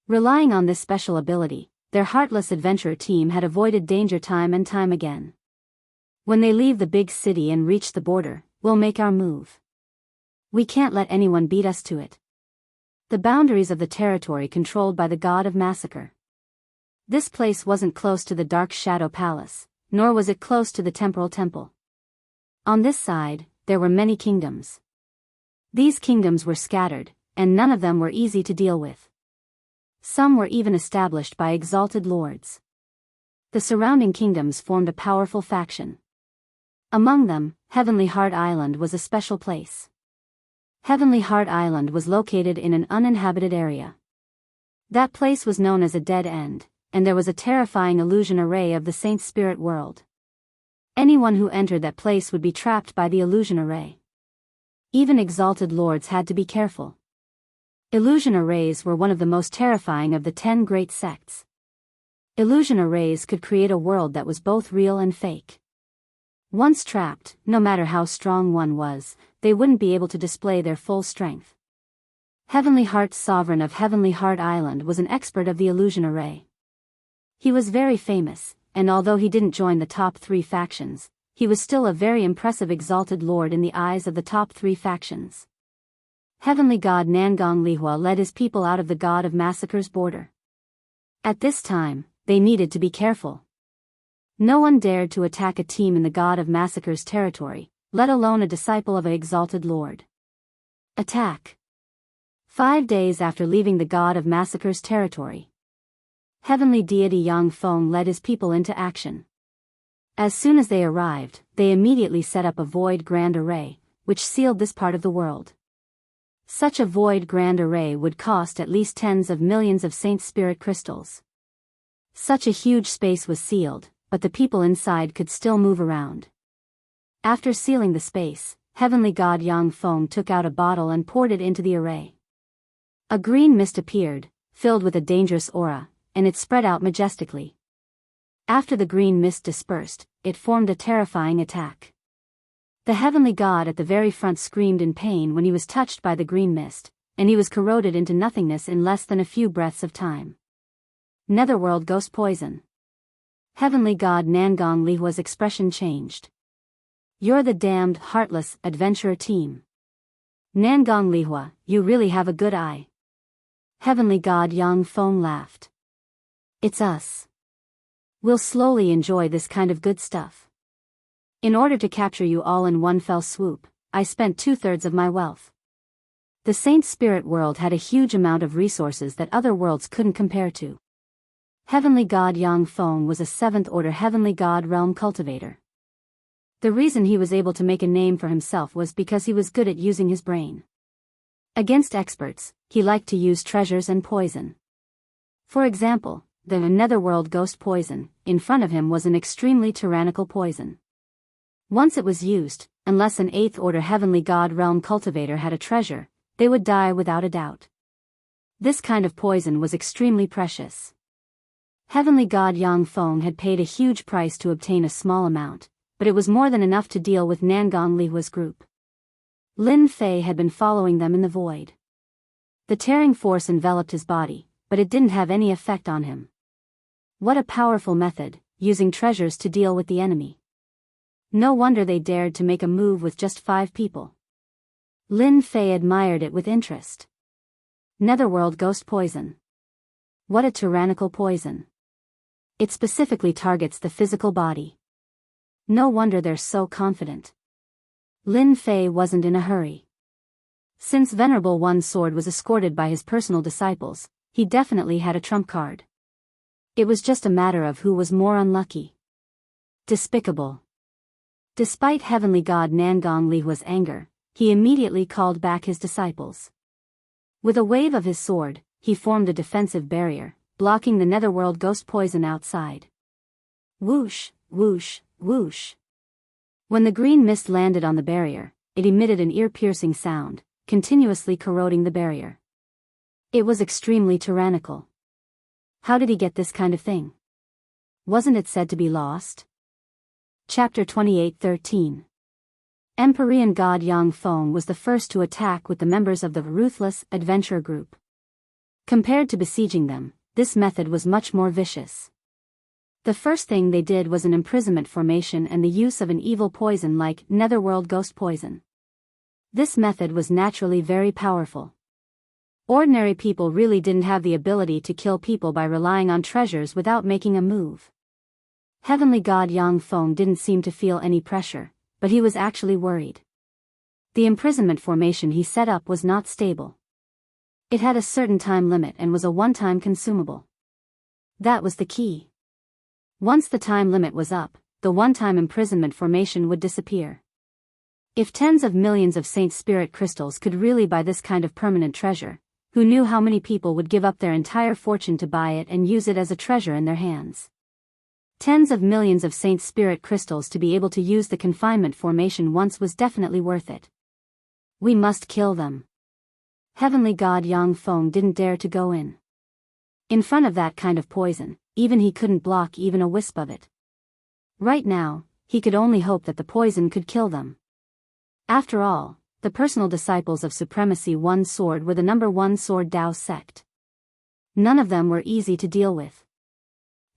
Relying on this special ability, their heartless adventurer team had avoided danger time and time again. When they leave the big city and reach the border, we'll make our move. We can't let anyone beat us to it. The boundaries of the territory controlled by the God of Massacre. This place wasn't close to the Dark Shadow Palace, nor was it close to the Temporal Temple. On this side, there were many kingdoms. These kingdoms were scattered, and none of them were easy to deal with. Some were even established by exalted lords. The surrounding kingdoms formed a powerful faction. Among them, Heavenly Heart Island was a special place. Heavenly Heart Island was located in an uninhabited area. That place was known as a dead end, and there was a terrifying illusion array of the Saint Spirit world. Anyone who entered that place would be trapped by the illusion array. Even exalted lords had to be careful. Illusion arrays were one of the most terrifying of the 10 great sects. Illusion arrays could create a world that was both real and fake. Once trapped, no matter how strong one was, they wouldn't be able to display their full strength. Heavenly Heart's sovereign of Heavenly Heart Island was an expert of the illusion array. He was very famous, and although he didn't join the top 3 factions, he was still a very impressive exalted lord in the eyes of the top 3 factions. Heavenly God Nangong Lihua led his people out of the God of Massacre's border. At this time, they needed to be careful. No one dared to attack a team in the God of Massacre's territory, let alone a disciple of an exalted lord. Attack. 5 days after leaving the God of Massacre's territory, Heavenly Deity Yang Feng led his people into action. As soon as they arrived, they immediately set up a void grand array, which sealed this part of the world. Such a void grand array would cost at least tens of millions of Saint Spirit crystals. Such a huge space was sealed, but the people inside could still move around. After sealing the space, Heavenly God Yang Feng took out a bottle and poured it into the array. A green mist appeared, filled with a dangerous aura, and it spread out majestically. After the green mist dispersed, it formed a terrifying attack. The heavenly god at the very front screamed in pain when he was touched by the green mist, and he was corroded into nothingness in less than a few breaths of time. Netherworld ghost poison. Heavenly God Nangong Lihua's expression changed. You're the damned, heartless, adventurer team. Nangong Lihua, you really have a good eye. Heavenly God Yang Feng laughed. It's us. We'll slowly enjoy this kind of good stuff. In order to capture you all in one fell swoop, I spent 2/3 of my wealth. The Saint Spirit world had a huge amount of resources that other worlds couldn't compare to. Heavenly God Yang Feng was a 7th-order Heavenly God realm cultivator. The reason he was able to make a name for himself was because he was good at using his brain. Against experts, he liked to use treasures and poison. For example, the netherworld ghost poison, in front of him was an extremely tyrannical poison. Once it was used, unless an 8th-order Heavenly God realm cultivator had a treasure, they would die without a doubt. This kind of poison was extremely precious. Heavenly God Yang Feng had paid a huge price to obtain a small amount, but it was more than enough to deal with Nangong Lihua's group. Lin Fei had been following them in the void. The tearing force enveloped his body, but it didn't have any effect on him. What a powerful method, using treasures to deal with the enemy. No wonder they dared to make a move with just 5 people. Lin Fei admired it with interest. Netherworld ghost poison. What a tyrannical poison. It specifically targets the physical body. No wonder they're so confident. Lin Fei wasn't in a hurry. Since Venerable One's sword was escorted by his personal disciples, he definitely had a trump card. It was just a matter of who was more unlucky. Despicable. Despite Heavenly God Nangong Lihua's anger, he immediately called back his disciples. With a wave of his sword, he formed a defensive barrier, blocking the netherworld ghost poison outside. Whoosh, whoosh, whoosh. When the green mist landed on the barrier, it emitted an ear-piercing sound, continuously corroding the barrier. It was extremely tyrannical. How did he get this kind of thing? Wasn't it said to be lost? Chapter 28:13. Empyrean God Yang Feng was the first to attack with the members of the Ruthless Adventurer group. Compared to besieging them, this method was much more vicious. The first thing they did was an imprisonment formation and the use of an evil poison like netherworld ghost poison. This method was naturally very powerful. Ordinary people really didn't have the ability to kill people by relying on treasures without making a move. Heavenly God Yang Feng didn't seem to feel any pressure, but he was actually worried. The imprisonment formation he set up was not stable. It had a certain time limit and was a one-time consumable. That was the key. Once the time limit was up, the one-time imprisonment formation would disappear. If tens of millions of Saint Spirit crystals could really buy this kind of permanent treasure, who knew how many people would give up their entire fortune to buy it and use it as a treasure in their hands? Tens of millions of Saint Spirit crystals to be able to use the confinement formation once was definitely worth it. We must kill them. Heavenly God Yang Feng didn't dare to go in. In front of that kind of poison, even he couldn't block even a wisp of it. Right now, he could only hope that the poison could kill them. After all, the personal disciples of Supremacy One Sword were the #1 Sword Dao sect. None of them were easy to deal with.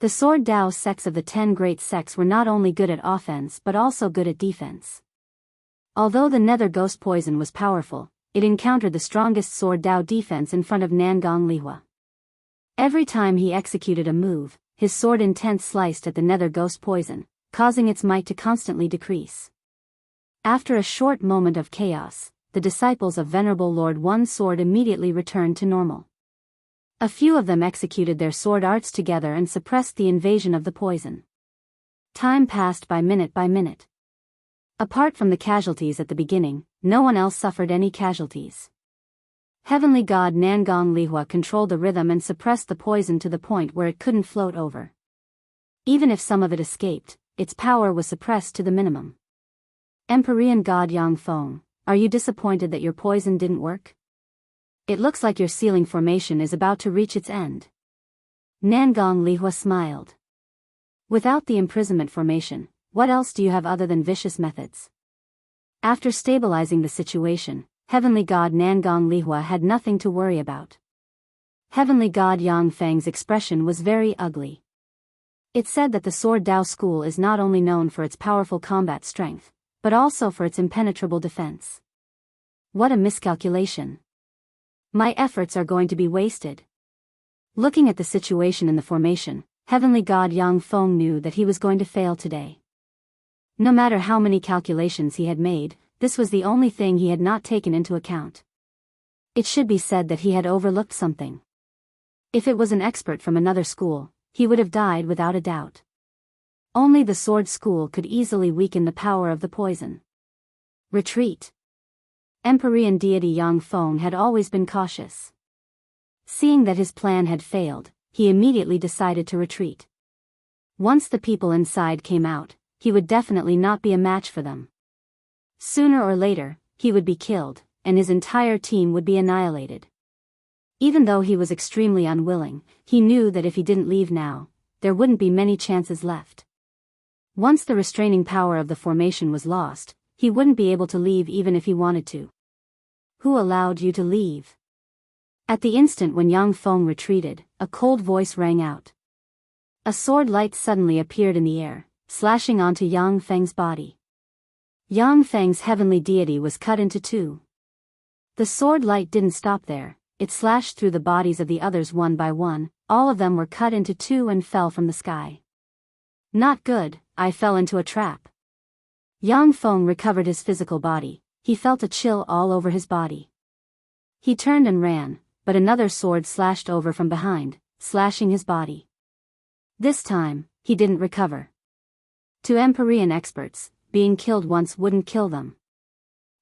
The Sword Dao sects of the 10 great sects were not only good at offense but also good at defense. Although the nether ghost poison was powerful, it encountered the strongest Sword Dao defense in front of Nangong Lihua. Every time he executed a move, his sword intent sliced at the nether ghost poison, causing its might to constantly decrease. After a short moment of chaos, the disciples of Venerable Lord One Sword immediately returned to normal. A few of them executed their sword arts together and suppressed the invasion of the poison. Time passed by minute. Apart from the casualties at the beginning, no one else suffered any casualties. Heavenly God Nangong Lihua controlled the rhythm and suppressed the poison to the point where it couldn't float over. Even if some of it escaped, its power was suppressed to the minimum. Empyrean God Yang Feng, are you disappointed that your poison didn't work? It looks like your sealing formation is about to reach its end. Nangong Lihua smiled. Without the imprisonment formation, what else do you have other than vicious methods? After stabilizing the situation, Heavenly God Nangong Lihua had nothing to worry about. Heavenly God Yang Feng's expression was very ugly. It said that the Sword Dao School is not only known for its powerful combat strength, but also for its impenetrable defense. What a miscalculation. My efforts are going to be wasted. Looking at the situation in the formation, Heavenly God Yang Feng knew that he was going to fail today. No matter how many calculations he had made, this was the only thing he had not taken into account. It should be said that he had overlooked something. If it was an expert from another school, he would have died without a doubt. Only the sword school could easily weaken the power of the poison. Retreat. Empyrean deity Yang Feng had always been cautious. Seeing that his plan had failed, he immediately decided to retreat. Once the people inside came out, he would definitely not be a match for them. Sooner or later, he would be killed, and his entire team would be annihilated. Even though he was extremely unwilling, he knew that if he didn't leave now, there wouldn't be many chances left. Once the restraining power of the formation was lost, he wouldn't be able to leave even if he wanted to. Who allowed you to leave? At the instant when Yang Feng retreated, a cold voice rang out. A sword light suddenly appeared in the air, slashing onto Yang Feng's body. Yang Feng's heavenly deity was cut into two. The sword light didn't stop there, it slashed through the bodies of the others one by one, all of them were cut into two and fell from the sky. Not good, I fell into a trap. Yang Feng recovered his physical body, he felt a chill all over his body. He turned and ran, but another sword slashed over from behind, slashing his body. This time, he didn't recover. To Empyrean experts, being killed once wouldn't kill them.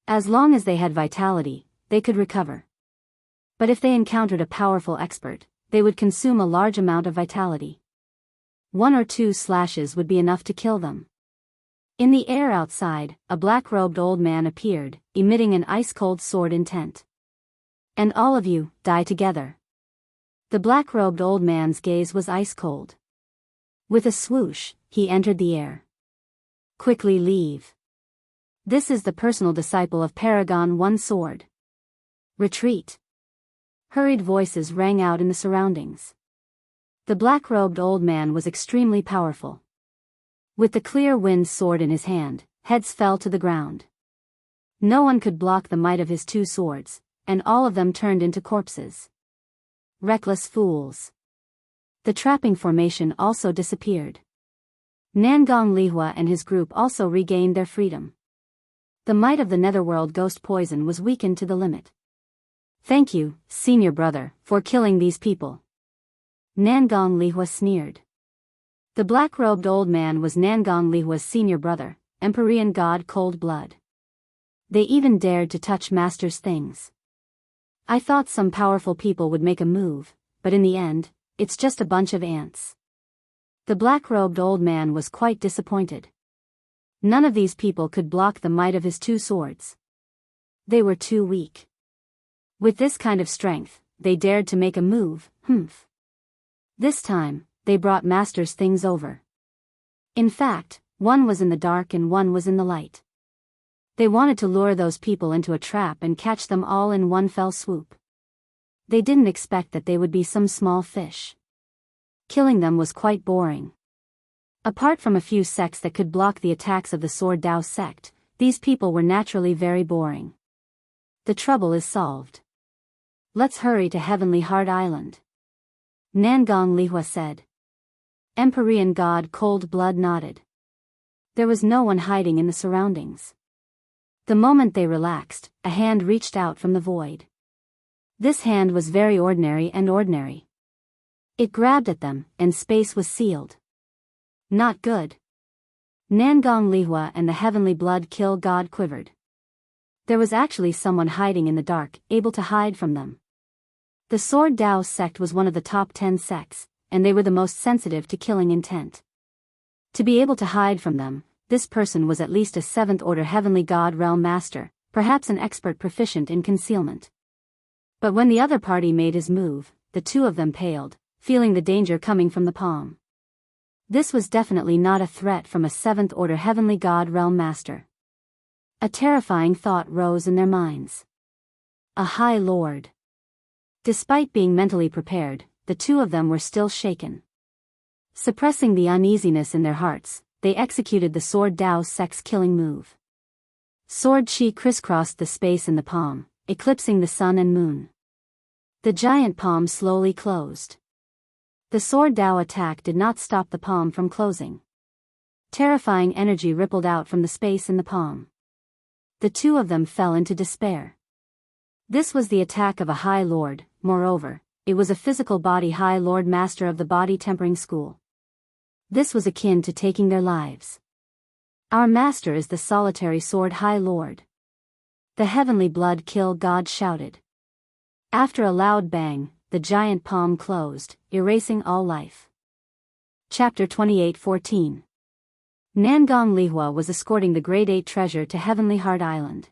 As long as they had vitality, they could recover. But if they encountered a powerful expert, they would consume a large amount of vitality. 1 or 2 slashes would be enough to kill them. In the air outside, a black-robed old man appeared, emitting an ice-cold sword intent. And all of you, die together. The black-robed old man's gaze was ice-cold. With a swoosh, he entered the air. Quickly leave. This is the personal disciple of Paragon One Sword. Retreat. Hurried voices rang out in the surroundings. The black-robed old man was extremely powerful. With the clear wind sword in his hand, heads fell to the ground. No one could block the might of his 2 swords, and all of them turned into corpses. Reckless fools. The trapping formation also disappeared. Nangong Lihua and his group also regained their freedom. The might of the netherworld ghost poison was weakened to the limit. Thank you, senior brother, for killing these people. Nangong Lihua sneered. The black-robed old man was Nangong Lihua's senior brother, Empyrean god Cold Blood. They even dared to touch Master's things. I thought some powerful people would make a move, but in the end, it's just a bunch of ants. The black-robed old man was quite disappointed. None of these people could block the might of his 2 swords. They were too weak. With this kind of strength, they dared to make a move, humph. This time, they brought Master's things over. In fact, one was in the dark and one was in the light. They wanted to lure those people into a trap and catch them all in one fell swoop. They didn't expect that they would be some small fish. Killing them was quite boring. Apart from a few sects that could block the attacks of the Sword Dao sect, these people were naturally very boring. The trouble is solved. Let's hurry to Heavenly Heart Island. Nangong Lihua said. Empyrean god Cold Blood nodded. There was no one hiding in the surroundings. The moment they relaxed, a hand reached out from the void. This hand was very ordinary and ordinary. It grabbed at them, and space was sealed. Not good. Nangong Lihua and the heavenly blood kill god quivered. There was actually someone hiding in the dark, able to hide from them. The Sword Dao sect was one of the top 10 sects, and they were the most sensitive to killing intent. To be able to hide from them, this person was at least a 7th-order heavenly god realm master, perhaps an expert proficient in concealment. But when the other party made his move, the 2 of them paled, feeling the danger coming from the palm. This was definitely not a threat from a 7th-order heavenly god realm master. A terrifying thought rose in their minds. A High Lord. Despite being mentally prepared, the two of them were still shaken. Suppressing the uneasiness in their hearts, they executed the Sword Dao sex-killing move. Sword Chi crisscrossed the space in the palm, eclipsing the sun and moon. The giant palm slowly closed. The Sword Dao attack did not stop the palm from closing. Terrifying energy rippled out from the space in the palm. The two of them fell into despair. This was the attack of a High Lord. Moreover, it was a physical body High Lord master of the body tempering school. This was akin to taking their lives. Our master is the solitary sword High Lord. The heavenly blood-killed god shouted. After a loud bang, the giant palm closed, erasing all life. Chapter 28:14. Nangong Lihua was escorting the Grade 8 treasure to Heavenly Heart Island.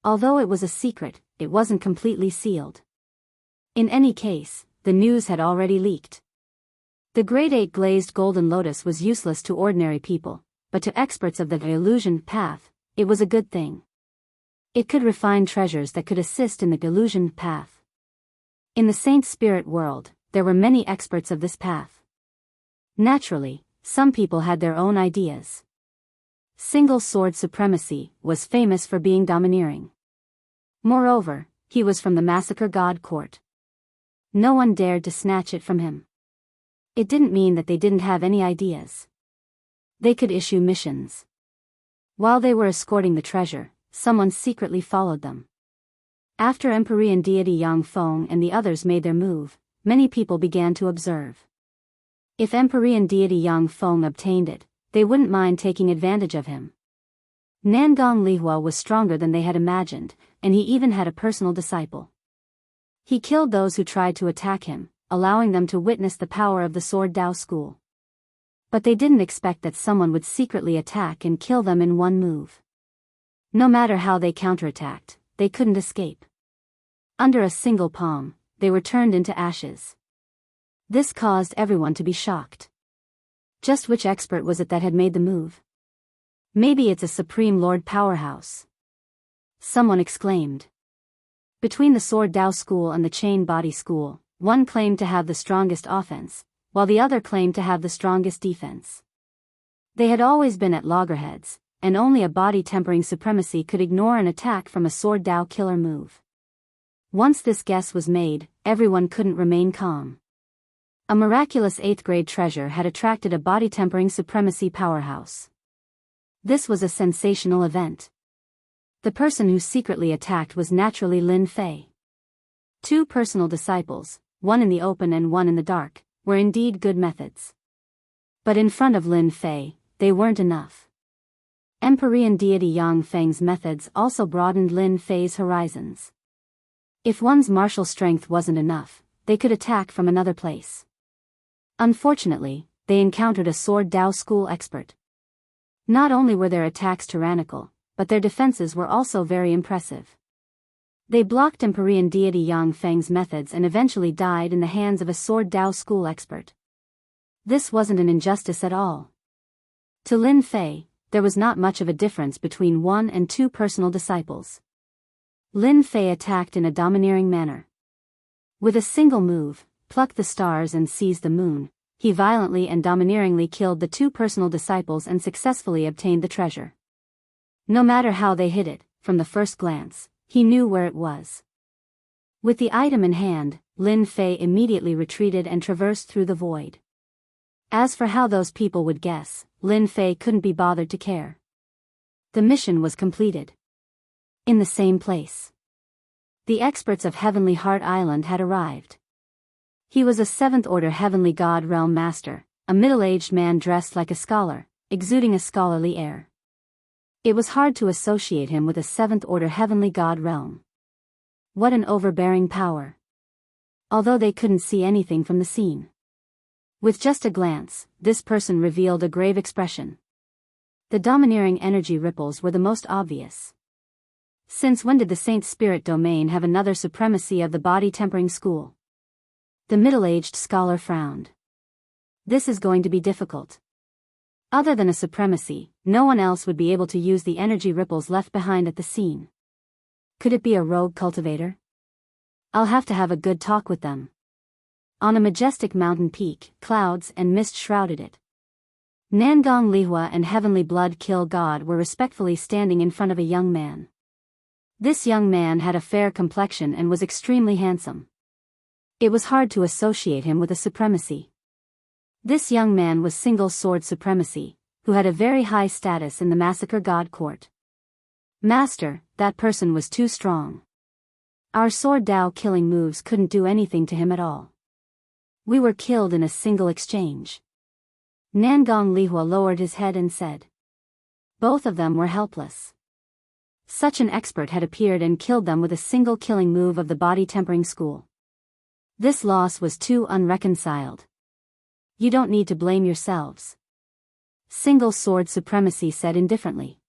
Although it was a secret, it wasn't completely sealed. In any case, the news had already leaked. The Grade 8 glazed golden lotus was useless to ordinary people, but to experts of the illusion path, it was a good thing. It could refine treasures that could assist in the illusion path. In the Saint Spirit world, there were many experts of this path. Naturally, some people had their own ideas. Single sword supremacy was famous for being domineering. Moreover, he was from the massacre god court. No one dared to snatch it from him. It didn't mean that they didn't have any ideas. They could issue missions. While they were escorting the treasure, someone secretly followed them. After Empyrean deity Yang Feng and the others made their move, many people began to observe. If Empyrean deity Yang Feng obtained it, they wouldn't mind taking advantage of him. Nangong Lihua was stronger than they had imagined, and he even had a personal disciple. He killed those who tried to attack him, allowing them to witness the power of the Sword Dao school. But they didn't expect that someone would secretly attack and kill them in one move. No matter how they counterattacked, they couldn't escape. Under a single palm, they were turned into ashes. This caused everyone to be shocked. Just which expert was it that had made the move? Maybe it's a Supreme Lord powerhouse. Someone exclaimed. Between the Sword Dao school and the Chain Body school, one claimed to have the strongest offense, while the other claimed to have the strongest defense. They had always been at loggerheads, and only a body tempering supremacy could ignore an attack from a Sword Dao killer move. Once this guess was made, everyone couldn't remain calm. A miraculous 8th grade treasure had attracted a body tempering supremacy powerhouse. This was a sensational event. The person who secretly attacked was naturally Lin Fei. Two personal disciples, one in the open and one in the dark, were indeed good methods. But in front of Lin Fei, they weren't enough. Empyrean deity Yang Feng's methods also broadened Lin Fei's horizons. If one's martial strength wasn't enough, they could attack from another place. Unfortunately, they encountered a Sword Dao school expert. Not only were their attacks tyrannical, but their defenses were also very impressive. They blocked Empyrean deity Yang Feng's methods and eventually died in the hands of a Sword Dao school expert. This wasn't an injustice at all. To Lin Fei, there was not much of a difference between one and two personal disciples. Lin Fei attacked in a domineering manner. With a single move, plucked the stars and seized the moon, he violently and domineeringly killed the two personal disciples and successfully obtained the treasure. No matter how they hid it, from the first glance, he knew where it was. With the item in hand, Lin Fei immediately retreated and traversed through the void. As for how those people would guess, Lin Fei couldn't be bothered to care. The mission was completed. In the same place, the experts of Heavenly Heart Island had arrived. He was a 7th-order Heavenly God Realm Master, a middle-aged man dressed like a scholar, exuding a scholarly air. It was hard to associate him with a 7th-order Heavenly God Realm. What an overbearing power! Although they couldn't see anything from the scene. With just a glance, this person revealed a grave expression. The domineering energy ripples were the most obvious. Since when did the Saint Spirit domain have another supremacy of the body tempering school? The middle-aged scholar frowned. This is going to be difficult. Other than a supremacy, no one else would be able to use the energy ripples left behind at the scene. Could it be a rogue cultivator? I'll have to have a good talk with them. On a majestic mountain peak, clouds and mist shrouded it. Nangong Lihua and Heavenly Blood Kill God were respectfully standing in front of a young man. This young man had a fair complexion and was extremely handsome. It was hard to associate him with a supremacy. This young man was Single Sword Supremacy, who had a very high status in the Massacre God Court. Master, that person was too strong. Our sword Dao killing moves couldn't do anything to him at all. We were killed in a single exchange. Nangong Lihua lowered his head and said. Both of them were helpless. Such an expert had appeared and killed them with a single killing move of the body tempering school. This loss was too unreconciled. You don't need to blame yourselves. Single Sword Supremacy said indifferently.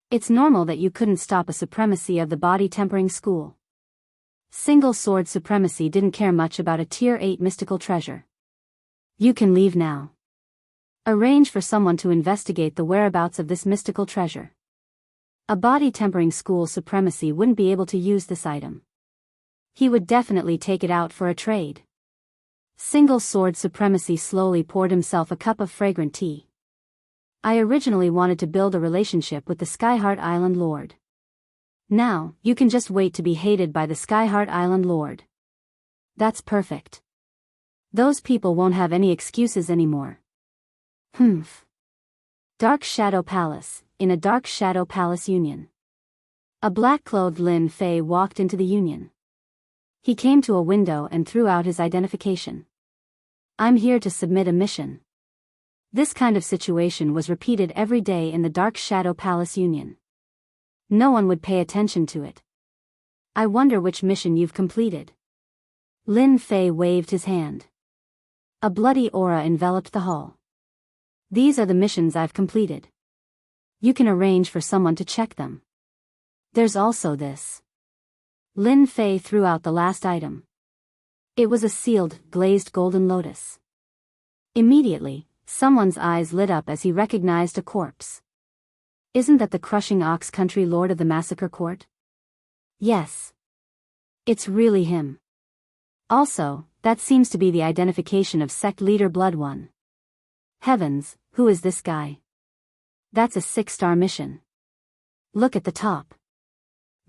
It's normal that you couldn't stop a supremacy of the body tempering school. Single Sword Supremacy didn't care much about a Tier 8 mystical treasure. You can leave now. Arrange for someone to investigate the whereabouts of this mystical treasure. A body tempering school supremacy wouldn't be able to use this item. He would definitely take it out for a trade. Single Sword Supremacy slowly poured himself a cup of fragrant tea. I originally wanted to build a relationship with the Skyheart Island Lord. Now, you can just wait to be hated by the Skyheart Island Lord. That's perfect. Those people won't have any excuses anymore. Dark Shadow Palace, in a Dark Shadow Palace Union. A black-clothed Lin Fei walked into the union. He came to a window and threw out his identification. I'm here to submit a mission. This kind of situation was repeated every day in the Dark Shadow Palace Union. No one would pay attention to it. I wonder which mission you've completed. Lin Fei waved his hand. A bloody aura enveloped the hall. These are the missions I've completed. You can arrange for someone to check them. There's also this. Lin Fei threw out the last item. It was a sealed, glazed golden lotus. Immediately, someone's eyes lit up as he recognized a corpse. Isn't that the crushing ox country lord of the Massacre Court? Yes. It's really him. Also, that seems to be the identification of sect leader Blood One. Heavens, who is this guy? That's a 6-star mission. Look at the top.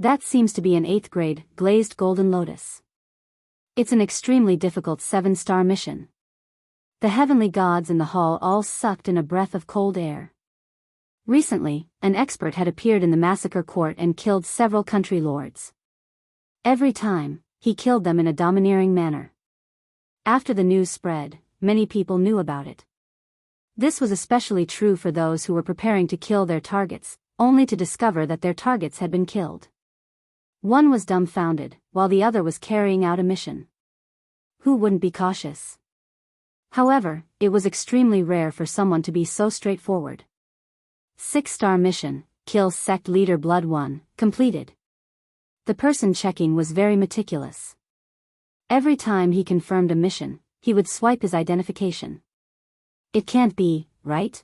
That seems to be an 8th grade, glazed golden lotus. It's an extremely difficult 7-star mission. The heavenly gods in the hall all sucked in a breath of cold air. Recently, an expert had appeared in the Massacre Court and killed several country lords. Every time, he killed them in a domineering manner. After the news spread, many people knew about it. This was especially true for those who were preparing to kill their targets, only to discover that their targets had been killed. One was dumbfounded, while the other was carrying out a mission. Who wouldn't be cautious? However, it was extremely rare for someone to be so straightforward. 6-star mission, kill sect leader Blood One, completed. The person checking was very meticulous. Every time he confirmed a mission, he would swipe his identification. It can't be, right?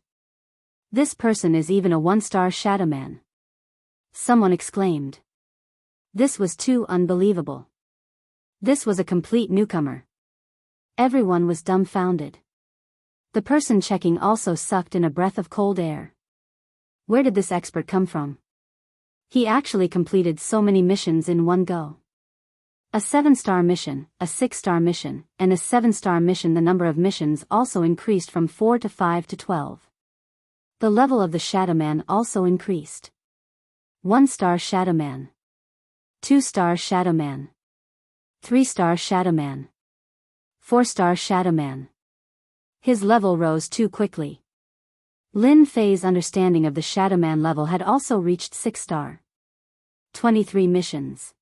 This person is even a 1-star shadow man. Someone exclaimed. This was too unbelievable. This was a complete newcomer. Everyone was dumbfounded. The person checking also sucked in a breath of cold air. Where did this expert come from? He actually completed so many missions in one go. A 7-star mission, a 6-star mission, and a 7-star mission. The number of missions also increased from 4 to 5 to 12. The level of the Shadow Man also increased. 1-star Shadow Man. 2-star Shadow Man. 3-star Shadow Man. 4-star Shadow Man. His level rose too quickly. Lin Fei's understanding of the Shadow Man level had also reached 6-star. 23 missions.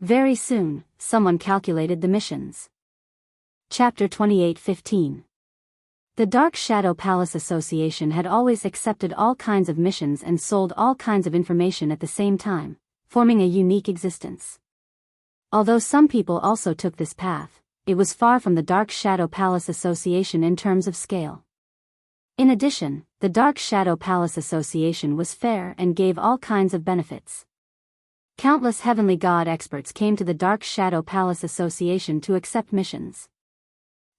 Very soon, someone calculated the missions. Chapter 28:15. The Dark Shadow Palace Association had always accepted all kinds of missions and sold all kinds of information at the same time, forming a unique existence. Although some people also took this path, it was far from the Dark Shadow Palace Association in terms of scale. In addition, the Dark Shadow Palace Association was fair and gave all kinds of benefits. Countless heavenly god experts came to the Dark Shadow Palace Association to accept missions.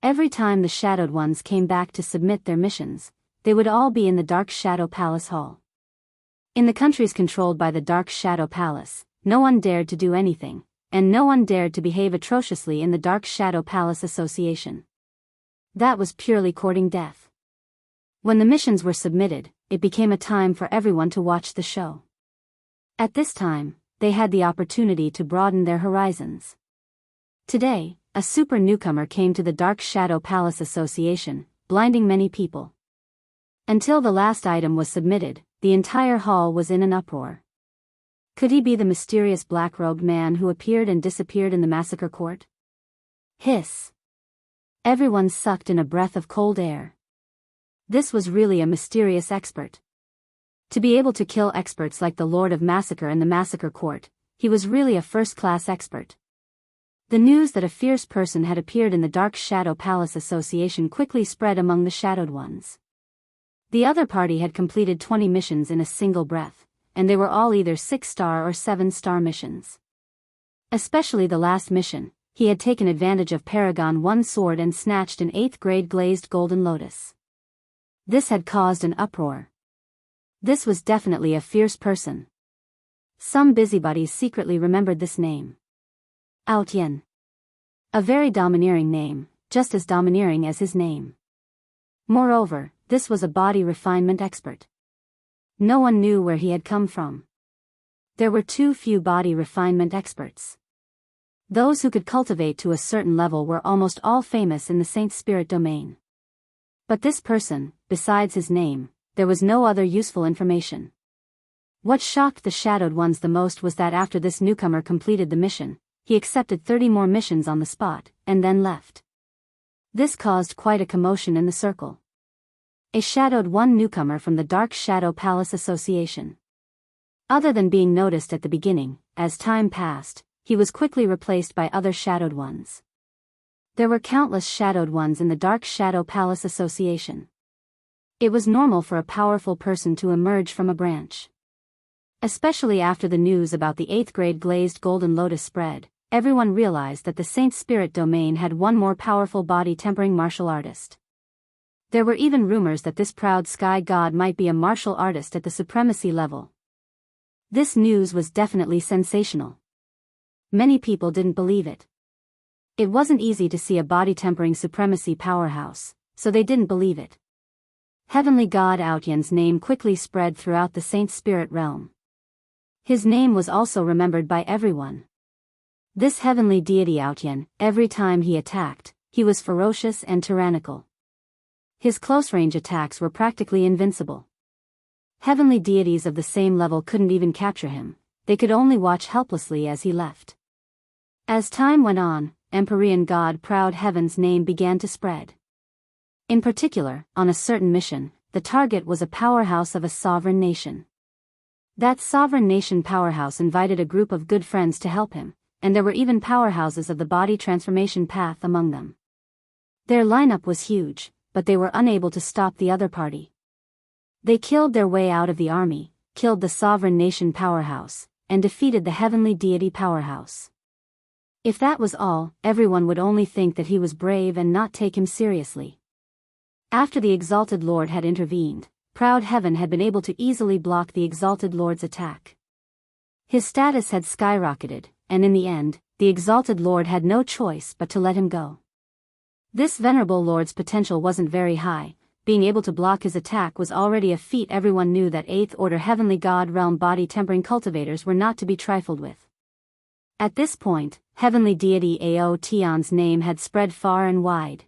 Every time the Shadowed Ones came back to submit their missions, they would all be in the Dark Shadow Palace Hall. In the countries controlled by the Dark Shadow Palace, no one dared to do anything, and no one dared to behave atrociously in the Dark Shadow Palace Association. That was purely courting death. When the missions were submitted, it became a time for everyone to watch the show. At this time, they had the opportunity to broaden their horizons. Today, a super newcomer came to the Dark Shadow Palace Association, blinding many people. Until the last item was submitted, the entire hall was in an uproar. Could he be the mysterious black-robed man who appeared and disappeared in the massacre court? Hiss. Everyone sucked in a breath of cold air. This was really a mysterious expert. To be able to kill experts like the Lord of Massacre in the massacre court, he was really a first-class expert. The news that a fierce person had appeared in the Dark Shadow Palace Association quickly spread among the Shadowed Ones. The other party had completed 20 missions in a single breath, and they were all either 6-star or 7-star missions. Especially the last mission, he had taken advantage of Paragon 1 sword and snatched an 8th grade glazed golden lotus. This had caused an uproar. This was definitely a fierce person. Some busybodies secretly remembered this name. Autian. A very domineering name, just as domineering as his name. Moreover, this was a body refinement expert. No one knew where he had come from. There were too few body refinement experts. Those who could cultivate to a certain level were almost all famous in the Saint Spirit domain. But this person, besides his name, there was no other useful information. What shocked the Shadowed Ones the most was that after this newcomer completed the mission, he accepted 30 more missions on the spot, and then left. This caused quite a commotion in the circle. A Shadowed One newcomer from the Dark Shadow Palace Association. Other than being noticed at the beginning, as time passed, he was quickly replaced by other Shadowed Ones. There were countless Shadowed Ones in the Dark Shadow Palace Association. It was normal for a powerful person to emerge from a branch. Especially after the news about the 8th grade glazed golden lotus spread, everyone realized that the Saint Spirit domain had one more powerful body-tempering martial artist. There were even rumors that this proud sky god might be a martial artist at the supremacy level. This news was definitely sensational. Many people didn't believe it. It wasn't easy to see a body-tempering supremacy powerhouse, so they didn't believe it. Heavenly God Autian's name quickly spread throughout the Saint Spirit realm. His name was also remembered by everyone. This heavenly deity Autian, every time he attacked, he was ferocious and tyrannical. His close-range attacks were practically invincible. Heavenly deities of the same level couldn't even capture him, they could only watch helplessly as he left. As time went on, Empyrean God Proud Heaven's name began to spread. In particular, on a certain mission, the target was a powerhouse of a sovereign nation. That sovereign nation powerhouse invited a group of good friends to help him, and there were even powerhouses of the body transformation path among them. Their lineup was huge, but they were unable to stop the other party. They killed their way out of the army, killed the sovereign nation powerhouse, and defeated the heavenly deity powerhouse. If that was all, everyone would only think that he was brave and not take him seriously. After the Exalted Lord had intervened, Proud Heaven had been able to easily block the Exalted Lord's attack. His status had skyrocketed, and in the end, the Exalted Lord had no choice but to let him go. This venerable Lord's potential wasn't very high, being able to block his attack was already a feat. Everyone knew that 8th Order Heavenly God Realm body tempering cultivators were not to be trifled with. At this point, Heavenly Deity Aotian's name had spread far and wide.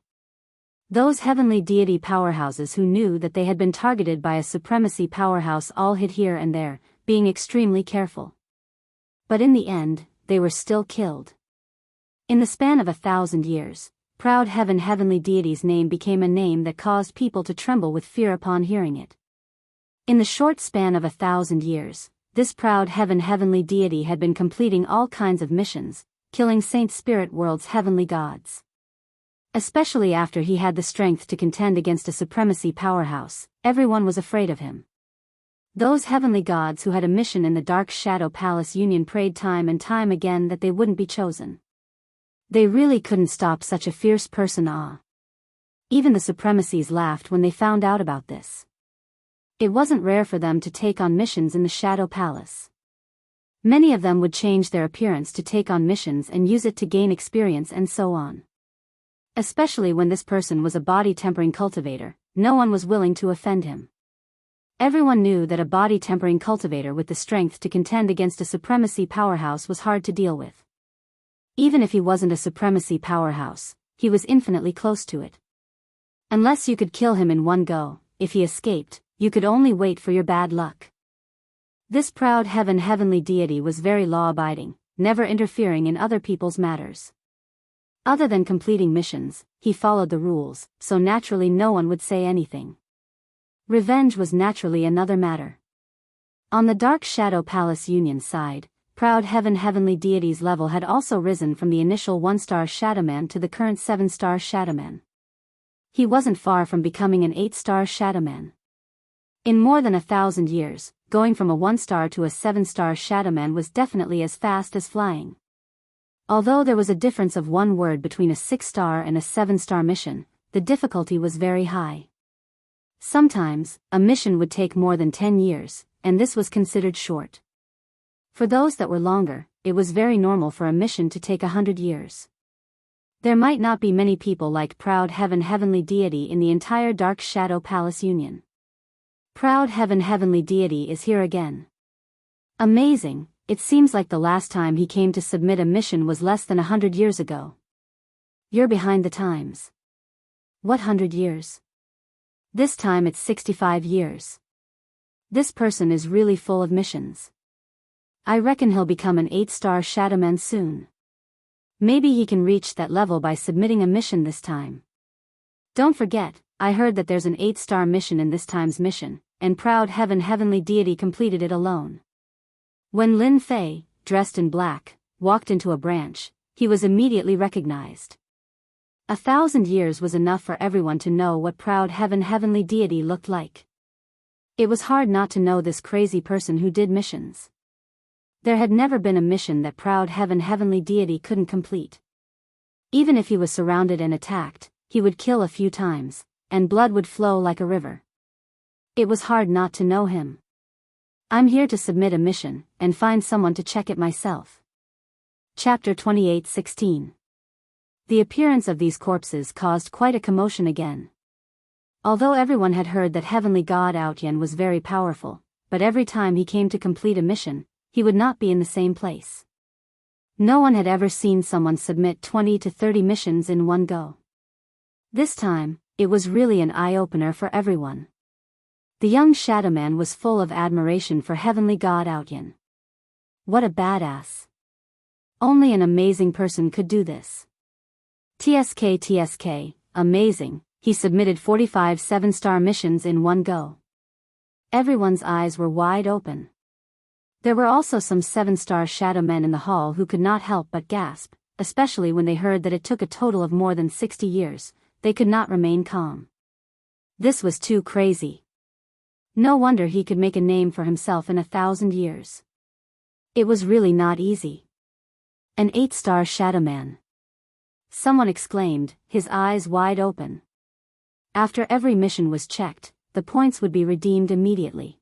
Those heavenly deity powerhouses who knew that they had been targeted by a supremacy powerhouse all hid here and there, being extremely careful. But in the end, they were still killed. In the span of 1,000 years, Proud Heaven Heavenly Deity's name became a name that caused people to tremble with fear upon hearing it. In the short span of 1,000 years, this Proud Heaven Heavenly Deity had been completing all kinds of missions, killing Saint Spirit World's heavenly gods. Especially after he had the strength to contend against a supremacy powerhouse, everyone was afraid of him. Those heavenly gods who had a mission in the Dark Shadow Palace Union prayed time and time again that they wouldn't be chosen. They really couldn't stop such a fierce person. Even the supremacies laughed when they found out about this. It wasn't rare for them to take on missions in the Shadow Palace. Many of them would change their appearance to take on missions and use it to gain experience and so on. Especially when this person was a body-tempering cultivator, no one was willing to offend him. Everyone knew that a body-tempering cultivator with the strength to contend against a supremacy powerhouse was hard to deal with. Even if he wasn't a supremacy powerhouse, he was infinitely close to it. Unless you could kill him in one go, if he escaped, you could only wait for your bad luck. This proud heavenly deity was very law-abiding, never interfering in other people's matters. Other than completing missions, he followed the rules, so naturally no one would say anything. Revenge was naturally another matter. On the Dark Shadow Palace Union side, proud heavenly deity's level had also risen from the initial 1-star Shadowman to the current 7-star Shadowman. He wasn't far from becoming an 8-star Shadowman. In more than 1,000 years, going from a 1-star to a 7-star Shadowman was definitely as fast as flying. Although there was a difference of 1 word between a 6-star and a 7-star mission, the difficulty was very high. Sometimes, a mission would take more than 10 years, and this was considered short. For those that were longer, it was very normal for a mission to take 100 years. There might not be many people like proud heavenly deity in the entire Dark Shadow Palace Union. Proud heavenly deity is here again. Amazing, it seems like the last time he came to submit a mission was less than 100 years ago. You're behind the times. What 100 years? This time it's 65 years. This person is really full of missions. I reckon he'll become an 8-star Shadowman soon. Maybe he can reach that level by submitting a mission this time. Don't forget, I heard that there's an 8-star mission in this time's mission, and proud heavenly deity completed it alone. When Lin Fei, dressed in black, walked into a branch, he was immediately recognized. 1,000 years was enough for everyone to know what proud heavenly deity looked like. It was hard not to know this crazy person who did missions. There had never been a mission that proud heavenly deity couldn't complete. Even if he was surrounded and attacked, he would kill a few times, and blood would flow like a river. It was hard not to know him. I'm here to submit a mission, and find someone to check it myself. Chapter 28:16. The appearance of these corpses caused quite a commotion again. Although everyone had heard that heavenly god Outyen was very powerful, but every time he came to complete a mission, he would not be in the same place. No one had ever seen someone submit 20 to 30 missions in one go. This time, it was really an eye-opener for everyone. The young Shadowman was full of admiration for heavenly god Outyen. What a badass. Only an amazing person could do this. TSK, amazing, he submitted 45 7-star missions in one go. Everyone's eyes were wide open. There were also some 7-star Shadowmen in the hall who could not help but gasp, especially when they heard that it took a total of more than 60 years, they could not remain calm. This was too crazy. No wonder he could make a name for himself in 1,000 years. It was really not easy. An 8-star Shadowman. Someone exclaimed, his eyes wide open. After every mission was checked, the points would be redeemed immediately.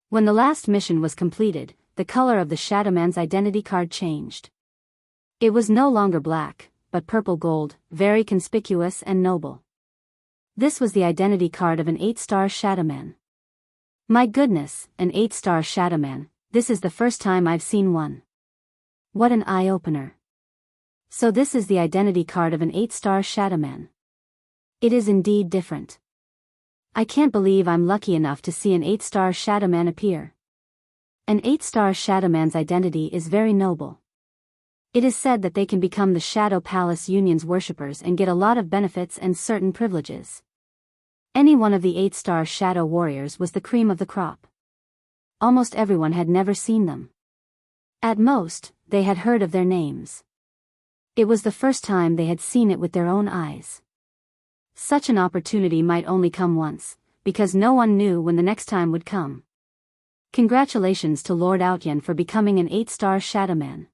When the last mission was completed, the color of the Shadowman's identity card changed. It was no longer black, but purple gold, very conspicuous and noble. This was the identity card of an 8-star Shadowman. My goodness, an 8-star Shadowman, this is the first time I've seen one. What an eye-opener. So this is the identity card of an 8-star Shadowman. It is indeed different. I can't believe I'm lucky enough to see an 8-star Shadowman appear. An 8-star Shadowman's identity is very noble. It is said that they can become the Shadow Palace Union's worshippers and get a lot of benefits and certain privileges. Any one of the 8-star Shadow Warriors was the cream of the crop. Almost everyone had never seen them. At most, they had heard of their names. It was the first time they had seen it with their own eyes. Such an opportunity might only come once, because no one knew when the next time would come. Congratulations to Lord Outyan for becoming an 8-star shadow man.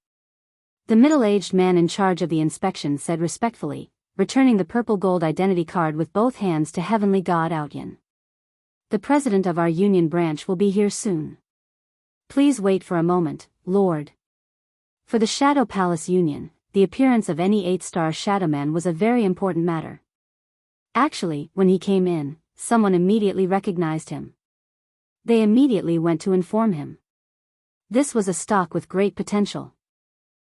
The middle-aged man in charge of the inspection said respectfully, returning the purple gold identity card with both hands to Heavenly God Outyan. The president of our union branch will be here soon. Please wait for a moment, Lord. For the Shadow Palace Union, the appearance of any 8-star shadow man was a very important matter. Actually, when he came in, someone immediately recognized him. They immediately went to inform him. This was a stock with great potential.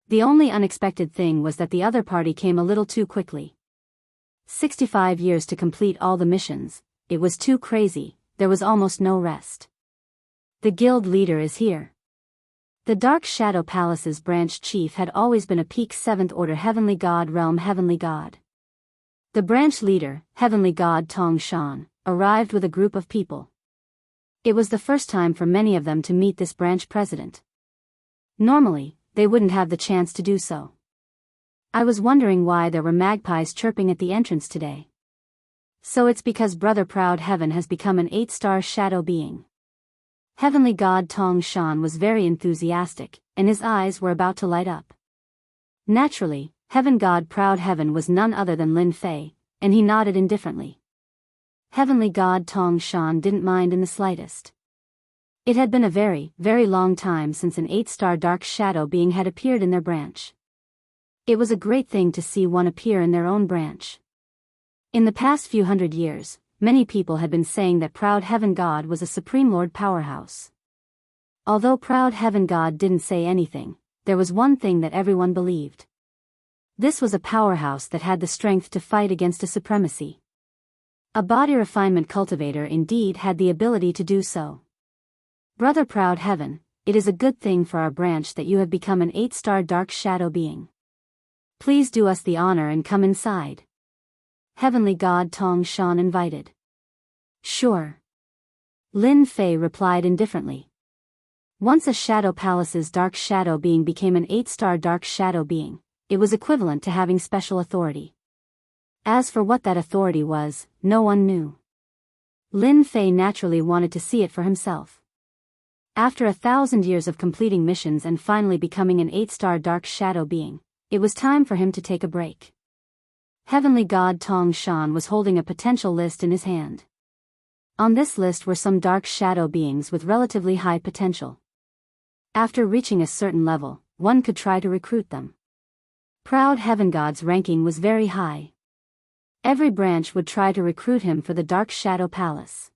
The only unexpected thing was that the other party came a little too quickly. 65 years to complete all the missions, it was too crazy, there was almost no rest. The guild leader is here. The Dark Shadow Palace's branch chief had always been a peak 7th Order Heavenly God Realm Heavenly God. The branch leader, Heavenly God Tong Shan, arrived with a group of people. It was the first time for many of them to meet this branch president. Normally, they wouldn't have the chance to do so. I was wondering why there were magpies chirping at the entrance today. So it's because Brother Proud Heaven has become an 8-star shadow being. Heavenly God Tong Shan was very enthusiastic, and his eyes were about to light up. Naturally, Heaven God Proud Heaven was none other than Lin Fei, and he nodded indifferently. Heavenly God Tong Shan didn't mind in the slightest. It had been a very, very long time since an 8-star dark shadow being had appeared in their branch. It was a great thing to see one appear in their own branch. In the past few hundred years, many people had been saying that Proud Heaven God was a Supreme Lord powerhouse. Although Proud Heaven God didn't say anything, there was one thing that everyone believed. This was a powerhouse that had the strength to fight against a supremacy. A body refinement cultivator indeed had the ability to do so. Brother Proud Heaven, it is a good thing for our branch that you have become an 8-star dark shadow being. Please do us the honor and come inside. Heavenly God Tong Shan invited. Sure. Lin Fei replied indifferently. Once a Shadow Palace's dark shadow being became an 8-star dark shadow being, it was equivalent to having special authority. As for what that authority was, no one knew. Lin Fei naturally wanted to see it for himself. After 1,000 years of completing missions and finally becoming an 8-star dark shadow being, it was time for him to take a break. Heavenly God Tong Shan was holding a potential list in his hand. On this list were some dark shadow beings with relatively high potential. After reaching a certain level, one could try to recruit them. Proud Heaven God's ranking was very high. Every branch would try to recruit him for the Dark Shadow Palace.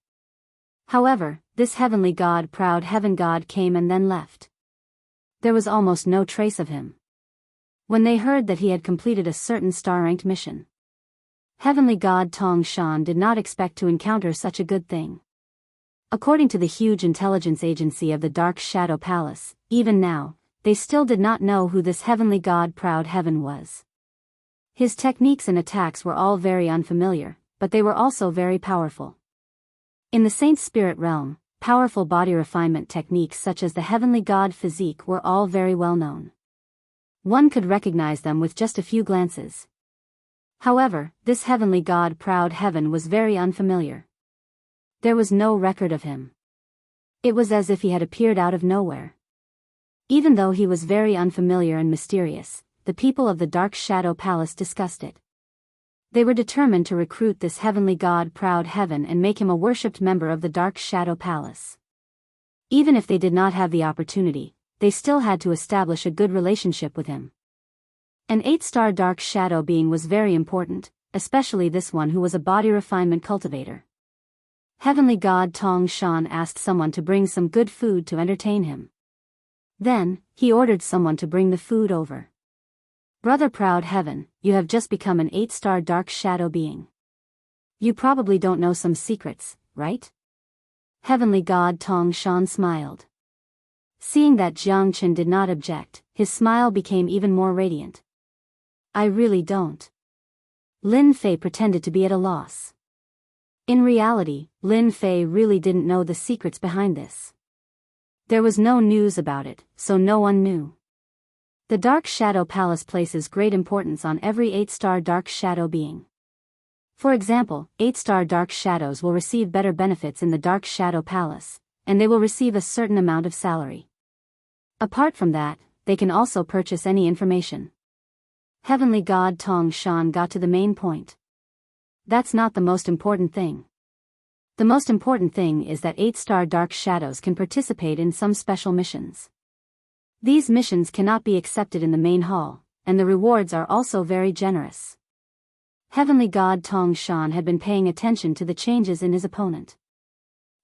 However, this Heavenly God Proud Heaven God came and then left. There was almost no trace of him. When they heard that he had completed a certain star-ranked mission, Heavenly God Tong Shan did not expect to encounter such a good thing. According to the huge intelligence agency of the Dark Shadow Palace, even now, they still did not know who this Heavenly God Proud Heaven was. His techniques and attacks were all very unfamiliar, but they were also very powerful. In the Saint Spirit realm, powerful body refinement techniques such as the Heavenly God Physique were all very well known. One could recognize them with just a few glances. However, this Heavenly God Proud Heaven was very unfamiliar. There was no record of him. It was as if he had appeared out of nowhere. Even though he was very unfamiliar and mysterious, the people of the Dark Shadow Palace discussed it. They were determined to recruit this Heavenly God Proud Heaven and make him a worshipped member of the Dark Shadow Palace. Even if they did not have the opportunity, they still had to establish a good relationship with him. An 8-star dark shadow being was very important, especially this one who was a body refinement cultivator. Heavenly God Tong Shan asked someone to bring some good food to entertain him. Then, he ordered someone to bring the food over. Brother Proud Heaven, you have just become an 8-star dark shadow being. You probably don't know some secrets, right? Heavenly God Tong Shan smiled. Seeing that Jiang Chen did not object, his smile became even more radiant. I really don't. Lin Fei pretended to be at a loss. In reality, Lin Fei really didn't know the secrets behind this. There was no news about it, so no one knew. The Dark Shadow Palace places great importance on every 8-star dark shadow being. For example, 8-star dark shadows will receive better benefits in the Dark Shadow Palace, and they will receive a certain amount of salary. Apart from that, they can also purchase any information. Heavenly God Tong Shan got to the main point. That's not the most important thing. The most important thing is that 8-star dark shadows can participate in some special missions. These missions cannot be accepted in the main hall, and the rewards are also very generous. Heavenly God Tong Shan had been paying attention to the changes in his opponent.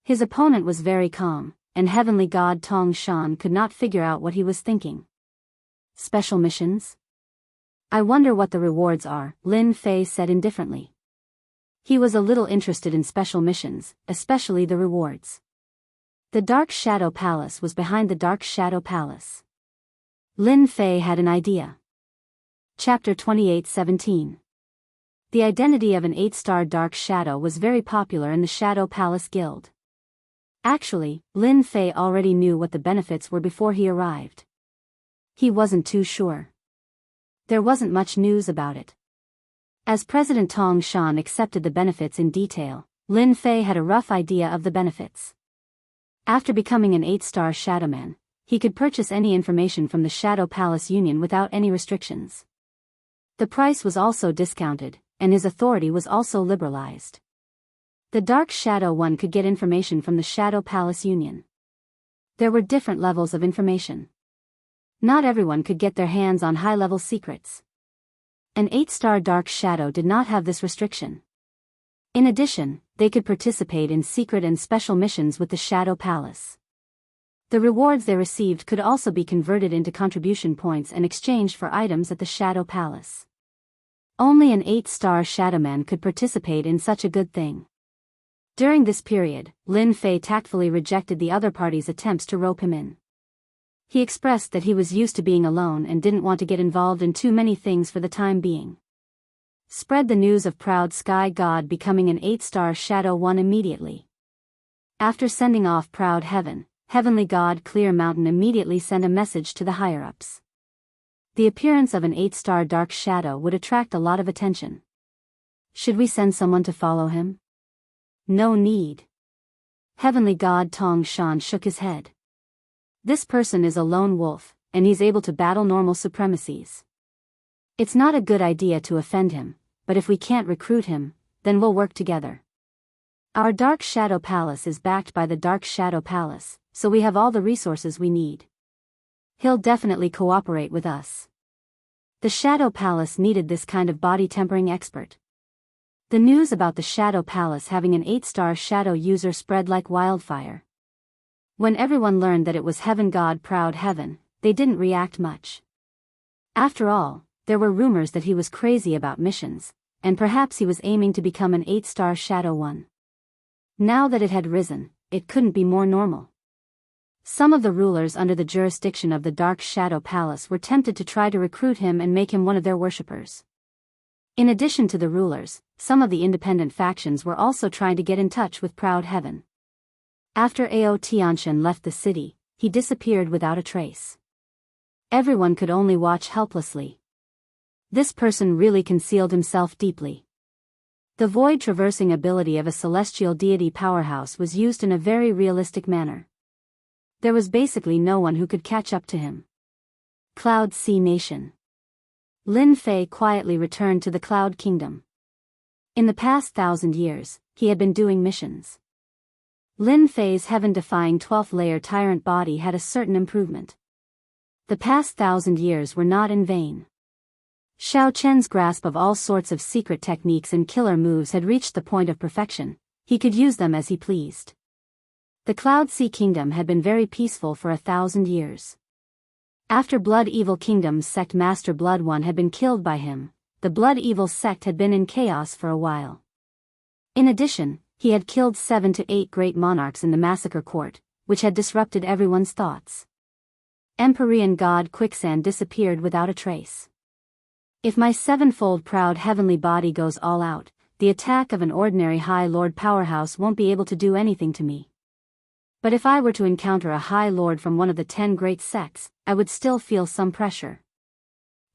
His opponent was very calm, and Heavenly God Tong Shan could not figure out what he was thinking. Special missions? I wonder what the rewards are, Lin Fei said indifferently. He was a little interested in special missions, especially the rewards. The Dark Shadow Palace was behind the Dark Shadow Palace. Lin Fei had an idea. Chapter 28:17. The identity of an 8-star Dark Shadow was very popular in the Shadow Palace Guild. Actually, Lin Fei already knew what the benefits were before he arrived. He wasn't too sure. There wasn't much news about it. As President Tong Shan accepted the benefits in detail, Lin Fei had a rough idea of the benefits. After becoming an 8-star Shadowman, he could purchase any information from the Shadow Palace Union without any restrictions. The price was also discounted, and his authority was also liberalized. The Dark Shadow one could get information from the Shadow Palace Union. There were different levels of information. Not everyone could get their hands on high-level secrets. An 8-star Dark Shadow did not have this restriction. In addition, they could participate in secret and special missions with the Shadow Palace. The rewards they received could also be converted into contribution points and exchanged for items at the Shadow Palace. Only an 8-star Shadowman could participate in such a good thing. During this period, Lin Fei tactfully rejected the other party's attempts to rope him in. He expressed that he was used to being alone and didn't want to get involved in too many things for the time being. Spread the news of Proud Sky God becoming an 8-star Shadow One immediately. After sending off Proud Heaven, Heavenly God Clear Mountain immediately sent a message to the higher-ups. The appearance of an 8-star Dark Shadow would attract a lot of attention. Should we send someone to follow him? No need. Heavenly God Tong Shan shook his head. This person is a lone wolf, and he's able to battle normal supremacies. It's not a good idea to offend him, but if we can't recruit him, then we'll work together. Our Dark Shadow Palace is backed by the Dark Shadow Palace, so we have all the resources we need. He'll definitely cooperate with us. The Shadow Palace needed this kind of body-tempering expert. The news about the Shadow Palace having an 8-star Shadow user spread like wildfire. When everyone learned that it was Heaven God Proud Heaven, they didn't react much. After all, there were rumors that he was crazy about missions, and perhaps he was aiming to become an 8-star Shadow One. Now that it had risen, it couldn't be more normal. Some of the rulers under the jurisdiction of the Dark Shadow Palace were tempted to try to recruit him and make him one of their worshippers. In addition to the rulers, some of the independent factions were also trying to get in touch with Proud Heaven. After Ao Tianshan left the city, he disappeared without a trace. Everyone could only watch helplessly. This person really concealed himself deeply. The void-traversing ability of a celestial deity powerhouse was used in a very realistic manner. There was basically no one who could catch up to him. Cloud Sea Nation. Lin Fei quietly returned to the Cloud Kingdom. In the past 1,000 years, he had been doing missions. Lin Fei's heaven-defying 12th-layer tyrant body had a certain improvement. The past 1,000 years were not in vain. Xiao Chen's grasp of all sorts of secret techniques and killer moves had reached the point of perfection. He could use them as he pleased. The Cloud Sea Kingdom had been very peaceful for 1,000 years. After Blood Evil Kingdom's sect Master Blood One had been killed by him, the Blood Evil sect had been in chaos for a while. In addition, he had killed 7 to 8 great monarchs in the massacre court, which had disrupted everyone's thoughts. Empyrean God Quicksand disappeared without a trace. If my sevenfold proud heavenly body goes all out, the attack of an ordinary High Lord powerhouse won't be able to do anything to me. But if I were to encounter a High Lord from one of the 10 great sects, I would still feel some pressure.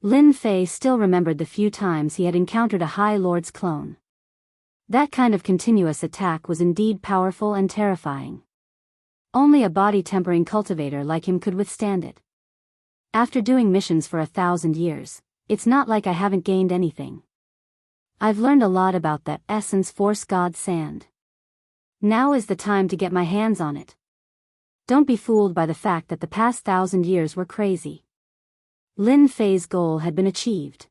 Lin Fei still remembered the few times he had encountered a High Lord's clone. That kind of continuous attack was indeed powerful and terrifying. Only a body-tempering cultivator like him could withstand it. After doing missions for 1,000 years, it's not like I haven't gained anything. I've learned a lot about that essence force god sand. Now is the time to get my hands on it. Don't be fooled by the fact that the past 1,000 years were crazy. Lin Fei's goal had been achieved.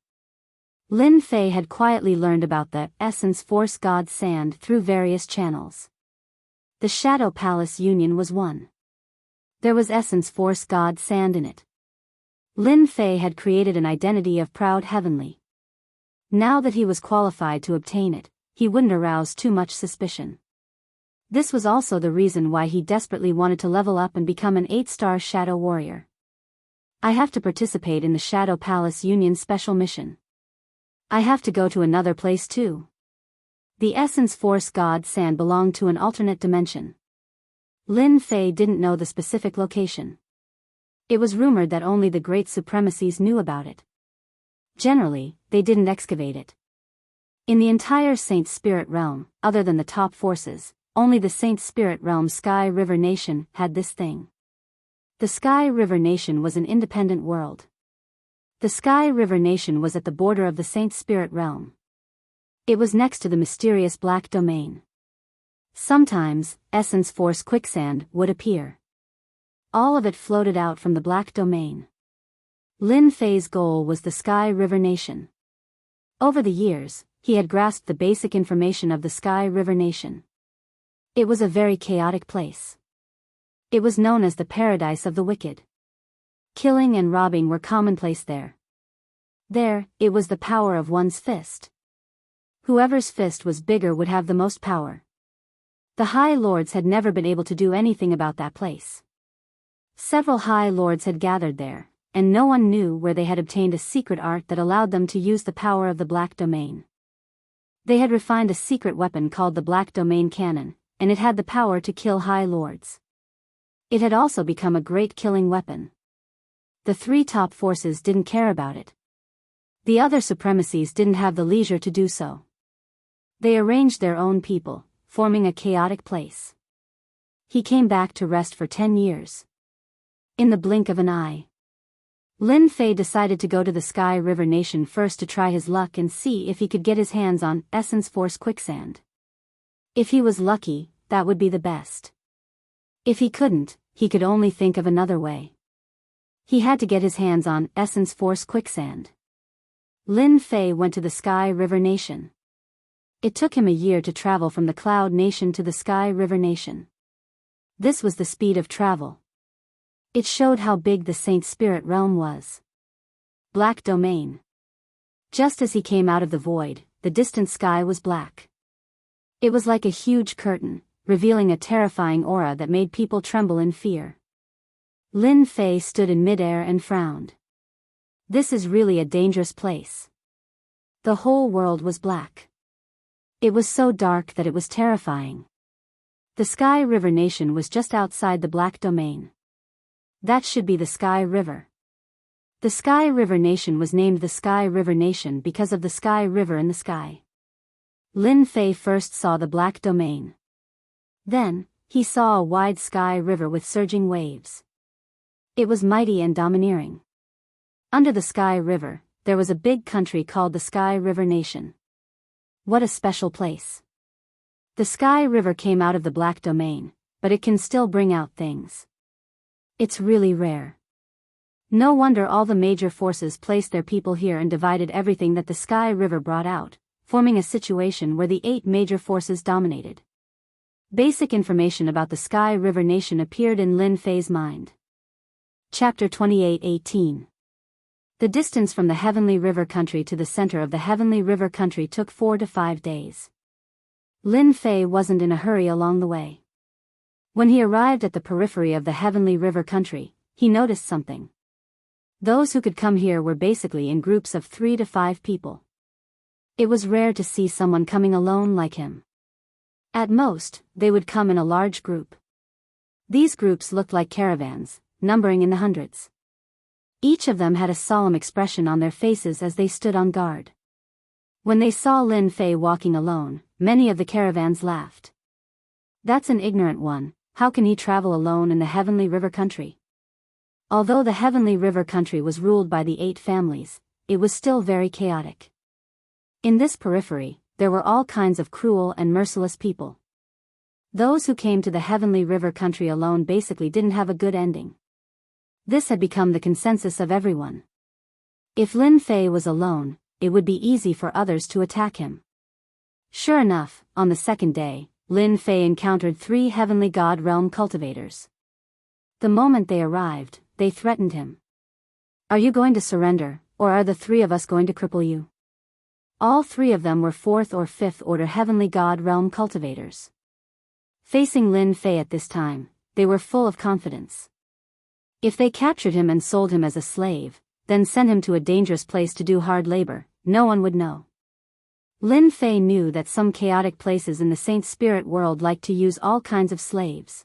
Lin Fei had quietly learned about the essence force god sand through various channels. The Shadow Palace Union was one. There was essence force god sand in it. Lin Fei had created an identity of proud heavenly. Now that he was qualified to obtain it, he wouldn't arouse too much suspicion. This was also the reason why he desperately wanted to level up and become an 8-star Shadow Warrior. I have to participate in the Shadow Palace Union's special mission. I have to go to another place too. The Essence Force God Sand belonged to an alternate dimension. Lin Fei didn't know the specific location. It was rumored that only the Great Supremacies knew about it. Generally, they didn't excavate it. In the entire Saint Spirit Realm, other than the top forces, only the Saint Spirit Realm Sky River Nation had this thing. The Sky River Nation was an independent world. The Sky River Nation was at the border of the Saint Spirit Realm. It was next to the mysterious Black Domain. Sometimes, Essence Force quicksand would appear. All of it floated out from the Black Domain. Lin Fei's goal was the Sky River Nation. Over the years, he had grasped the basic information of the Sky River Nation. It was a very chaotic place. It was known as the paradise of the wicked. Killing and robbing were commonplace there. There, it was the power of one's fist. Whoever's fist was bigger would have the most power. The High Lords had never been able to do anything about that place. Several High Lords had gathered there, and no one knew where they had obtained a secret art that allowed them to use the power of the Black Domain. They had refined a secret weapon called the Black Domain Cannon, and it had the power to kill High Lords. It had also become a great killing weapon. The 3 top forces didn't care about it. The other supremacies didn't have the leisure to do so. They arranged their own people, forming a chaotic place. He came back to rest for 10 years. In the blink of an eye, Lin Fei decided to go to the Sky River Nation first to try his luck and see if he could get his hands on Essence Force quicksand. If he was lucky, that would be the best. If he couldn't, he could only think of another way. He had to get his hands on Essence Force quicksand. Lin Fei went to the Sky River Nation. It took him a year to travel from the Cloud Nation to the Sky River Nation. This was the speed of travel. It showed how big the Saint Spirit Realm was. Black Domain. Just as he came out of the void, the distant sky was black. It was like a huge curtain, revealing a terrifying aura that made people tremble in fear. Lin Fei stood in midair and frowned. This is really a dangerous place. The whole world was black. It was so dark that it was terrifying. The Sky River Nation was just outside the Black Domain. That should be the Sky River. The Sky River Nation was named the Sky River Nation because of the Sky River in the sky. Lin Fei first saw the Black Domain. Then, he saw a wide sky river with surging waves. It was mighty and domineering. Under the Sky River, there was a big country called the Sky River Nation. What a special place. The Sky River came out of the Black Domain, but it can still bring out things. It's really rare. No wonder all the major forces placed their people here and divided everything that the Sky River brought out, forming a situation where the 8 major forces dominated. Basic information about the Sky River Nation appeared in Lin Fei's mind. Chapter 28:18. The distance from the Heavenly River Country to the center of the Heavenly River Country took 4 to 5 days. Lin Fei wasn't in a hurry along the way. When he arrived at the periphery of the Heavenly River Country, he noticed something. Those who could come here were basically in groups of 3 to 5 people. It was rare to see someone coming alone like him. At most, they would come in a large group. These groups looked like caravans, numbering in the hundreds. Each of them had a solemn expression on their faces as they stood on guard. When they saw Lin Fei walking alone, many of the caravans laughed. That's an ignorant one, how can he travel alone in the Heavenly River country? Although the Heavenly River country was ruled by the 8 families, it was still very chaotic. In this periphery, there were all kinds of cruel and merciless people. Those who came to the Heavenly River country alone basically didn't have a good ending. This had become the consensus of everyone. If Lin Fei was alone, it would be easy for others to attack him. Sure enough, on the second day, Lin Fei encountered 3 Heavenly God Realm cultivators. The moment they arrived, they threatened him. Are you going to surrender, or are the 3 of us going to cripple you? All 3 of them were 4th or 5th order Heavenly God Realm cultivators. Facing Lin Fei at this time, they were full of confidence. If they captured him and sold him as a slave, then sent him to a dangerous place to do hard labor, no one would know. Lin Fei knew that some chaotic places in the Saint Spirit world liked to use all kinds of slaves.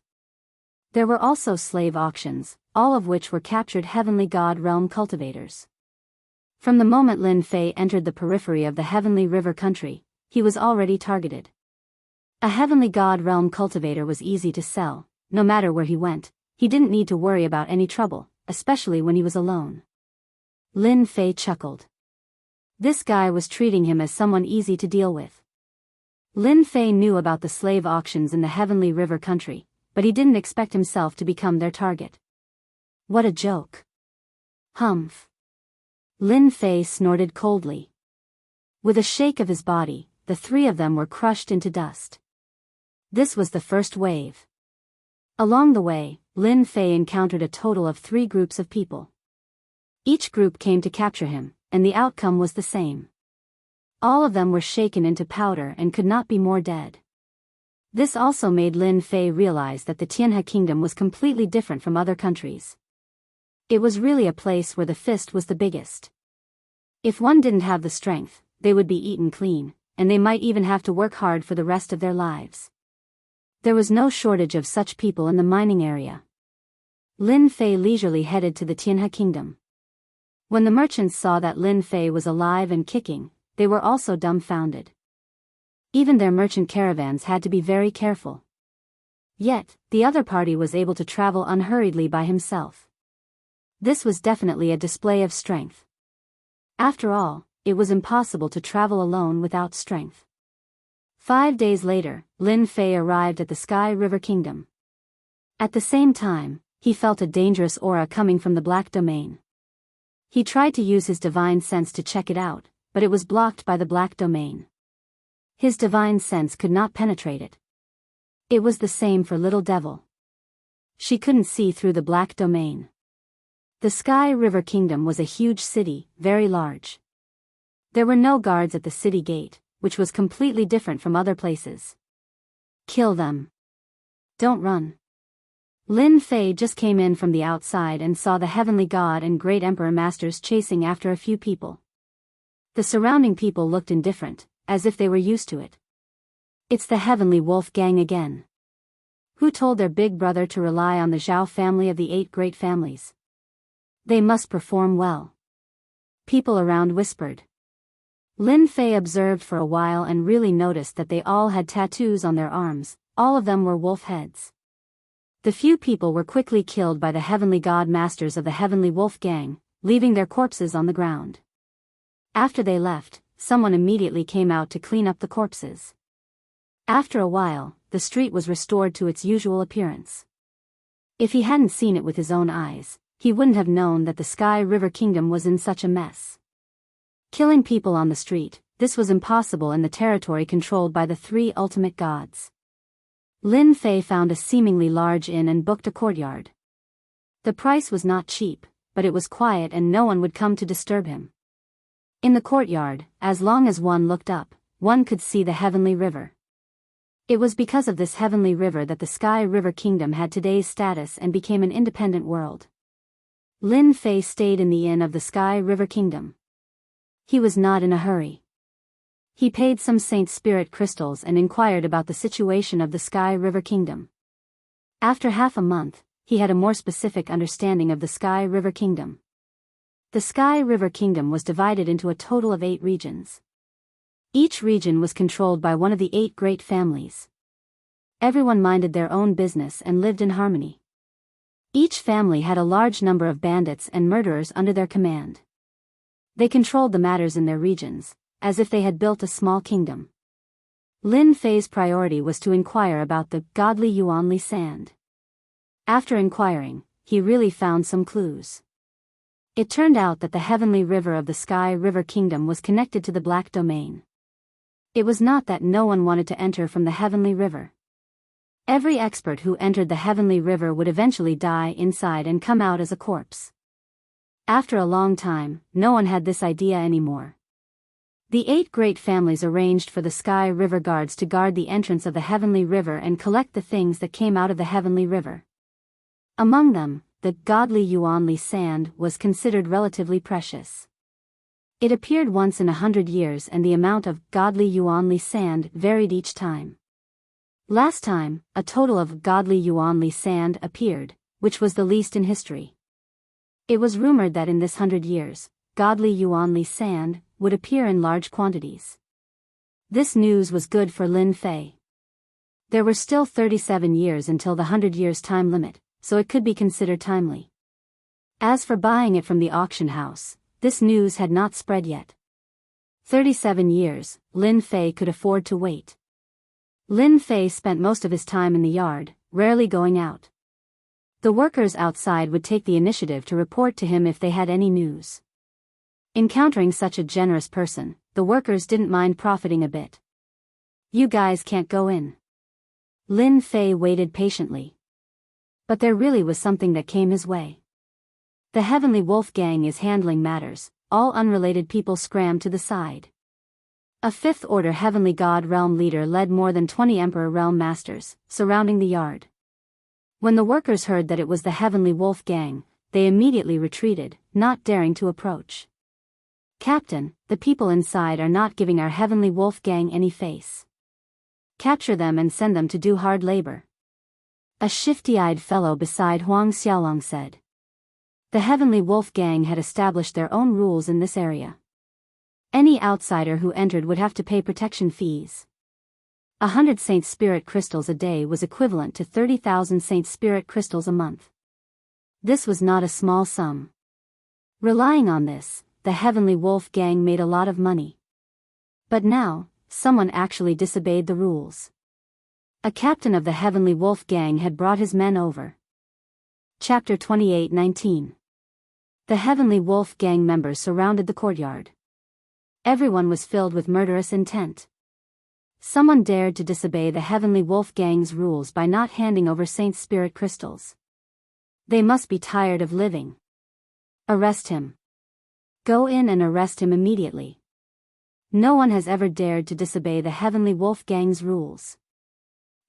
There were also slave auctions, all of which were captured Heavenly God Realm cultivators. From the moment Lin Fei entered the periphery of the Heavenly River country, he was already targeted. A Heavenly God Realm cultivator was easy to sell. No matter where he went, he didn't need to worry about any trouble, especially when he was alone. Lin Fei chuckled. This guy was treating him as someone easy to deal with. Lin Fei knew about the slave auctions in the Heavenly River country, but he didn't expect himself to become their target. What a joke. Humph. Lin Fei snorted coldly. With a shake of his body, the 3 of them were crushed into dust. This was the first wave. Along the way, Lin Fei encountered a total of 3 groups of people. Each group came to capture him, and the outcome was the same. All of them were shaken into powder and could not be more dead. This also made Lin Fei realize that the Tianhe kingdom was completely different from other countries. It was really a place where the fist was the biggest. If one didn't have the strength, they would be eaten clean, and they might even have to work hard for the rest of their lives. There was no shortage of such people in the mining area. Lin Fei leisurely headed to the Tianhe kingdom. When the merchants saw that Lin Fei was alive and kicking, they were also dumbfounded. Even their merchant caravans had to be very careful. Yet, the other party was able to travel unhurriedly by himself. This was definitely a display of strength. After all, it was impossible to travel alone without strength. 5 days later, Lin Fei arrived at the Sky River Kingdom. At the same time, he felt a dangerous aura coming from the Black Domain. He tried to use his divine sense to check it out, but it was blocked by the Black Domain. His divine sense could not penetrate it. It was the same for Little Devil. She couldn't see through the Black Domain. The Sky River Kingdom was a huge city, very large. There were no guards at the city gate, which was completely different from other places. Kill them. Don't run. Lin Fei just came in from the outside and saw the Heavenly God and Great Emperor Masters chasing after a few people. The surrounding people looked indifferent, as if they were used to it. It's the Heavenly Wolf Gang again. Who told their big brother to rely on the Zhao family of the 8 great families? They must perform well. People around whispered. Lin Fei observed for a while and really noticed that they all had tattoos on their arms, all of them were wolf heads. The few people were quickly killed by the Heavenly God Masters of the Heavenly Wolf Gang, leaving their corpses on the ground. After they left, someone immediately came out to clean up the corpses. After a while, the street was restored to its usual appearance. If he hadn't seen it with his own eyes, he wouldn't have known that the Sky River Kingdom was in such a mess. Killing people on the street, this was impossible in the territory controlled by the 3 ultimate gods. Lin Fei found a seemingly large inn and booked a courtyard. The price was not cheap, but it was quiet and no one would come to disturb him. In the courtyard, as long as one looked up, one could see the Heavenly River. It was because of this Heavenly River that the Sky River Kingdom had today's status and became an independent world. Lin Fei stayed in the inn of the Sky River Kingdom. He was not in a hurry. He paid some Saint Spirit crystals and inquired about the situation of the Sky River Kingdom. After half a month, he had a more specific understanding of the Sky River Kingdom. The Sky River Kingdom was divided into a total of 8 regions. Each region was controlled by one of the 8 great families. Everyone minded their own business and lived in harmony. Each family had a large number of bandits and murderers under their command. They controlled the matters in their regions, as if they had built a small kingdom. Lin Fei's priority was to inquire about the godly Yuanli sand. After inquiring, he really found some clues. It turned out that the heavenly river of the Sky River Kingdom was connected to the Black Domain. It was not that no one wanted to enter from the heavenly river. Every expert who entered the heavenly river would eventually die inside and come out as a corpse. After a long time, no one had this idea anymore. The 8 great families arranged for the Sky River guards to guard the entrance of the heavenly river and collect the things that came out of the heavenly river. Among them, the godly Yuanli sand was considered relatively precious. It appeared once in 100 years and the amount of godly Yuanli sand varied each time. Last time, a total of godly Yuanli sand appeared, which was the least in history. It was rumored that in this 100 years, godly Yuanli sand would appear in large quantities. This news was good for Lin Fei. There were still 37 years until the 100 years time limit, so it could be considered timely. As for buying it from the auction house, this news had not spread yet. 37 years, Lin Fei could afford to wait. Lin Fei spent most of his time in the yard, rarely going out. The workers outside would take the initiative to report to him if they had any news. Encountering such a generous person, the workers didn't mind profiting a bit. "You guys can't go in." Lin Fei waited patiently. But there really was something that came his way. "The Heavenly Wolf Gang is handling matters." All unrelated people scrammed to the side. A 5th Order Heavenly God Realm leader led more than 20 Emperor Realm Masters, surrounding the yard. When the workers heard that it was the Heavenly Wolf Gang, they immediately retreated, not daring to approach. "Captain, the people inside are not giving our Heavenly Wolf Gang any face. Capture them and send them to do hard labor." A shifty-eyed fellow beside Huang Xiaolong said. The Heavenly Wolf Gang had established their own rules in this area. Any outsider who entered would have to pay protection fees. 100 Saint Spirit crystals a day was equivalent to 30,000 Saint Spirit crystals a month. This was not a small sum. Relying on this, the Heavenly Wolf Gang made a lot of money. But now, someone actually disobeyed the rules. A captain of the Heavenly Wolf Gang had brought his men over. Chapter 28:19. The Heavenly Wolf Gang members surrounded the courtyard. Everyone was filled with murderous intent. Someone dared to disobey the Heavenly Wolf Gang's rules by not handing over Saint Spirit crystals. They must be tired of living. Arrest him. Go in and arrest him immediately. No one has ever dared to disobey the Heavenly Wolf Gang's rules.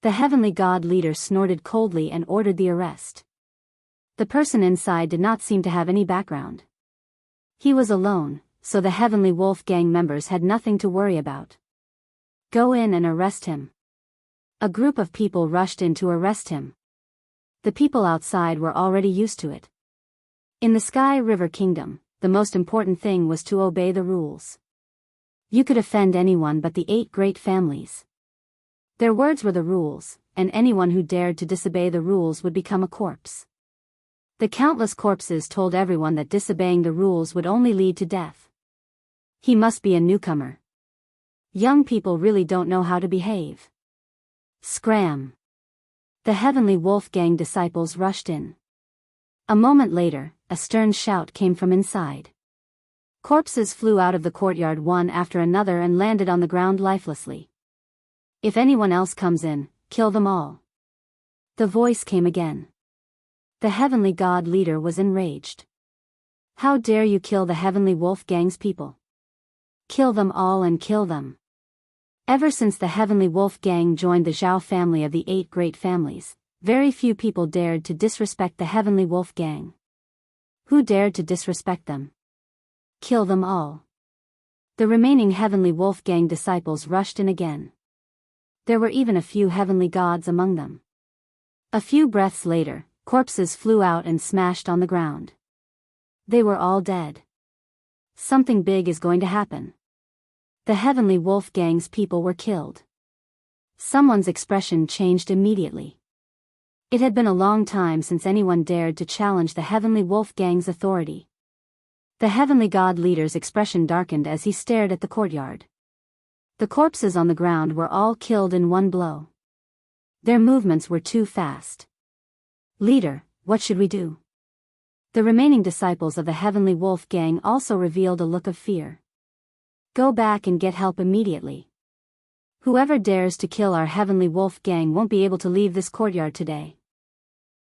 The Heavenly God leader snorted coldly and ordered the arrest. The person inside did not seem to have any background. He was alone, so the Heavenly Wolf Gang members had nothing to worry about. Go in and arrest him. A group of people rushed in to arrest him. The people outside were already used to it. In the Sky River Kingdom, the most important thing was to obey the rules. You could offend anyone but the 8 great families. Their words were the rules, and anyone who dared to disobey the rules would become a corpse. The countless corpses told everyone that disobeying the rules would only lead to death. He must be a newcomer. Young people really don't know how to behave. Scram! The Heavenly Wolf Gang disciples rushed in. A moment later, a stern shout came from inside. Corpses flew out of the courtyard one after another and landed on the ground lifelessly. If anyone else comes in, kill them all. The voice came again. The Heavenly God leader was enraged. How dare you kill the Heavenly Wolf Gang's people? Kill them all and kill them. Ever since the Heavenly Wolf Gang joined the Zhao family of the 8 great families, very few people dared to disrespect the Heavenly Wolf Gang. Who dared to disrespect them? Kill them all. The remaining Heavenly Wolf Gang disciples rushed in again. There were even a few heavenly gods among them. A few breaths later, corpses flew out and smashed on the ground. They were all dead. Something big is going to happen. The Heavenly Wolf Gang's people were killed. Someone's expression changed immediately. It had been a long time since anyone dared to challenge the Heavenly Wolf Gang's authority. The Heavenly God leader's expression darkened as he stared at the courtyard. The corpses on the ground were all killed in one blow. Their movements were too fast. "Leader, what should we do?" The remaining disciples of the Heavenly Wolf Gang also revealed a look of fear. "Go back and get help immediately. Whoever dares to kill our Heavenly Wolf Gang won't be able to leave this courtyard today."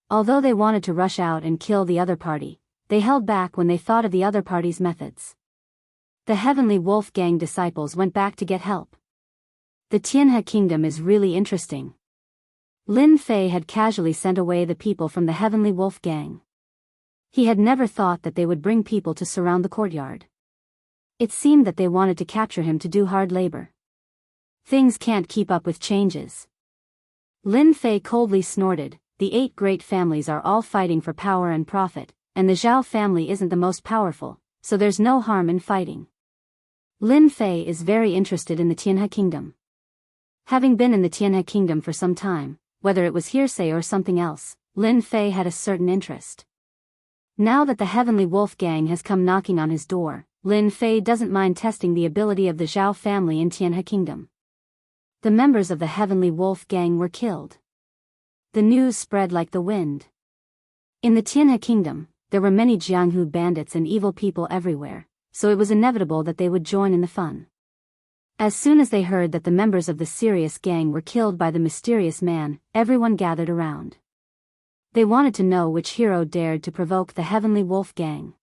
Although they wanted to rush out and kill the other party, they held back when they thought of the other party's methods. The Heavenly Wolf Gang disciples went back to get help. The Tianhe Kingdom is really interesting. Lin Fei had casually sent away the people from the Heavenly Wolf Gang. He had never thought that they would bring people to surround the courtyard. It seemed that they wanted to capture him to do hard labor. Things can't keep up with changes. Lin Fei coldly snorted, "The 8 great families are all fighting for power and profit, and the Zhao family isn't the most powerful, so there's no harm in fighting." Lin Fei is very interested in the Tianhe Kingdom. Having been in the Tianhe Kingdom for some time, whether it was hearsay or something else, Lin Fei had a certain interest. Now that the Heavenly Wolf Gang has come knocking on his door, Lin Fei doesn't mind testing the ability of the Zhao family in Tianhe Kingdom. The members of the Heavenly Wolf Gang were killed. The news spread like the wind. In the Tianhe Kingdom, there were many Jianghu bandits and evil people everywhere, so it was inevitable that they would join in the fun. As soon as they heard that the members of the serious gang were killed by the mysterious man, everyone gathered around. They wanted to know which hero dared to provoke the Heavenly Wolf Gang.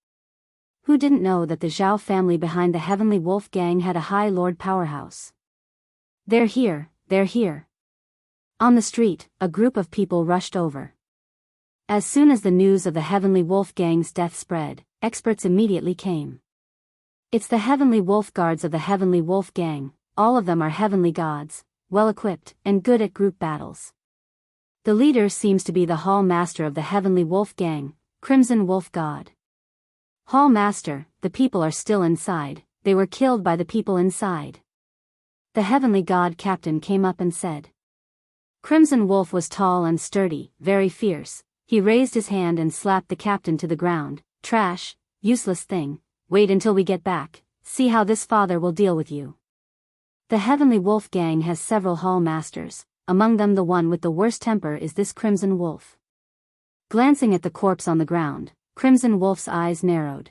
Who didn't know that the Zhao family behind the Heavenly Wolf Gang had a High Lord powerhouse? "They're here, they're here." On the street, a group of people rushed over. As soon as the news of the Heavenly Wolf Gang's death spread, experts immediately came. It's the Heavenly Wolf Guards of the Heavenly Wolf Gang. All of them are heavenly gods, well-equipped, and good at group battles. The leader seems to be the Hall Master of the Heavenly Wolf Gang, Crimson Wolf God. "Hall Master, the people are still inside, they were killed by the people inside." The Heavenly God Captain came up and said. Crimson Wolf was tall and sturdy, very fierce. He raised his hand and slapped the captain to the ground. "Trash, useless thing, wait until we get back, see how this father will deal with you." The Heavenly Wolf Gang has several Hall Masters, among them the one with the worst temper is this Crimson Wolf. Glancing at the corpse on the ground, Crimson Wolf's eyes narrowed.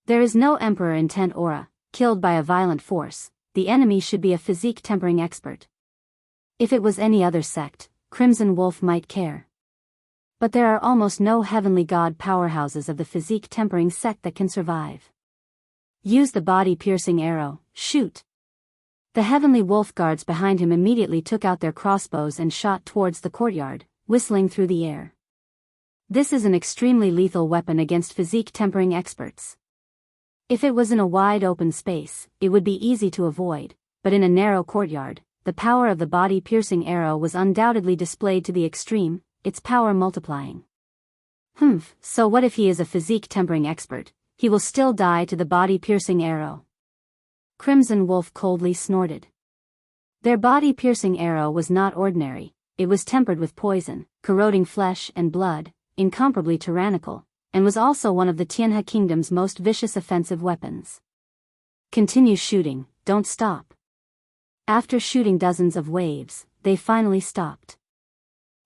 There is no Emperor in Tent Aura, killed by a violent force. The enemy should be a physique tempering expert. If it was any other sect, Crimson Wolf might care. But there are almost no heavenly god powerhouses of the physique tempering sect that can survive. Use the body-piercing arrow, shoot. The Heavenly Wolf Guards behind him immediately took out their crossbows and shot towards the courtyard, whistling through the air. This is an extremely lethal weapon against physique tempering experts. If it was in a wide open space, it would be easy to avoid, but in a narrow courtyard, the power of the body-piercing arrow was undoubtedly displayed to the extreme, its power multiplying. So what if he is a physique tempering expert? He will still die to the body-piercing arrow. Crimson Wolf coldly snorted. Their body-piercing arrow was not ordinary, it was tempered with poison, corroding flesh and blood, incomparably tyrannical, and was also one of the Tianhe Kingdom's most vicious offensive weapons. Continue shooting, don't stop. After shooting dozens of waves, they finally stopped.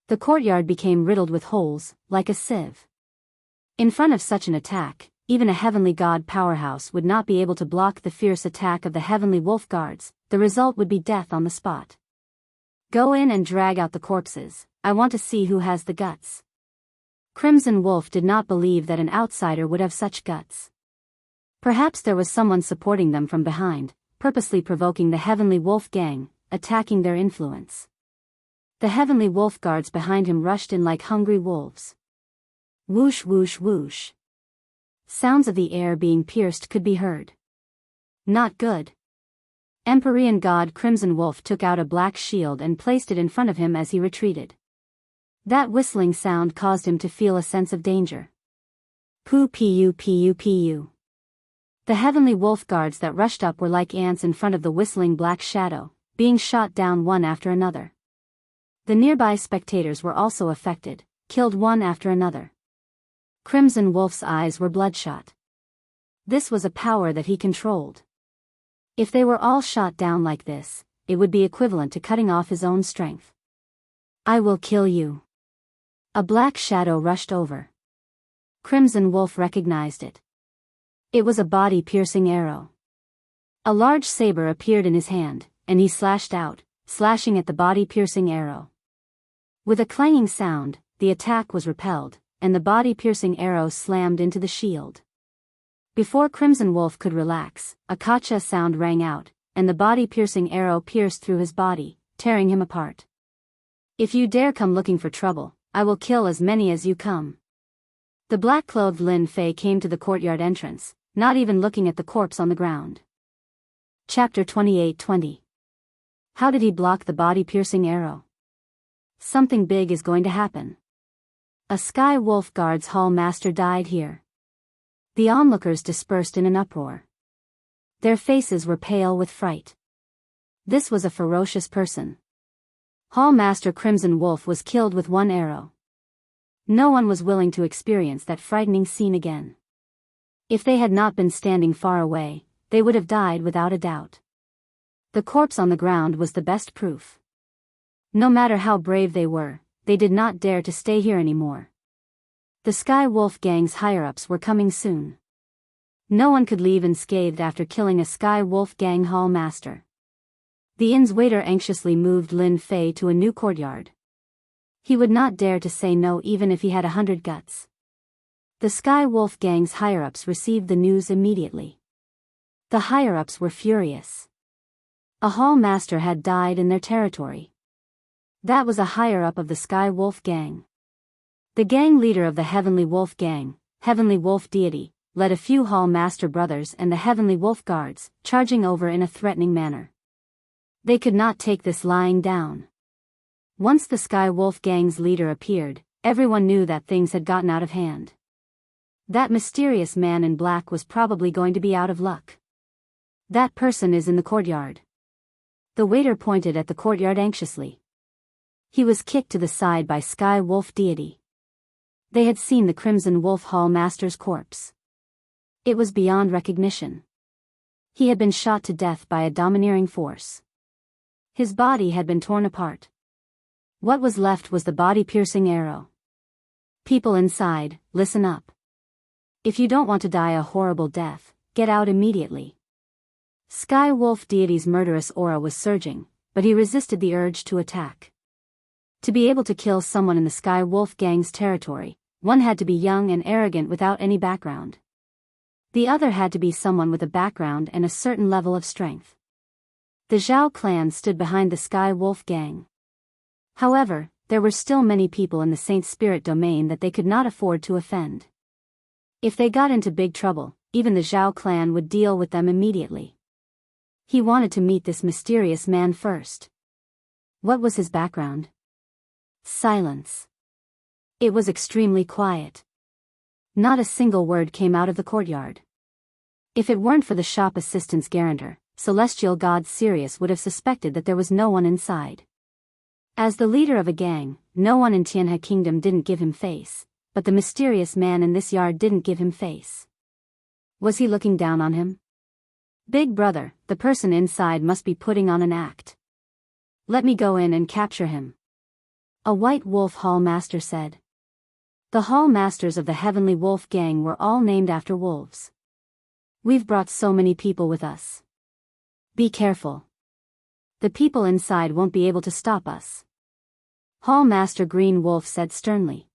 The courtyard became riddled with holes, like a sieve. In front of such an attack, even a heavenly god powerhouse would not be able to block the fierce attack of the Heavenly Wolf Guards. The result would be death on the spot. "Go in and drag out the corpses, I want to see who has the guts." Crimson Wolf did not believe that an outsider would have such guts. Perhaps there was someone supporting them from behind, purposely provoking the Heavenly Wolf Gang, attacking their influence. The Heavenly Wolf Guards behind him rushed in like hungry wolves. Whoosh whoosh whoosh. Sounds of the air being pierced could be heard. Not good. Empyrean God Crimson Wolf took out a black shield and placed it in front of him as he retreated. That whistling sound caused him to feel a sense of danger. Poo pu pu pu. The Heavenly Wolf Guards that rushed up were like ants in front of the whistling black shadow. being shot down one after another. The nearby spectators were also affected, killed one after another. Crimson Wolf's eyes were bloodshot. This was a power that he controlled. If they were all shot down like this, it would be equivalent to cutting off his own strength. I will kill you. A black shadow rushed over. Crimson Wolf recognized it. It was a body-piercing arrow. A large saber appeared in his hand, and he slashed out, slashing at the body-piercing arrow. With a clanging sound, the attack was repelled, and the body-piercing arrow slammed into the shield. Before Crimson Wolf could relax, a kacha sound rang out, and the body-piercing arrow pierced through his body, tearing him apart. If you dare come looking for trouble, I will kill as many as you come. The black-clothed Lin Fei came to the courtyard entrance, not even looking at the corpse on the ground. Chapter 28-20. How did he block the body-piercing arrow? Something big is going to happen. A Sky Wolf Guard's hall master died here. The onlookers dispersed in an uproar. Their faces were pale with fright. This was a ferocious person. Hall Master Crimson Wolf was killed with one arrow. No one was willing to experience that frightening scene again. If they had not been standing far away, they would have died without a doubt. The corpse on the ground was the best proof. No matter how brave they were, they did not dare to stay here anymore. The Sky Wolf Gang's higher-ups were coming soon. No one could leave unscathed after killing a Sky Wolf Gang hall master. The inn's waiter anxiously moved Lin Fei to a new courtyard. He would not dare to say no even if he had 100 guts. The Sky Wolf Gang's higher-ups received the news immediately. The higher-ups were furious. A hall master had died in their territory. That was a higher-up of the Sky Wolf Gang. The gang leader of the Heavenly Wolf Gang, Heavenly Wolf Deity, led a few Hall Master brothers and the Heavenly Wolf Guards, charging over in a threatening manner. They could not take this lying down. Once the Sky Wolf Gang's leader appeared, everyone knew that things had gotten out of hand. That mysterious man in black was probably going to be out of luck. That person is in the courtyard. The waiter pointed at the courtyard anxiously. He was kicked to the side by Sky Wolf Deity. They had seen the Crimson Wolf Hall Master's corpse. It was beyond recognition. He had been shot to death by a domineering force. His body had been torn apart. What was left was the body-piercing arrow. People inside, listen up. If you don't want to die a horrible death, get out immediately. Sky Wolf Deity's murderous aura was surging, but he resisted the urge to attack. To be able to kill someone in the Sky Wolf Gang's territory, one had to be young and arrogant without any background. The other had to be someone with a background and a certain level of strength. The Zhao clan stood behind the Sky Wolf Gang. However, there were still many people in the Saint Spirit domain that they could not afford to offend. If they got into big trouble, even the Zhao clan would deal with them immediately. He wanted to meet this mysterious man first. What was his background? Silence. It was extremely quiet. Not a single word came out of the courtyard. If it weren't for the shop assistant's guarantor, Celestial God Sirius would have suspected that there was no one inside. As the leader of a gang, no one in Tianhe Kingdom didn't give him face, but the mysterious man in this yard didn't give him face. Was he looking down on him? Big brother, the person inside must be putting on an act. Let me go in and capture him. A White Wolf Hall Master said. The Hall Masters of the Heavenly Wolf Gang were all named after wolves. We've brought so many people with us. Be careful. The people inside won't be able to stop us. Hall Master Green Wolf said sternly.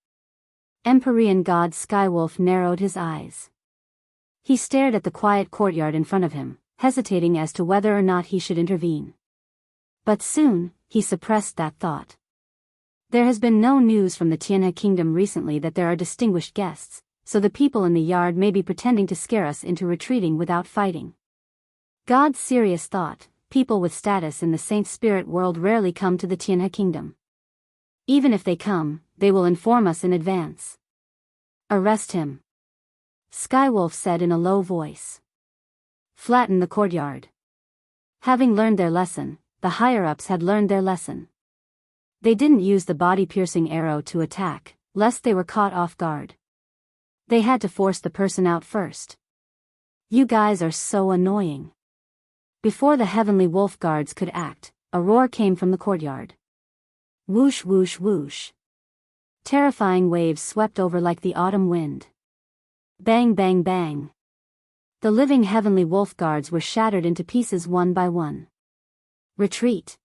Empyrean God Skywolf narrowed his eyes. He stared at the quiet courtyard in front of him, hesitating as to whether or not he should intervene. But soon, he suppressed that thought. There has been no news from the Tianhe Kingdom recently that there are distinguished guests, so the people in the yard may be pretending to scare us into retreating without fighting. God Sirius thought, people with status in the Saint Spirit world rarely come to the Tianhe Kingdom. Even if they come, they will inform us in advance. Arrest him. Skywolf said in a low voice. Flatten the courtyard. Having learned their lesson, the higher-ups had learned their lesson. They didn't use the body-piercing arrow to attack, lest they were caught off guard. They had to force the person out first. You guys are so annoying. Before the heavenly wolf guards could act, a roar came from the courtyard. Whoosh whoosh whoosh. Terrifying waves swept over like the autumn wind. Bang bang bang. The living heavenly wolf guards were shattered into pieces one by one. Retreat.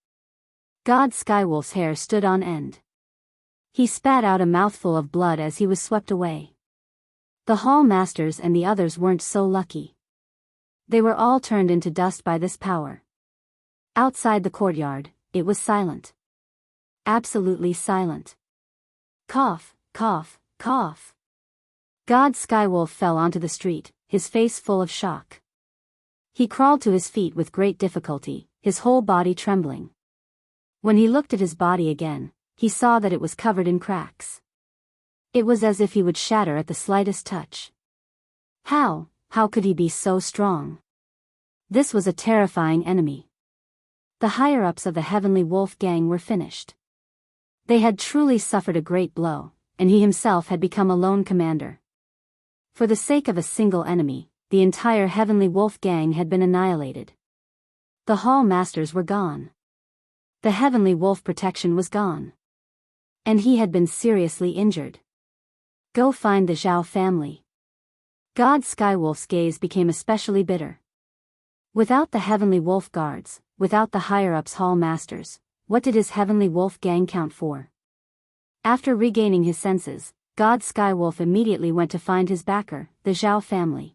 God Skywolf's hair stood on end. He spat out a mouthful of blood as he was swept away. The hall masters and the others weren't so lucky. They were all turned into dust by this power. Outside the courtyard, it was silent. Absolutely silent. Cough, cough, cough. God Skywolf fell onto the street, his face full of shock. He crawled to his feet with great difficulty, his whole body trembling. When he looked at his body again, he saw that it was covered in cracks. It was as if he would shatter at the slightest touch. How could he be so strong? This was a terrifying enemy. The higher-ups of the Heavenly Wolf gang were finished. They had truly suffered a great blow, and he himself had become a lone commander. For the sake of a single enemy, the entire Heavenly Wolf gang had been annihilated. The hall masters were gone. The Heavenly Wolf protection was gone. And he had been seriously injured. Go find the Zhao family. God Skywolf's gaze became especially bitter. Without the Heavenly Wolf guards, without the higher-ups hall masters, what did his Heavenly Wolf gang count for? After regaining his senses, God Skywolf immediately went to find his backer, the Zhao family.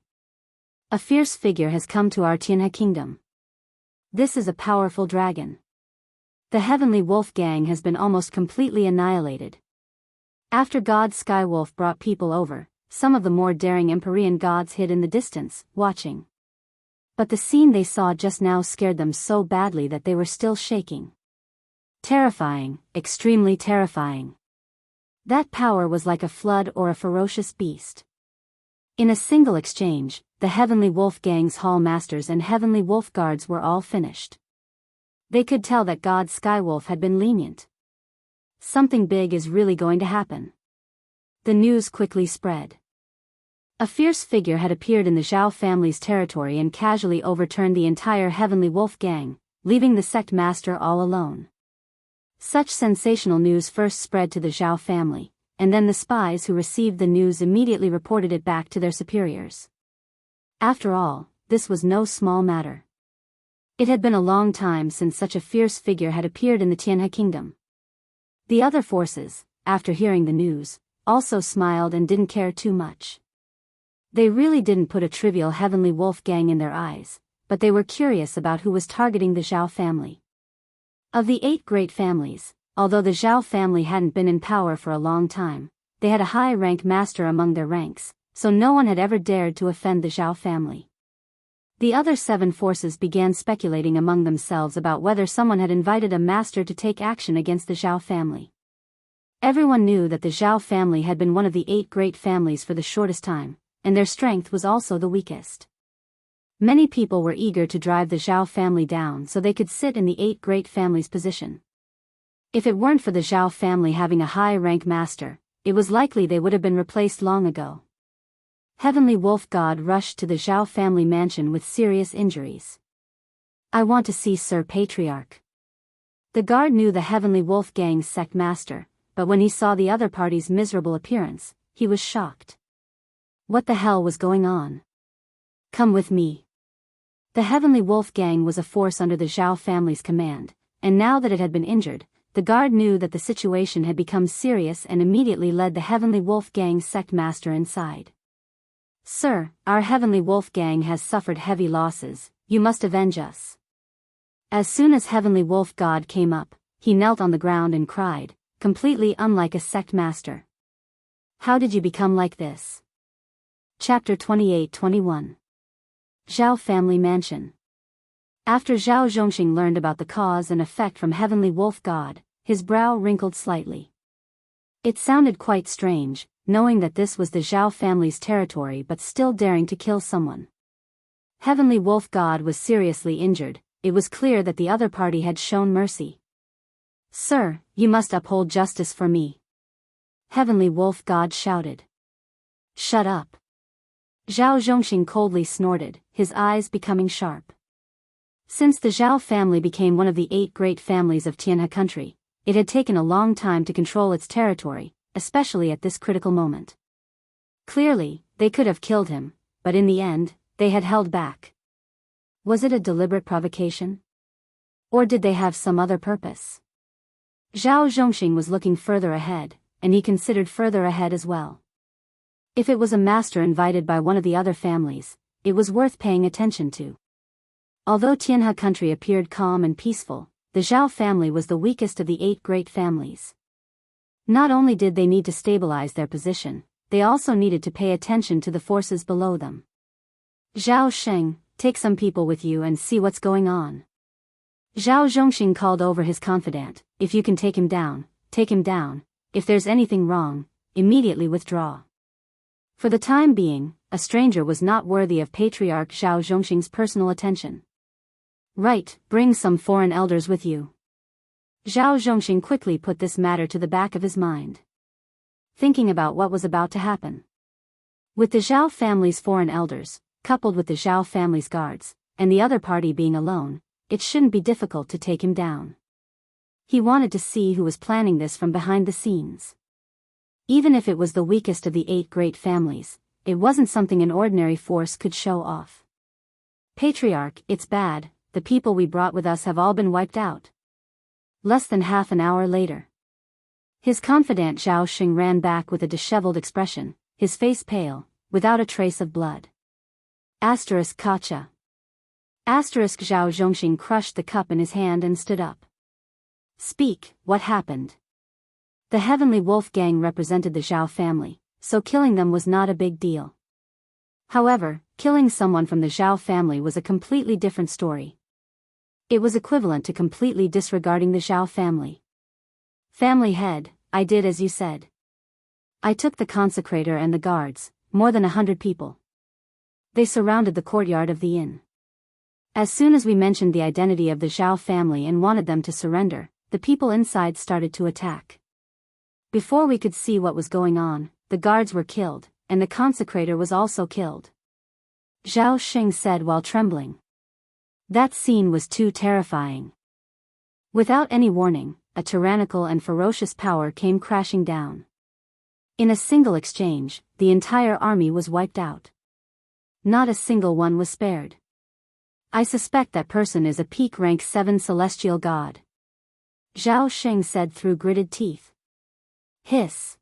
A fierce figure has come to our Jianghu kingdom. This is a powerful dragon. The Heavenly Wolf gang has been almost completely annihilated. After God Skywolf brought people over, some of the more daring Empyrean gods hid in the distance, watching. But the scene they saw just now scared them so badly that they were still shaking. Terrifying, extremely terrifying. That power was like a flood or a ferocious beast. In a single exchange, the Heavenly Wolf gang's hall masters and Heavenly Wolf guards were all finished. They could tell that God Skywolf had been lenient. Something big is really going to happen. The news quickly spread. A fierce figure had appeared in the Zhao family's territory and casually overturned the entire Heavenly Wolf gang, leaving the sect master all alone. Such sensational news first spread to the Zhao family, and then the spies who received the news immediately reported it back to their superiors. After all, this was no small matter. It had been a long time since such a fierce figure had appeared in the Jianghu kingdom. The other forces, after hearing the news, also smiled and didn't care too much. They really didn't put a trivial Heavenly Wolf gang in their eyes, but they were curious about who was targeting the Zhao family. Of the 8 great families, although the Zhao family hadn't been in power for a long time, they had a high-rank master among their ranks, so no one had ever dared to offend the Zhao family. The other 7 forces began speculating among themselves about whether someone had invited a master to take action against the Zhao family. Everyone knew that the Zhao family had been one of the 8 great families for the shortest time, and their strength was also the weakest. Many people were eager to drive the Zhao family down so they could sit in the 8 great families' position. If it weren't for the Zhao family having a high-rank master, it was likely they would have been replaced long ago. Heavenly Wolf God rushed to the Zhao family mansion with serious injuries. I want to see Sir Patriarch. The guard knew the Heavenly Wolf gang's sect master, but when he saw the other party's miserable appearance, he was shocked. What the hell was going on? Come with me. The Heavenly Wolf gang was a force under the Zhao family's command, and now that it had been injured, the guard knew that the situation had become serious and immediately led the Heavenly Wolf gang's sect master inside. Sir, our Heavenly Wolf gang has suffered heavy losses, you must avenge us. As soon as Heavenly Wolf God came up, he knelt on the ground and cried, completely unlike a sect master. How did you become like this? Chapter 28-21. Zhao Family Mansion. After Zhao Zhongxing learned about the cause and effect from Heavenly Wolf God, his brow wrinkled slightly. It sounded quite strange, knowing that this was the Zhao family's territory but still daring to kill someone. Heavenly Wolf God was seriously injured, it was clear that the other party had shown mercy. "Sir, you must uphold justice for me," Heavenly Wolf God shouted. "Shut up." Zhao Zhongxing coldly snorted, his eyes becoming sharp. Since the Zhao family became one of the 8 great families of Tianhe country, it had taken a long time to control its territory, especially at this critical moment. Clearly, they could have killed him, but in the end, they had held back. Was it a deliberate provocation? Or did they have some other purpose? Zhao Zhongxing was looking further ahead, and he considered further ahead as well. If it was a master invited by one of the other families, it was worth paying attention to. Although Tianhe country appeared calm and peaceful, the Zhao family was the weakest of the 8 great families. Not only did they need to stabilize their position, they also needed to pay attention to the forces below them. "Zhao Sheng, take some people with you and see what's going on." Zhao Zhongxing called over his confidant, "If you can take him down, take him down. If there's anything wrong, immediately withdraw." For the time being, a stranger was not worthy of Patriarch Zhao Zhongxing's personal attention. "Right, bring some foreign elders with you." Zhao Zhongxing quickly put this matter to the back of his mind, thinking about what was about to happen. With the Zhao family's foreign elders, coupled with the Zhao family's guards, and the other party being alone, it shouldn't be difficult to take him down. He wanted to see who was planning this from behind the scenes. Even if it was the weakest of the 8 great families, it wasn't something an ordinary force could show off. "Patriarch, it's bad, the people we brought with us have all been wiped out." Less than half an hour later, his confidant Zhao Xing ran back with a disheveled expression, his face pale, without a trace of blood. Kacha. Zhao Zhongxing crushed the cup in his hand and stood up. "Speak, what happened?" The Heavenly Wolf gang represented the Zhao family, so killing them was not a big deal. However, killing someone from the Zhao family was a completely different story. It was equivalent to completely disregarding the Zhao family. "Family head, I did as you said. I took the consecrator and the guards, more than 100 people. They surrounded the courtyard of the inn. As soon as we mentioned the identity of the Zhao family and wanted them to surrender, the people inside started to attack. Before we could see what was going on, the guards were killed, and the consecrator was also killed," Zhao Xing said while trembling. That scene was too terrifying. Without any warning, a tyrannical and ferocious power came crashing down. In a single exchange, the entire army was wiped out. Not a single one was spared. "I suspect that person is a peak rank 7 celestial god," Zhao Xing said through gritted teeth. Hiss.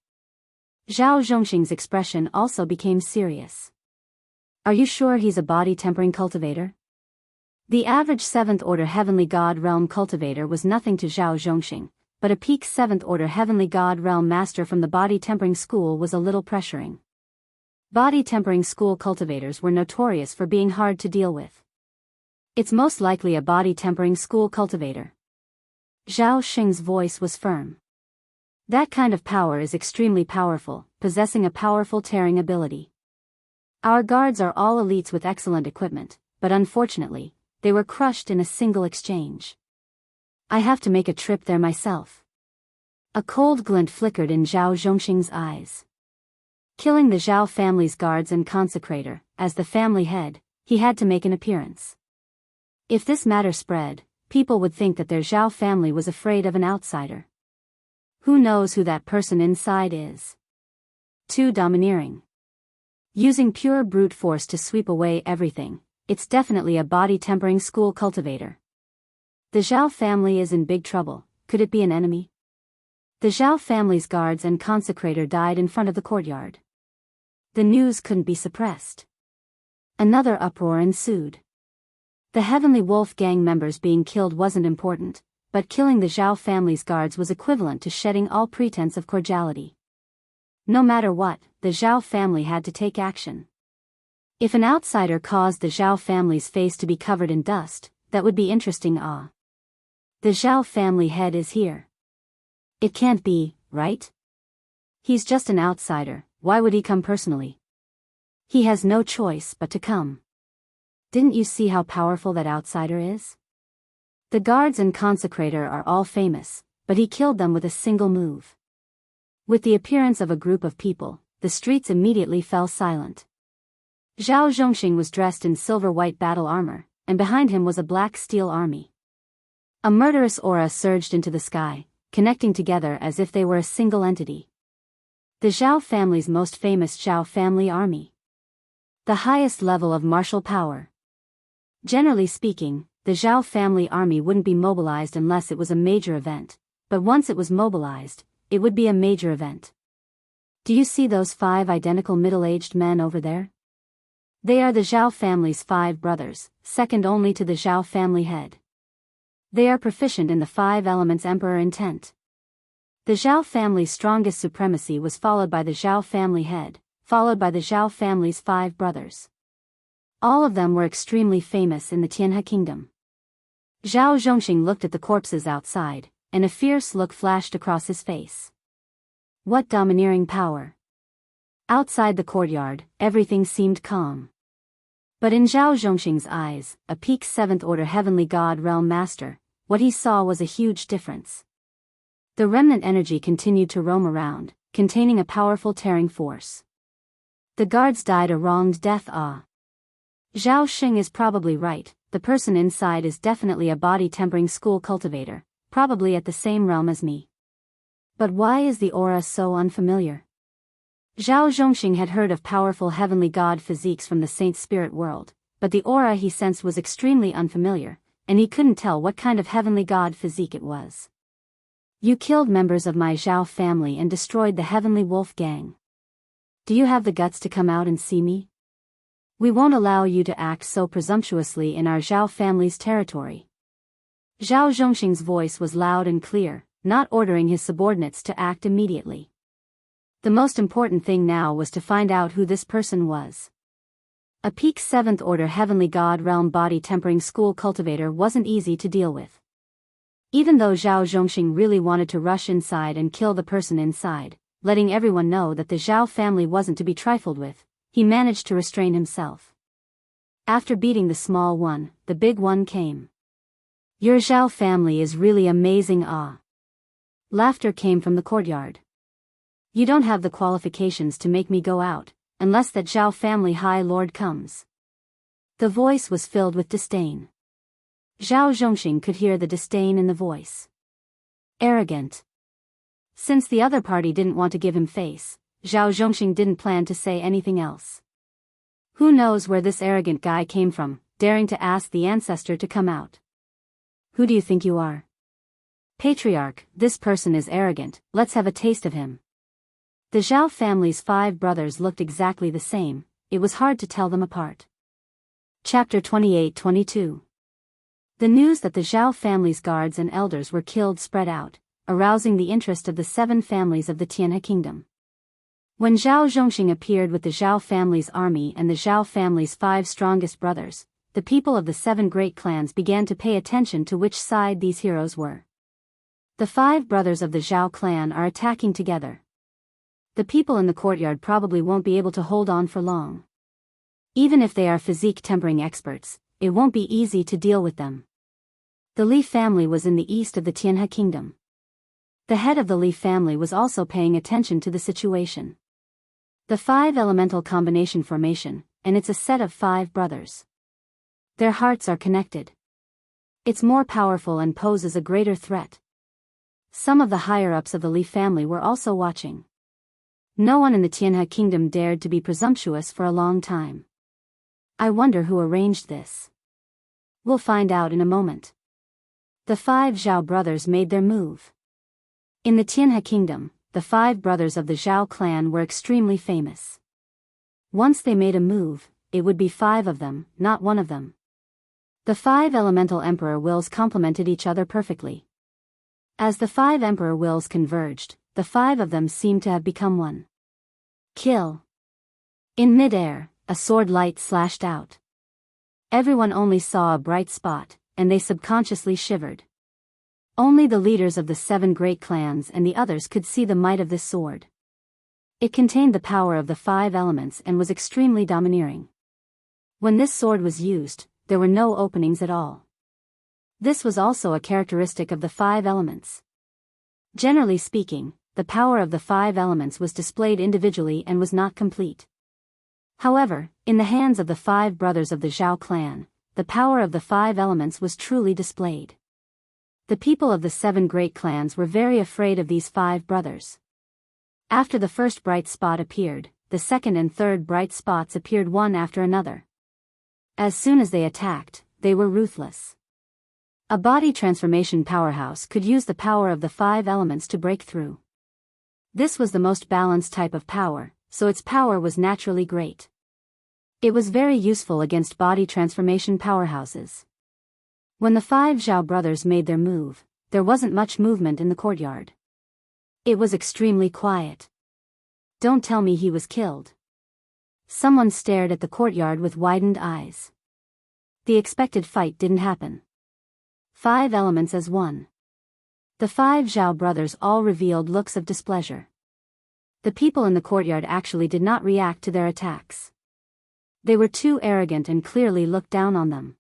Zhao Zhongxing's expression also became serious. "Are you sure he's a body-tempering cultivator?" The average 7th order heavenly god realm cultivator was nothing to Zhao Zhongxing, but a peak 7th order heavenly god realm master from the body-tempering school was a little pressuring. Body-tempering school cultivators were notorious for being hard to deal with. "It's most likely a body-tempering school cultivator." Zhao Xing's voice was firm. "That kind of power is extremely powerful, possessing a powerful tearing ability. Our guards are all elites with excellent equipment, but unfortunately, they were crushed in a single exchange. I have to make a trip there myself." A cold glint flickered in Zhao Zhongxing's eyes. Killing the Zhao family's guards and consecrator, as the family head, he had to make an appearance. If this matter spread, people would think that their Zhao family was afraid of an outsider. Who knows who that person inside is? Too domineering. Using pure brute force to sweep away everything, it's definitely a body-tempering school cultivator. The Zhao family is in big trouble. Could it be an enemy? The Zhao family's guards and consecrator died in front of the courtyard. The news couldn't be suppressed. Another uproar ensued. The Heavenly Wolf gang members being killed wasn't important, but killing the Zhao family's guards was equivalent to shedding all pretense of cordiality. No matter what, the Zhao family had to take action. If an outsider caused the Zhao family's face to be covered in dust, that would be interesting. The Zhao family head is here. It can't be, right? He's just an outsider, why would he come personally? He has no choice but to come. Didn't you see how powerful that outsider is? The guards and consecrator are all famous, but he killed them with a single move. With the appearance of a group of people, the streets immediately fell silent. Zhao Zhongxing was dressed in silver-white battle armor, and behind him was a black steel army. A murderous aura surged into the sky, connecting together as if they were a single entity. The Zhao family's most famous Zhao family army. The highest level of martial power. Generally speaking, the Zhao family army wouldn't be mobilized unless it was a major event, but once it was mobilized, it would be a major event. Do you see those 5 identical middle-aged men over there? They are the Zhao family's 5 brothers, second only to the Zhao family head. They are proficient in the 5 elements emperor intent. The Zhao family's strongest supremacy was followed by the Zhao family head, followed by the Zhao family's 5 brothers. All of them were extremely famous in the Tianhe kingdom. Zhao Zhongxing looked at the corpses outside, and a fierce look flashed across his face. What domineering power! Outside the courtyard, everything seemed calm. But in Zhao Zhongxing's eyes, a peak 7th order heavenly god realm master, what he saw was a huge difference. The remnant energy continued to roam around, containing a powerful tearing force. The guards died a wronged death. Zhao Xing is probably right, the person inside is definitely a body-tempering school cultivator, probably at the same realm as me. But why is the aura so unfamiliar? Zhao Zhongxing had heard of powerful heavenly god physiques from the saint spirit world, but the aura he sensed was extremely unfamiliar, and he couldn't tell what kind of heavenly god physique it was. You killed members of my Zhao family and destroyed the heavenly wolf gang. Do you have the guts to come out and see me? We won't allow you to act so presumptuously in our Zhao family's territory. Zhao Zhongxing's voice was loud and clear, not ordering his subordinates to act immediately. The most important thing now was to find out who this person was. A peak 7th order heavenly god realm body tempering school cultivator wasn't easy to deal with. Even though Zhao Zhongxing really wanted to rush inside and kill the person inside, letting everyone know that the Zhao family wasn't to be trifled with, he managed to restrain himself. After beating the small one, the big one came. Your Zhao family is really amazing. Laughter came from the courtyard. You don't have the qualifications to make me go out, unless that Zhao family high lord comes. The voice was filled with disdain. Zhao Zhongxing could hear the disdain in the voice. Arrogant. Since the other party didn't want to give him face, Zhao Zhongxing didn't plan to say anything else. Who knows where this arrogant guy came from, daring to ask the ancestor to come out? Who do you think you are? Patriarch, this person is arrogant, let's have a taste of him. The Zhao family's 5 brothers looked exactly the same, it was hard to tell them apart. Chapter 28-22. The news that the Zhao family's guards and elders were killed spread out, arousing the interest of the 7 families of the Tianhe kingdom. When Zhao Zhongxing appeared with the Zhao family's army and the Zhao family's 5 strongest brothers, the people of the 7 great clans began to pay attention to which side these heroes were. The 5 brothers of the Zhao clan are attacking together. The people in the courtyard probably won't be able to hold on for long. Even if they are physique tempering experts, it won't be easy to deal with them. The Li family was in the east of the Tianhe kingdom. The head of the Li family was also paying attention to the situation. The 5 elemental combination formation, and it's a set of 5 brothers. Their hearts are connected. It's more powerful and poses a greater threat. Some of the higher-ups of the Li family were also watching. No one in the Tianhe kingdom dared to be presumptuous for a long time. I wonder who arranged this. We'll find out in a moment. The 5 Zhao brothers made their move. In the Tianhe kingdom, the 5 brothers of the Zhao clan were extremely famous. Once they made a move, it would be 5 of them, not 1 of them. The 5 elemental emperor wills complemented each other perfectly. As the 5 emperor wills converged, the 5 of them seemed to have become one. Kill. In midair, a sword light slashed out. Everyone only saw a bright spot, and they subconsciously shivered. Only the leaders of the 7 great clans and the others could see the might of this sword. It contained the power of the 5 elements and was extremely domineering. When this sword was used, there were no openings at all. This was also a characteristic of the five elements. Generally speaking, the power of the five elements was displayed individually and was not complete. However, in the hands of the five brothers of the Zhao clan, the power of the five elements was truly displayed. The people of the 7 great clans were very afraid of these 5 brothers. After the first bright spot appeared, the second and third bright spots appeared one after another. As soon as they attacked, they were ruthless. A body transformation powerhouse could use the power of the 5 elements to break through. This was the most balanced type of power, so its power was naturally great. It was very useful against body transformation powerhouses. When the 5 Zhao brothers made their move, there wasn't much movement in the courtyard. It was extremely quiet. Don't tell me he was killed. Someone stared at the courtyard with widened eyes. The expected fight didn't happen. 5 elements as one. The 5 Zhao brothers all revealed looks of displeasure. The people in the courtyard actually did not react to their attacks. They were too arrogant and clearly looked down on them.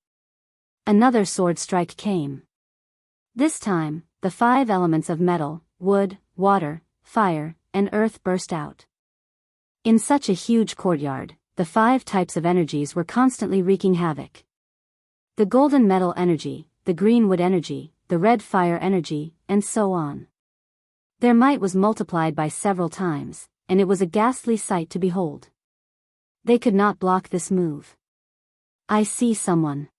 Another sword strike came. This time, the 5 elements of metal, wood, water, fire, and earth burst out. In such a huge courtyard, the 5 types of energies were constantly wreaking havoc. The golden metal energy, the green wood energy, the red fire energy, and so on. Their might was multiplied by several times, and it was a ghastly sight to behold. They could not block this move. I see someone.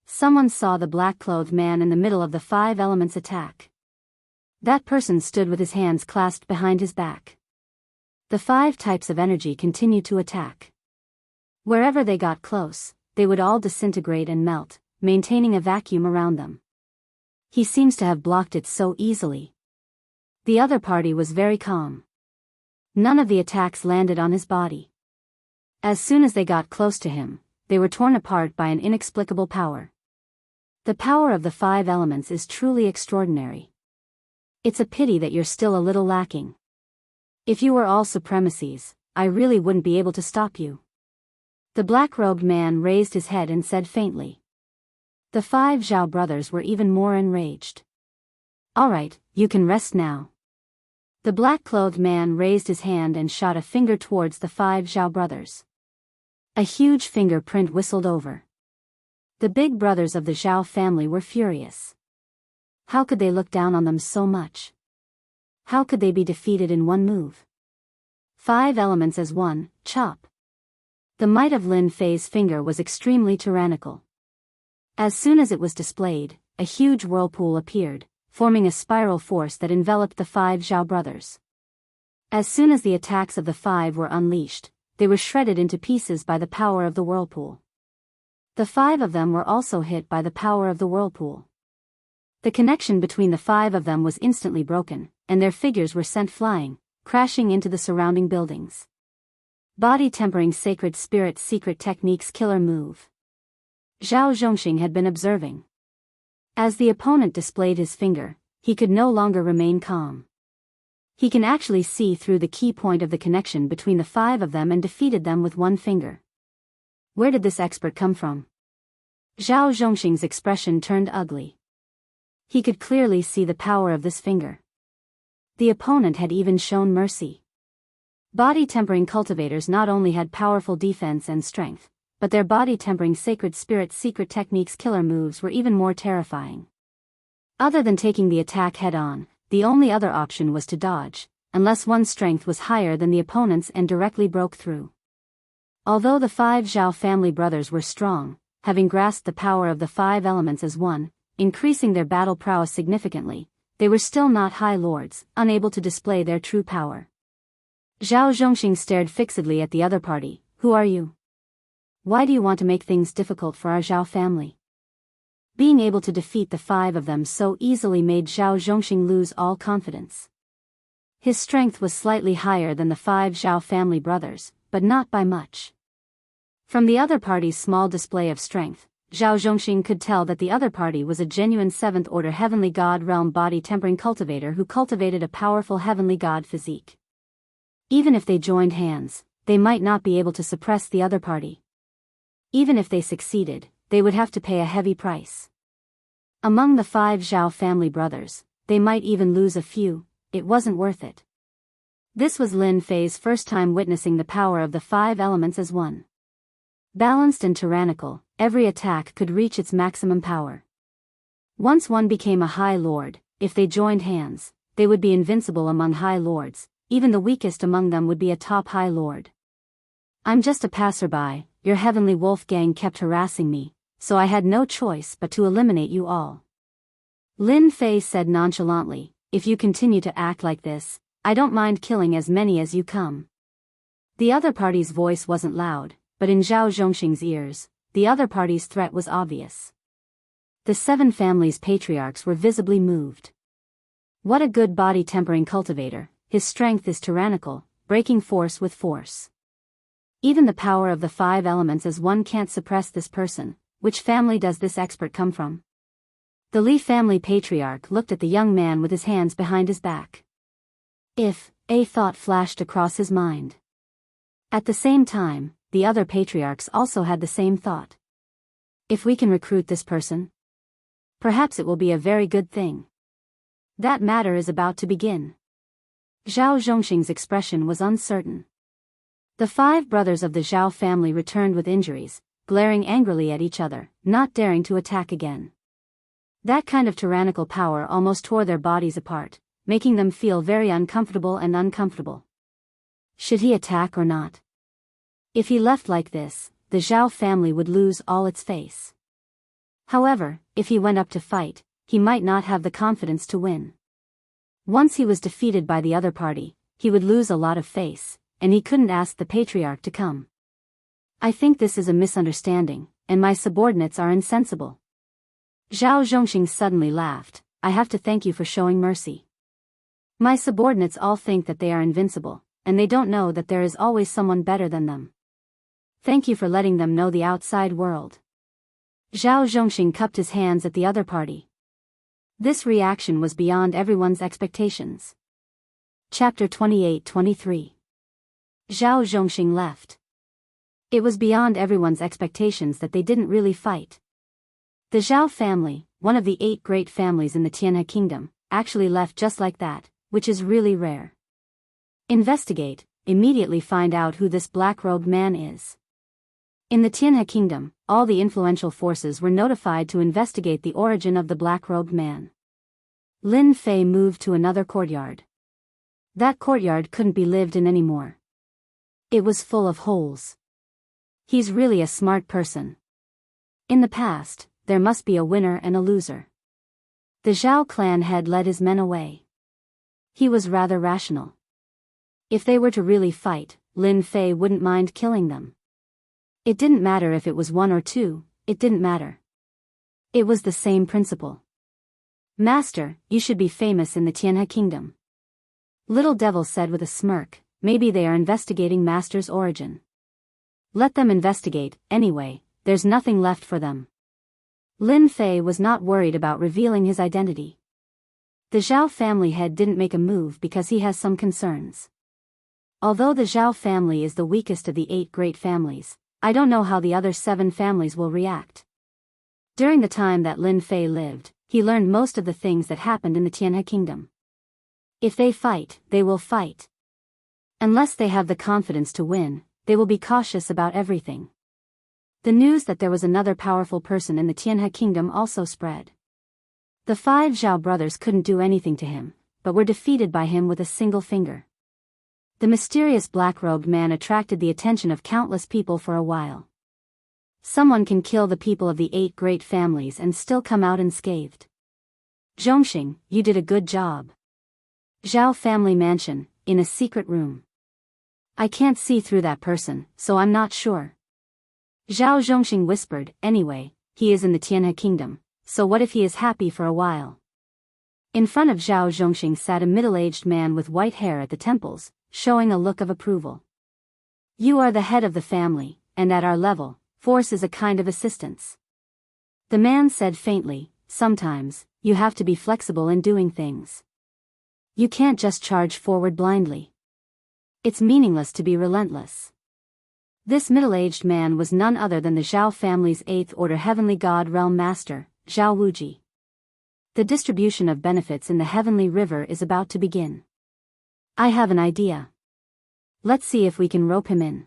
Someone saw the black-clothed man in the middle of the 5 elements attack. That person stood with his hands clasped behind his back. The 5 types of energy continued to attack. Wherever they got close, they would all disintegrate and melt, maintaining a vacuum around them. He seems to have blocked it so easily. The other party was very calm. None of the attacks landed on his body. As soon as they got close to him, they were torn apart by an inexplicable power. The power of the 5 elements is truly extraordinary. It's a pity that you're still a little lacking. If you were all supremacies, I really wouldn't be able to stop you. The black-robed man raised his head and said faintly. The 5 Zhao brothers were even more enraged. All right, you can rest now. The black-clothed man raised his hand and shot a finger towards the 5 Zhao brothers. A huge fingerprint whistled over. The big brothers of the Zhao family were furious. How could they look down on them so much? How could they be defeated in one move? 5 elements as one, chop. The might of Lin Fei's finger was extremely tyrannical. As soon as it was displayed, a huge whirlpool appeared, forming a spiral force that enveloped the 5 Zhao brothers. As soon as the attacks of the 5 were unleashed, they were shredded into pieces by the power of the whirlpool. The 5 of them were also hit by the power of the whirlpool. The connection between the 5 of them was instantly broken, and their figures were sent flying, crashing into the surrounding buildings. Body tempering sacred spirit secret techniques killer move. Zhao Zhongxing had been observing. As the opponent displayed his finger, he could no longer remain calm. He can actually see through the key point of the connection between the 5 of them and defeated them with one finger. Where did this expert come from? Zhao Zhongxing's expression turned ugly. He could clearly see the power of this finger. The opponent had even shown mercy. Body tempering cultivators not only had powerful defense and strength, but their body tempering sacred spirit secret techniques killer moves were even more terrifying. Other than taking the attack head-on, the only other option was to dodge, unless one's strength was higher than the opponent's and directly broke through. Although the 5 Zhao family brothers were strong, having grasped the power of the 5 elements as one, increasing their battle prowess significantly, they were still not high lords, unable to display their true power. Zhao Zhongxing stared fixedly at the other party. Who are you? Why do you want to make things difficult for our Zhao family? Being able to defeat the 5 of them so easily made Zhao Zhongxing lose all confidence. His strength was slightly higher than the 5 Zhao family brothers, but not by much. From the other party's small display of strength, Zhao Zhongxing could tell that the other party was a genuine 7th-order heavenly god realm body tempering cultivator who cultivated a powerful heavenly god physique. Even if they joined hands, they might not be able to suppress the other party. Even if they succeeded, they would have to pay a heavy price. Among the 5 Zhao family brothers, they might even lose a few. It wasn't worth it. This was Lin Fei's first time witnessing the power of the 5 elements as one. Balanced and tyrannical, every attack could reach its maximum power. Once one became a High Lord, if they joined hands, they would be invincible among High Lords. Even the weakest among them would be a top High Lord. I'm just a passerby, your heavenly wolf gang kept harassing me, so I had no choice but to eliminate you all. Lin Fei said nonchalantly, if you continue to act like this, I don't mind killing as many as you come. The other party's voice wasn't loud, but in Zhao Zhongxing's ears, the other party's threat was obvious. The 7 families' patriarchs were visibly moved. What a good body-tempering cultivator, his strength is tyrannical, breaking force with force. Even the power of the 5 elements as one can't suppress this person. Which family does this expert come from? The Li family patriarch looked at the young man with his hands behind his back. If, a thought flashed across his mind. At the same time, the other patriarchs also had the same thought. If we can recruit this person, perhaps it will be a very good thing. That matter is about to begin. Zhao Zhongxing's expression was uncertain. The 5 brothers of the Zhao family returned with injuries, glaring angrily at each other, not daring to attack again. That kind of tyrannical power almost tore their bodies apart, making them feel very uncomfortable and uncomfortable. Should he attack or not? If he left like this, the Zhao family would lose all its face. However, if he went up to fight, he might not have the confidence to win. Once he was defeated by the other party, he would lose a lot of face, and he couldn't ask the patriarch to come. I think this is a misunderstanding, and my subordinates are insensible. Zhao Zhongxing suddenly laughed. I have to thank you for showing mercy. My subordinates all think that they are invincible, and they don't know that there is always someone better than them. Thank you for letting them know the outside world. Zhao Zhongxing cupped his hands at the other party. This reaction was beyond everyone's expectations. Chapter 28-23. Zhao Zhongxing left. It was beyond everyone's expectations that they didn't really fight. The Zhao family, one of the 8 great families in the Tianhe kingdom, actually left just like that, which is really rare. Investigate, immediately find out who this black-robed man is. In the Tianhe kingdom, all the influential forces were notified to investigate the origin of the black-robed man. Lin Fei moved to another courtyard. That courtyard couldn't be lived in anymore. It was full of holes. He's really a smart person. In the past, there must be a winner and a loser. The Zhao clan head led his men away. He was rather rational. If they were to really fight, Lin Fei wouldn't mind killing them. It didn't matter if it was 1 or 2, it didn't matter. It was the same principle. Master, you should be famous in the Tianhe kingdom. Little Devil said with a smirk, maybe they are investigating Master's origin. Let them investigate, anyway, there's nothing left for them. Lin Fei was not worried about revealing his identity. The Zhao family head didn't make a move because he has some concerns. Although the Zhao family is the weakest of the 8 great families, I don't know how the other 7 families will react. During the time that Lin Fei lived, he learned most of the things that happened in the Tianhe kingdom. If they fight, they will fight. Unless they have the confidence to win, they will be cautious about everything. The news that there was another powerful person in the Tianhe kingdom also spread. The 5 Zhao brothers couldn't do anything to him, but were defeated by him with a single finger. The mysterious black-robed man attracted the attention of countless people for a while. Someone can kill the people of the 8 great families and still come out unscathed. Zhongxing, you did a good job. Zhao family mansion, in a secret room. I can't see through that person, so I'm not sure. Zhao Zhongxing whispered, anyway, he is in the Tianhe kingdom, so what if he is happy for a while? In front of Zhao Zhongxing sat a middle-aged man with white hair at the temples, showing a look of approval. You are the head of the family, and at our level, force is a kind of assistance. The man said faintly, sometimes, you have to be flexible in doing things. You can't just charge forward blindly. It's meaningless to be relentless. This middle-aged man was none other than the Zhao family's 8th order heavenly god realm master, Zhao Wuji. The distribution of benefits in the heavenly river is about to begin. I have an idea. Let's see if we can rope him in.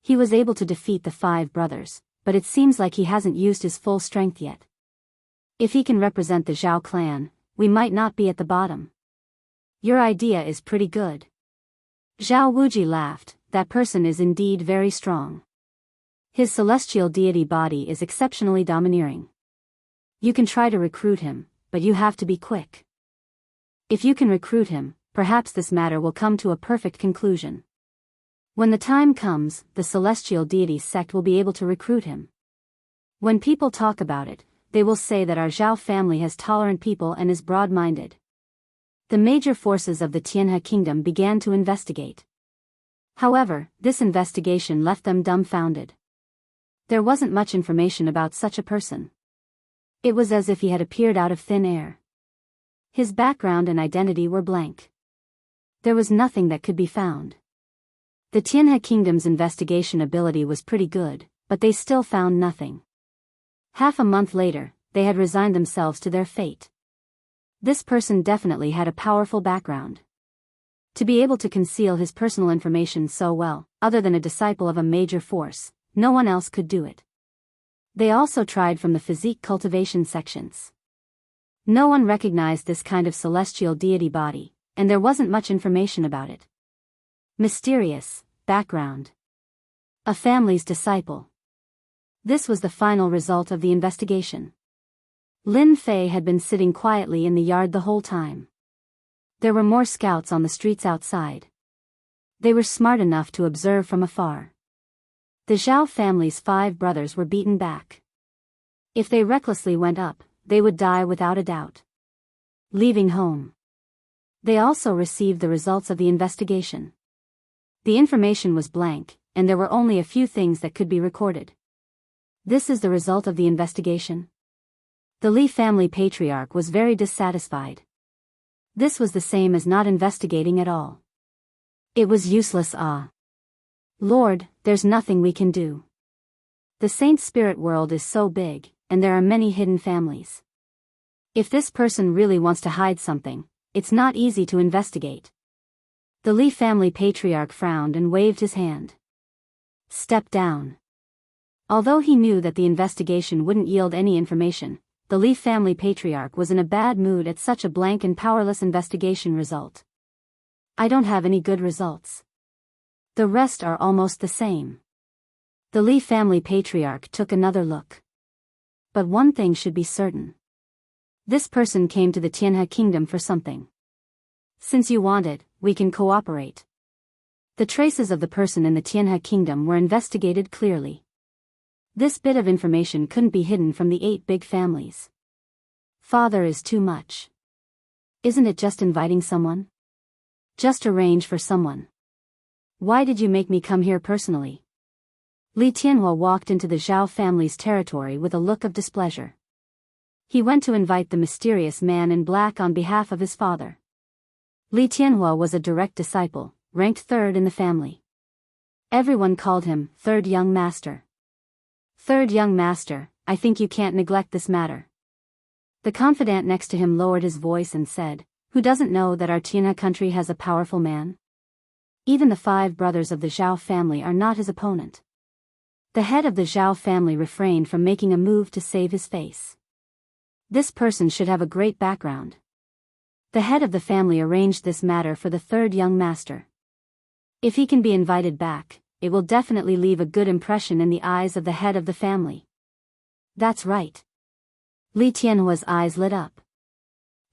He was able to defeat the 5 brothers, but it seems like he hasn't used his full strength yet. If he can represent the Zhao clan, we might not be at the bottom. Your idea is pretty good. Zhao Wuji laughed. That person is indeed very strong. His celestial deity body is exceptionally domineering. You can try to recruit him, but you have to be quick. If you can recruit him, perhaps this matter will come to a perfect conclusion. When the time comes, the celestial deity sect will be able to recruit him. When people talk about it, they will say that our Zhao family has tolerant people and is broad-minded. The major forces of the Tianhe kingdom began to investigate. However, this investigation left them dumbfounded. There wasn't much information about such a person. It was as if he had appeared out of thin air. His background and identity were blank. There was nothing that could be found. The Tianhe kingdom's investigation ability was pretty good, but they still found nothing. Half a month later, they had resigned themselves to their fate. This person definitely had a powerful background. To be able to conceal his personal information so well, other than a disciple of a major force, no one else could do it. They also tried from the physique cultivation sections. No one recognized this kind of celestial deity body, and there wasn't much information about it. Mysterious background. A family's disciple. This was the final result of the investigation. Lin Fei had been sitting quietly in the yard the whole time. There were more scouts on the streets outside. They were smart enough to observe from afar. The Zhao family's 5 brothers were beaten back. If they recklessly went up, they would die without a doubt. Leaving home. They also received the results of the investigation. The information was blank, and there were only a few things that could be recorded. This is the result of the investigation. The Li family patriarch was very dissatisfied. This was the same as not investigating at all. It was useless. Lord, there's nothing we can do. The saint spirit world is so big, and there are many hidden families. If this person really wants to hide something, it's not easy to investigate. The Li family patriarch frowned and waved his hand. Step down. Although he knew that the investigation wouldn't yield any information, the Li family patriarch was in a bad mood at such a blank and powerless investigation result. I don't have any good results. The rest are almost the same. The Li family patriarch took another look. But one thing should be certain. This person came to the Tianhe kingdom for something. Since you want it, we can cooperate. The traces of the person in the Tianhe kingdom were investigated clearly. This bit of information couldn't be hidden from the 8 big families. Father is too much. Isn't it just inviting someone? Just arrange for someone. Why did you make me come here personally? Li Tianhua walked into the Zhao family's territory with a look of displeasure. He went to invite the mysterious man in black on behalf of his father. Li Tianhua was a direct disciple, ranked 3rd in the family. Everyone called him 3rd young master. 3rd young master, I think you can't neglect this matter. The confidant next to him lowered his voice and said, who doesn't know that our Tianhe country has a powerful man? Even the 5 brothers of the Zhao family are not his opponent. The head of the Zhao family refrained from making a move to save his face. This person should have a great background. The head of the family arranged this matter for the 3rd young master. If he can be invited back, it will definitely leave a good impression in the eyes of the head of the family. That's right. Li Tianhua's eyes lit up.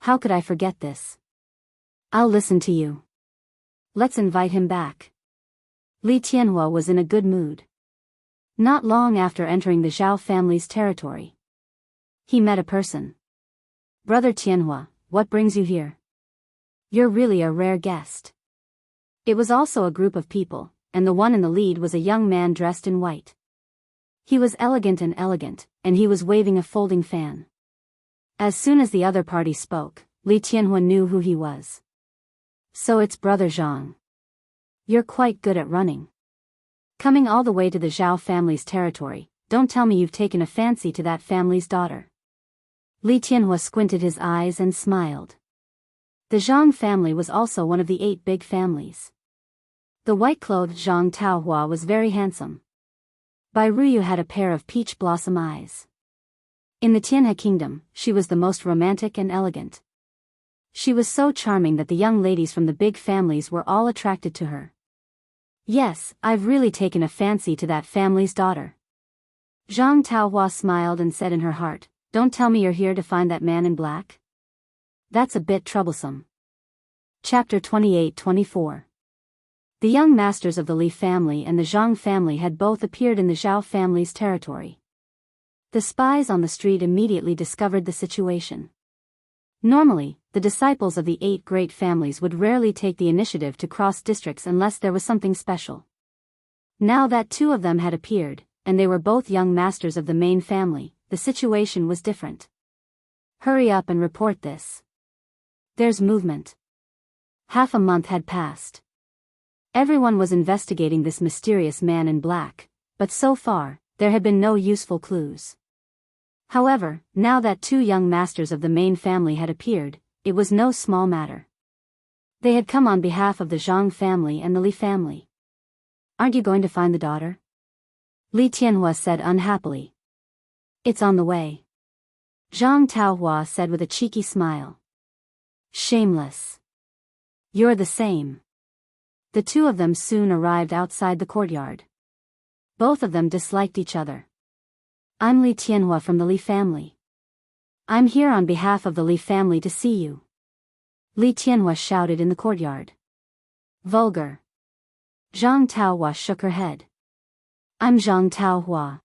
How could I forget this? I'll listen to you. Let's invite him back. Li Tianhua was in a good mood. Not long after entering the Zhao family's territory, he met a person. Brother Tianhua, what brings you here? You're really a rare guest. It was also a group of people, and the one in the lead was a young man dressed in white. He was elegant, and he was waving a folding fan. As soon as the other party spoke, Li Tianhua knew who he was. So it's Brother Zhang. You're quite good at running. Coming all the way to the Zhao family's territory, don't tell me you've taken a fancy to that family's daughter. Li Tianhua squinted his eyes and smiled. The Zhang family was also one of the 8 big families. The white-clothed Zhang Taohua was very handsome. Bai Ruyu had a pair of peach blossom eyes. In the Tianhe kingdom, she was the most romantic and elegant. She was so charming that the young ladies from the big families were all attracted to her. Yes, I've really taken a fancy to that family's daughter. Zhang Taohua smiled and said in her heart, "Don't tell me you're here to find that man in black? That's a bit troublesome." Chapter 28-24. The young masters of the Li family and the Zhang family had both appeared in the Zhao family's territory. The spies on the street immediately discovered the situation. Normally, the disciples of the 8 great families would rarely take the initiative to cross districts unless there was something special. Now that 2 of them had appeared, and they were both young masters of the main family, the situation was different. "Hurry up and report this. There's movement." Half a month had passed. Everyone was investigating this mysterious man in black, but so far, there had been no useful clues. However, now that 2 young masters of the main family had appeared, it was no small matter. They had come on behalf of the Zhang family and the Li family. "Aren't you going to find the daughter?" Li Tianhua said unhappily. "It's on the way," Zhang Taohua said with a cheeky smile. "Shameless. You're the same." The 2 of them soon arrived outside the courtyard. Both of them disliked each other. "I'm Li Tianhua from the Li family. I'm here on behalf of the Li family to see you," Li Tianhua shouted in the courtyard. "Vulgar." Zhang Taohua shook her head. "I'm Zhang Taohua.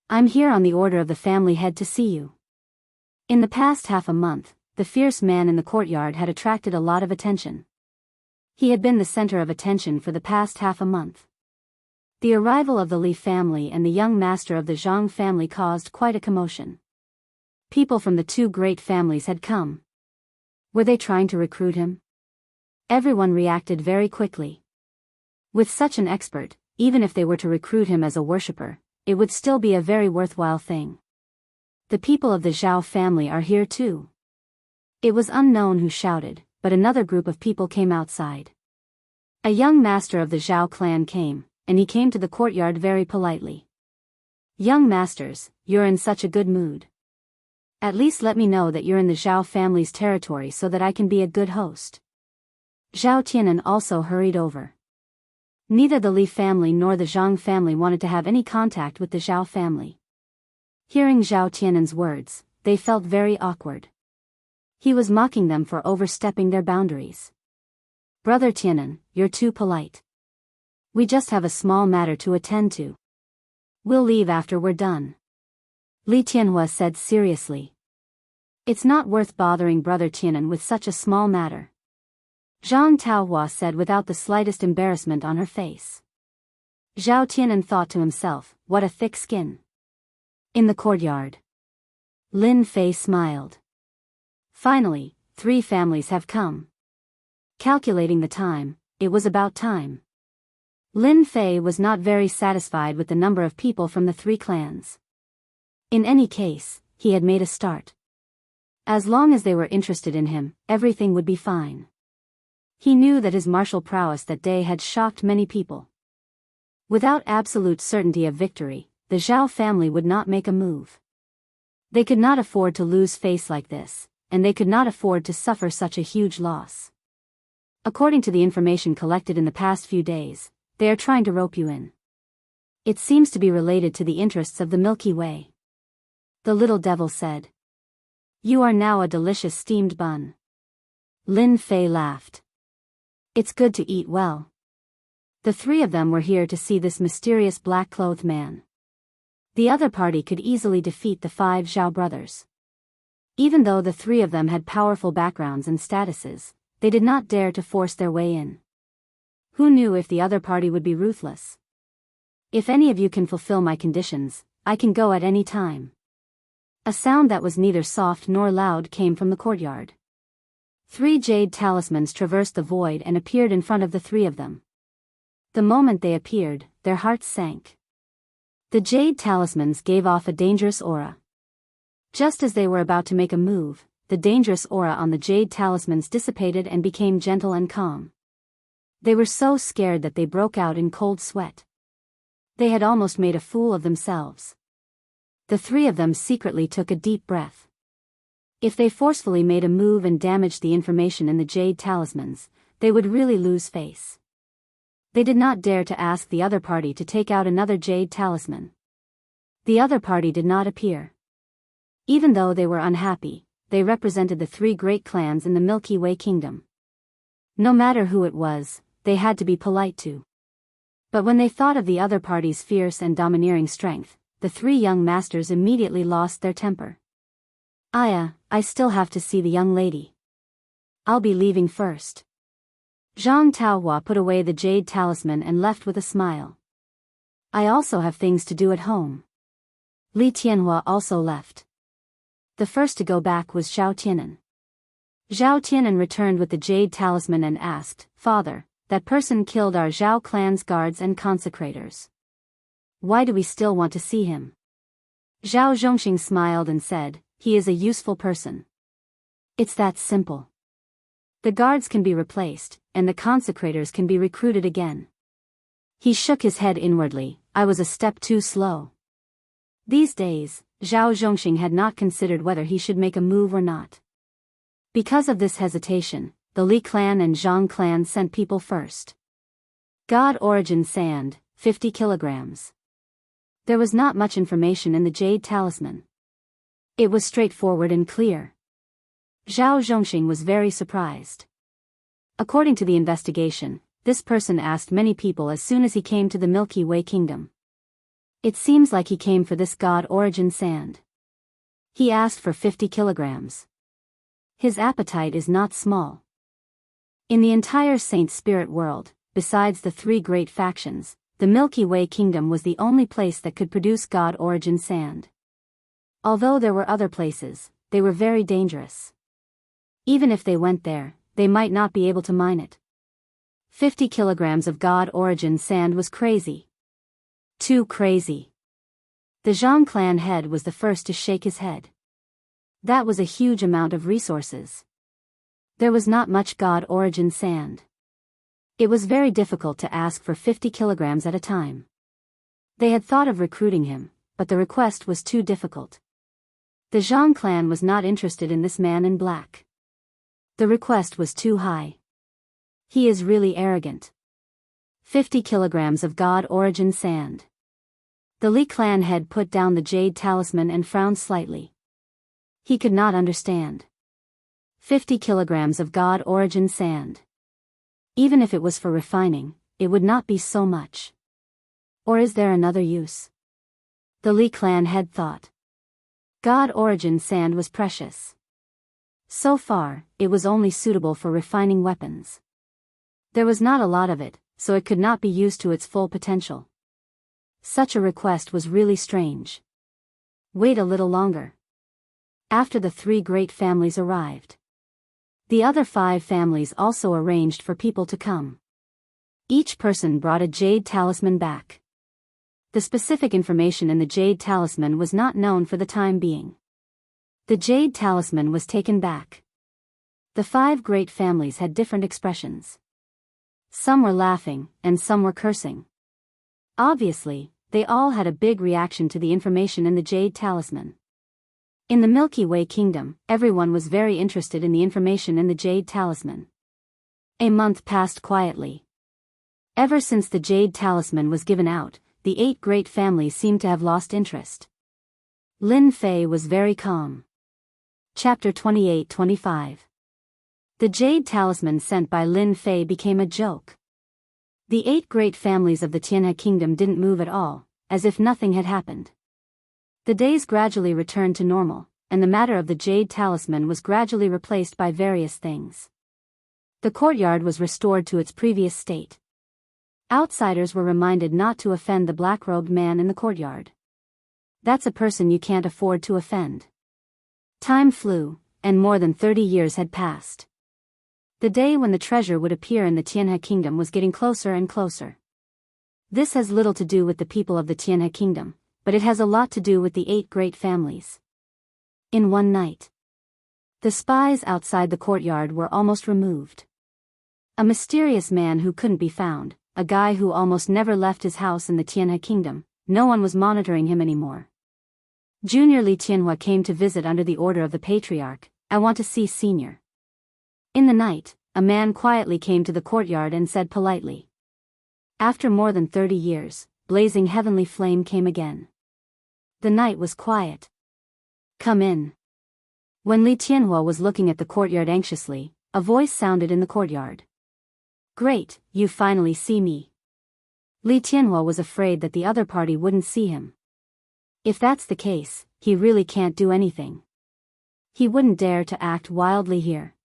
I'm here on the order of the family head to see you." In the past half a month, the fierce man in the courtyard had attracted a lot of attention. He had been the center of attention for the past half a month. The arrival of the Li family and the young master of the Zhang family caused quite a commotion. People from the 2 great families had come. Were they trying to recruit him? Everyone reacted very quickly. With such an expert, even if they were to recruit him as a worshipper, it would still be a very worthwhile thing. "The people of the Zhao family are here too." It was unknown who shouted, but another group of people came outside. A young master of the Zhao clan came, and he came to the courtyard very politely. "Young masters, you're in such a good mood. At least let me know that you're in the Zhao family's territory so that I can be a good host." Zhao Tianan also hurried over. Neither the Li family nor the Zhang family wanted to have any contact with the Zhao family. Hearing Zhao Tianan's words, they felt very awkward. He was mocking them for overstepping their boundaries. "Brother Tianan, you're too polite. We just have a small matter to attend to. We'll leave after we're done," Li Tianhua said seriously. "It's not worth bothering Brother Tianan with such a small matter," Zhang Taohua said without the slightest embarrassment on her face. Zhao Tianan thought to himself, what a thick skin. In the courtyard, Lin Fei smiled. "Finally, 3 families have come." Calculating the time, it was about time. Lin Fei was not very satisfied with the number of people from the 3 clans. In any case, he had made a start. As long as they were interested in him, everything would be fine. He knew that his martial prowess that day had shocked many people. Without absolute certainty of victory, the Zhao family would not make a move. They could not afford to lose face like this, and they could not afford to suffer such a huge loss. According to the information collected in the past few days, they are trying to rope you in. It seems to be related to the interests of the Milky Way. The little devil said. "You are now a delicious steamed bun." Lin Fei laughed. "It's good to eat well." The 3 of them were here to see this mysterious black-clothed man. The other party could easily defeat the 5 Zhao brothers. Even though the 3 of them had powerful backgrounds and statuses, they did not dare to force their way in. Who knew if the other party would be ruthless? "If any of you can fulfill my conditions, I can go at any time." A sound that was neither soft nor loud came from the courtyard. 3 jade talismans traversed the void and appeared in front of the 3 of them. The moment they appeared, their hearts sank. The jade talismans gave off a dangerous aura. Just as they were about to make a move, the dangerous aura on the jade talismans dissipated and became gentle and calm. They were so scared that they broke out in cold sweat. They had almost made a fool of themselves. The three of them secretly took a deep breath. If they forcefully made a move and damaged the information in the jade talismans, they would really lose face. They did not dare to ask the other party to take out another jade talisman. The other party did not appear. Even though they were unhappy, they represented the three great clans in the Milky Way kingdom. No matter who it was, they had to be polite to. But when they thought of the other party's fierce and domineering strength, the three young masters immediately lost their temper. I still have to see the young lady. I'll be leaving first. Zhang Taohua put away the jade talisman and left with a smile. I also have things to do at home. Li Tianhua also left. The first to go back was Zhao Tianan. Zhao Tianan returned with the jade talisman and asked, Father, that person killed our Zhao clan's guards and consecrators. Why do we still want to see him? Zhao Zhongxing smiled and said, he is a useful person. It's that simple. The guards can be replaced, and the consecrators can be recruited again. He shook his head inwardly, I was a step too slow. These days, Zhao Zhongxing had not considered whether he should make a move or not. Because of this hesitation, the Li clan and Zhang clan sent people first. God origin sand, 50 kilograms. There was not much information in the jade talisman. It was straightforward and clear. Zhao Zhongxing was very surprised. According to the investigation, this person asked many people as soon as he came to the Milky Way kingdom. It seems like he came for this God origin sand. He asked for 50 kilograms. His appetite is not small. In the entire Saint Spirit world, besides the three great factions, the Milky Way kingdom was the only place that could produce God origin sand. Although there were other places, they were very dangerous. Even if they went there, they might not be able to mine it. 50 kilograms of God origin sand was crazy. Too crazy. The Zhang clan head was the first to shake his head. That was a huge amount of resources. There was not much God origin sand. It was very difficult to ask for 50 kilograms at a time. They had thought of recruiting him, but the request was too difficult. The Zhang clan was not interested in this man in black. The request was too high. He is really arrogant. 50 kilograms of God origin sand. The Li clan head put down the jade talisman and frowned slightly. He could not understand. 50 kilograms of God origin sand. Even if it was for refining, it would not be so much. Or is there another use? The Li clan head thought. God origin sand was precious. So far, it was only suitable for refining weapons. There was not a lot of it, so it could not be used to its full potential. Such a request was really strange. Wait a little longer. After the three great families arrived, the other 5 families also arranged for people to come. Each person brought a jade talisman back. The specific information in the jade talisman was not known for the time being. The jade talisman was taken back. The 5 great families had different expressions. Some were laughing, and some were cursing. Obviously, they all had a big reaction to the information in the jade talisman. In the Milky Way kingdom, everyone was very interested in the information in the jade talisman. A month passed quietly. Ever since the jade talisman was given out, the 8 great families seemed to have lost interest. Lin Fei was very calm. Chapter 28-25. The jade talisman sent by Lin Fei became a joke. The 8 great families of the Tianhe kingdom didn't move at all, as if nothing had happened. The days gradually returned to normal, and the matter of the jade talisman was gradually replaced by various things. The courtyard was restored to its previous state. Outsiders were reminded not to offend the black-robed man in the courtyard. That's a person you can't afford to offend. Time flew, and more than 30 years had passed. The day when the treasure would appear in the Tianhe kingdom was getting closer and closer. This has little to do with the people of the Tianhe kingdom, but it has a lot to do with the 8 great families. In one night, the spies outside the courtyard were almost removed. A mysterious man who couldn't be found, a guy who almost never left his house in the Tianhe kingdom, no one was monitoring him anymore. Junior Li Tianhua came to visit under the order of the patriarch. I want to see Senior. In the night, a man quietly came to the courtyard and said politely. After more than 30 years, blazing heavenly flame came again. The night was quiet. Come in. When Li Tianhua was looking at the courtyard anxiously, a voice sounded in the courtyard. Great, you finally see me. Li Tianhua was afraid that the other party wouldn't see him. If that's the case, he really can't do anything. He wouldn't dare to act wildly here.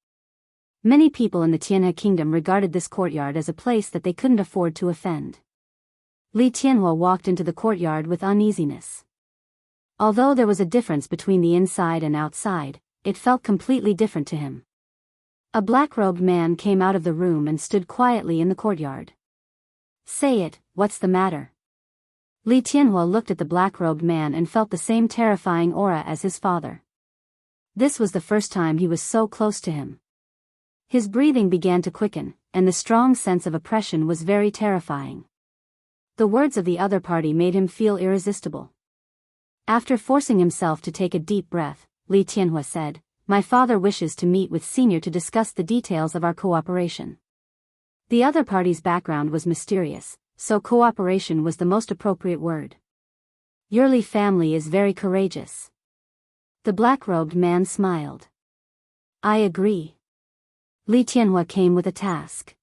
Many people in the Tianhe kingdom regarded this courtyard as a place that they couldn't afford to offend. Li Tianhua walked into the courtyard with uneasiness. Although there was a difference between the inside and outside, it felt completely different to him. A black-robed man came out of the room and stood quietly in the courtyard. Say it, what's the matter? Li Tianhua looked at the black-robed man and felt the same terrifying aura as his father. This was the first time he was so close to him. His breathing began to quicken, and the strong sense of oppression was very terrifying. The words of the other party made him feel irresistible. After forcing himself to take a deep breath, Li Tianhua said, My father wishes to meet with Senior to discuss the details of our cooperation. The other party's background was mysterious, so cooperation was the most appropriate word. Your Li family is very courageous. The black-robed man smiled. I agree. Li Tianhua came with a task.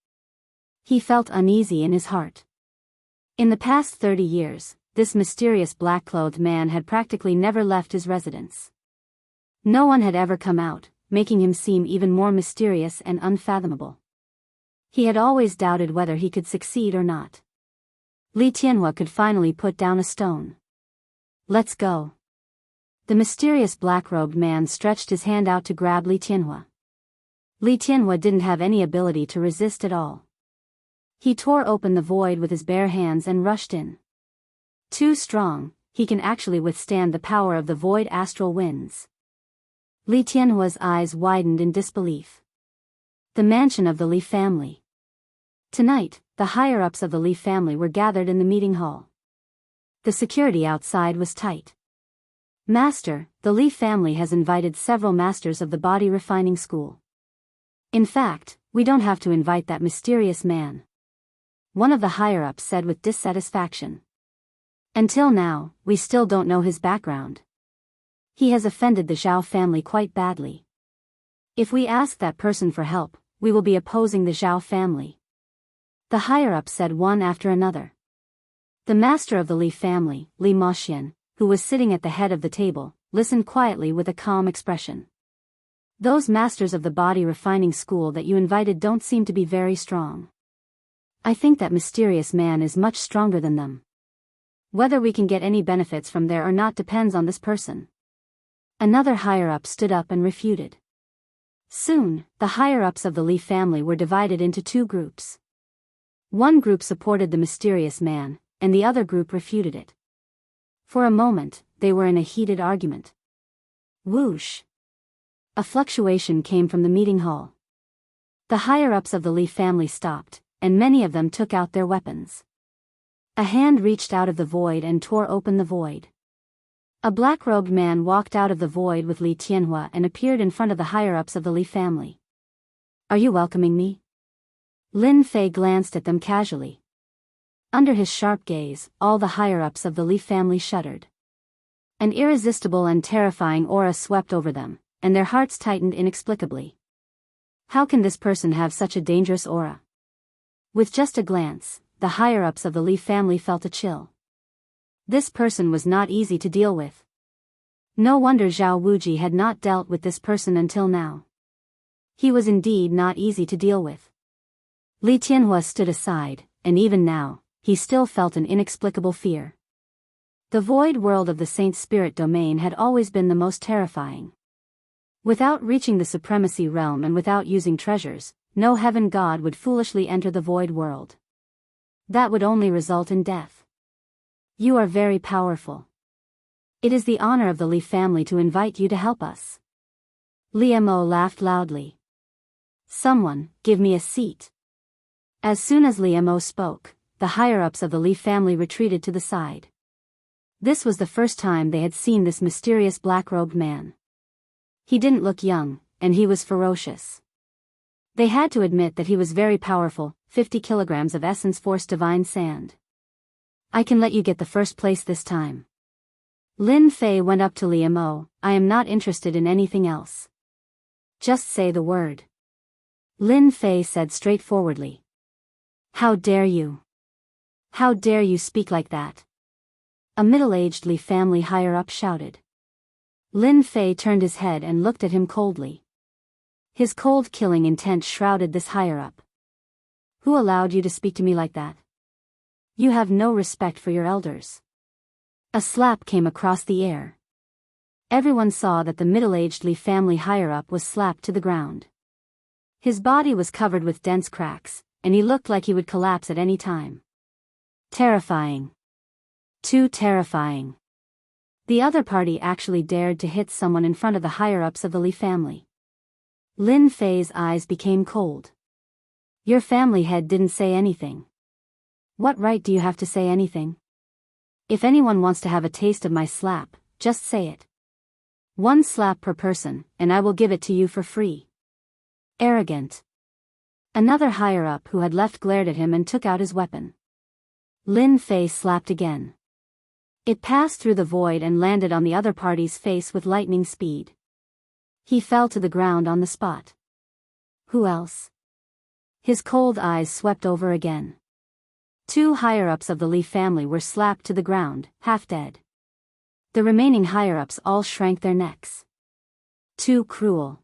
He felt uneasy in his heart. In the past 30 years, this mysterious black-clothed man had practically never left his residence. No one had ever come out, making him seem even more mysterious and unfathomable. He had always doubted whether he could succeed or not. Li Tianhua could finally put down a stone. Let's go. The mysterious black-robed man stretched his hand out to grab Li Tianhua. Li Tianhua didn't have any ability to resist at all. He tore open the void with his bare hands and rushed in. Too strong, he can actually withstand the power of the void astral winds. Li Tianhua's eyes widened in disbelief. The mansion of the Li family. Tonight, the higher-ups of the Li family were gathered in the meeting hall. The security outside was tight. Master, the Li family has invited several masters of the body refining school. In fact, we don't have to invite that mysterious man. One of the higher-ups said with dissatisfaction. Until now, we still don't know his background. He has offended the Zhao family quite badly. If we ask that person for help, we will be opposing the Zhao family. The higher-ups said one after another. The master of the Li family, Li Maxian, who was sitting at the head of the table, listened quietly with a calm expression. Those masters of the body refining school that you invited don't seem to be very strong. I think that mysterious man is much stronger than them. Whether we can get any benefits from there or not depends on this person. Another higher-up stood up and refuted. Soon, the higher-ups of the Li family were divided into two groups. One group supported the mysterious man, and the other group refuted it. For a moment, they were in a heated argument. Whoosh! A fluctuation came from the meeting hall. The higher-ups of the Li family stopped, and many of them took out their weapons. A hand reached out of the void and tore open the void. A black-robed man walked out of the void with Li Tianhua and appeared in front of the higher-ups of the Li family. Are you welcoming me? Lin Fei glanced at them casually. Under his sharp gaze, all the higher-ups of the Li family shuddered. An irresistible and terrifying aura swept over them, and their hearts tightened inexplicably. How can this person have such a dangerous aura? With just a glance, the higher-ups of the Li family felt a chill. This person was not easy to deal with. No wonder Zhao Wuji had not dealt with this person until now. He was indeed not easy to deal with. Li Tianhua stood aside, and even now, he still felt an inexplicable fear. The void world of the Saint Spirit domain had always been the most terrifying. Without reaching the supremacy realm and without using treasures, no heaven god would foolishly enter the void world. That would only result in death. You are very powerful. It is the honor of the Li family to invite you to help us. Liemo laughed loudly. Someone, give me a seat. As soon as Liemo spoke, the higher-ups of the Li family retreated to the side. This was the first time they had seen this mysterious black-robed man. He didn't look young, and he was ferocious. They had to admit that he was very powerful, 50 kilograms of essence force divine sand. I can let you get the first place this time. Lin Fei went up to Liemo. I am not interested in anything else. Just say the word. Lin Fei said straightforwardly. How dare you? How dare you speak like that? A middle-aged Li family higher-up shouted. Lin Fei turned his head and looked at him coldly. His cold killing intent shrouded this higher-up. Who allowed you to speak to me like that? You have no respect for your elders. A slap came across the air. Everyone saw that the middle-aged Li family higher-up was slapped to the ground. His body was covered with dense cracks, and he looked like he would collapse at any time. Terrifying. Too terrifying. The other party actually dared to hit someone in front of the higher-ups of the Li family. Lin Fei's eyes became cold. Your family head didn't say anything. What right do you have to say anything? If anyone wants to have a taste of my slap, just say it. 1 slap per person, and I will give it to you for free. Arrogant. Another higher-up who had left glared at him and took out his weapon. Lin Fei slapped again. It passed through the void and landed on the other party's face with lightning speed. He fell to the ground on the spot. Who else? His cold eyes swept over again. 2 higher-ups of the Li family were slapped to the ground, half dead. The remaining higher-ups all shrank their necks. Too cruel.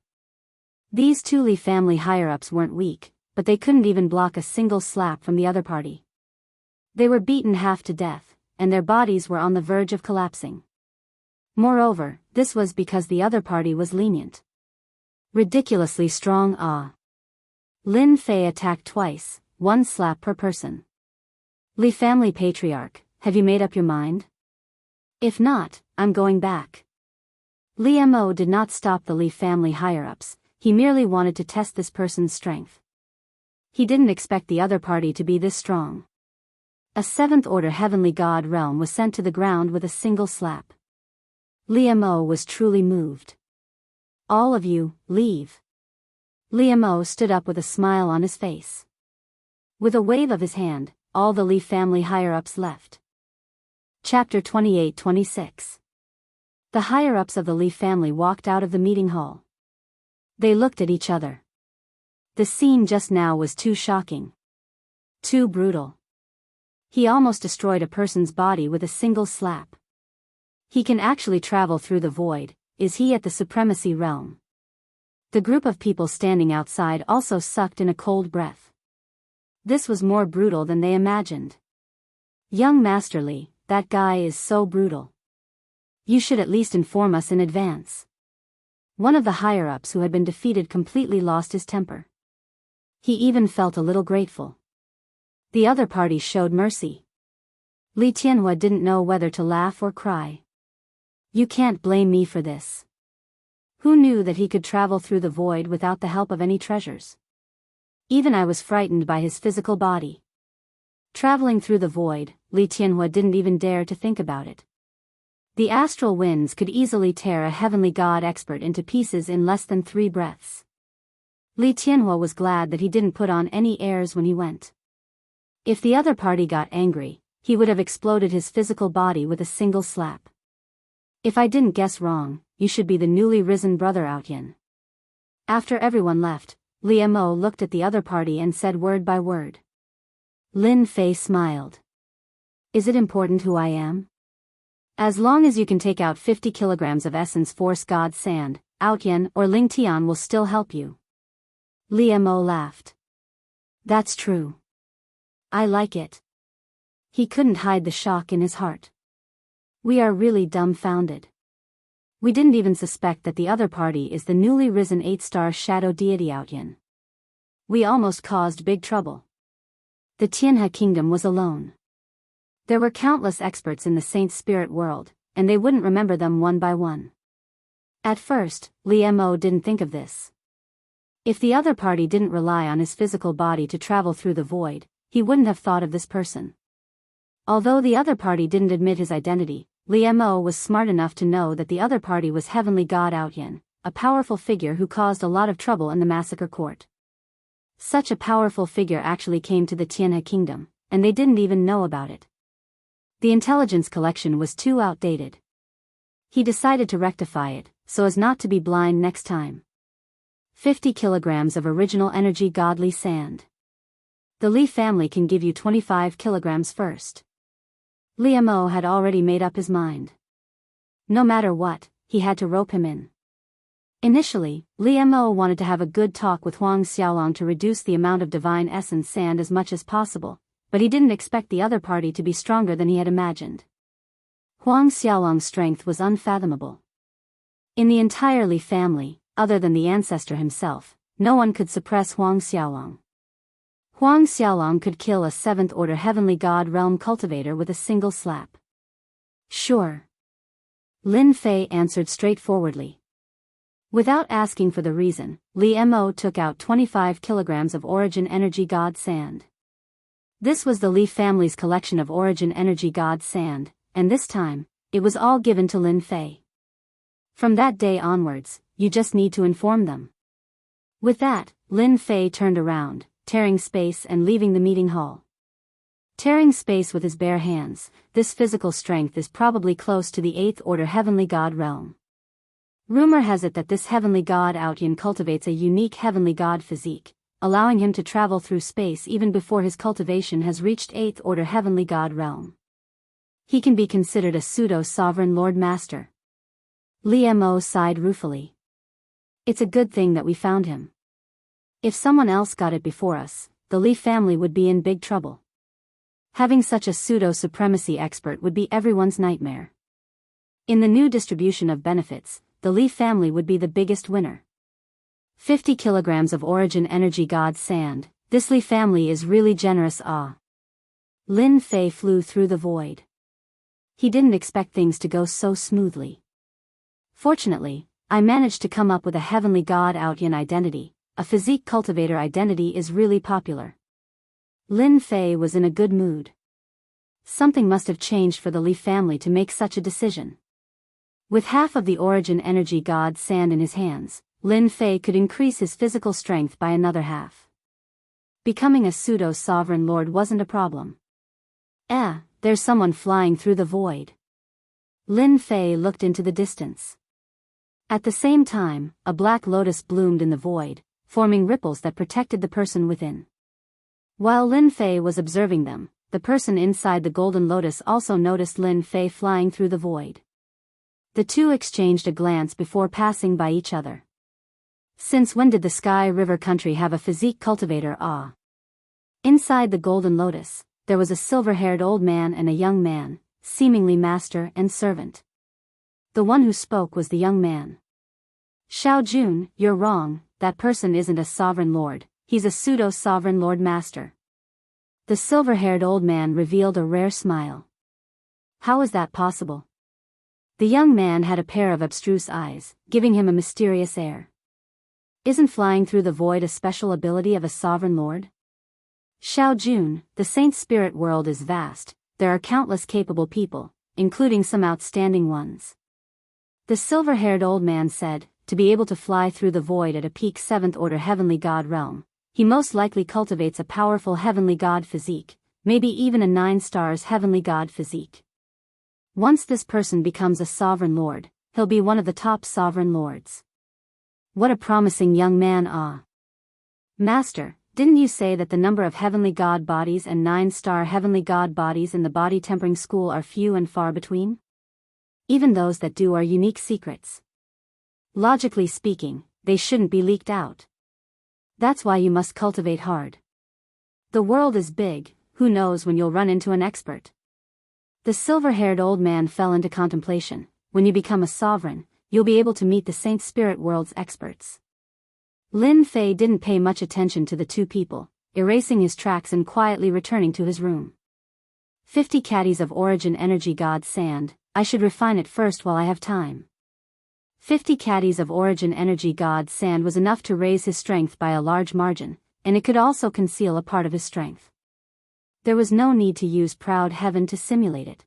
These 2 Li family higher-ups weren't weak, but they couldn't even block a single slap from the other party. They were beaten half to death, and their bodies were on the verge of collapsing. Moreover, this was because the other party was lenient. Ridiculously strong. Lin Fei attacked twice, 1 slap per person. Li family patriarch, have you made up your mind? If not, I'm going back. Liemo did not stop the Li family higher-ups, he merely wanted to test this person's strength. He didn't expect the other party to be this strong. A 7th-order heavenly god realm was sent to the ground with a single slap. Liemo was truly moved. All of you, leave. Liemo stood up with a smile on his face. With a wave of his hand, all the Li family higher-ups left. Chapter 28-26. The higher-ups of the Li family walked out of the meeting hall. They looked at each other. The scene just now was too shocking. Too brutal. He almost destroyed a person's body with a single slap. He can actually travel through the void. Is he at the supremacy realm? The group of people standing outside also sucked in a cold breath. This was more brutal than they imagined. Young Master Li, that guy is so brutal. You should at least inform us in advance. One of the higher-ups who had been defeated completely lost his temper. He even felt a little grateful. The other party showed mercy. Li Tianhua didn't know whether to laugh or cry. You can't blame me for this. Who knew that he could travel through the void without the help of any treasures? Even I was frightened by his physical body. Traveling through the void, Li Tianhua didn't even dare to think about it. The astral winds could easily tear a heavenly god expert into pieces in less than 3 breaths. Li Tianhua was glad that he didn't put on any airs when he went. If the other party got angry, he would have exploded his physical body with a single slap. If I didn't guess wrong, you should be the newly risen brother Outyin. After everyone left, Liemo looked at the other party and said word by word. Lin Fei smiled. Is it important who I am? As long as you can take out 50 kilograms of essence force god sand, Outyin or Ling Tian will still help you. Liemo laughed. That's true. I like it. He couldn't hide the shock in his heart. We are really dumbfounded. We didn't even suspect that the other party is the newly risen 8-star shadow deity Outyin. We almost caused big trouble. The Tianhe kingdom was alone. There were countless experts in the saint spirit world, and they wouldn't remember them one by one. At first, Li Mo didn't think of this. If the other party didn't rely on his physical body to travel through the void, he wouldn't have thought of this person. Although the other party didn't admit his identity, Li Mo was smart enough to know that the other party was Heavenly God Outyin, a powerful figure who caused a lot of trouble in the massacre court. Such a powerful figure actually came to the Tianhe kingdom, and they didn't even know about it. The intelligence collection was too outdated. He decided to rectify it, so as not to be blind next time. 50 kilograms of original energy godly sand. The Li family can give you 25 kilograms first. Li Mo had already made up his mind. No matter what, he had to rope him in. Initially, Li Mo wanted to have a good talk with Huang Xiaolong to reduce the amount of divine essence sand as much as possible, but he didn't expect the other party to be stronger than he had imagined. Huang Xiaolong's strength was unfathomable. In the entire Li family, other than the ancestor himself, no one could suppress Huang Xiaolong. Huang Xiaolong could kill a 7th-order heavenly god realm cultivator with a single slap. Sure. Lin Fei answered straightforwardly. Without asking for the reason, Li Mo took out 25 kilograms of origin energy god sand. This was the Li family's collection of origin energy god sand, and this time, it was all given to Lin Fei. From that day onwards, you just need to inform them. With that, Lin Fei turned around, tearing space and leaving the meeting hall. Tearing space with his bare hands, this physical strength is probably close to the 8th-order heavenly god realm. Rumor has it that this heavenly god Outyin cultivates a unique heavenly god physique, allowing him to travel through space even before his cultivation has reached 8th-order heavenly god realm. He can be considered a pseudo-sovereign lord master. Li Mo sighed ruefully. It's a good thing that we found him. If someone else got it before us, the Li family would be in big trouble. Having such a pseudo-supremacy expert would be everyone's nightmare. In the new distribution of benefits, the Li family would be the biggest winner. 50 kilograms of origin energy god sand, this Li family is really generous. Lin Fei flew through the void. He didn't expect things to go so smoothly. Fortunately, I managed to come up with a heavenly god Outyin identity. A physique cultivator identity is really popular. Lin Fei was in a good mood. Something must have changed for the Li family to make such a decision. With half of the origin energy god sand in his hands, Lin Fei could increase his physical strength by another half. Becoming a pseudo-sovereign lord wasn't a problem. There's someone flying through the void. Lin Fei looked into the distance. At the same time, a black lotus bloomed in the void, forming ripples that protected the person within. While Lin Fei was observing them, the person inside the golden lotus also noticed Lin Fei flying through the void. The two exchanged a glance before passing by each other. Since when did the Sky River country have a physique cultivator? Inside the golden lotus, there was a silver-haired old man and a young man, seemingly master and servant. The one who spoke was the young man. Xiao Jun, you're wrong, that person isn't a sovereign lord, he's a pseudo-sovereign lord master. The silver-haired old man revealed a rare smile. How is that possible? The young man had a pair of abstruse eyes, giving him a mysterious air. Isn't flying through the void a special ability of a sovereign lord? Xiao Jun, the saint spirit world is vast, there are countless capable people, including some outstanding ones. The silver-haired old man said, to be able to fly through the void at a peak 7th-order heavenly god realm, he most likely cultivates a powerful heavenly god physique, maybe even a 9 stars heavenly god physique. Once this person becomes a sovereign lord, he'll be one of the top sovereign lords. What a promising young man. Master, didn't you say that the number of heavenly god bodies and 9-star heavenly god bodies in the body tempering school are few and far between? Even those that do are unique secrets. Logically speaking, they shouldn't be leaked out. That's why you must cultivate hard. The world is big, who knows when you'll run into an expert. The silver-haired old man fell into contemplation. When you become a sovereign, you'll be able to meet the Saint Spirit world's experts. Lin Fei didn't pay much attention to the two people, erasing his tracks and quietly returning to his room. 50 caddies of origin energy god sand, I should refine it first while I have time. 50 caddies of origin energy god sand was enough to raise his strength by a large margin, and it could also conceal a part of his strength. There was no need to use proud heaven to simulate it.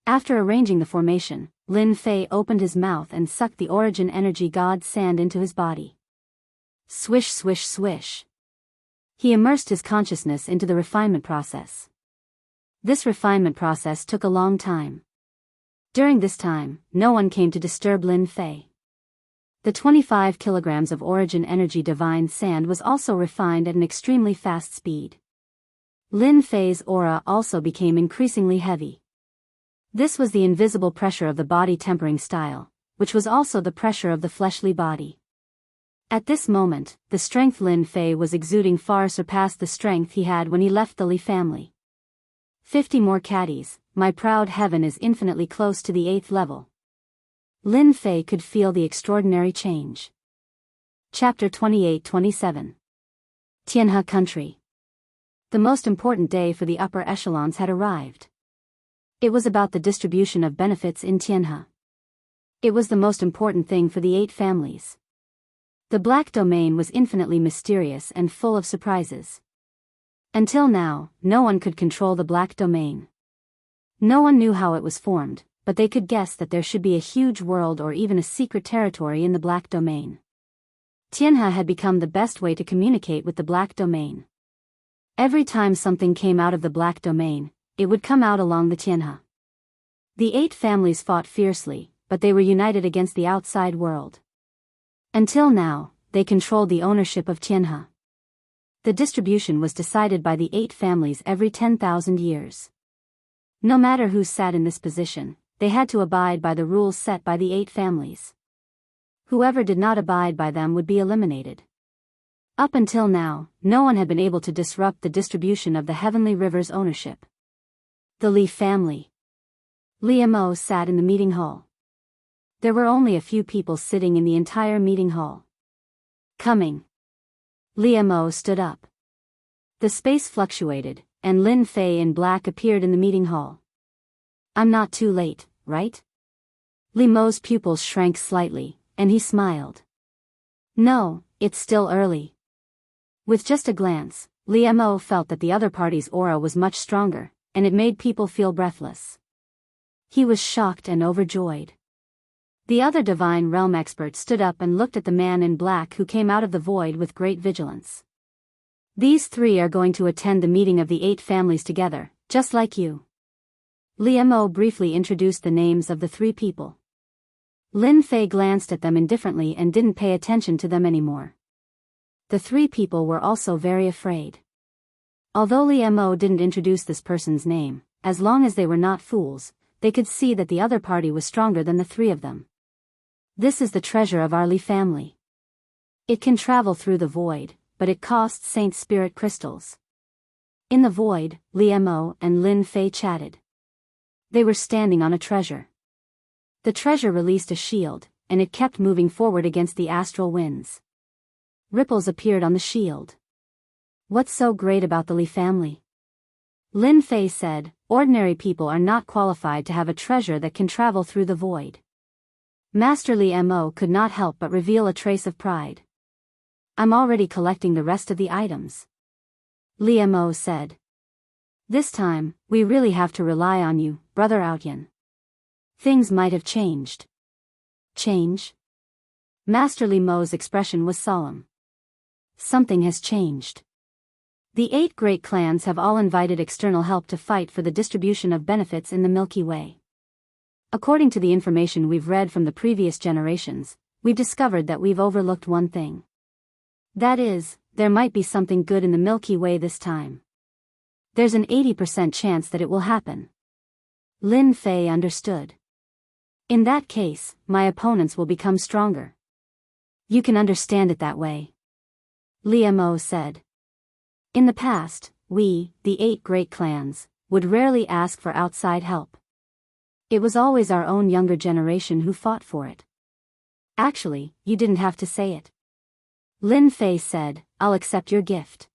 After arranging the formation, Lin Fei opened his mouth and sucked the origin energy god sand into his body. Swish swish swish. He immersed his consciousness into the refinement process. This refinement process took a long time. During this time, no one came to disturb Lin Fei. The 25 kilograms of origin energy divine sand was also refined at an extremely fast speed. Lin Fei's aura also became increasingly heavy. This was the invisible pressure of the body tempering style, which was also the pressure of the fleshly body. At this moment, the strength Lin Fei was exuding far surpassed the strength he had when he left the Li family. 50 more caddies, my proud heaven is infinitely close to the 8th level. Lin Fei could feel the extraordinary change. Chapter 28-27. Tianhe Country. The most important day for the upper echelons had arrived. It was about the distribution of benefits in Tianhe. It was the most important thing for the 8 families. The Black Domain was infinitely mysterious and full of surprises. Until now, no one could control the Black Domain. No one knew how it was formed, but they could guess that there should be a huge world or even a secret territory in the Black Domain. Tianhe had become the best way to communicate with the Black Domain. Every time something came out of the Black Domain, it would come out along the Tianhe. The 8 families fought fiercely, but they were united against the outside world. Until now, they controlled the ownership of Tianhe. The distribution was decided by the 8 families every 10,000 years. No matter who sat in this position, they had to abide by the rules set by the 8 families. Whoever did not abide by them would be eliminated. Up until now, no one had been able to disrupt the distribution of the Heavenly River's ownership. The Li family. Li Mo sat in the meeting hall. There were only a few people sitting in the entire meeting hall. Coming. Li Mo stood up. The space fluctuated, and Lin Fei in black appeared in the meeting hall. I'm not too late, right? Li Mo's pupils shrank slightly, and he smiled. No, it's still early. With just a glance, Li Mo felt that the other party's aura was much stronger, and it made people feel breathless. He was shocked and overjoyed. The other divine realm expert stood up and looked at the man in black who came out of the void with great vigilance. These 3 are going to attend the meeting of the 8 families together, just like you. Li Mo briefly introduced the names of the 3 people. Lin Fei glanced at them indifferently and didn't pay attention to them anymore. The 3 people were also very afraid. Although Li Mo didn't introduce this person's name, as long as they were not fools, they could see that the other party was stronger than the 3 of them. This is the treasure of our Li family. It can travel through the void, but it costs Saint Spirit crystals. In the void, Li Mo and Lin Fei chatted. They were standing on a treasure. The treasure released a shield, and it kept moving forward against the astral winds. Ripples appeared on the shield. What's so great about the Li family? Lin Fei said, ordinary people are not qualified to have a treasure that can travel through the void. Master Li Mo could not help but reveal a trace of pride. I'm already collecting the rest of the items. Li Mo said. This time, we really have to rely on you, Brother Outyan. Things might have changed. Change? Master Li Mo's expression was solemn. Something has changed. The 8 great clans have all invited external help to fight for the distribution of benefits in the Milky Way. According to the information we've read from the previous generations, we've discovered that we've overlooked one thing. That is, there might be something good in the Milky Way this time. There's an 80% chance that it will happen. Lin Fei understood. In that case, my opponents will become stronger. You can understand it that way. Li Mo said. In the past, we, the 8 great clans, would rarely ask for outside help. It was always our own younger generation who fought for it. Actually, you didn't have to say it. Lin Fei said, I'll accept your gift.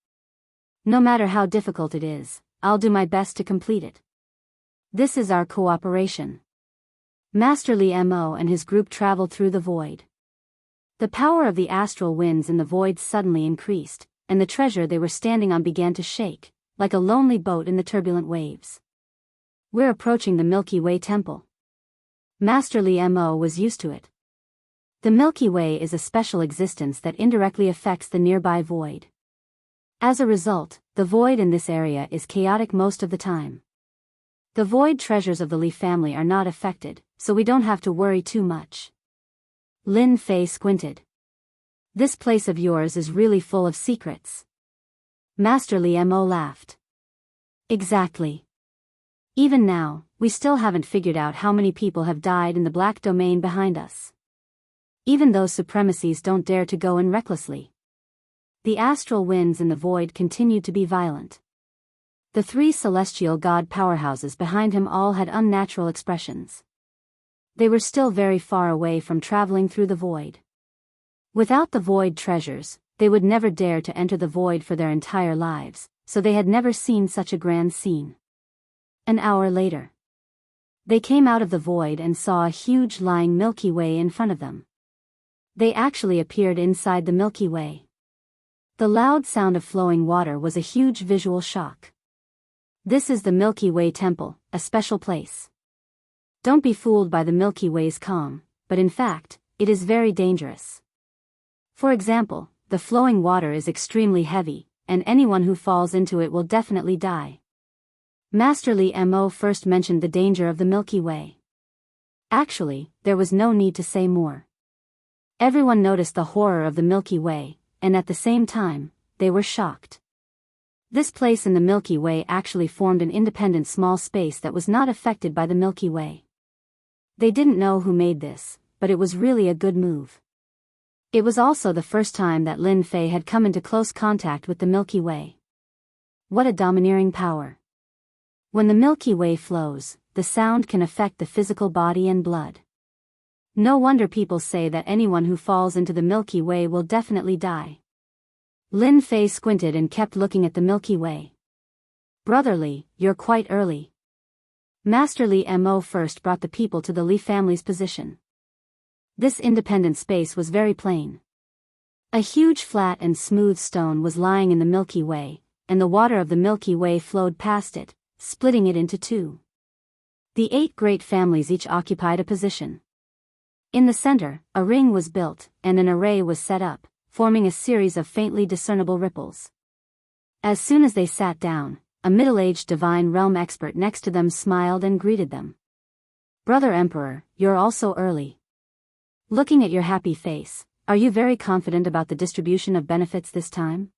No matter how difficult it is, I'll do my best to complete it. This is our cooperation. Master Li Mo and his group traveled through the void. The power of the astral winds in the void suddenly increased, and the treasure they were standing on began to shake, like a lonely boat in the turbulent waves. We're approaching the Milky Way temple. Master Li Mo was used to it. The Milky Way is a special existence that indirectly affects the nearby void. As a result, the void in this area is chaotic most of the time. The void treasures of the Li family are not affected, so we don't have to worry too much. Lin Fei squinted. This place of yours is really full of secrets. Master Li Mo laughed. Exactly. Even now, we still haven't figured out how many people have died in the black domain behind us. Even those supremacies don't dare to go in recklessly. The astral winds in the void continued to be violent. The three celestial god powerhouses behind him all had unnatural expressions. They were still very far away from traveling through the void. Without the void treasures, they would never dare to enter the void for their entire lives, so they had never seen such a grand scene. An hour later, they came out of the void and saw a huge lying Milky Way in front of them. They actually appeared inside the Milky Way. The loud sound of flowing water was a huge visual shock. This is the Milky Way temple, a special place. Don't be fooled by the Milky Way's calm, but in fact, it is very dangerous. For example, the flowing water is extremely heavy, and anyone who falls into it will definitely die. Master Li Mo first mentioned the danger of the Milky Way. Actually, there was no need to say more. Everyone noticed the horror of the Milky Way, and at the same time, they were shocked. This place in the Milky Way actually formed an independent small space that was not affected by the Milky Way. They didn't know who made this, but it was really a good move. It was also the first time that Lin Fei had come into close contact with the Milky Way. What a domineering power. When the Milky Way flows, the sound can affect the physical body and blood. No wonder people say that anyone who falls into the Milky Way will definitely die. Lin Fei squinted and kept looking at the Milky Way. Brotherly, you're quite early. Master Li Mo first brought the people to the Li family's position. This independent space was very plain. A huge flat and smooth stone was lying in the Milky Way, and the water of the Milky Way flowed past it, splitting it into two. The 8 great families each occupied a position. In the center, a ring was built, and an array was set up, forming a series of faintly discernible ripples. As soon as they sat down, a middle-aged divine realm expert next to them smiled and greeted them. Brother Emperor, you're also early. Looking at your happy face, are you very confident about the distribution of benefits this time?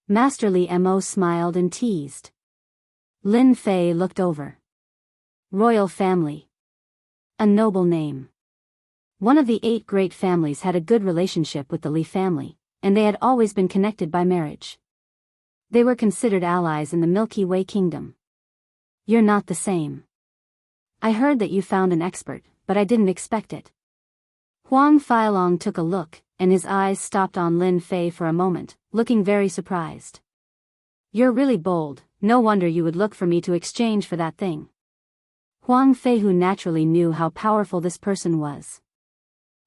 Master Li Mo smiled and teased. Lin Fei looked over. Royal family. A noble name. One of the 8 great families had a good relationship with the Li family, and they had always been connected by marriage. They were considered allies in the Milky Way kingdom. You're not the same. I heard that you found an expert, but I didn't expect it. Huang Feilong took a look, and his eyes stopped on Lin Fei for a moment, looking very surprised. You're really bold, no wonder you would look for me to exchange for that thing. Huang Fei, who naturally knew how powerful this person was.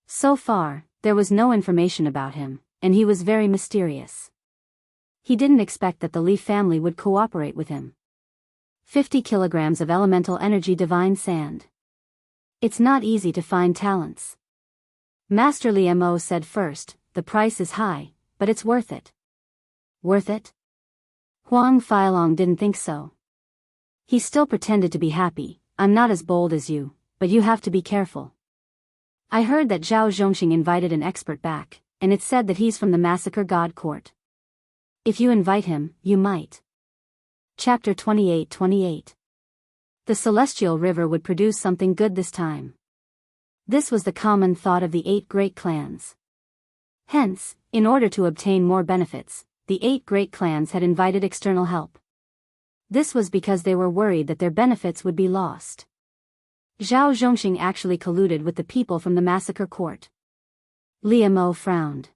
So far, there was no information about him, and he was very mysterious. He didn't expect that the Li family would cooperate with him. 50 kilograms of elemental energy divine sand. It's not easy to find talents. Master Li Mo said first, the price is high, but it's worth it. Worth it? Huang Feilong didn't think so. He still pretended to be happy. I'm not as bold as you, but you have to be careful. I heard that Zhao Zhongxing invited an expert back, and it's said that he's from the Massacre God Court. If you invite him, you might. Chapter 28:28. The celestial river would produce something good this time. This was the common thought of the 8 great clans. Hence, in order to obtain more benefits, the 8 great clans had invited external help. This was because they were worried that their benefits would be lost. Zhao Zhongxing actually colluded with the people from the Massacre Court. Li Mo frowned.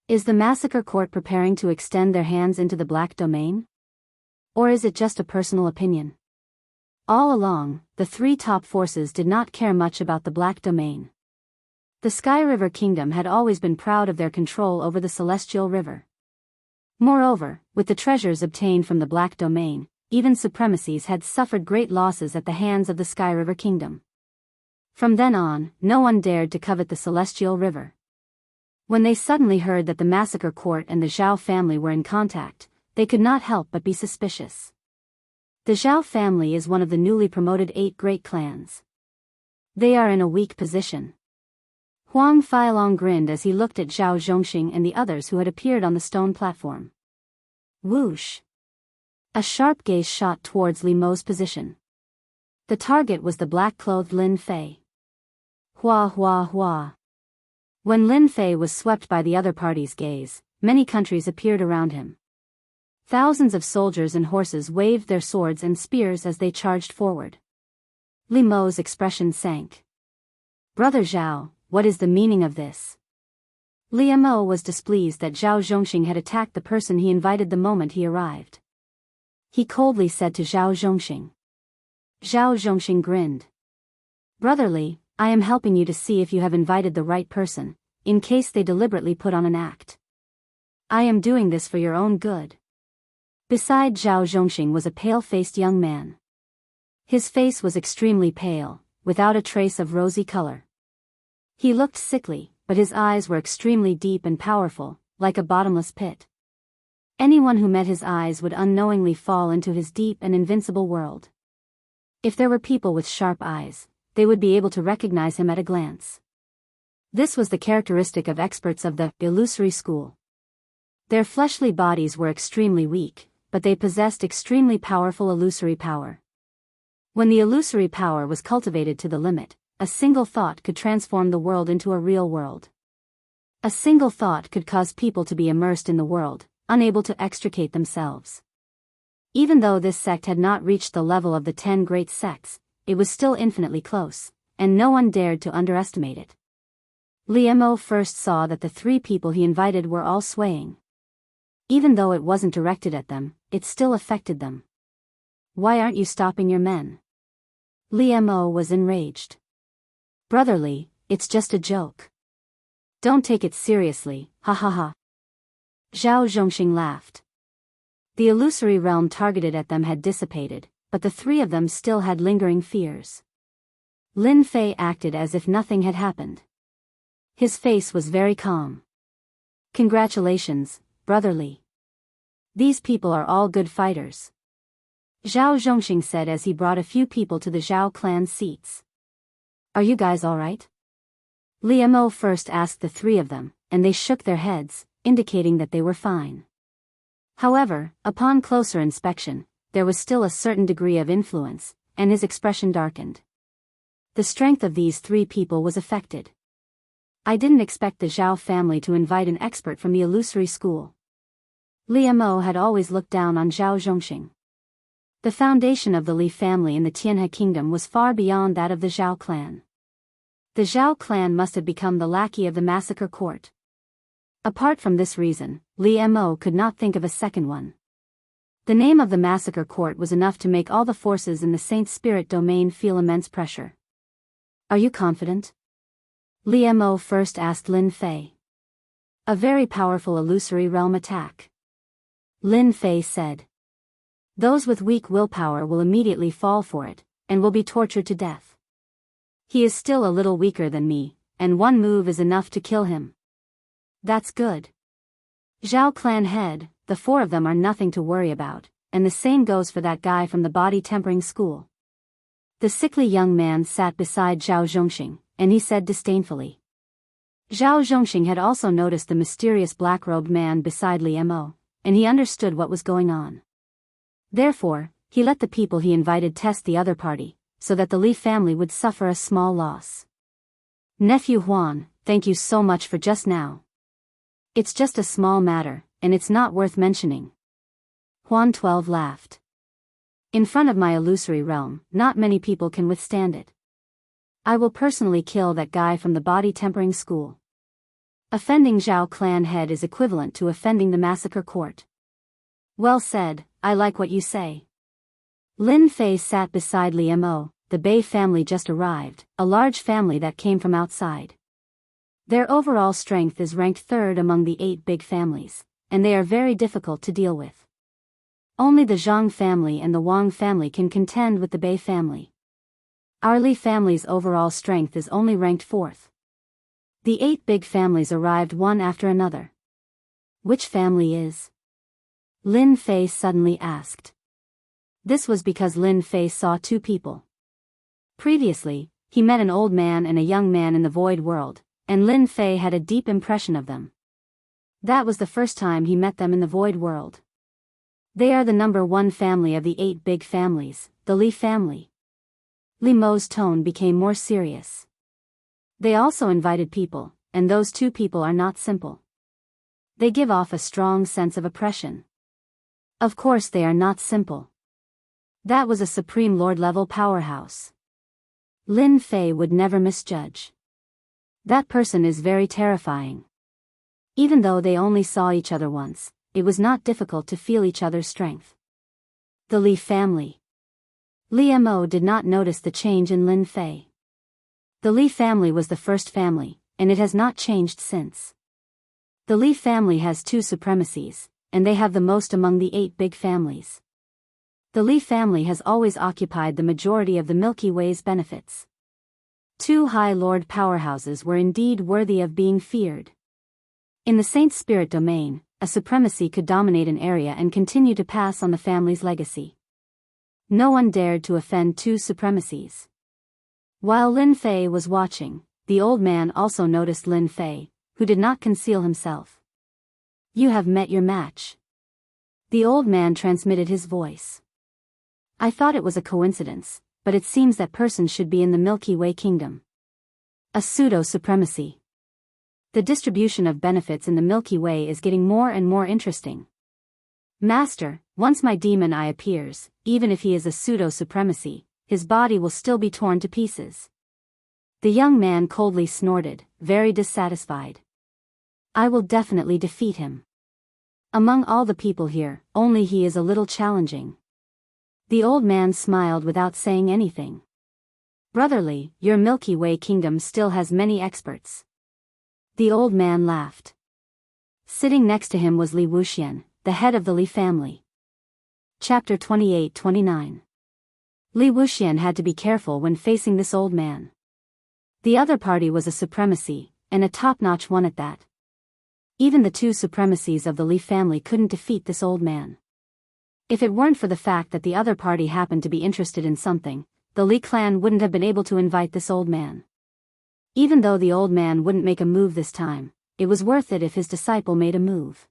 Is the Massacre Court preparing to extend their hands into the Black Domain? Or is it just a personal opinion? All along, the three top forces did not care much about the Black Domain. The Sky River Kingdom had always been proud of their control over the Celestial River. Moreover, with the treasures obtained from the Black Domain, even supremacies had suffered great losses at the hands of the Sky River Kingdom. From then on, no one dared to covet the Celestial River. When they suddenly heard that the Massacre Court and the Zhao family were in contact, they could not help but be suspicious. The Zhao family is one of the newly promoted 8 great clans. They are in a weak position. Huang Feilong grinned as he looked at Zhao Zhongxing and the others who had appeared on the stone platform. Whoosh! A sharp gaze shot towards Li Mo's position. The target was the black-clothed Lin Fei. Hua hua hua. When Lin Fei was swept by the other party's gaze, many countries appeared around him. Thousands of soldiers and horses waved their swords and spears as they charged forward. Li Mo's expression sank. Brother Zhao, what is the meaning of this? Li Mo was displeased that Zhao Zhongxing had attacked the person he invited the moment he arrived. He coldly said to Zhao Zhongxing. Zhao Zhongxing grinned. Brotherly, I am helping you to see if you have invited the right person, in case they deliberately put on an act. I am doing this for your own good. Beside Zhao Zhongxing was a pale-faced young man. His face was extremely pale, without a trace of rosy color. He looked sickly, but his eyes were extremely deep and powerful, like a bottomless pit. Anyone who met his eyes would unknowingly fall into his deep and invincible world. If there were people with sharp eyes, they would be able to recognize him at a glance. This was the characteristic of experts of the illusory school. Their fleshly bodies were extremely weak, but they possessed extremely powerful illusory power. When the illusory power was cultivated to the limit, a single thought could transform the world into a real world. A single thought could cause people to be immersed in the world, unable to extricate themselves. Even though this sect had not reached the level of the 10 great sects, it was still infinitely close, and no one dared to underestimate it. Li Mo first saw that the 3 people he invited were all swaying. Even though it wasn't directed at them, it still affected them. Why aren't you stopping your men? Li Mo was enraged. Brotherly, it's just a joke. Don't take it seriously, ha ha ha. Zhao Zhongxing laughed. The illusory realm targeted at them had dissipated, but the 3 of them still had lingering fears. Lin Fei acted as if nothing had happened. His face was very calm. Congratulations, brotherly. These people are all good fighters. Zhao Zhongxing said as he brought a few people to the Zhao clan's seats. Are you guys alright? Li Mo first asked the 3 of them, and they shook their heads, indicating that they were fine. However, upon closer inspection, there was still a certain degree of influence, and his expression darkened. The strength of these 3 people was affected. I didn't expect the Zhao family to invite an expert from the illusory school. Li Mo had always looked down on Zhao Zhongxing. The foundation of the Li family in the Tianhe kingdom was far beyond that of the Zhao clan. The Zhao clan must have become the lackey of the Massacre Court. Apart from this reason, Li Mo could not think of a second one. The name of the Massacre Court was enough to make all the forces in the Saint Spirit domain feel immense pressure. Are you confident? Li Mo first asked Lin Fei. A very powerful illusory realm attack. Lin Fei said. Those with weak willpower will immediately fall for it, and will be tortured to death. He is still a little weaker than me, and one move is enough to kill him. That's good. Zhao clan head, the 4 of them are nothing to worry about, and the same goes for that guy from the body tempering school. The sickly young man sat beside Zhao Zhongxing, and he said disdainfully. Zhao Zhongxing had also noticed the mysterious black-robed man beside Li Mo, and he understood what was going on. Therefore, he let the people he invited test the other party, so that the Li family would suffer a small loss. Nephew Huan, thank you so much for just now. It's just a small matter, and it's not worth mentioning. Huan 12 laughed. In front of my illusory realm, not many people can withstand it. I will personally kill that guy from the body tempering school. Offending Zhao clan head is equivalent to offending the Massacre Court. Well said, I like what you say. Lin Fei sat beside Li Mo. The Bei family just arrived, a large family that came from outside. Their overall strength is ranked third among the 8 big families, and they are very difficult to deal with. Only the Zhang family and the Wang family can contend with the Bei family. Our Li family's overall strength is only ranked 4th. The 8 big families arrived one after another. Which family is? Lin Fei suddenly asked. This was because Lin Fei saw 2 people. Previously, he met an old man and a young man in the void world, and Lin Fei had a deep impression of them. That was the first time he met them in the void world. They are the number 1 family of the 8 big families, the Li family. Li Mo's tone became more serious. They also invited people, and those 2 people are not simple. They give off a strong sense of oppression. Of course they are not simple. That was a Supreme Lord-level powerhouse. Lin Fei would never misjudge. That person is very terrifying. Even though they only saw each other once, it was not difficult to feel each other's strength. The Li family. Li Mo did not notice the change in Lin Fei. The Li family was the first family, and it has not changed since. The Li family has 2 supremacies, and they have the most among the 8 big families. The Li family has always occupied the majority of the Milky Way's benefits. 2 High Lord powerhouses were indeed worthy of being feared. In the Saint Spirit domain, a supremacy could dominate an area and continue to pass on the family's legacy. No one dared to offend 2 supremacies. While Lin Fei was watching, the old man also noticed Lin Fei, who did not conceal himself. You have met your match. The old man transmitted his voice. I thought it was a coincidence, but it seems that person should be in the Milky Way kingdom. A pseudo-supremacy. The distribution of benefits in the Milky Way is getting more and more interesting. Master, once my demon eye appears, even if he is a pseudo-supremacy, his body will still be torn to pieces. The young man coldly snorted, very dissatisfied. I will definitely defeat him. Among all the people here, only he is a little challenging. The old man smiled without saying anything. Brotherly, your Milky Way kingdom still has many experts. The old man laughed. Sitting next to him was Li Wuxian, the head of the Li family. Chapter 28-29. Li Wuxian had to be careful when facing this old man. The other party was a supremacy, and a top-notch one at that. Even the 2 supremacies of the Li family couldn't defeat this old man. If it weren't for the fact that the other party happened to be interested in something, the Li clan wouldn't have been able to invite this old man. Even though the old man wouldn't make a move this time, it was worth it if his disciple made a move.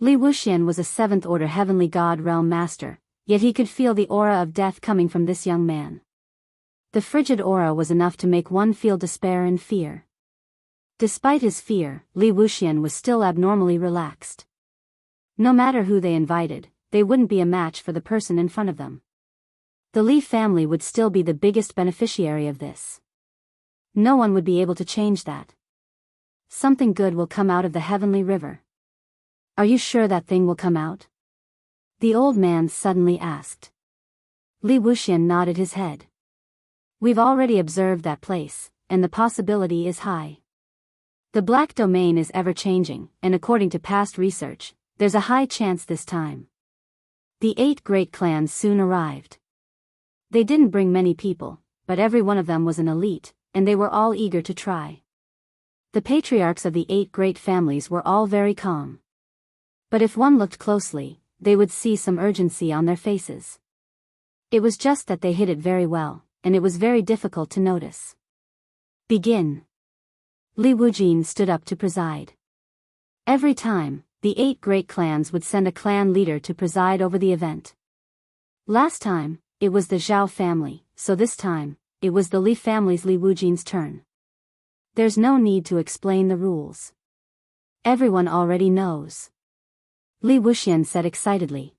Li Wuxian was a 7th order heavenly god realm master, yet he could feel the aura of death coming from this young man. The frigid aura was enough to make one feel despair and fear. Despite his fear, Li Wuxian was still abnormally relaxed. No matter who they invited, they wouldn't be a match for the person in front of them. The Li family would still be the biggest beneficiary of this. No one would be able to change that. Something good will come out of the heavenly river. Are you sure that thing will come out? The old man suddenly asked. Li Wuxian nodded his head. We've already observed that place, and the possibility is high. The black domain is ever-changing, and according to past research, there's a high chance this time. The 8 great clans soon arrived. They didn't bring many people, but every one of them was an elite, and they were all eager to try. The patriarchs of the 8 great families were all very calm. But if one looked closely, they would see some urgency on their faces. It was just that they hid it very well, and it was very difficult to notice. Begin. Li Wujin stood up to preside. Every time, the 8 great clans would send a clan leader to preside over the event. Last time, it was the Zhao family, so this time, it was the Li family's Li Wujin's turn. There's no need to explain the rules. Everyone already knows. Li Wuxian said excitedly.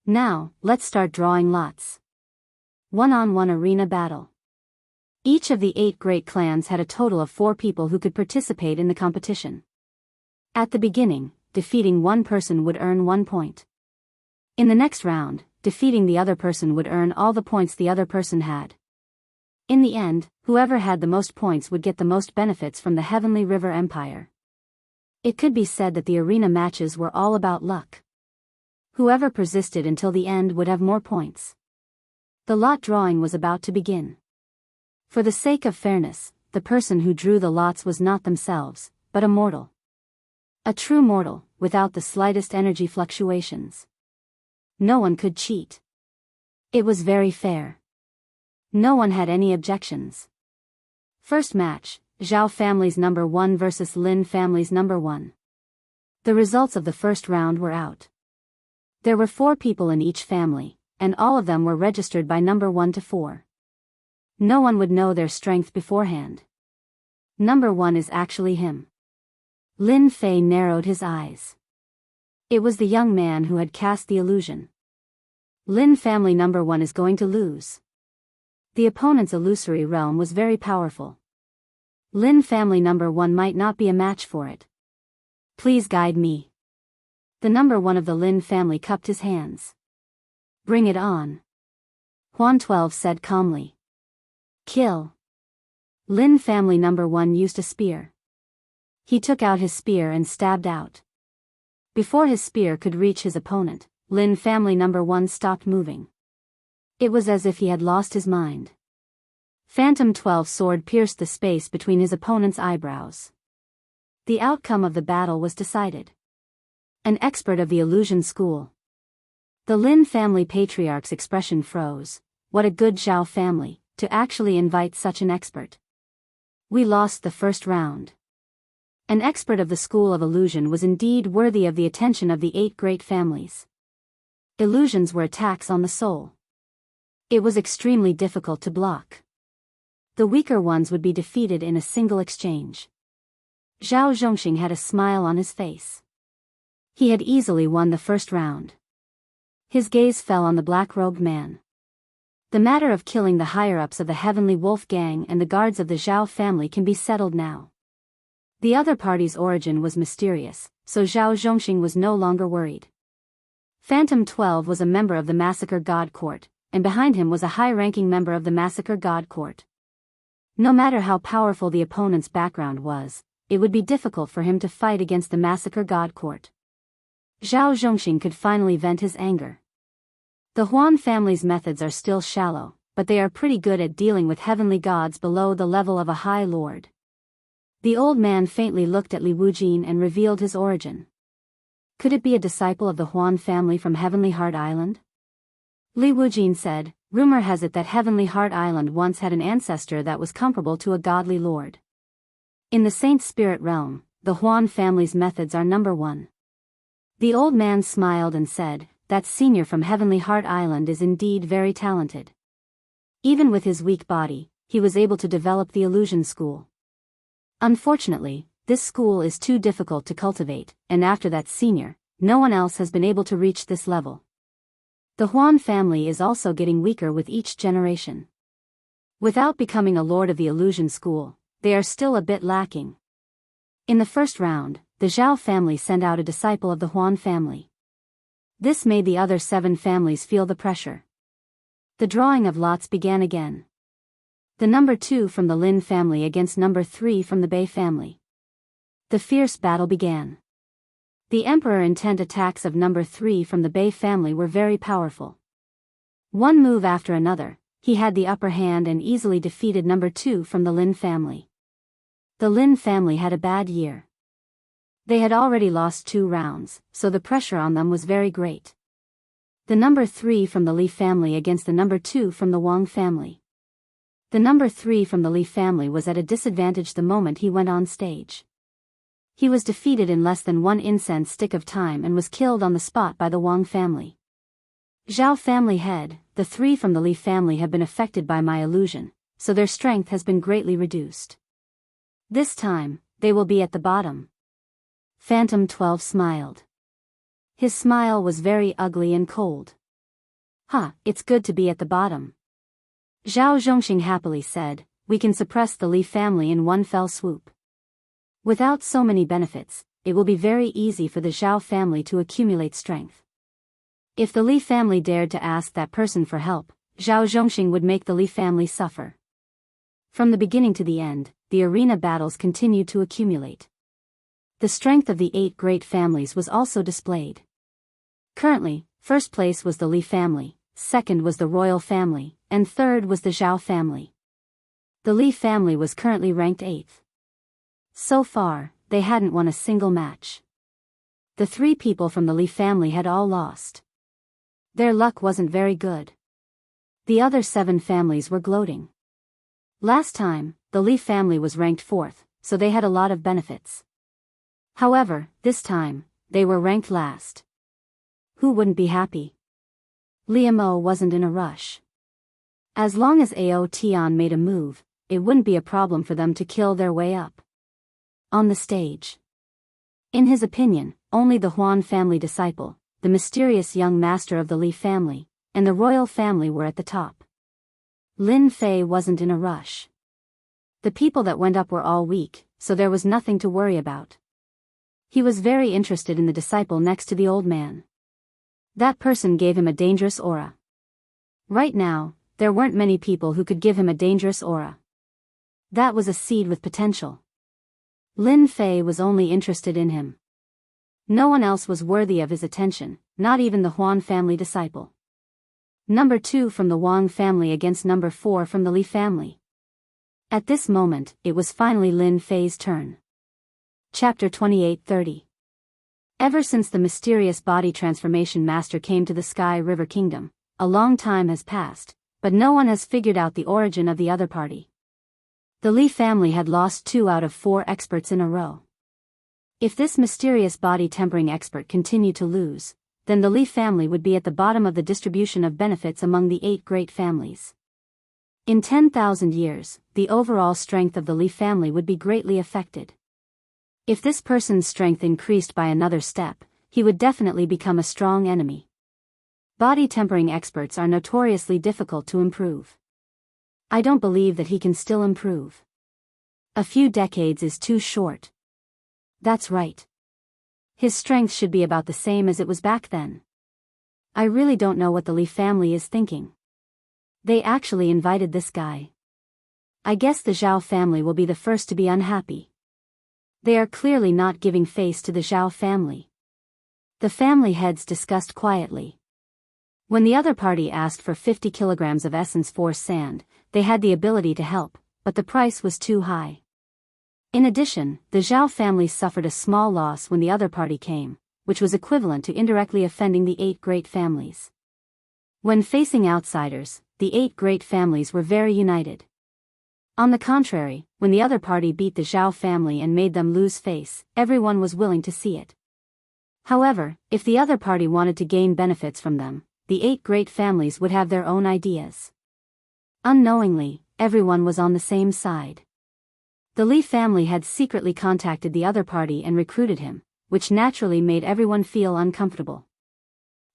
Now, let's start drawing lots. One-on-one arena battle. Each of the 8 great clans had a total of 4 people who could participate in the competition. At the beginning, defeating one person would earn 1 point. In the next round, defeating the other person would earn all the points the other person had. In the end, whoever had the most points would get the most benefits from the Heavenly River Empire. It could be said that the arena matches were all about luck. Whoever persisted until the end would have more points. The lot drawing was about to begin. For the sake of fairness, the person who drew the lots was not themselves, but a mortal. A true mortal, without the slightest energy fluctuations. No one could cheat. It was very fair. No one had any objections. First match, Zhao family's number 1 versus Lin family's number 1. The results of the first round were out. There were 4 people in each family, and all of them were registered by number 1 to 4. No one would know their strength beforehand. Number 1 is actually him. Lin Fei narrowed his eyes. It was the young man who had cast the illusion. Lin family number 1 is going to lose. The opponent's illusory realm was very powerful. Lin family number 1 might not be a match for it. Please guide me. The number 1 of the Lin family cupped his hands. Bring it on. Huan 12 said calmly. Kill. Lin family number 1 used a spear. He took out his spear and stabbed out. Before his spear could reach his opponent, Lin family number 1 stopped moving. It was as if he had lost his mind. Phantom 12's sword pierced the space between his opponent's eyebrows. The outcome of the battle was decided. An expert of the illusion school. The Lin family patriarch's expression froze. What a good Zhao family, to actually invite such an expert. We lost the first round. An expert of the school of illusion was indeed worthy of the attention of the 8 great families. Illusions were attacks on the soul. It was extremely difficult to block. The weaker ones would be defeated in a single exchange. Zhao Zhongxing had a smile on his face. He had easily won the first round. His gaze fell on the black-robed man. The matter of killing the higher-ups of the Heavenly Wolf Gang and the guards of the Zhao family can be settled now. The other party's origin was mysterious, so Zhao Zhongxing was no longer worried. Phantom 12 was a member of the Massacre God Court, and behind him was a high-ranking member of the Massacre God Court. No matter how powerful the opponent's background was, it would be difficult for him to fight against the Massacre God Court. Zhao Zhongxing could finally vent his anger. The Huan family's methods are still shallow, but they are pretty good at dealing with heavenly gods below the level of a high lord. The old man faintly looked at Li Wujin and revealed his origin. Could it be a disciple of the Huan family from Heavenly Heart Island? Li Wujin said, rumor has it that Heavenly Heart Island once had an ancestor that was comparable to a godly lord. In the Saint Spirit realm, the Huan family's methods are number 1. The old man smiled and said, that senior from Heavenly Heart Island is indeed very talented. Even with his weak body, he was able to develop the illusion school. Unfortunately, this school is too difficult to cultivate, and after that senior, no one else has been able to reach this level. The Huan family is also getting weaker with each generation. Without becoming a lord of the illusion school, they are still a bit lacking. In the first round, the Zhao family sent out a disciple of the Huan family. This made the other 7 families feel the pressure. The drawing of lots began again. The number 2 from the Lin family against number 3 from the Bei family. The fierce battle began. The Emperor intent attacks of number 3 from the Bei family were very powerful. One move after another, he had the upper hand and easily defeated number 2 from the Lin family. The Lin family had a bad year. They had already lost 2 rounds, so the pressure on them was very great. The number 3 from the Li family against the number 2 from the Wang family. The number 3 from the Li family was at a disadvantage the moment he went on stage. He was defeated in less than 1 incense stick of time and was killed on the spot by the Wang family. Zhao family head, the 3 from the Li family have been affected by my illusion, so their strength has been greatly reduced. This time, they will be at the bottom. Phantom 12 smiled. His smile was very ugly and cold. It's good to be at the bottom. Zhao Zhongxing happily said, we can suppress the Li family in one fell swoop. Without so many benefits, it will be very easy for the Zhao family to accumulate strength. If the Li family dared to ask that person for help, Zhao Zhongxing would make the Li family suffer. From the beginning to the end, the arena battles continued to accumulate. The strength of the 8 great families was also displayed. Currently, first place was the Li family, second was the royal family, and third was the Zhao family. The Li family was currently ranked 8th. So far, they hadn't won a single match. The 3 people from the Li family had all lost. Their luck wasn't very good. The other 7 families were gloating. Last time, the Li family was ranked 4th, so they had a lot of benefits. However, this time, they were ranked last. Who wouldn't be happy? Liamo wasn't in a rush. As long as Ao Tian made a move, it wouldn't be a problem for them to kill their way up. On the stage. In his opinion, only the Huan family disciple, the mysterious young master of the Li family, and the royal family were at the top. Lin Fei wasn't in a rush. The people that went up were all weak, so there was nothing to worry about. He was very interested in the disciple next to the old man. That person gave him a dangerous aura. Right now, there weren't many people who could give him a dangerous aura. That was a seed with potential. Lin Fei was only interested in him. No one else was worthy of his attention, not even the Huan family disciple. Number 2 from the Wang family against number 4 from the Li family. At this moment, it was finally Lin Fei's turn. Chapter 28:30. Ever since the mysterious body transformation master came to the Sky River Kingdom, a long time has passed, but no one has figured out the origin of the other party. The Li family had lost 2 out of 4 experts in a row. If this mysterious body tempering expert continued to lose, then the Li family would be at the bottom of the distribution of benefits among the 8 great families. In 10,000 years, the overall strength of the Li family would be greatly affected. If this person's strength increased by another step, he would definitely become a strong enemy. Body tempering experts are notoriously difficult to improve. I don't believe that he can still improve. A few decades is too short. That's right. His strength should be about the same as it was back then. I really don't know what the Li family is thinking. They actually invited this guy. I guess the Zhao family will be the first to be unhappy. They are clearly not giving face to the Zhao family. The family heads discussed quietly. When the other party asked for 50 kilograms of essence force sand, they had the ability to help, but the price was too high. In addition, the Zhao family suffered a small loss when the other party came, which was equivalent to indirectly offending the 8 great families. When facing outsiders, the 8 great families were very united. On the contrary, when the other party beat the Zhao family and made them lose face, everyone was willing to see it. However, if the other party wanted to gain benefits from them, the 8 great families would have their own ideas. Unknowingly, everyone was on the same side. The Li family had secretly contacted the other party and recruited him, which naturally made everyone feel uncomfortable.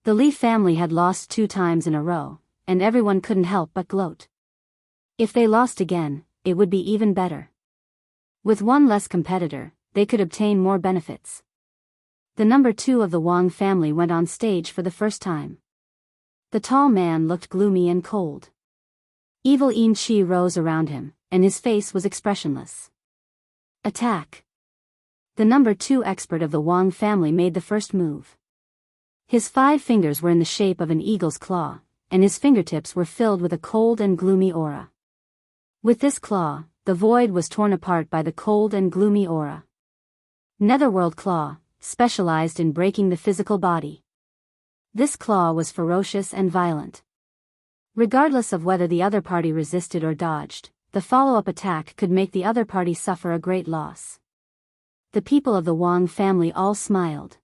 The Li family had lost 2 times in a row, and everyone couldn't help but gloat. If they lost again, it would be even better. With 1 less competitor, they could obtain more benefits. The number 2 of the Wang family went on stage for the first time. The tall man looked gloomy and cold. Evil Yin Qi rose around him, and his face was expressionless. Attack! The number 2 expert of the Wang family made the first move. His 5 fingers were in the shape of an eagle's claw, and his fingertips were filled with a cold and gloomy aura. With this claw, the void was torn apart by the cold and gloomy aura. Netherworld Claw, specialized in breaking the physical body. This claw was ferocious and violent. Regardless of whether the other party resisted or dodged, the follow-up attack could make the other party suffer a great loss. The people of the Wang family all smiled.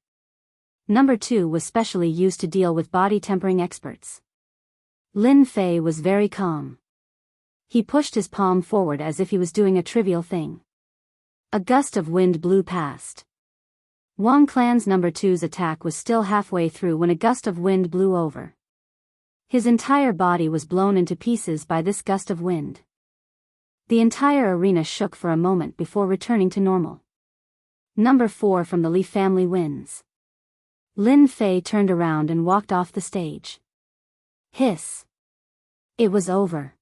Number 2 was specially used to deal with body tempering experts. Lin Fei was very calm. He pushed his palm forward as if he was doing a trivial thing. A gust of wind blew past. Wang Clan's number 2's attack was still halfway through when a gust of wind blew over. His entire body was blown into pieces by this gust of wind. The entire arena shook for a moment before returning to normal. Number 4 from the Li family wins. Lin Fei turned around and walked off the stage. Hiss. It was over.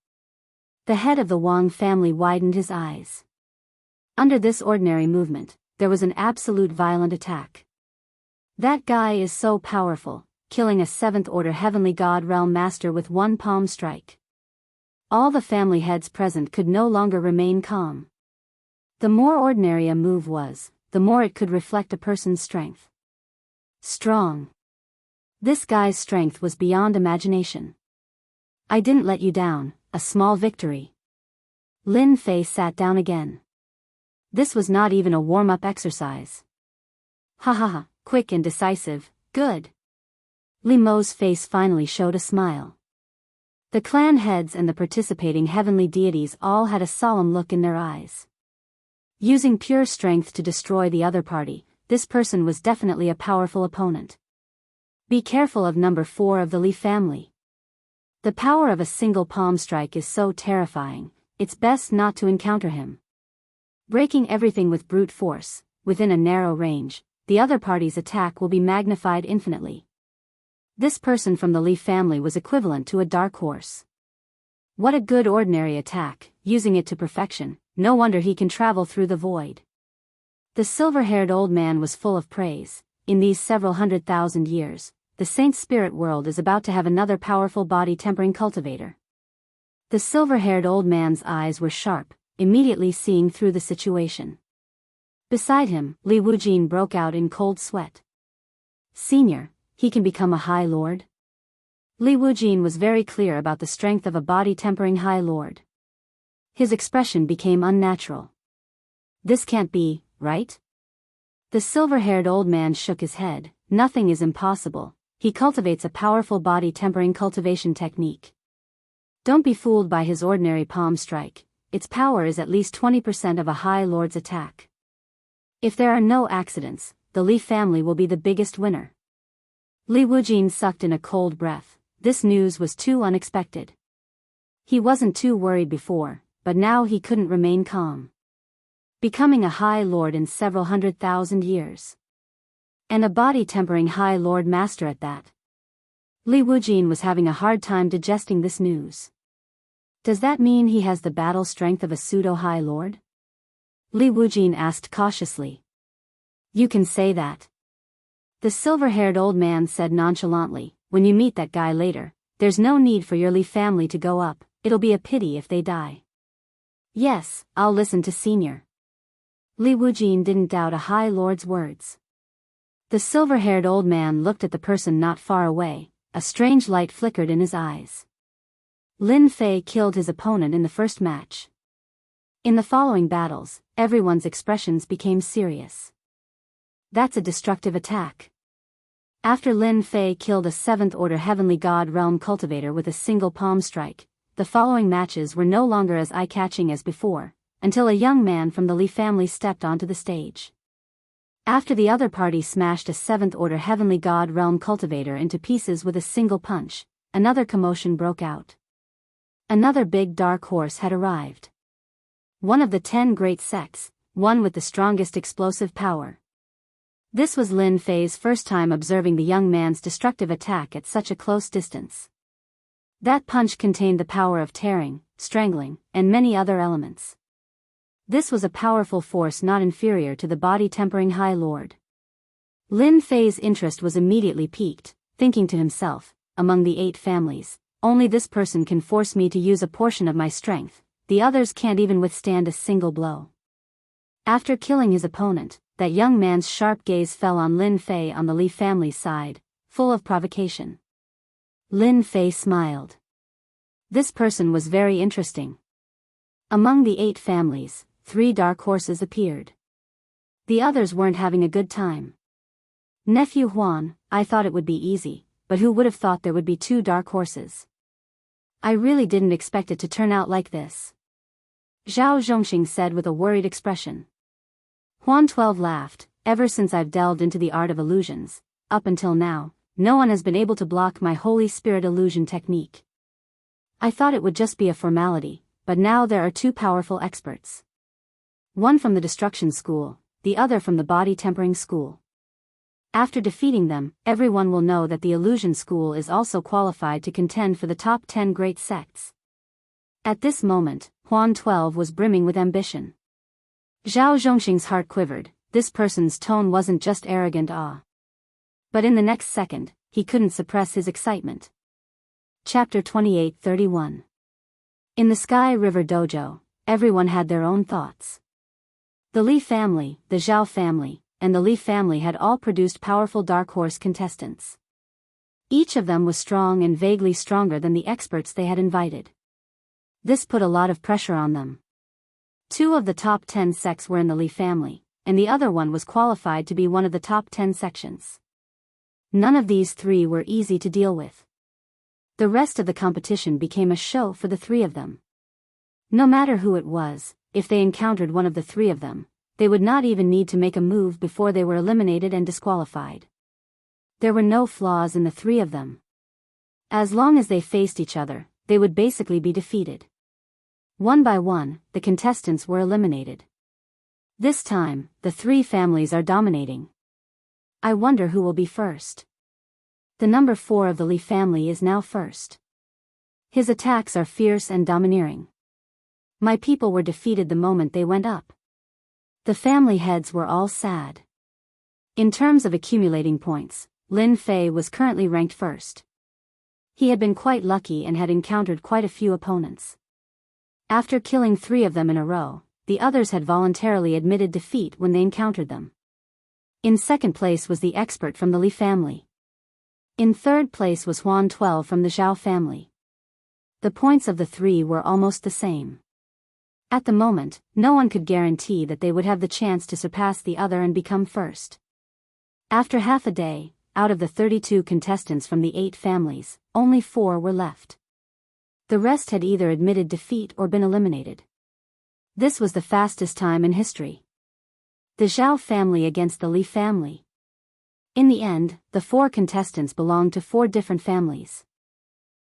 The head of the Wang family widened his eyes. Under this ordinary movement, there was an absolute violent attack. That guy is so powerful, killing a 7th order heavenly god realm master with one palm strike. All the family heads present could no longer remain calm. The more ordinary a move was, the more it could reflect a person's strength. Strong. This guy's strength was beyond imagination. I didn't let you down, a small victory. Lin Fei sat down again. This was not even a warm-up exercise. Ha ha ha, quick and decisive, good. Li Mo's face finally showed a smile. The clan heads and the participating heavenly deities all had a solemn look in their eyes. Using pure strength to destroy the other party, this person was definitely a powerful opponent. Be careful of number 4 of the Li family. The power of a single palm strike is so terrifying, it's best not to encounter him. Breaking everything with brute force, within a narrow range, the other party's attack will be magnified infinitely. This person from the Li family was equivalent to a dark horse. What a good ordinary attack, using it to perfection, no wonder he can travel through the void. The silver-haired old man was full of praise. In these several 100,000 years, the saint's spirit world is about to have another powerful body-tempering cultivator. The silver-haired old man's eyes were sharp, immediately seeing through the situation. Beside him, Li Wujin broke out in cold sweat. Senior, he can become a High Lord? Li Wujin was very clear about the strength of a body-tempering High Lord. His expression became unnatural. This can't be, right? The silver-haired old man shook his head. Nothing is impossible. He cultivates a powerful body-tempering cultivation technique. Don't be fooled by his ordinary palm strike. Its power is at least 20% of a High Lord's attack. If there are no accidents, the Li family will be the biggest winner. Li Wujin sucked in a cold breath. This news was too unexpected. He wasn't too worried before, but now he couldn't remain calm. Becoming a High Lord in several 100,000 years. And a body-tempering High Lord Master at that. Li Wujin was having a hard time digesting this news. Does that mean he has the battle strength of a pseudo-High Lord? Li Wujin asked cautiously. You can say that. The silver-haired old man said nonchalantly, when you meet that guy later, there's no need for your Li family to go up, it'll be a pity if they die. Yes, I'll listen to Senior. Li Wujin didn't doubt a High Lord's words. The silver-haired old man looked at the person not far away, a strange light flickered in his eyes. Lin Fei killed his opponent in the first match. In the following battles, everyone's expressions became serious. That's a destructive attack. After Lin Fei killed a 7th order heavenly god realm cultivator with a single palm strike, the following matches were no longer as eye-catching as before, until a young man from the Li family stepped onto the stage. After the other party smashed a 7th order heavenly god realm cultivator into pieces with a single punch, another commotion broke out. Another big dark horse had arrived. One of the 10 great sects, one with the strongest explosive power. This was Lin Fei's first time observing the young man's destructive attack at such a close distance. That punch contained the power of tearing, strangling, and many other elements. This was a powerful force not inferior to the body-tempering High Lord. Lin Fei's interest was immediately piqued, thinking to himself, among the 8 families, only this person can force me to use a portion of my strength, the others can't even withstand a single blow. After killing his opponent, that young man's sharp gaze fell on Lin Fei on the Li family's side, full of provocation. Lin Fei smiled. This person was very interesting. Among the 8 families, 3 dark horses appeared. The others weren't having a good time. Nephew Huan, I thought it would be easy, but who would have thought there would be 2 dark horses? I really didn't expect it to turn out like this. Zhao Zhongxing said with a worried expression. Huan 12 laughed. Ever since I've delved into the art of illusions, up until now, no one has been able to block my Holy Spirit illusion technique. I thought it would just be a formality, but now there are 2 powerful experts. One from the destruction school, the other from the body tempering school. After defeating them, everyone will know that the illusion school is also qualified to contend for the top 10 great sects. At this moment, Huan 12 was brimming with ambition. Zhao Zhongxing's heart quivered. This person's tone wasn't just arrogant awe. But in the next second, he couldn't suppress his excitement. Chapter 28:31. In the Sky River Dojo, everyone had their own thoughts. The Li family, the Zhao family, and the Li family had all produced powerful dark horse contestants. Each of them was strong and vaguely stronger than the experts they had invited. This put a lot of pressure on them. 2 of the top 10 sects were in the Li family, and the other one was qualified to be one of the top 10 sections. None of these 3 were easy to deal with. The rest of the competition became a show for the 3 of them. No matter who it was, if they encountered one of the 3 of them, they would not even need to make a move before they were eliminated and disqualified. There were no flaws in the 3 of them. As long as they faced each other, they would basically be defeated. One by one, the contestants were eliminated. This time, the 3 families are dominating. I wonder who will be first. The number 4 of the Li family is now first. His attacks are fierce and domineering. My people were defeated the moment they went up. The family heads were all sad. In terms of accumulating points, Lin Fei was currently ranked first. He had been quite lucky and had encountered quite a few opponents. After killing 3 of them in a row, the others had voluntarily admitted defeat when they encountered them. In second place was the expert from the Li family. In third place was Huan 12 from the Zhao family. The points of the 3 were almost the same. At the moment, no one could guarantee that they would have the chance to surpass the other and become first. After half a day, out of the 32 contestants from the 8 families, only 4 were left. The rest had either admitted defeat or been eliminated. This was the fastest time in history. The Zhao family against the Li family. In the end, the 4 contestants belonged to 4 different families.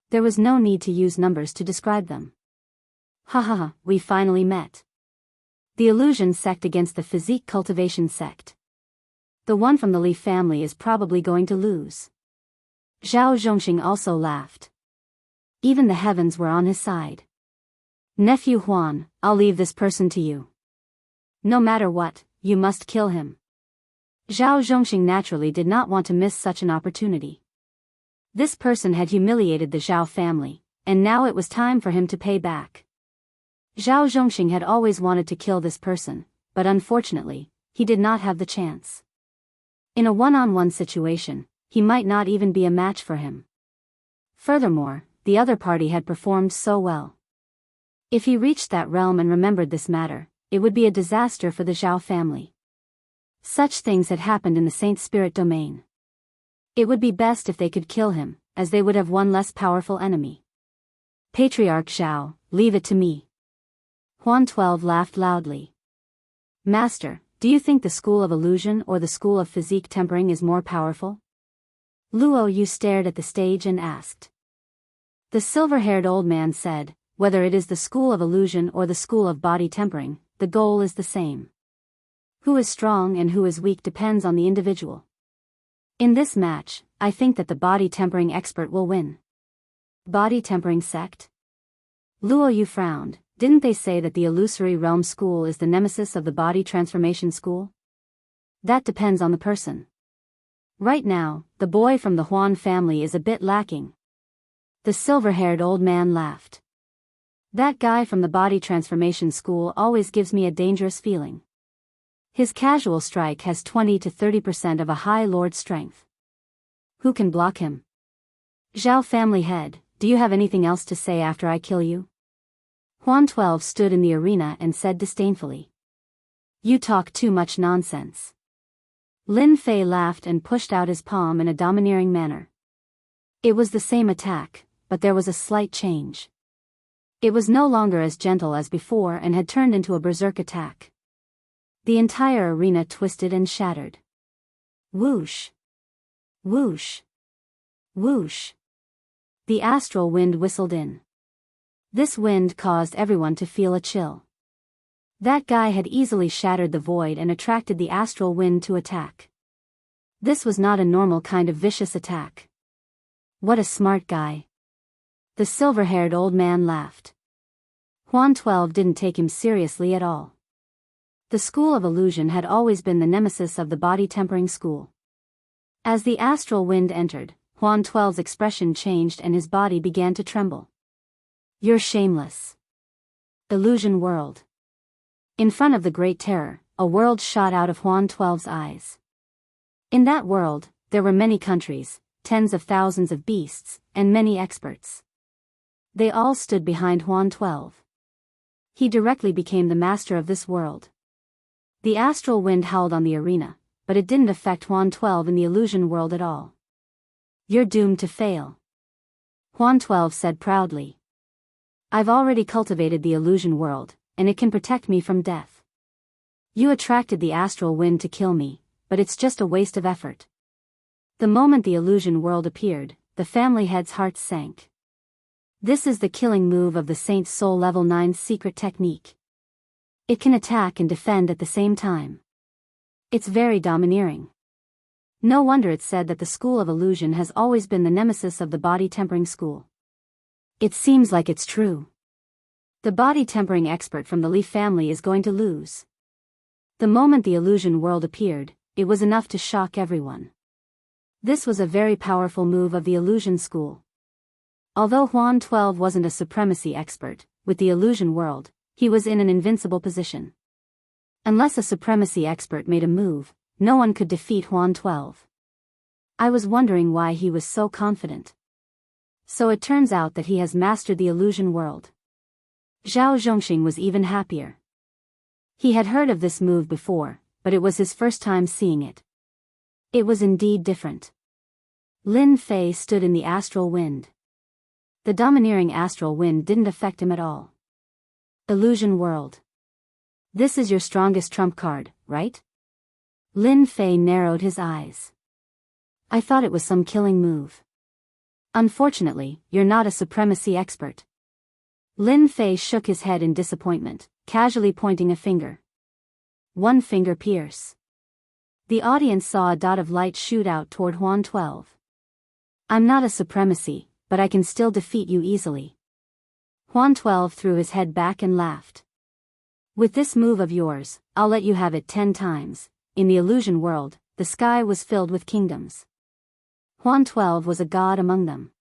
There was no need to use numbers to describe them. Haha, we finally met. The illusion sect against the physique cultivation sect. The one from the Li family is probably going to lose. Zhao Zhongxing also laughed. Even the heavens were on his side. Nephew Huan, I'll leave this person to you. No matter what, you must kill him. Zhao Zhongxing naturally did not want to miss such an opportunity. This person had humiliated the Zhao family, and now it was time for him to pay back. Zhao Zhongxing had always wanted to kill this person, but unfortunately, he did not have the chance. In a one-on-one situation, he might not even be a match for him. Furthermore, the other party had performed so well. If he reached that realm and remembered this matter, it would be a disaster for the Zhao family. Such things had happened in the Saint Spirit domain. It would be best if they could kill him, as they would have one less powerful enemy. Patriarch Zhao, leave it to me. Huan 12 laughed loudly. Master, do you think the school of illusion or the school of physique tempering is more powerful? Luo Yu stared at the stage and asked. The silver-haired old man said, whether it is the school of illusion or the school of body tempering, the goal is the same. Who is strong and who is weak depends on the individual. In this match, I think that the body tempering expert will win. Body tempering sect? Luo Yu frowned. Didn't they say that the illusory realm school is the nemesis of the body transformation school? That depends on the person. Right now, the boy from the Huan family is a bit lacking. The silver-haired old man laughed. That guy from the body transformation school always gives me a dangerous feeling. His casual strike has 20 to 30% of a high lord strength. Who can block him? Zhao family head, do you have anything else to say after I kill you? Huan 12 stood in the arena and said disdainfully. You talk too much nonsense. Lin Fei laughed and pushed out his palm in a domineering manner. It was the same attack, but there was a slight change. It was no longer as gentle as before and had turned into a berserk attack. The entire arena twisted and shattered. Whoosh! Whoosh! Whoosh! The astral wind whistled in. This wind caused everyone to feel a chill. That guy had easily shattered the void and attracted the astral wind to attack. This was not a normal kind of vicious attack. What a smart guy. The silver-haired old man laughed. Huan 12 didn't take him seriously at all. The school of illusion had always been the nemesis of the body-tempering school. As the astral wind entered, Huan 12's expression changed and his body began to tremble. You're shameless. Illusion world. In front of the Great Terror, a world shot out of Huan 12's eyes. In that world, there were many countries, tens of thousands of beasts, and many experts. They all stood behind Huan 12. He directly became the master of this world. The astral wind howled on the arena, but it didn't affect Huan 12 in the illusion world at all. You're doomed to fail. Huan 12 said proudly. I've already cultivated the illusion world, and it can protect me from death. You attracted the astral wind to kill me, but it's just a waste of effort. The moment the illusion world appeared, the family head's hearts sank. This is the killing move of the Saint Soul Level 9 secret technique. It can attack and defend at the same time. It's very domineering. No wonder it's said that the school of illusion has always been the nemesis of the body-tempering school. It seems like it's true. The body-tempering expert from the Li family is going to lose. The moment the illusion world appeared, it was enough to shock everyone. This was a very powerful move of the illusion school. Although Huan 12 wasn't a supremacy expert, with the illusion world, he was in an invincible position. Unless a supremacy expert made a move, no one could defeat Huan 12. I was wondering why he was so confident. So it turns out that he has mastered the illusion world. Zhao Zhongxing was even happier. He had heard of this move before, but it was his first time seeing it. It was indeed different. Lin Fei stood in the astral wind. The domineering astral wind didn't affect him at all. Illusion world. This is your strongest trump card, right? Lin Fei narrowed his eyes. I thought it was some killing move. Unfortunately, you're not a supremacy expert. Lin Fei shook his head in disappointment, casually pointing a finger. One finger pierce. The audience saw a dot of light shoot out toward Huan 12. I'm not a supremacy, but I can still defeat you easily. Huan 12 threw his head back and laughed. With this move of yours, I'll let you have it 10 times. In the illusion world, the sky was filled with kingdoms. Huan 12 was a god among them.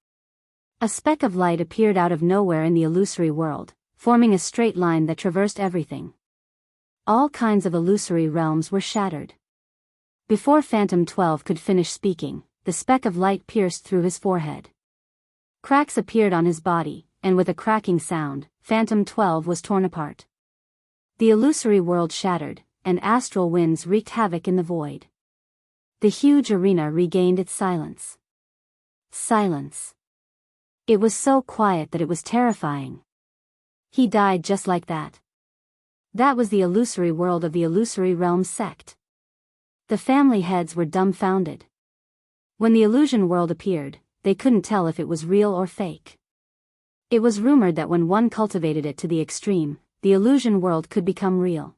A speck of light appeared out of nowhere in the illusory world, forming a straight line that traversed everything. All kinds of illusory realms were shattered. Before Phantom 12 could finish speaking, the speck of light pierced through his forehead. Cracks appeared on his body, and with a cracking sound, Phantom 12 was torn apart. The illusory world shattered, and astral winds wreaked havoc in the void. The huge arena regained its silence. Silence. It was so quiet that it was terrifying. He died just like that. That was the illusory world of the illusory realm sect. The family heads were dumbfounded. When the illusion world appeared, they couldn't tell if it was real or fake. It was rumored that when one cultivated it to the extreme, the illusion world could become real.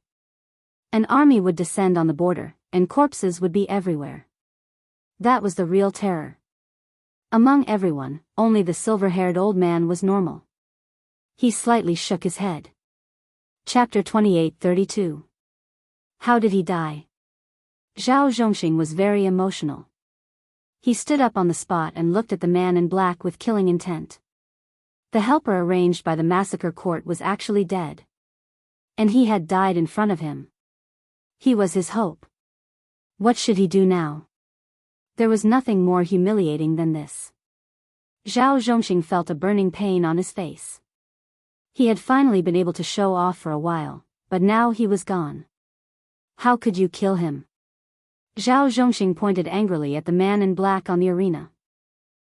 An army would descend on the border, and corpses would be everywhere. That was the real terror. Among everyone, only the silver-haired old man was normal. He slightly shook his head. Chapter 28:32. How did he die? Zhao Zhongxing was very emotional. He stood up on the spot and looked at the man in black with killing intent. The helper arranged by the massacre court was actually dead. And he had died in front of him. He was his hope. What should he do now? There was nothing more humiliating than this. Zhao Zhongxing felt a burning pain on his face. He had finally been able to show off for a while, but now he was gone. How could you kill him? Zhao Zhongxing pointed angrily at the man in black on the arena.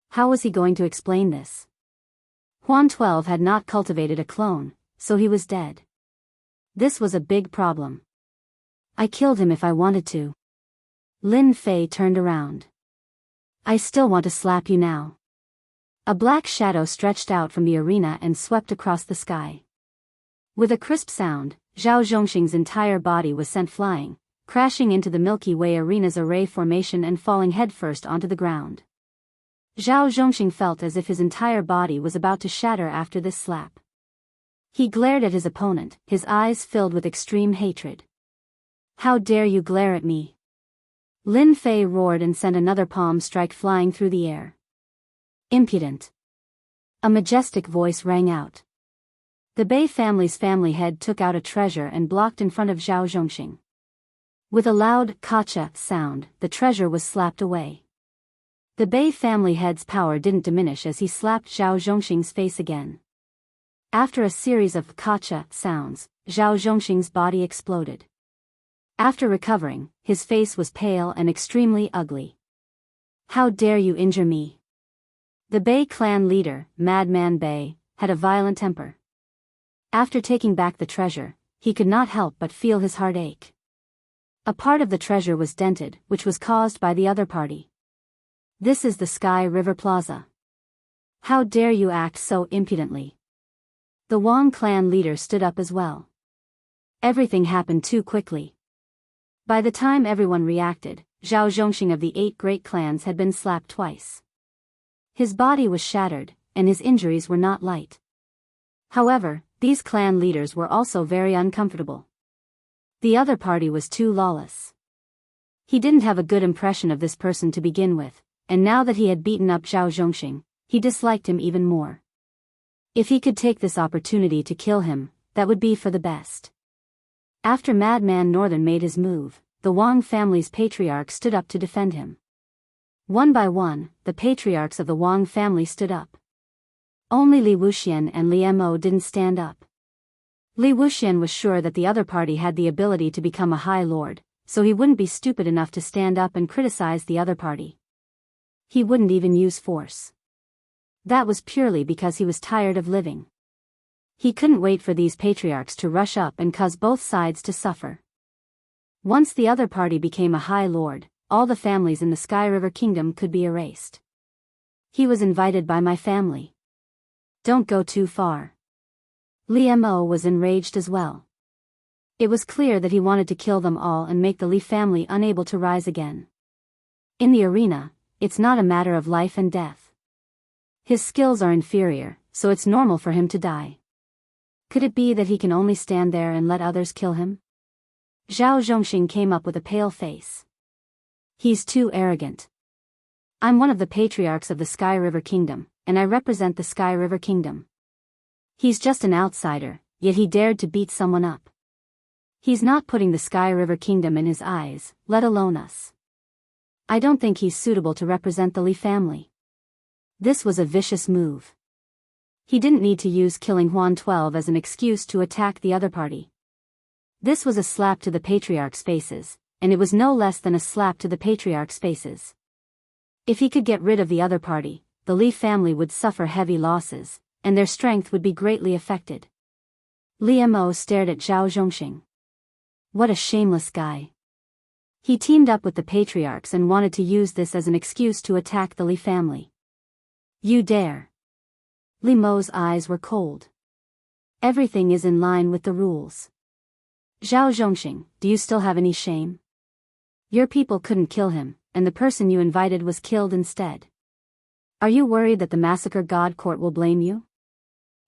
How was he going to explain this? Huan 12 had not cultivated a clone, so he was dead. This was a big problem. I killed him if I wanted to. Lin Fei turned around. I still want to slap you now. A black shadow stretched out from the arena and swept across the sky. With a crisp sound, Zhao Zhongxing's entire body was sent flying, crashing into the Milky Way arena's array formation and falling headfirst onto the ground. Zhao Zhongxing felt as if his entire body was about to shatter after this slap. He glared at his opponent, his eyes filled with extreme hatred. "How dare you glare at me?" Lin Fei roared and sent another palm strike flying through the air. "Impudent!" A majestic voice rang out. The Bei family's family head took out a treasure and blocked in front of Zhao Zhongxing. With a loud "kacha" sound, the treasure was slapped away. The Bei family head's power didn't diminish as he slapped Zhao Zhongxing's face again. After a series of "kacha" sounds, Zhao Zhongxing's body exploded. After recovering, his face was pale and extremely ugly. "How dare you injure me?" The Bei clan leader, Madman Bei, had a violent temper. After taking back the treasure, he could not help but feel his heart ache. A part of the treasure was dented, which was caused by the other party. "This is the Sky River Plaza. How dare you act so impudently?" The Wang clan leader stood up as well. Everything happened too quickly. By the time everyone reacted, Zhao Zhongxing of the 8 great clans had been slapped twice. His body was shattered, and his injuries were not light. However, these clan leaders were also very uncomfortable. The other party was too lawless. He didn't have a good impression of this person to begin with, and now that he had beaten up Zhao Zhongxing, he disliked him even more. If he could take this opportunity to kill him, that would be for the best. After Madman Northern made his move, the Wang family's patriarchs stood up to defend him. One by one, the patriarchs of the Wang family stood up. Only Li Wuxian and Li Mo didn't stand up. Li Wuxian was sure that the other party had the ability to become a high lord, so he wouldn't be stupid enough to stand up and criticize the other party. He wouldn't even use force. That was purely because he was tired of living. He couldn't wait for these patriarchs to rush up and cause both sides to suffer. Once the other party became a high lord, all the families in the Sky River Kingdom could be erased. He was invited by my family. Don't go too far. Li Mo was enraged as well. It was clear that he wanted to kill them all and make the Li family unable to rise again. In the arena, it's not a matter of life and death. His skills are inferior, so it's normal for him to die. Could it be that he can only stand there and let others kill him? Zhao Zhongxing came up with a pale face. He's too arrogant. I'm one of the patriarchs of the Sky River Kingdom, and I represent the Sky River Kingdom. He's just an outsider, yet he dared to beat someone up. He's not putting the Sky River Kingdom in his eyes, let alone us. I don't think he's suitable to represent the Li family. This was a vicious move. He didn't need to use killing Huan 12 as an excuse to attack the other party. This was a slap to the patriarchs' faces, and it was no less than a slap to the patriarchs' faces. If he could get rid of the other party, the Li family would suffer heavy losses, and their strength would be greatly affected. Li Mo stared at Zhao Zhongxing. What a shameless guy. He teamed up with the patriarchs and wanted to use this as an excuse to attack the Li family. You dare. Li Mo's eyes were cold. Everything is in line with the rules. Zhao Zhongxing, do you still have any shame? Your people couldn't kill him, and the person you invited was killed instead. Are you worried that the massacre god court will blame you?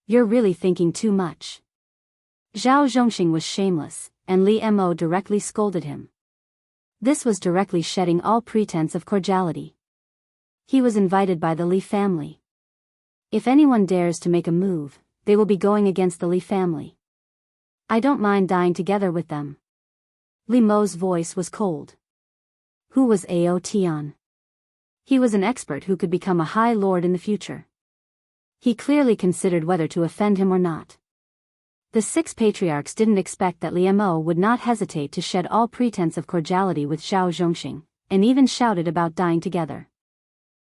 You're really thinking too much. Zhao Zhongxing was shameless, and Li Mo directly scolded him. This was directly shedding all pretense of cordiality. He was invited by the Li family. If anyone dares to make a move, they will be going against the Li family. I don't mind dying together with them. Li Mo's voice was cold. Who was Ao Tian? He was an expert who could become a high lord in the future. He clearly considered whether to offend him or not. The 6 patriarchs didn't expect that Li Mo would not hesitate to shed all pretense of cordiality with Zhao Zhongxing, and even shouted about dying together.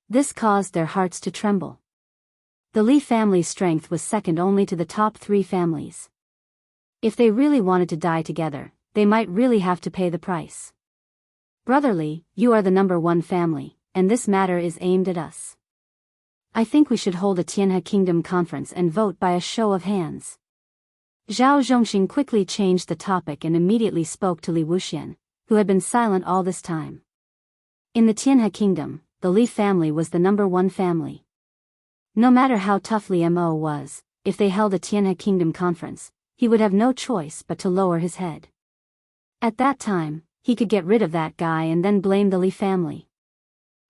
This caused their hearts to tremble. The Li family's strength was second only to the top 3 families. If they really wanted to die together, they might really have to pay the price. Brotherly, you are the number 1 family, and this matter is aimed at us. I think we should hold a Tianhe Kingdom conference and vote by a show of hands. Zhao Zhongxing quickly changed the topic and immediately spoke to Li Wuxian. who had been silent all this time. In the Tianhe kingdom, the Li family was the #1 family. No matter how tough Li Mo was, if they held a Tianhe kingdom conference, he would have no choice but to lower his head. At that time, he could get rid of that guy and then blame the Li family.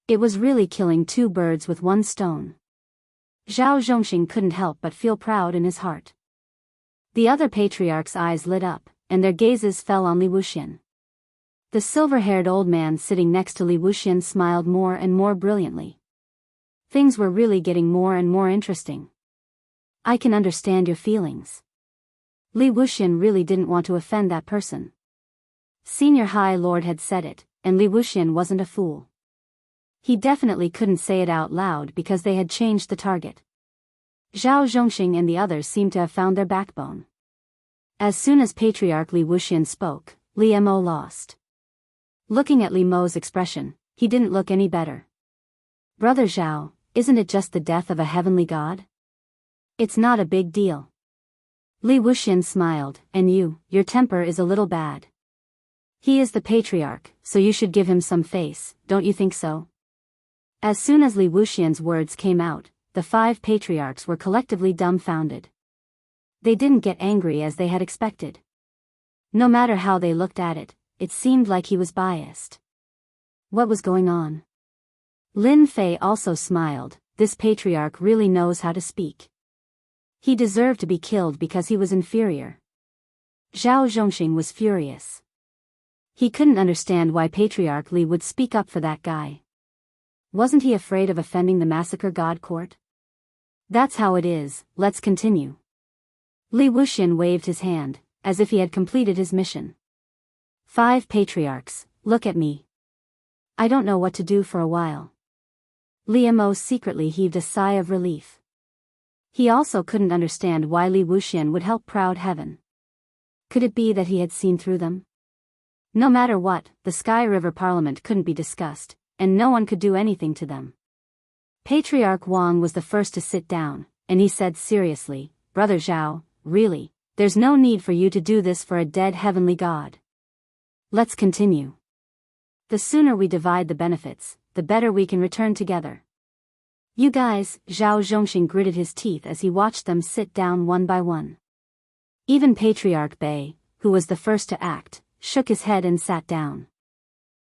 It was really killing two birds with one stone. Zhao Zhongxing couldn't help but feel proud in his heart. The other patriarchs' eyes lit up, and their gazes fell on Li Wuxian. The silver-haired old man sitting next to Li Wuxian smiled more and more brilliantly. Things were really getting more and more interesting. I can understand your feelings. Li Wuxian really didn't want to offend that person. Senior High Lord had said it, and Li Wuxian wasn't a fool. He definitely couldn't say it out loud because they had changed the target. Zhao Zhongxing and the others seemed to have found their backbone. As soon as Patriarch Li Wuxian spoke, Li Mo lost. Looking at Li Mo's expression, he didn't look any better. Brother Zhao, isn't it just the death of a heavenly god? It's not a big deal. Li Wuxian smiled, and your temper is a little bad. He is the patriarch, so you should give him some face, don't you think so? As soon as Li Wuxian's words came out, the 5 patriarchs were collectively dumbfounded. They didn't get angry as they had expected. No matter how they looked at it, it seemed like he was biased. What was going on? Lin Fei also smiled. This patriarch really knows how to speak. He deserved to be killed because he was inferior. Zhao Zhongxing was furious. He couldn't understand why Patriarch Li would speak up for that guy. Wasn't he afraid of offending the massacre god court? That's how it is, let's continue. Li Wuxian waved his hand, as if he had completed his mission. 5 patriarchs, look at me. I don't know what to do for a while. Li Mo secretly heaved a sigh of relief. He also couldn't understand why Li Wuxian would help proud heaven. Could it be that he had seen through them? No matter what, the Sky River Parliament couldn't be discussed, and no one could do anything to them. Patriarch Wang was the first to sit down, and he said seriously, Brother Zhao, really, there's no need for you to do this for a dead heavenly god. Let's continue. The sooner we divide the benefits, the better we can return together. You guys, Zhao Zhongxing gritted his teeth as he watched them sit down one by one. Even Patriarch Bei, who was the first to act, shook his head and sat down.